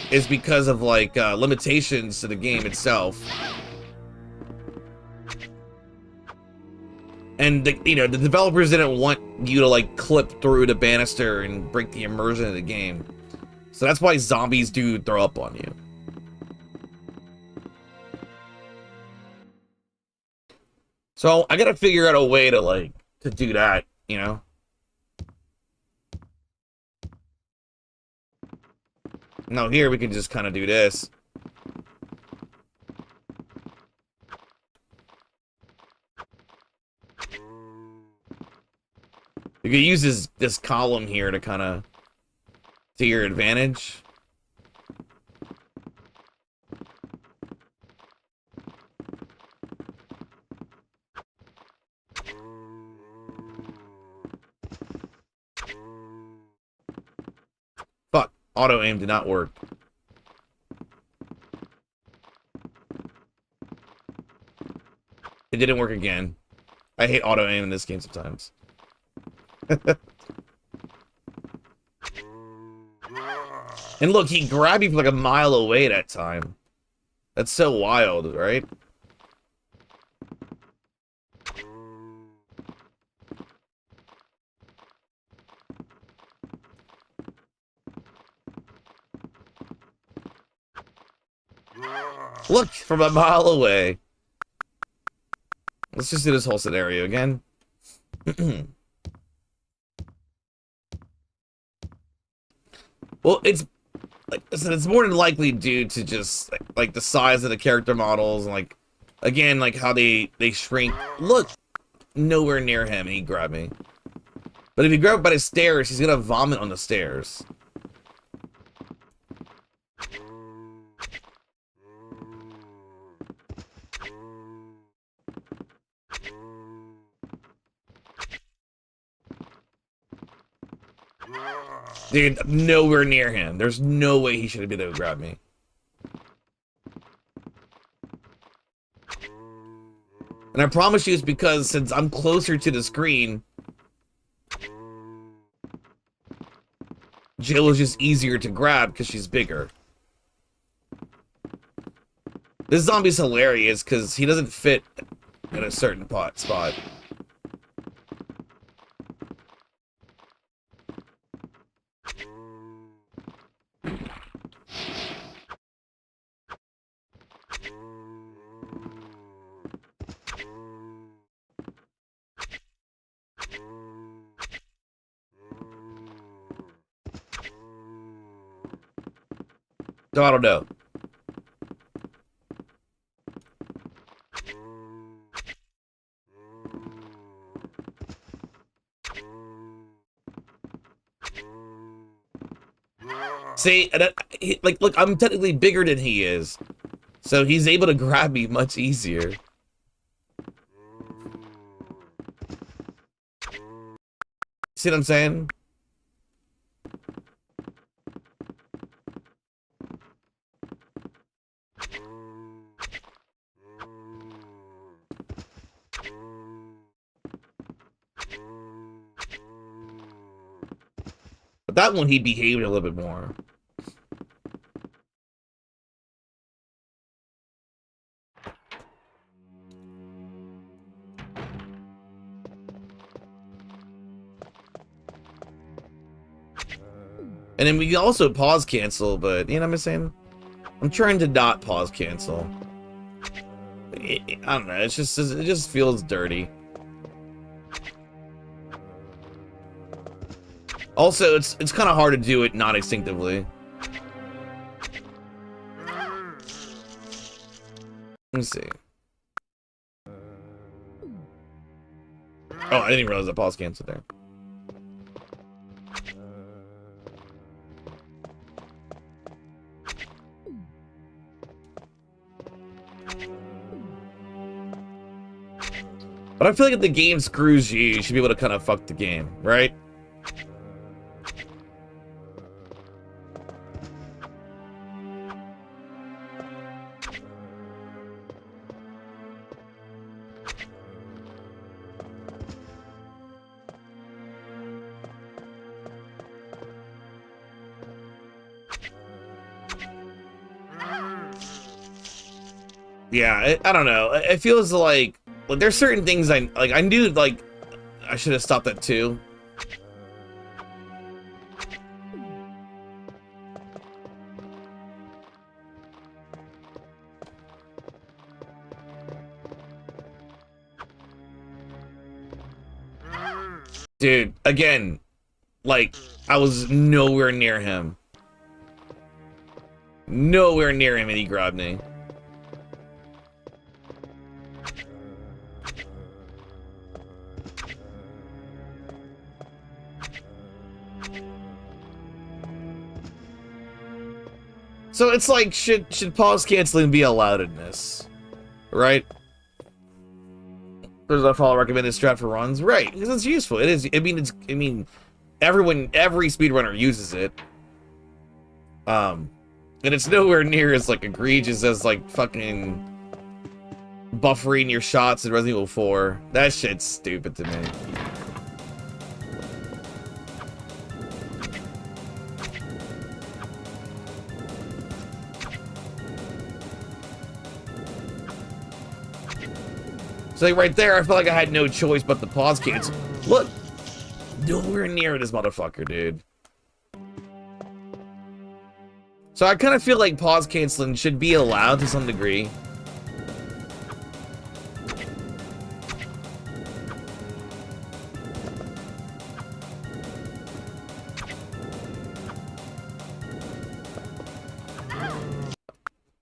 is because of, like, limitations to the game itself. And, you know, the developers didn't want you to, like, clip through the banister and break the immersion of the game. So that's why zombies do throw up on you. So I gotta figure out a way to, like, to do that, you know? Now here we can just kind of do this. You can use this column here to kind of to your advantage. Fuck, auto aim did not work. It didn't work again. I hate auto aim in this game sometimes. And look, he grabbed you from like a mile away that time. That's so wild, right? Look, from a mile away. Let's just do this whole scenario again. Well, it's like I said, it's more than likely due to just like the size of the character models and like again like how they shrink. Look, nowhere near him and he grabbed me. But if you grab by the stairs, he's gonna vomit on the stairs. Dude, nowhere near him. There's no way he should have been able to grab me. And I promise you it's because since I'm closer to the screen, Jill is just easier to grab because she's bigger. This zombie's hilarious because he doesn't fit in a certain spot. No, I don't know. See, like, look, I'm technically bigger than he is. So he's able to grab me much easier. See what I'm saying? But that one, he behaved a little bit more. And then we can also pause cancel, but you know what I'm saying? I'm trying to not pause cancel. I don't know, it just feels dirty. Also, it's kind of hard to do it not instinctively. Let me see. Oh, I didn't realize I pause cancel there. But I feel like if the game screws you, you should be able to kind of fuck the game, right? Yeah, I don't know. It feels like there's certain things I knew like I should have stopped that too. Dude, again, like I was nowhere near him. Nowhere near him and he grabbed me. So it's like, should pause canceling be allowed in this, right? There's a follow recommended strat for runs, right? Because it's useful. It is. I mean, every speedrunner uses it. And it's nowhere near as like egregious as like fucking buffering your shots in Resident Evil 4. That shit's stupid to me. So like right there, I felt like I had no choice but to pause cancel. Look, nowhere near this motherfucker, dude. So I kind of feel like pause canceling should be allowed to some degree.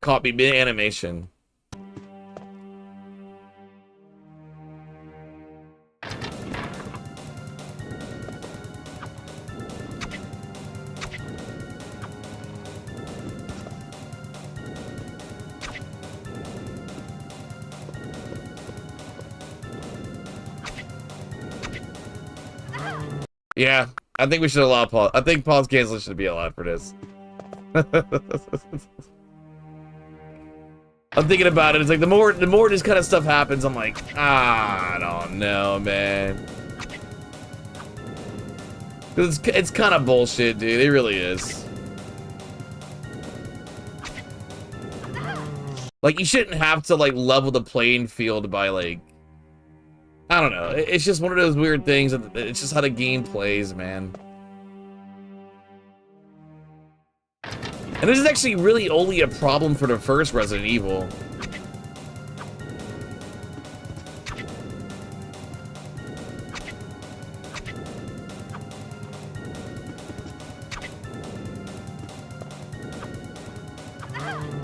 Copy mid animation. Yeah, I think we should allow pause. I think pause cancel should be allowed for this. I'm thinking about it. It's like the more this kind of stuff happens, I'm like, I don't know, man. It's kind of bullshit, dude. It really is. Like, you shouldn't have to like level the playing field by like, I don't know. It's just one of those weird things. It's just how the game plays, man. And this is actually really only a problem for the first Resident Evil.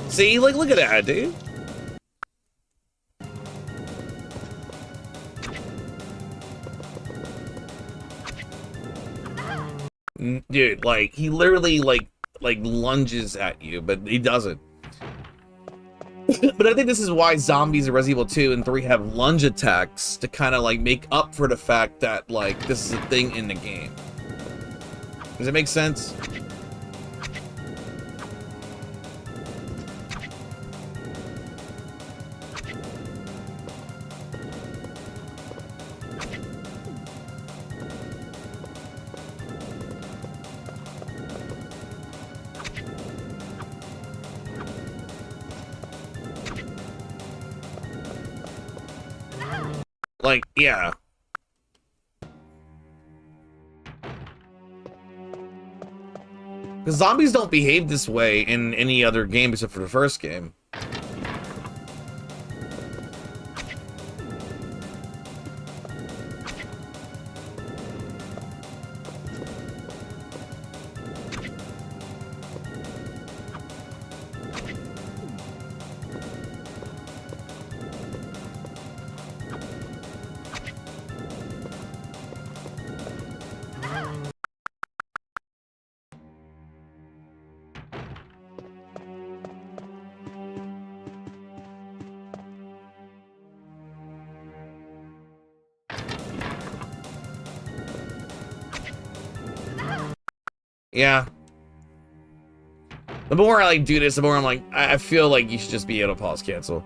See, like, look at that, dude. Dude, like, he literally, like lunges at you, but he doesn't. But I think this is why zombies in Resident Evil 2 and 3 have lunge attacks to kind of like make up for the fact that like this is a thing in the game. Does it make sense? Like, yeah. Because zombies don't behave this way in any other game except for the first game. Yeah. The more I like do this, the more I'm like, I feel like you should just be able to pause cancel.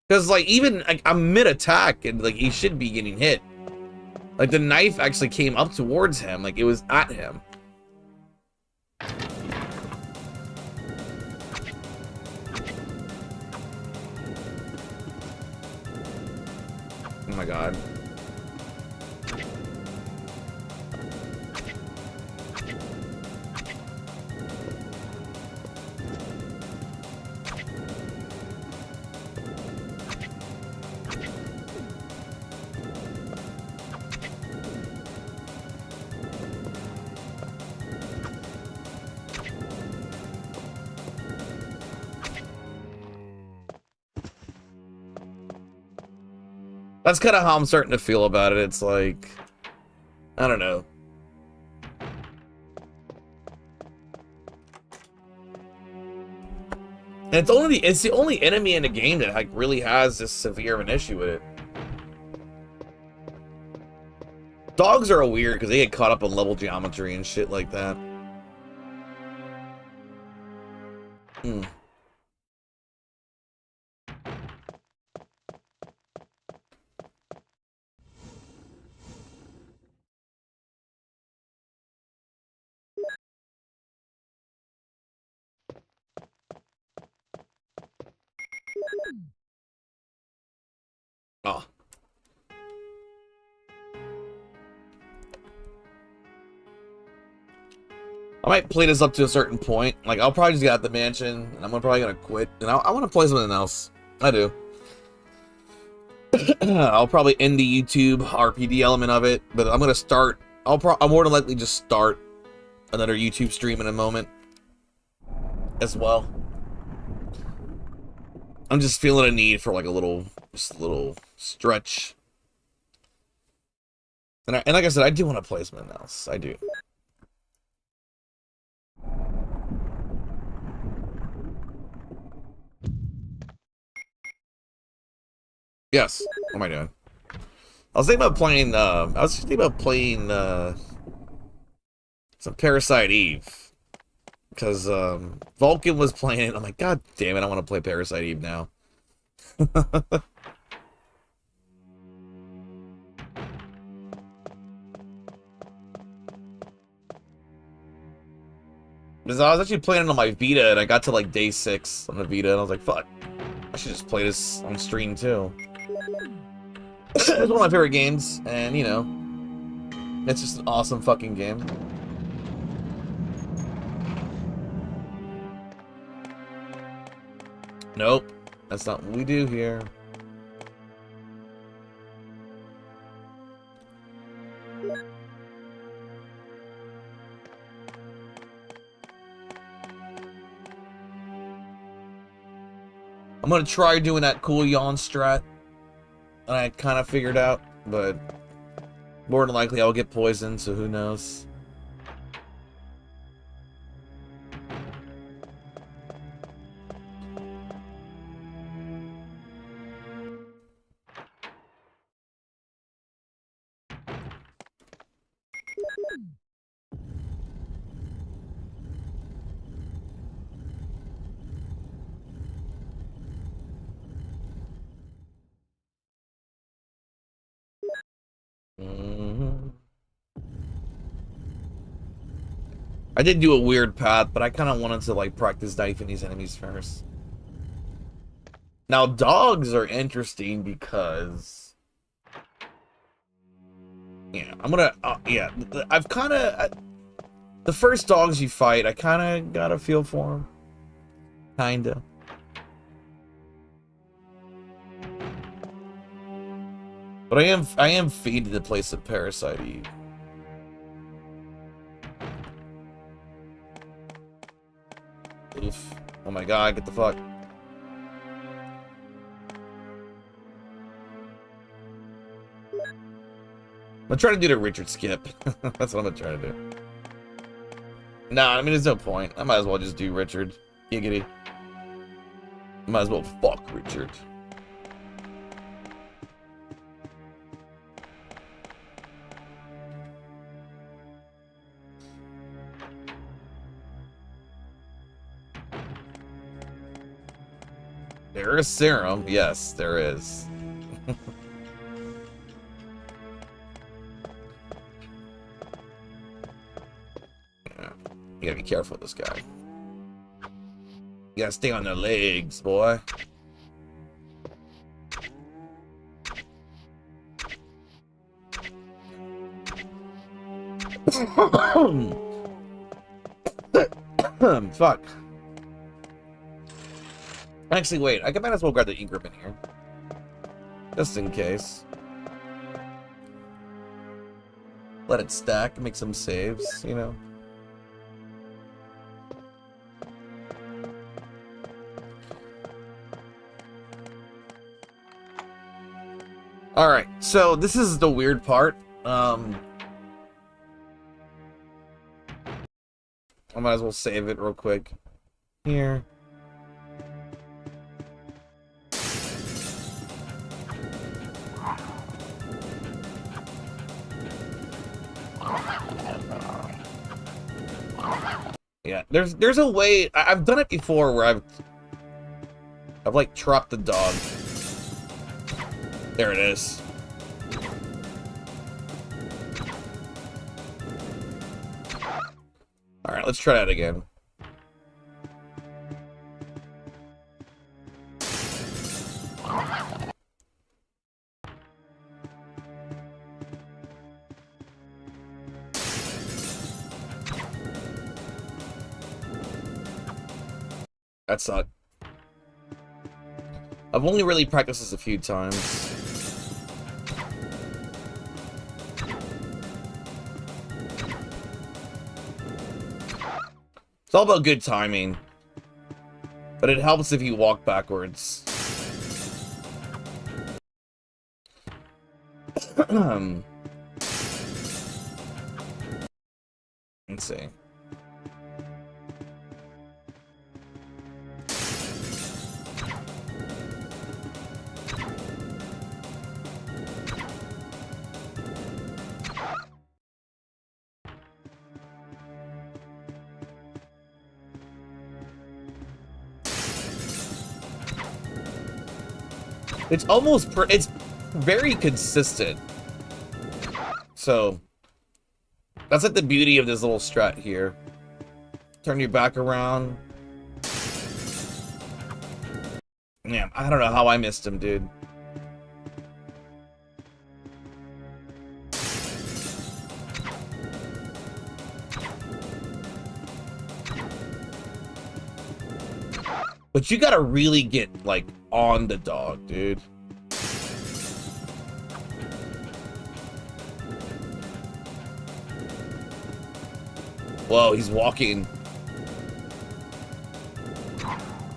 Because like even like I'm mid attack and like he should be getting hit. Like the knife actually came up towards him, like it was at him. Oh my god. That's kind of how I'm starting to feel about it. It's like, I don't know. And it's the only enemy in the game that like really has this severe of an issue with it. Dogs are weird because they get caught up in level geometry and shit like that. Hmm. Oh. I might play this up to a certain point. Like, I'll probably just get out the mansion, and I'm probably gonna quit. And I want to play something else. I do. I'll probably end the YouTube RPD element of it, but I'm gonna start. I'll more than likely just start another YouTube stream in a moment as well. I'm just feeling a need for like just a little stretch. And like I said, I do want to play something else. I do. Yes. What am I doing? I was thinking about playing. Some Parasite Eve, because Vulcan was playing it. I'm like, God damn it! I want to play Parasite Eve now. Because I was actually playing it on my Vita, and I got to like day 6 on the Vita, and I was like, fuck, I should just play this on stream too. It's one of my favorite games, and you know, it's just an awesome fucking game. Nope, that's not what we do here. I'm gonna try doing that cool yawn strat that I kind of figured out, but more than likely I'll get poisoned, so who knows. I did do a weird path, but I kind of wanted to like practice knifing these enemies first. Now dogs are interesting because, yeah, I'm gonna yeah, I've kind of the first dogs you fight, I kind of got a feel for them, kinda. But I am feeding the place of Parasite Eve. Oof. Oh my god, get the fuck. I'm trying to do the Richard skip. That's what I'm trying to do. Nah, I mean, there's no point. I might as well just do Richard. Giggity. Might as well fuck Richard. There is serum. Yes, there is. Yeah. You gotta be careful with this guy. You gotta stay on their legs, boy. Fuck. Actually, wait. I might as well grab the Ingram in here. Just in case. Let it stack, make some saves, you know. Alright, so this is the weird part. I might as well save it real quick. Here. Yeah, there's a way. I've done it before where I've like trapped the dog. There it is. All right, let's try that again. That sucked. I've only really practiced this a few times. It's all about good timing. But it helps if you walk backwards. Let's see. It's almost, it's very consistent. So, that's like the beauty of this little strat here. Turn your back around. Man, I don't know how I missed him, dude. But you gotta really get, like, on the dog, dude. Whoa, he's walking.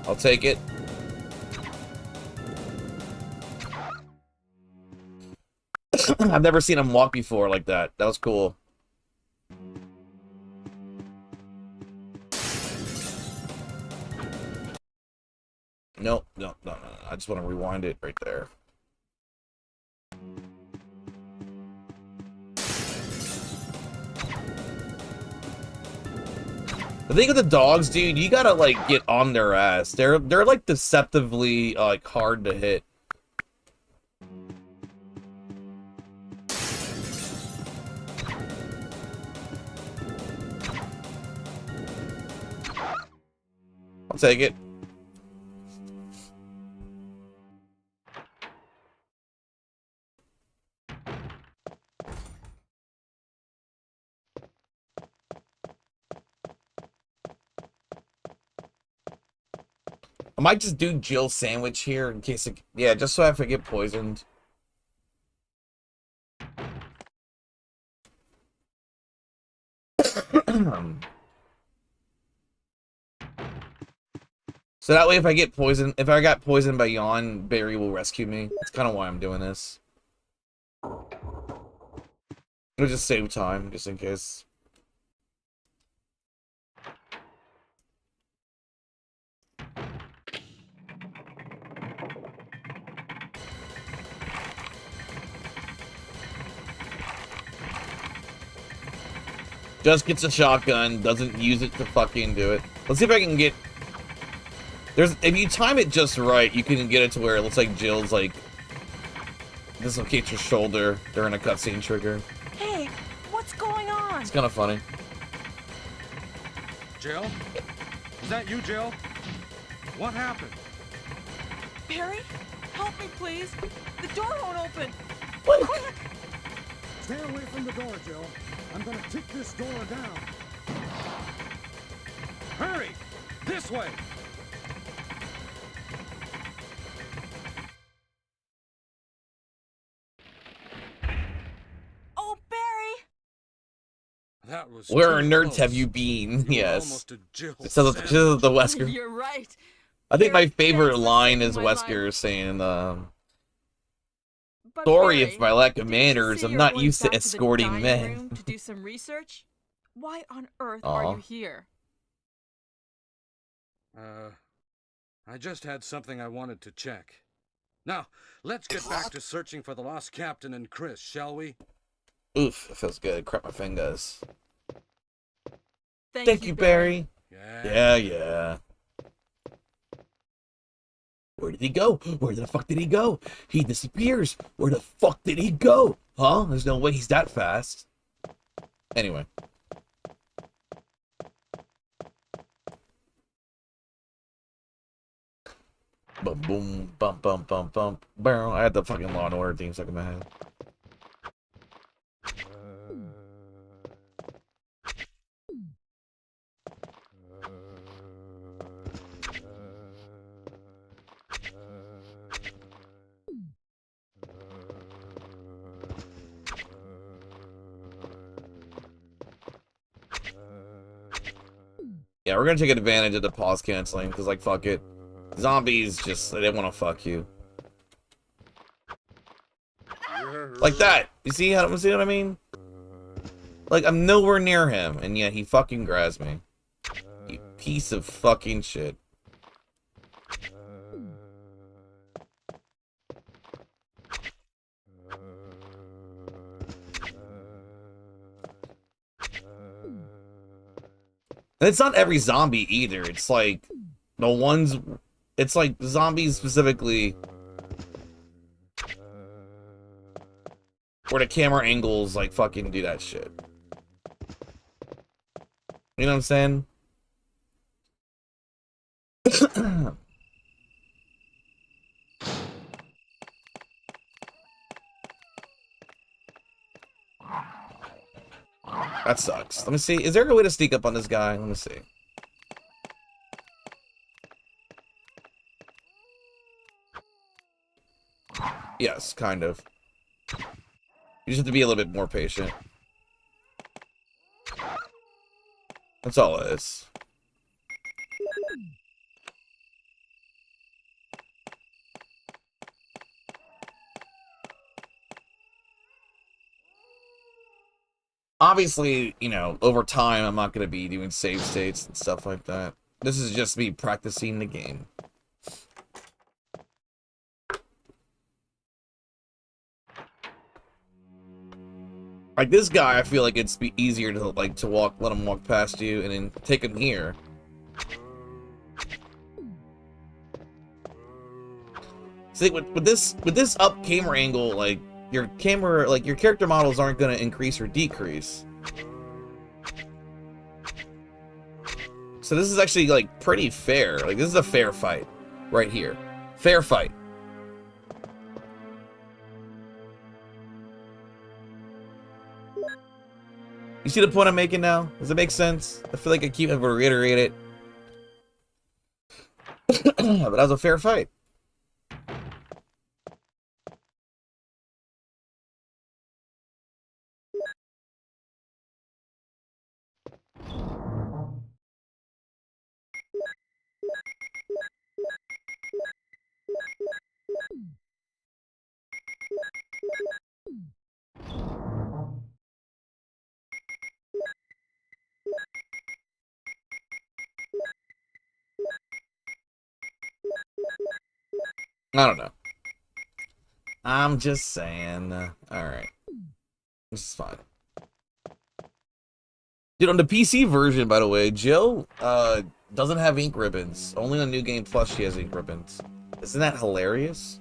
I'll take it. I've never seen him walk before like that. That was cool. No. I just want to rewind it right there. The thing with the dogs, dude, you gotta like get on their ass. They're like deceptively like hard to hit. take it. I might just do Jill's sandwich here in case it, yeah, just so I get poisoned. So that way if I get poisoned, if I got poisoned by Yawn, Barry will rescue me. That's kind of why I'm doing this. It'll just save time, just in case. Just gets a shotgun, doesn't use it to fucking do it. Let's see if I can get... if you time it just right, you can get it to where it looks like Jill's, like, dislocates her shoulder during a cutscene trigger. Hey, what's going on? It's kind of funny. Jill? Is that you, Jill? What happened? Barry, help me, please. The door won't open. What? Quick! Stay away from the door, Jill. I'm gonna kick this door down. Hurry! This way! Oh, Barry! That was Where too nerds close. have you been? Yes. Almost a Jill This is the Wesker. You're right. I think my favorite Barry's line is saving my Wesker saying, But sorry Barry, if my lack of didn't you manners, say I'm you're not going used to back the escorting dining men. room to do some research? Why on earth Aw. are you here? I just had something I wanted to check. Now, let's get back to searching for the lost captain and Chris, shall we? Oof, it feels good. Crap my fingers. Thank you, Barry. Yeah. Where did he go? Where the fuck did he go? He disappears. Where the fuck did he go? Huh? There's no way he's that fast. Anyway. Boom, boom, bump, bump, bump, bump. Boom. I had the fucking Law and Order theme stuck in my head. Yeah, we're gonna take advantage of the pause canceling, because, like, fuck it. Zombies just, they want to fuck you. Like that! You see what I mean? Like, I'm nowhere near him, and yet he fucking grabs me. You piece of fucking shit. And it's not every zombie either. It's like the ones, it's like zombies specifically where the camera angles like fucking do that shit. You know what I'm saying? That sucks. Let me see. Is there a way to sneak up on this guy? Let me see. Yes, kind of. You just have to be a little bit more patient. That's all it is. Obviously, you know, over time, I'm not going to be doing save states and stuff like that. This is just me practicing the game. Like, this guy, I feel like it's be easier to, like, to walk, let him walk past you, and then take him here. See, with this up camera angle, like, your character models aren't going to increase or decrease. So So this is actually, like, pretty fair. Like, this is a fair fight. Right here. Fair fight. You see the point I'm making now? Does it make sense? I feel like I keep having to reiterate it. But that was a fair fight. I don't know. I'm just saying. Alright. This is fine. Dude, on the PC version, by the way, Jill doesn't have ink ribbons. Only on New Game Plus she has ink ribbons. Isn't that hilarious?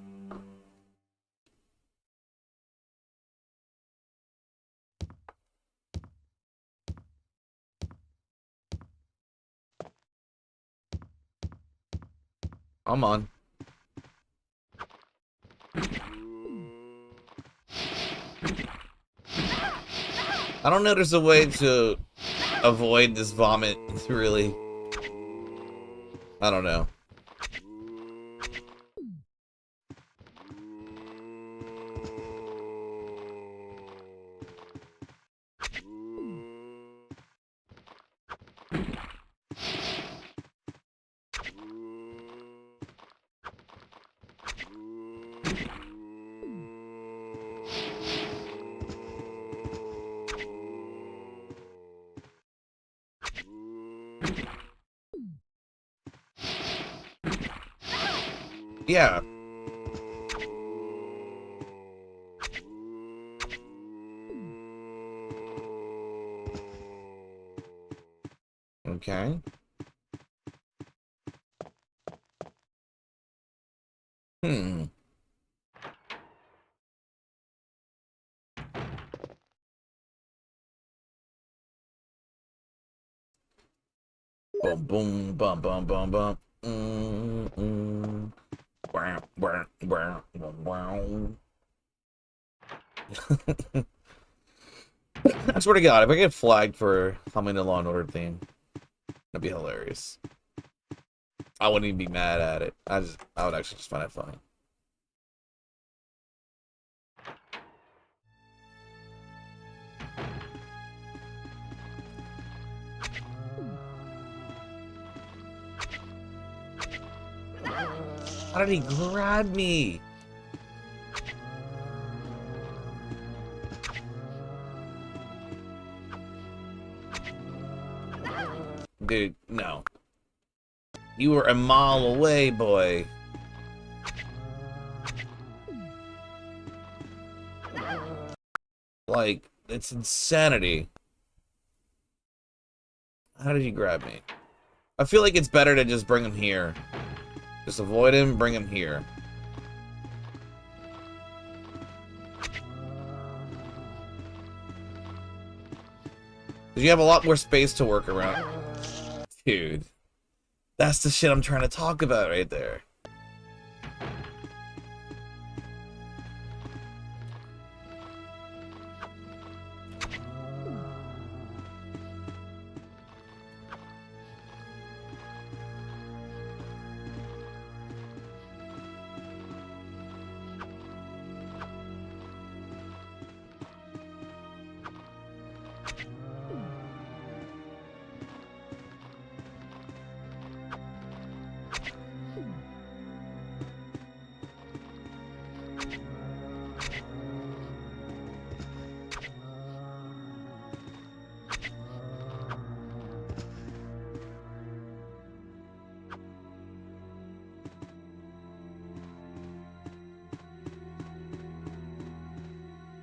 I'm on. I don't know there's a way to avoid this vomit, really. I don't know. Yeah. Okay. Hmm. Boom, boom, bum, bum, bum, bum. Wow, wow, wow, wow. I swear to God, if I get flagged for humming the Law and Order theme, that'd be hilarious. I wouldn't even be mad at it. I would actually just find it funny. How did he grab me? Dude, no. You were a mile away, boy. Like, it's insanity. How did he grab me? I feel like it's better to just bring him here. Just avoid him, bring him here. Because you have a lot more space to work around. Dude. That's the shit I'm trying to talk about right there.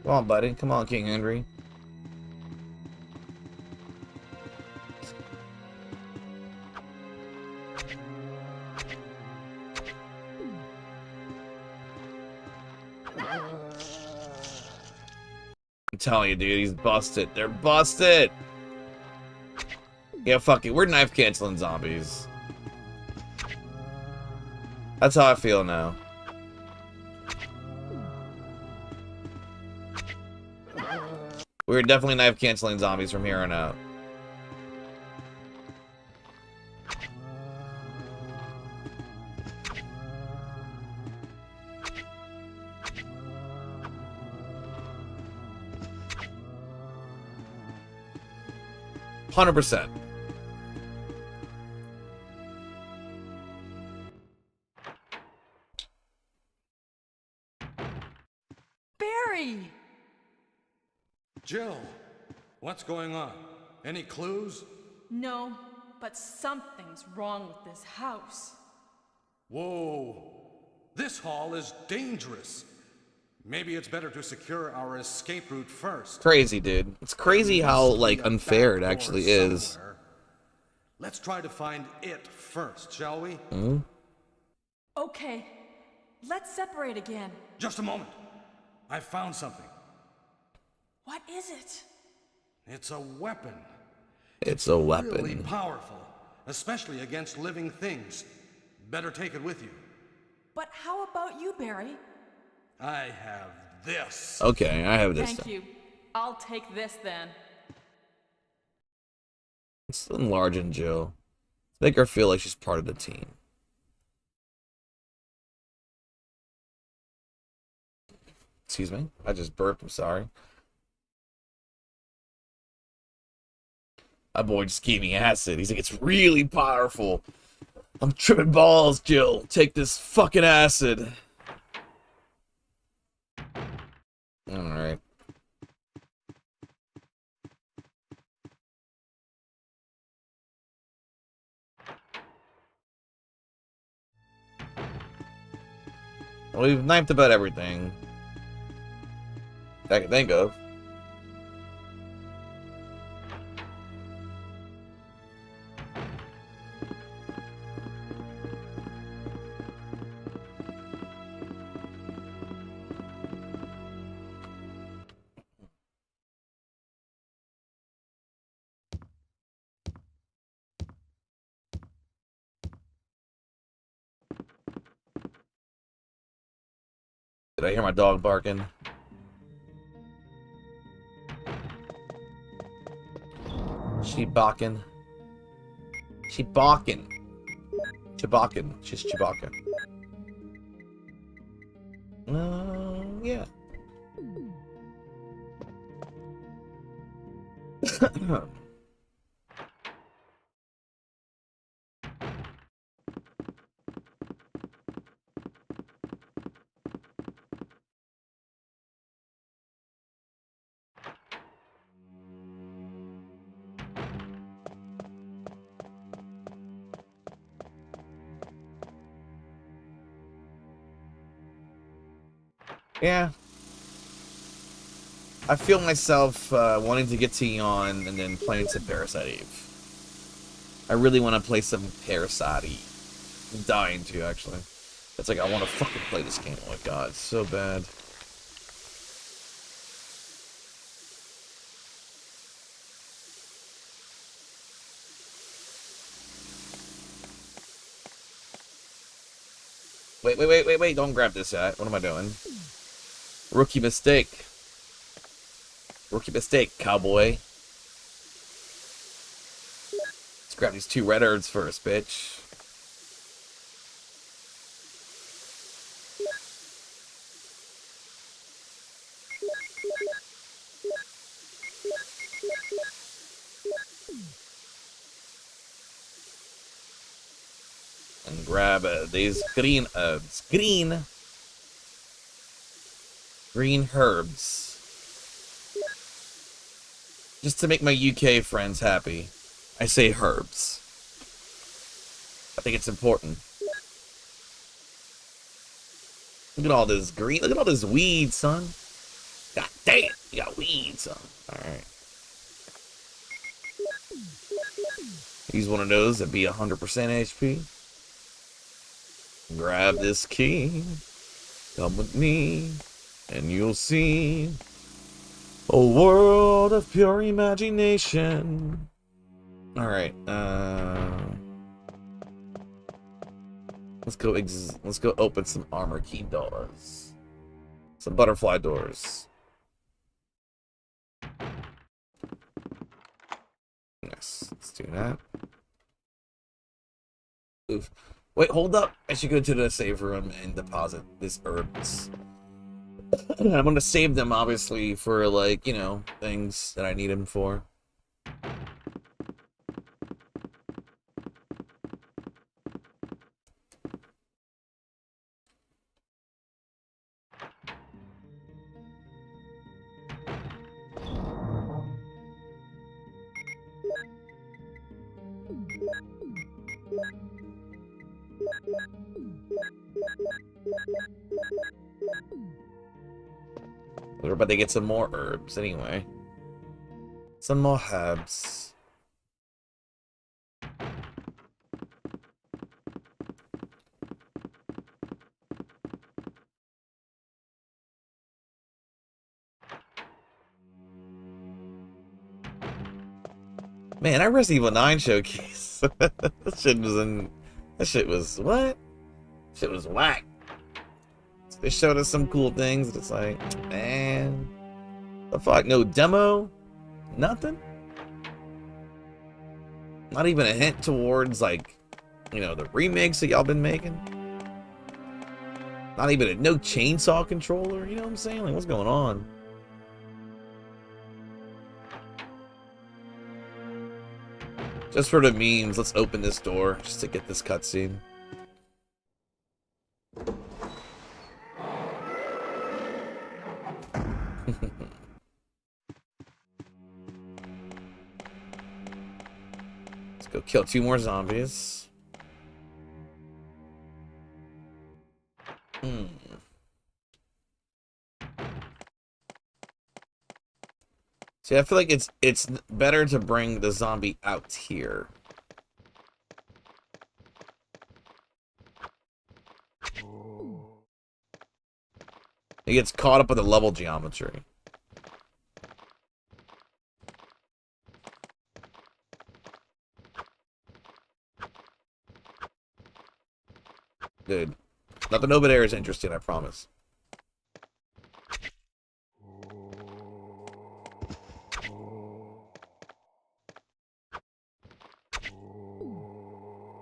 Come on, buddy. Come on, King Henry. I'm telling you, dude, he's busted. They're busted. Yeah, fuck it. We're knife canceling zombies. That's how I feel now. We're definitely knife canceling zombies from here on out. %. Barry! Jill, what's going on? Any clues? No, but something's wrong with this house. Whoa. This hall is dangerous. Maybe it's better to secure our escape route first. Crazy, dude. It's crazy how, like, unfair it actually is. Let's try to find it first, shall we? Mm-hmm. Okay, let's separate again. Just a moment. I found something. What is it? It's a weapon. It's a weapon. Really powerful, especially against living things. Better take it with you. But how about you, Barry? I have this. Okay, I have this. Thank you. I'll take this then. Let's enlarge Jill. Make her feel like she's part of the team. Excuse me. I just burped. I'm sorry. My boy just gave me acid. He's like, it's really powerful. I'm tripping balls, Jill. Take this fucking acid. Alright. Well, we've knifed about everything I can think of. Did I hear my dog barking? She barking. She barking. Chewbacca. She's Chewbacca. Yeah. Yeah. I feel myself wanting to get to Eon and then playing some Parasite Eve. I really want to play some Parasite Eve. I'm dying to, actually. It's like, I want to fucking play this game. Oh my god, it's so bad. Wait, don't grab this yet. What am I doing? Rookie mistake. Rookie mistake, cowboy. Let's grab these 2 red herbs first, bitch. And grab these green herbs. Green herbs. Just to make my UK friends happy, I say herbs. I think it's important. Look at all this green. Look at all this weed, son. God damn, you got weed, son. Alright. Use one of those that'd be 100% HP. Grab this key. Come with me, and you'll see a world of pure imagination. Alright, let's go open some armor key doors. Some butterfly doors. Yes, let's do that. Oof. Wait, hold up. I should go to the save room and deposit these herbs. I'm gonna save them, obviously, for, like, you know, things that I need them for. We're about to get some more herbs anyway. Some more herbs. Man, that Resident Evil 9 showcase. That shit was in. That shit was what? Shit was whack. They showed us some cool things. It's like, man, the fuck? No demo? Nothing? Not even a hint towards, like, you know, the remakes that y'all been making? Not even no chainsaw controller? You know what I'm saying? Like, what's going on? Just for the memes, let's open this door just to get this cutscene. Let's go kill 2 more zombies. See, I feel like it's better to bring the zombie out here. He gets caught up with the level geometry. Dude, nothing over there is interesting, I promise.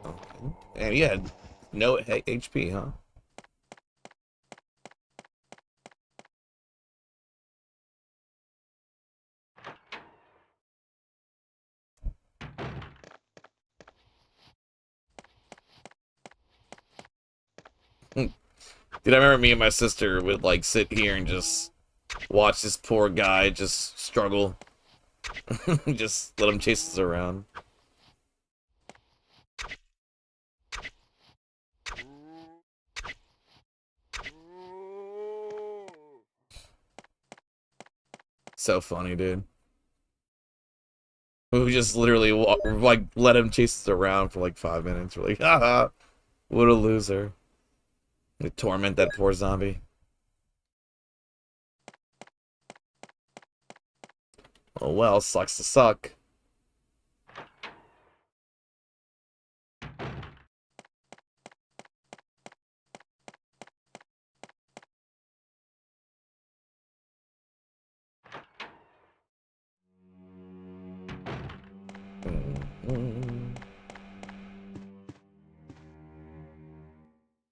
Okay. And he had no HP, huh? Dude, I remember me and my sister would, like, sit here and just watch this poor guy just struggle. Just let him chase us around. So funny, dude. We just literally, like, let him chase us around for, like, 5 minutes. We're like, haha, what a loser. They torment that poor zombie. Oh well, sucks to suck.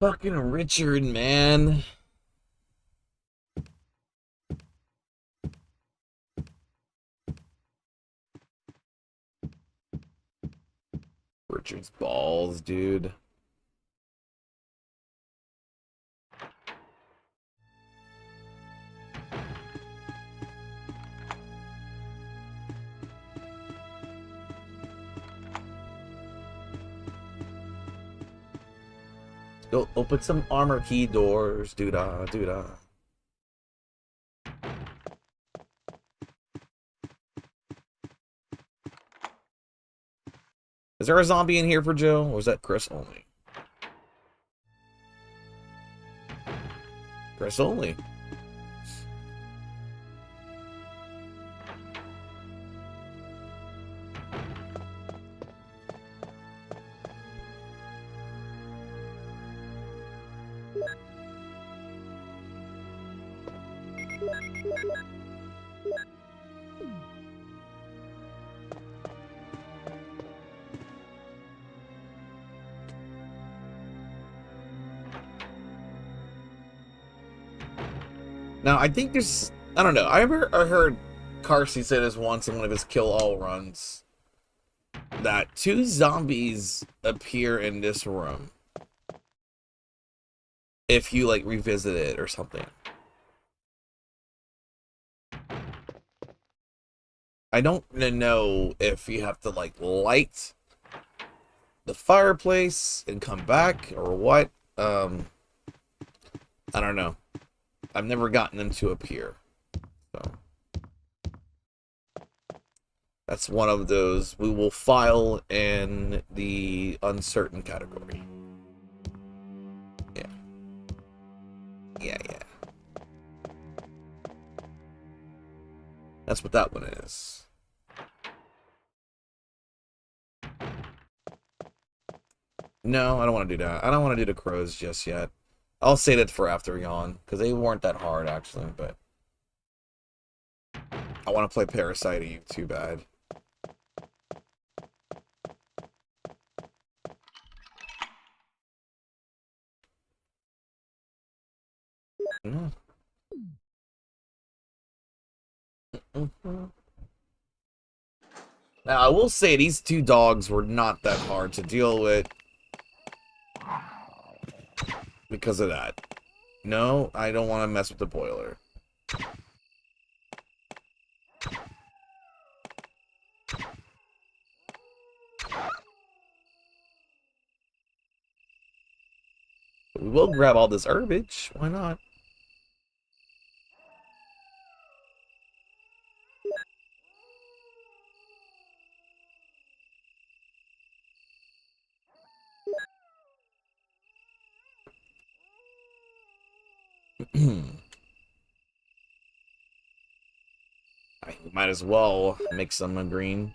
Fucking Richard, man. Richard's balls, dude. Go open some armor key doors, doo-dah, doo-dah. Is there a zombie in here for Joe, or is that Chris only? Chris only. Now, I think there's... I don't know. I heard Carsey say this once in one of his kill-all runs. That 2 zombies appear in this room. If you, like, revisit it or something. I don't know if you have to, like, light the fireplace and come back or what. I don't know. I've never gotten them to appear. So that's one of those we will file in the uncertain category. Yeah. Yeah. That's what that one is. No, I don't want to do that. I don't want to do the crows just yet. I'll say that for after Yawn, because they weren't that hard, actually, but... I want to play Parasite Eve too bad. Mm. Now, I will say these 2 dogs were not that hard to deal with. Because of that. No, I don't want to mess with the boiler. We will grab all this herbage. Why not? I might as well make some green.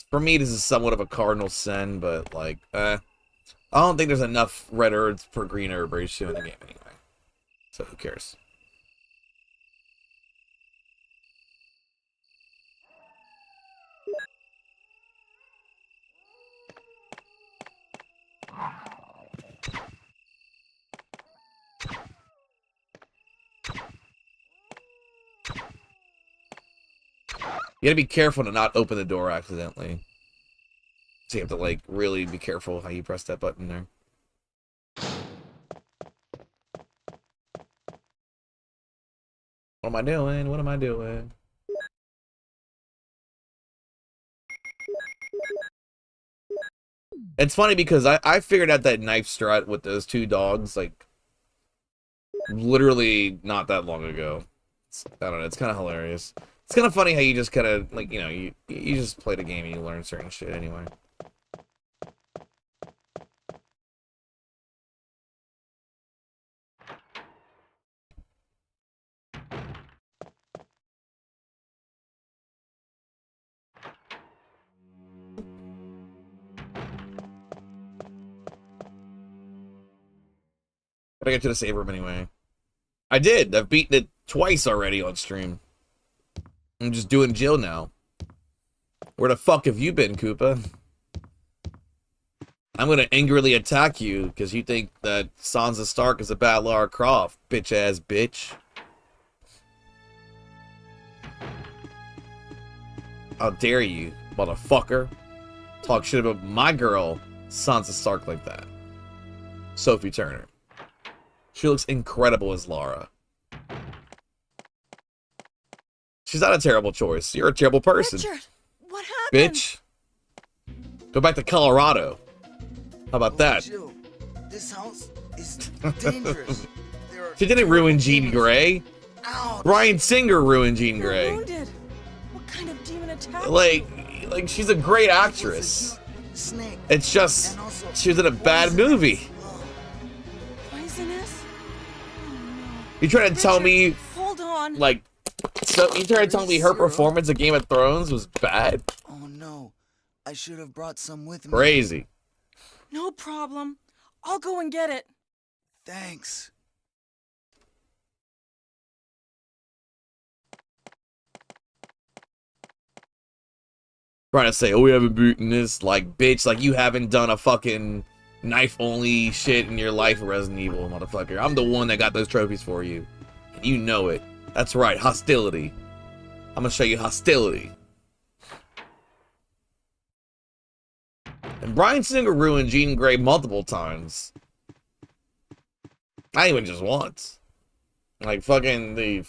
For me, this is somewhat of a cardinal sin, but, like, I don't think there's enough red herbs per green herb ratio in the game anyway. So who cares? You gotta be careful to not open the door accidentally. So you have to, like, really be careful how you press that button there. What am I doing? What am I doing? It's funny because I figured out that knife strut with those 2 dogs, like, literally not that long ago. I don't know, it's kind of hilarious. It's kind of funny how you just kind of, like, you know, you just play the game and you learn certain shit anyway. Gotta get to the save room anyway. I did. I've beaten it twice already on stream. I'm just doing Jill now. Where the fuck have you been, Koopa? I'm gonna angrily attack you because you think that Sansa Stark is a bad Lara Croft, bitch-ass bitch. How dare you, motherfucker, talk shit about my girl, Sansa Stark, like that. Sophie Turner. She looks incredible as Lara. She's not a terrible choice. You're a terrible person. Richard, what happened? Bitch. Go back to Colorado. How about that? Jill, this house is dangerous. She didn't ruin Jean Grey. Ouch. Bryan Singer ruined Jean Grey. Wounded. What kind of demon attacked you? Like she's a great actress. Snake. It's just she was in a bad movie. Poisonous? You trying to tell me, Hold on. like, so you trying to tell me her performance in Game of Thrones was bad? Oh no, I should have brought some with me. Crazy. No problem. I'll go and get it. Thanks. Trying to say, oh, we haven't beaten this. Like, bitch, like you haven't done a fucking knife-only shit in your life, Resident Evil, motherfucker. I'm the one that got those trophies for you. And you know it. That's right, hostility. I'm gonna show you hostility. And Bryan Singer ruined Jean Grey multiple times. Not even just once. Like, fucking the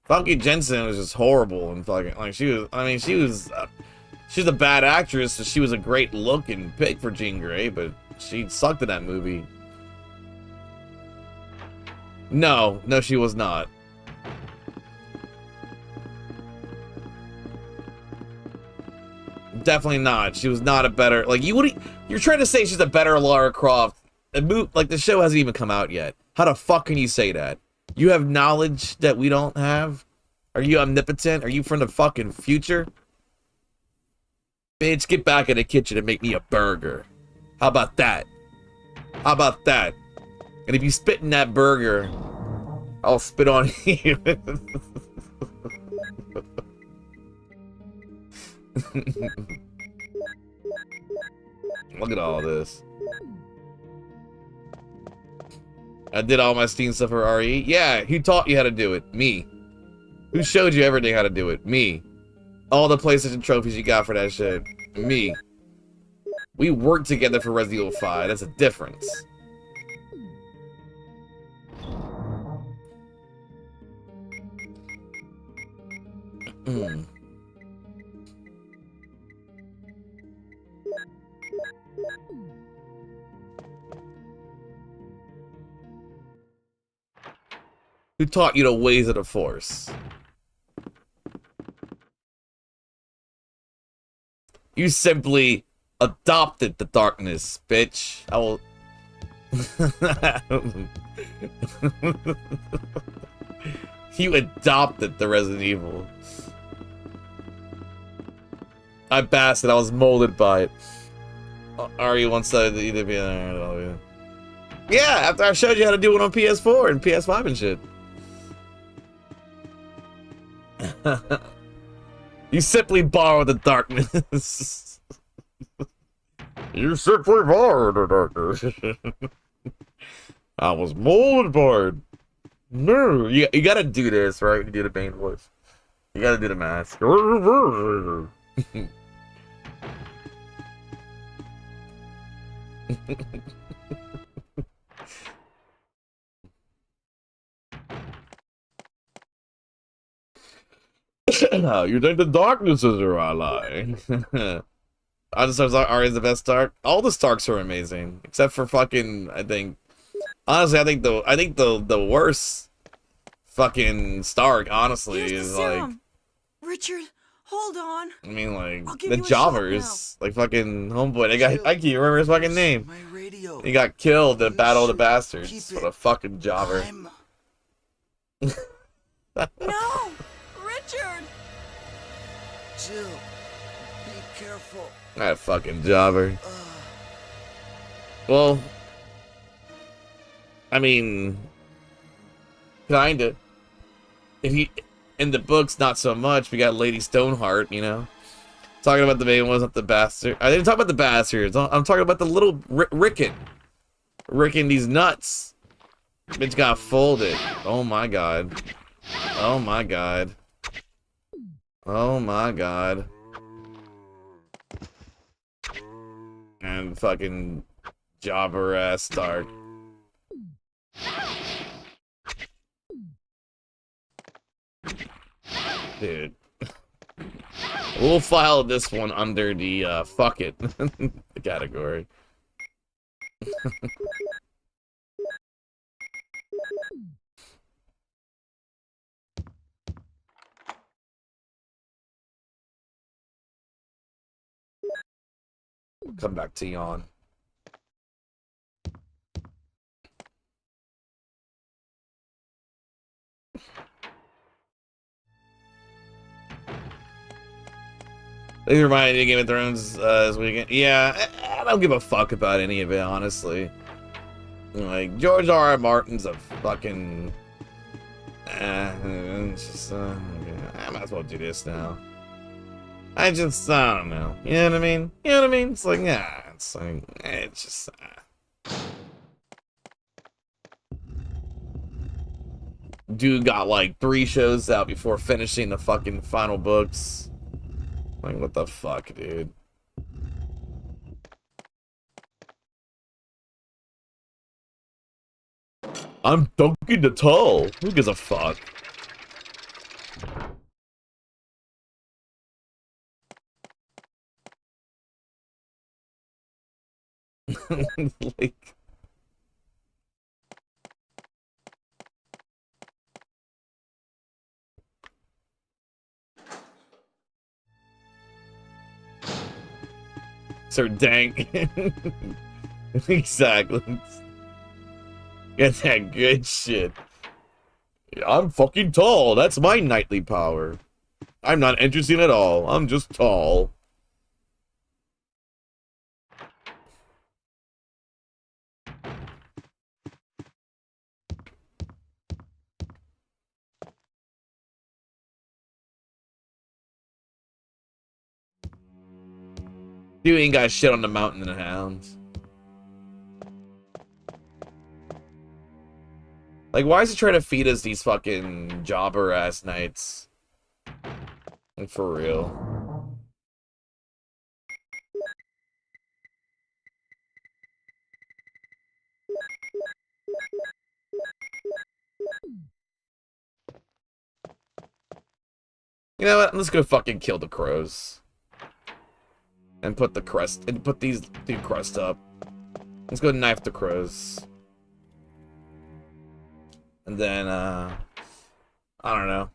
Funky Jensen was just horrible and fucking like she was she's a bad actress, so she was a great looking pick for Jean Grey, but she sucked in that movie. No, she was not. Definitely not. She was not a better, like, you're trying to say she's a better Lara Croft. Like, the show hasn't even come out yet. How the fuck can you say that? You have knowledge that we don't have? Are you omnipotent? Are you from the fucking future? Bitch, get back in the kitchen and make me a burger. How about that? How about that? And if you spit in that burger, I'll spit on you. Look at all this. I did all my Steam stuff for RE. Yeah, who taught you how to do it? Me. Who showed you everything how to do it? Me. All the PlayStation trophies you got for that shit. Me. We worked together for Resident Evil 5. That's a difference. Who taught you the ways of the Force? You simply adopted the darkness, bitch. I will... You adopted the Resident Evil. I bastard, I was molded by it. RE wants to either be... Yeah, after I showed you how to do it on PS4 and PS5 and shit. You simply borrow the darkness. You simply borrow the darkness. I was molded by it. No, you gotta do this, right? You do the Bane voice. You gotta do the mask. No, you think the darkness is your ally. I just was like, Ari's the best Stark. All the Starks are amazing, except for fucking. I think, honestly, I think the worst fucking Stark, honestly, is like. Richard, hold on. I mean, like the Jobbers, like fucking homeboy. They got. I can't remember his fucking name. He got killed in Battle of the Bastards. What a fucking jobber. No, Richard. Jill, be careful. That fucking jobber. Well, I mean, kinda. If you in the books, not so much. We got Lady Stoneheart, you know, talking about the main ones, not the bastard. I didn't talk about the bastards. I'm talking about the little Rickon. Rickon these nuts. Bitch got folded. Oh my god. Oh my god. Oh my god. And fucking jobber ass Stark. Dude. We'll file this one under the fuck it category. Come back to yawn. They reminded me of Game of Thrones this weekend. Yeah, I don't give a fuck about any of it, honestly. Like, George R.R. Martin's a fucking... it's just, I might as well do this now. I don't know. You know what I mean? You know what I mean? It's like, yeah, it's just, Dude got like 3 shows out before finishing the fucking final books. Like, what the fuck, dude? I'm dunking the toe. Who gives a fuck? Like, Sir Dank. Exactly. Get that good shit. I'm fucking tall. That's my knightly power. I'm not interesting at all. I'm just tall. You ain't got shit on the mountain and the hounds. Like, why is he trying to feed us these fucking jobber-ass knights? Like, for real. You know what? Let's go fucking kill the crows. And put the crest, and put these crust up. Let's go knife the crows. And then, I don't know.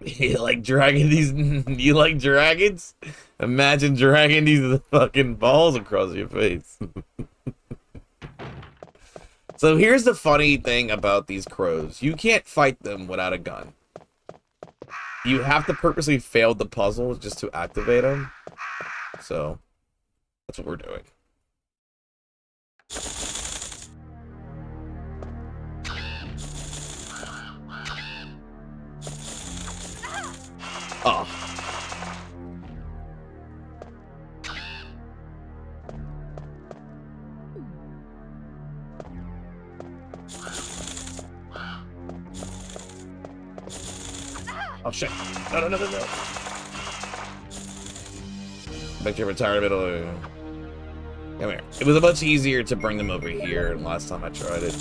You like dragging these, you like dragons? Imagine dragging these fucking balls across your face. So here's the funny thing about these crows. You can't fight them without a gun. You have to purposely fail the puzzle just to activate them. So, that's what we're doing. Oh. Oh shit. No. Back to your retirement. Come here. It was much easier to bring them over here last time I tried it.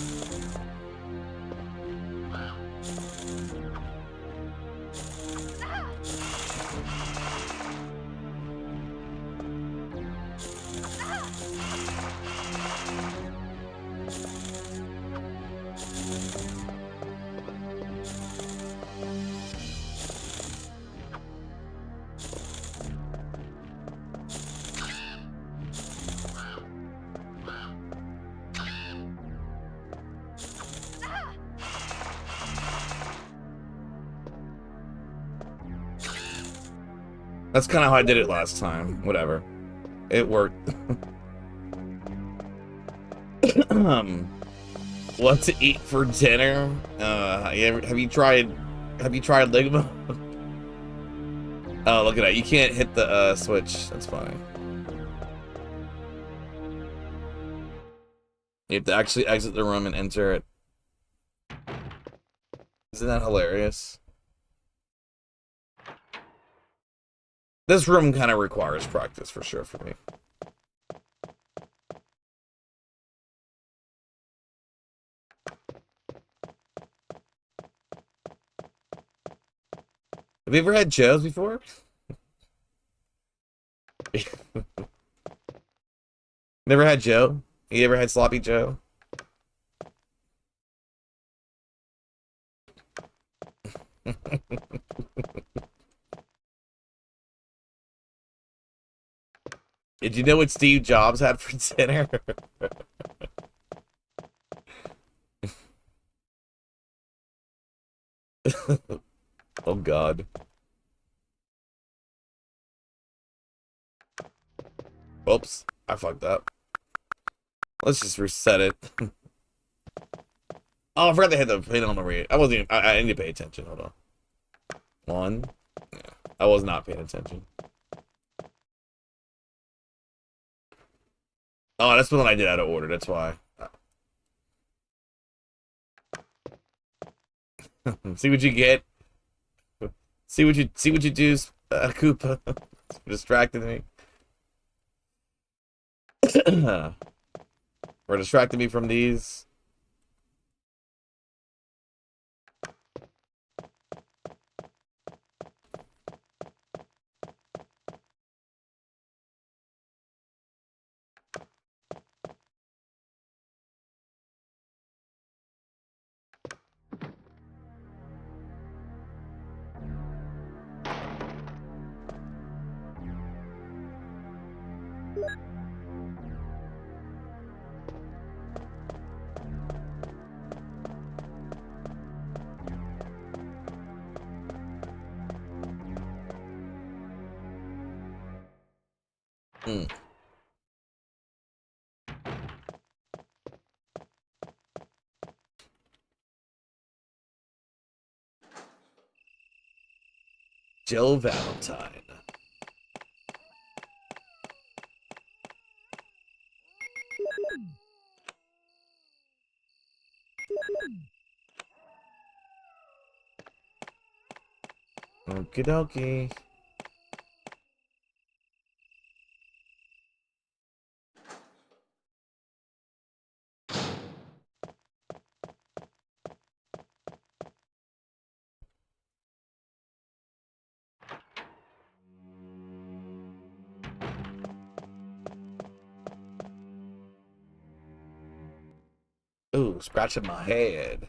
That's kind of how I did it last time. Whatever. It worked. What to eat for dinner? Have you tried Ligma? Oh, look at that. You can't hit the switch. That's funny. You have to actually exit the room and enter it. Isn't that hilarious? This room kind of requires practice for sure for me. Have you ever had Joe's before? Never had Joe? You ever had Sloppy Joe? Did you know what Steve Jobs had for dinner? Oh God. Oops, I fucked up. Let's just reset it. Oh, I forgot they had the pin on the read. I wasn't even, I need to pay attention. Hold on. 1. Yeah. I was not paying attention. Oh, that's the one I did out of order. That's why. See what you get. See what you do, Koopa. Distracted me. Or distracted me from these. Jill Valentine. Okie dokie. Ooh, scratching my head.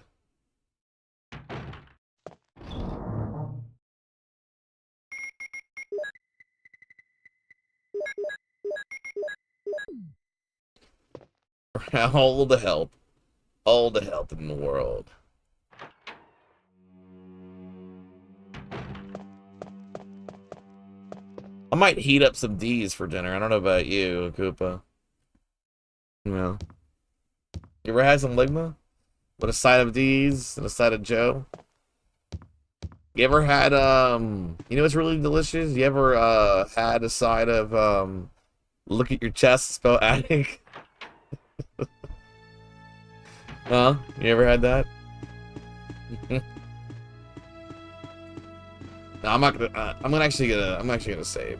All the help. All the help in the world. I might heat up some D's for dinner. I don't know about you, Koopa. No. You ever had some Ligma? With a side of D's and a side of Joe? You ever had, you know what's really delicious? You ever, had a side of, look at your chest, spell attic? Huh? You ever had that? No, I'm not gonna, I'm actually gonna save.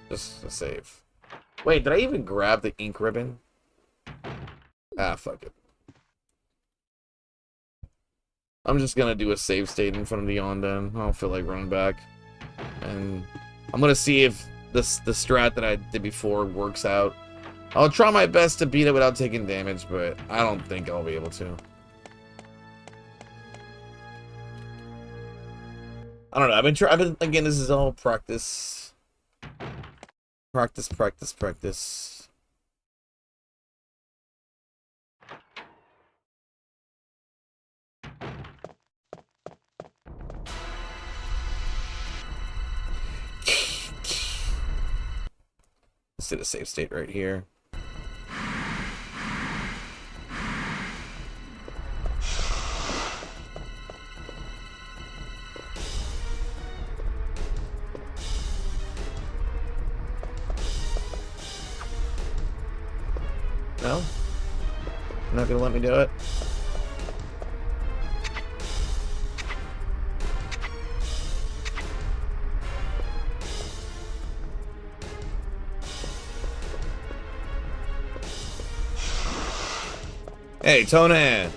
Just to save. Wait, did I even grab the ink ribbon? Ah, fuck it. I'm just gonna do a save state in front of the Yondan. I don't feel like running back. And I'm gonna see if the strat that I did before works out. I'll try my best to beat it without taking damage, but I don't think I'll be able to. I don't know. I've been again, this is all practice. Practice. Let's do the save state right here. No? You're not gonna let me do it? Hey, Tony!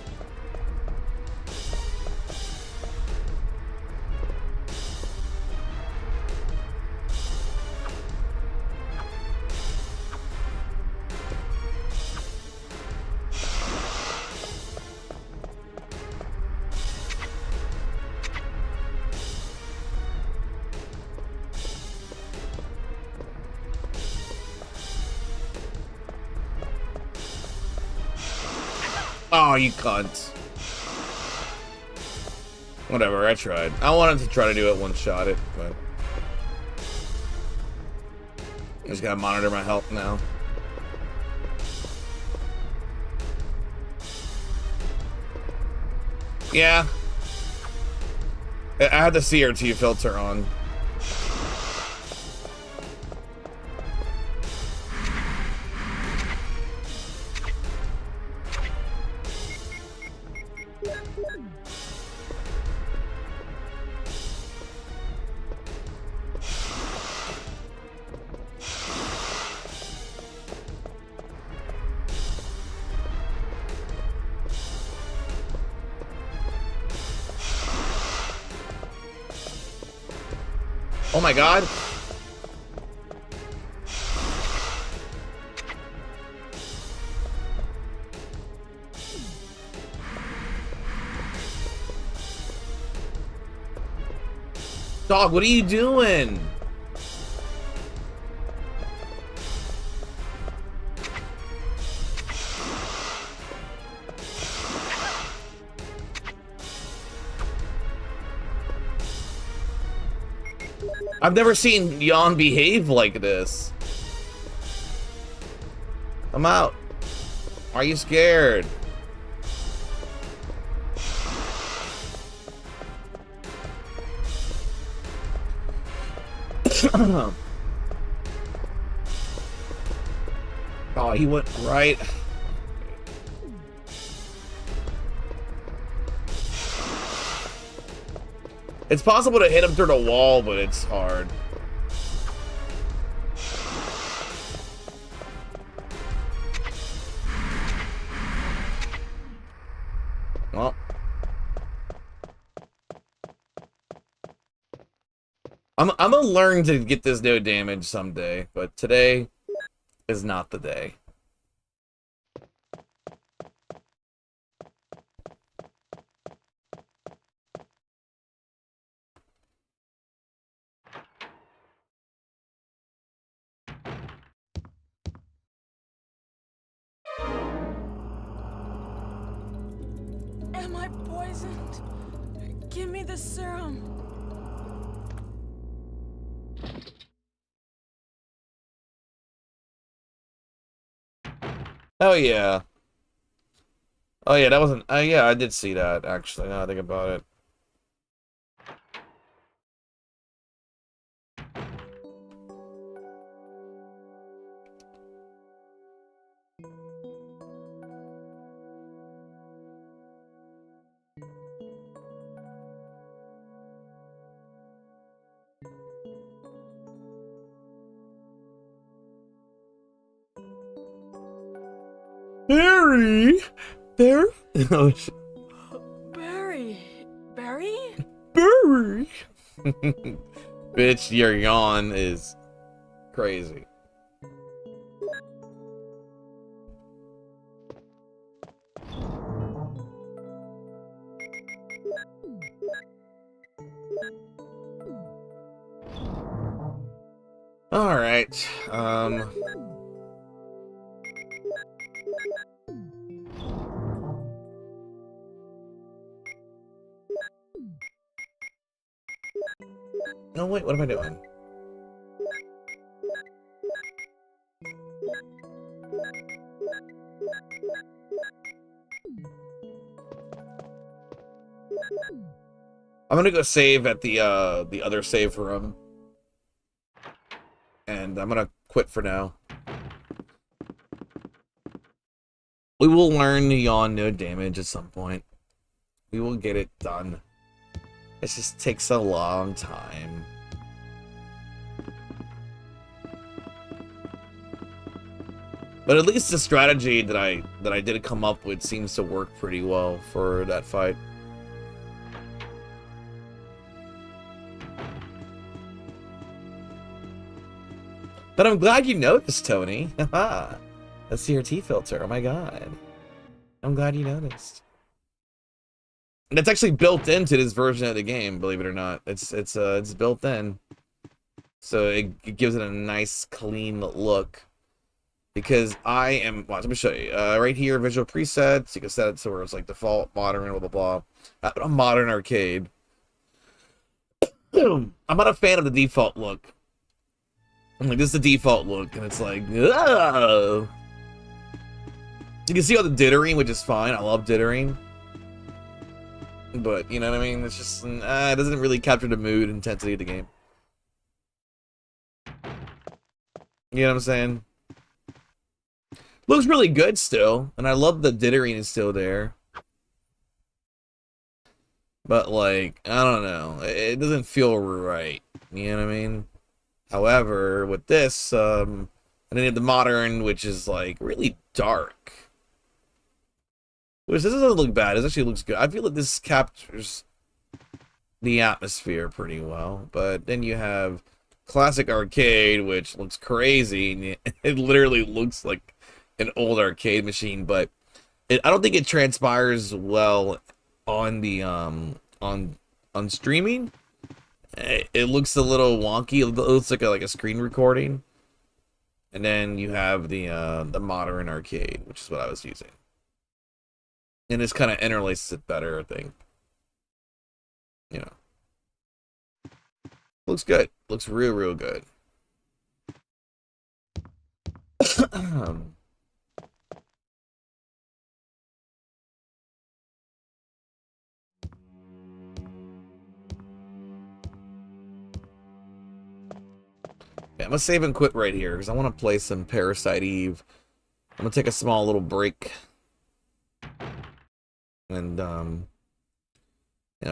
Oh, you cunt. Whatever, I tried. I wanted to try to do it one-shot it, but... I just gotta monitor my health now. Yeah. I had the CRT filter on. Oh my god. Dog, what are you doing? I've never seen Yawn behave like this. I'm out. Are you scared? Oh, he went right. It's possible to hit him through the wall, but it's hard. Well. I'm gonna learn to get this no damage someday, but today is not the day. Am I poisoned? Give me the serum. Oh yeah. Oh yeah, that wasn't. Yeah, I did see that actually. Now I think about it. Barry, Barry, Barry, Barry? Barry. Bitch, your yawn is crazy. All right. No, wait, what am I doing? I'm gonna go save at the other save room. And I'm gonna quit for now. We will learn Yawn no damage at some point. We will get it done. It just takes a long time. But at least the strategy that I did come up with seems to work pretty well for that fight. But I'm glad you noticed, Tony. Haha. The CRT filter. Oh my god. I'm glad you noticed. And it's actually built into this version of the game, believe it or not. It's built in. So it gives it a nice clean look. Because I am, watch, let me show you. Right here, visual presets. You can set it to where it's like default, modern, blah blah blah. A modern arcade. I'm not a fan of the default look. I'm like, this is the default look, and it's like, oh. You can see all the dithering, which is fine. I love dithering. But, you know what I mean? It's just, it doesn't really capture the mood, intensity of the game. You know what I'm saying? Looks really good still, and I love the dithering is still there. But, like, I don't know. It doesn't feel right. You know what I mean? However, with this, and then you have the modern, which is, like, really dark. Which, this doesn't look bad. It actually looks good. I feel like this captures the atmosphere pretty well. But then you have classic arcade, which looks crazy. And it literally looks like an old arcade machine, but I don't think it transpires well on the on streaming. It looks a little wonky. It looks like a screen recording. And then you have the modern arcade, which is what I was using. And this kind of interlaces it better, I think. You know. Looks good. Looks real good. Yeah, I'm gonna save and quit right here because I want to play some Parasite Eve. I'm gonna take a small little break, and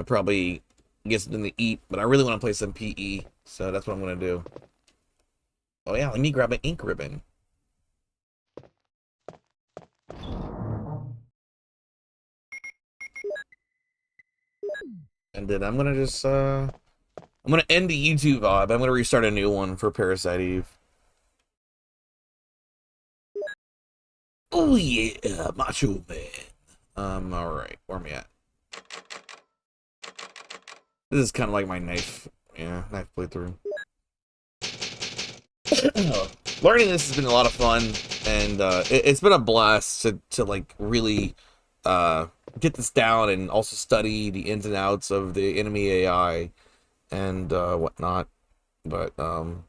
probably get something to eat. But I really want to play some PE, so that's what I'm gonna do. Oh yeah, let me grab an ink ribbon. And then I'm gonna just I'm gonna end the YouTube vibe. I'm gonna restart a new one for Parasite Eve. Oh yeah, Macho Man. Alright, where am I at? This is kind of like my knife playthrough. Learning this has been a lot of fun, and it's been a blast to like really get this down and also study the ins and outs of the enemy AI and whatnot. But I'm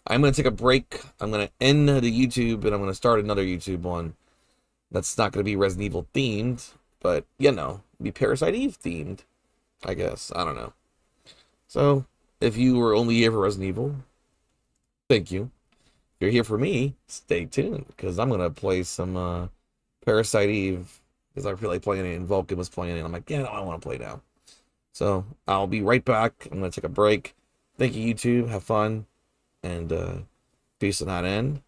gonna take a break. I'm gonna end the YouTube, and I'm gonna start another YouTube one. That's not gonna be Resident Evil themed, but be Parasite Eve themed, I guess. I don't know. So if you were only here for Resident Evil, thank you. If you're here for me, stay tuned, because I'm gonna play some Parasite Eve, because I feel like playing it, and Vulcan was playing it. I'm like, yeah, no, I want to play now. So I'll be right back. I'm gonna take a break. Thank you, YouTube. Have fun, and peace on that end.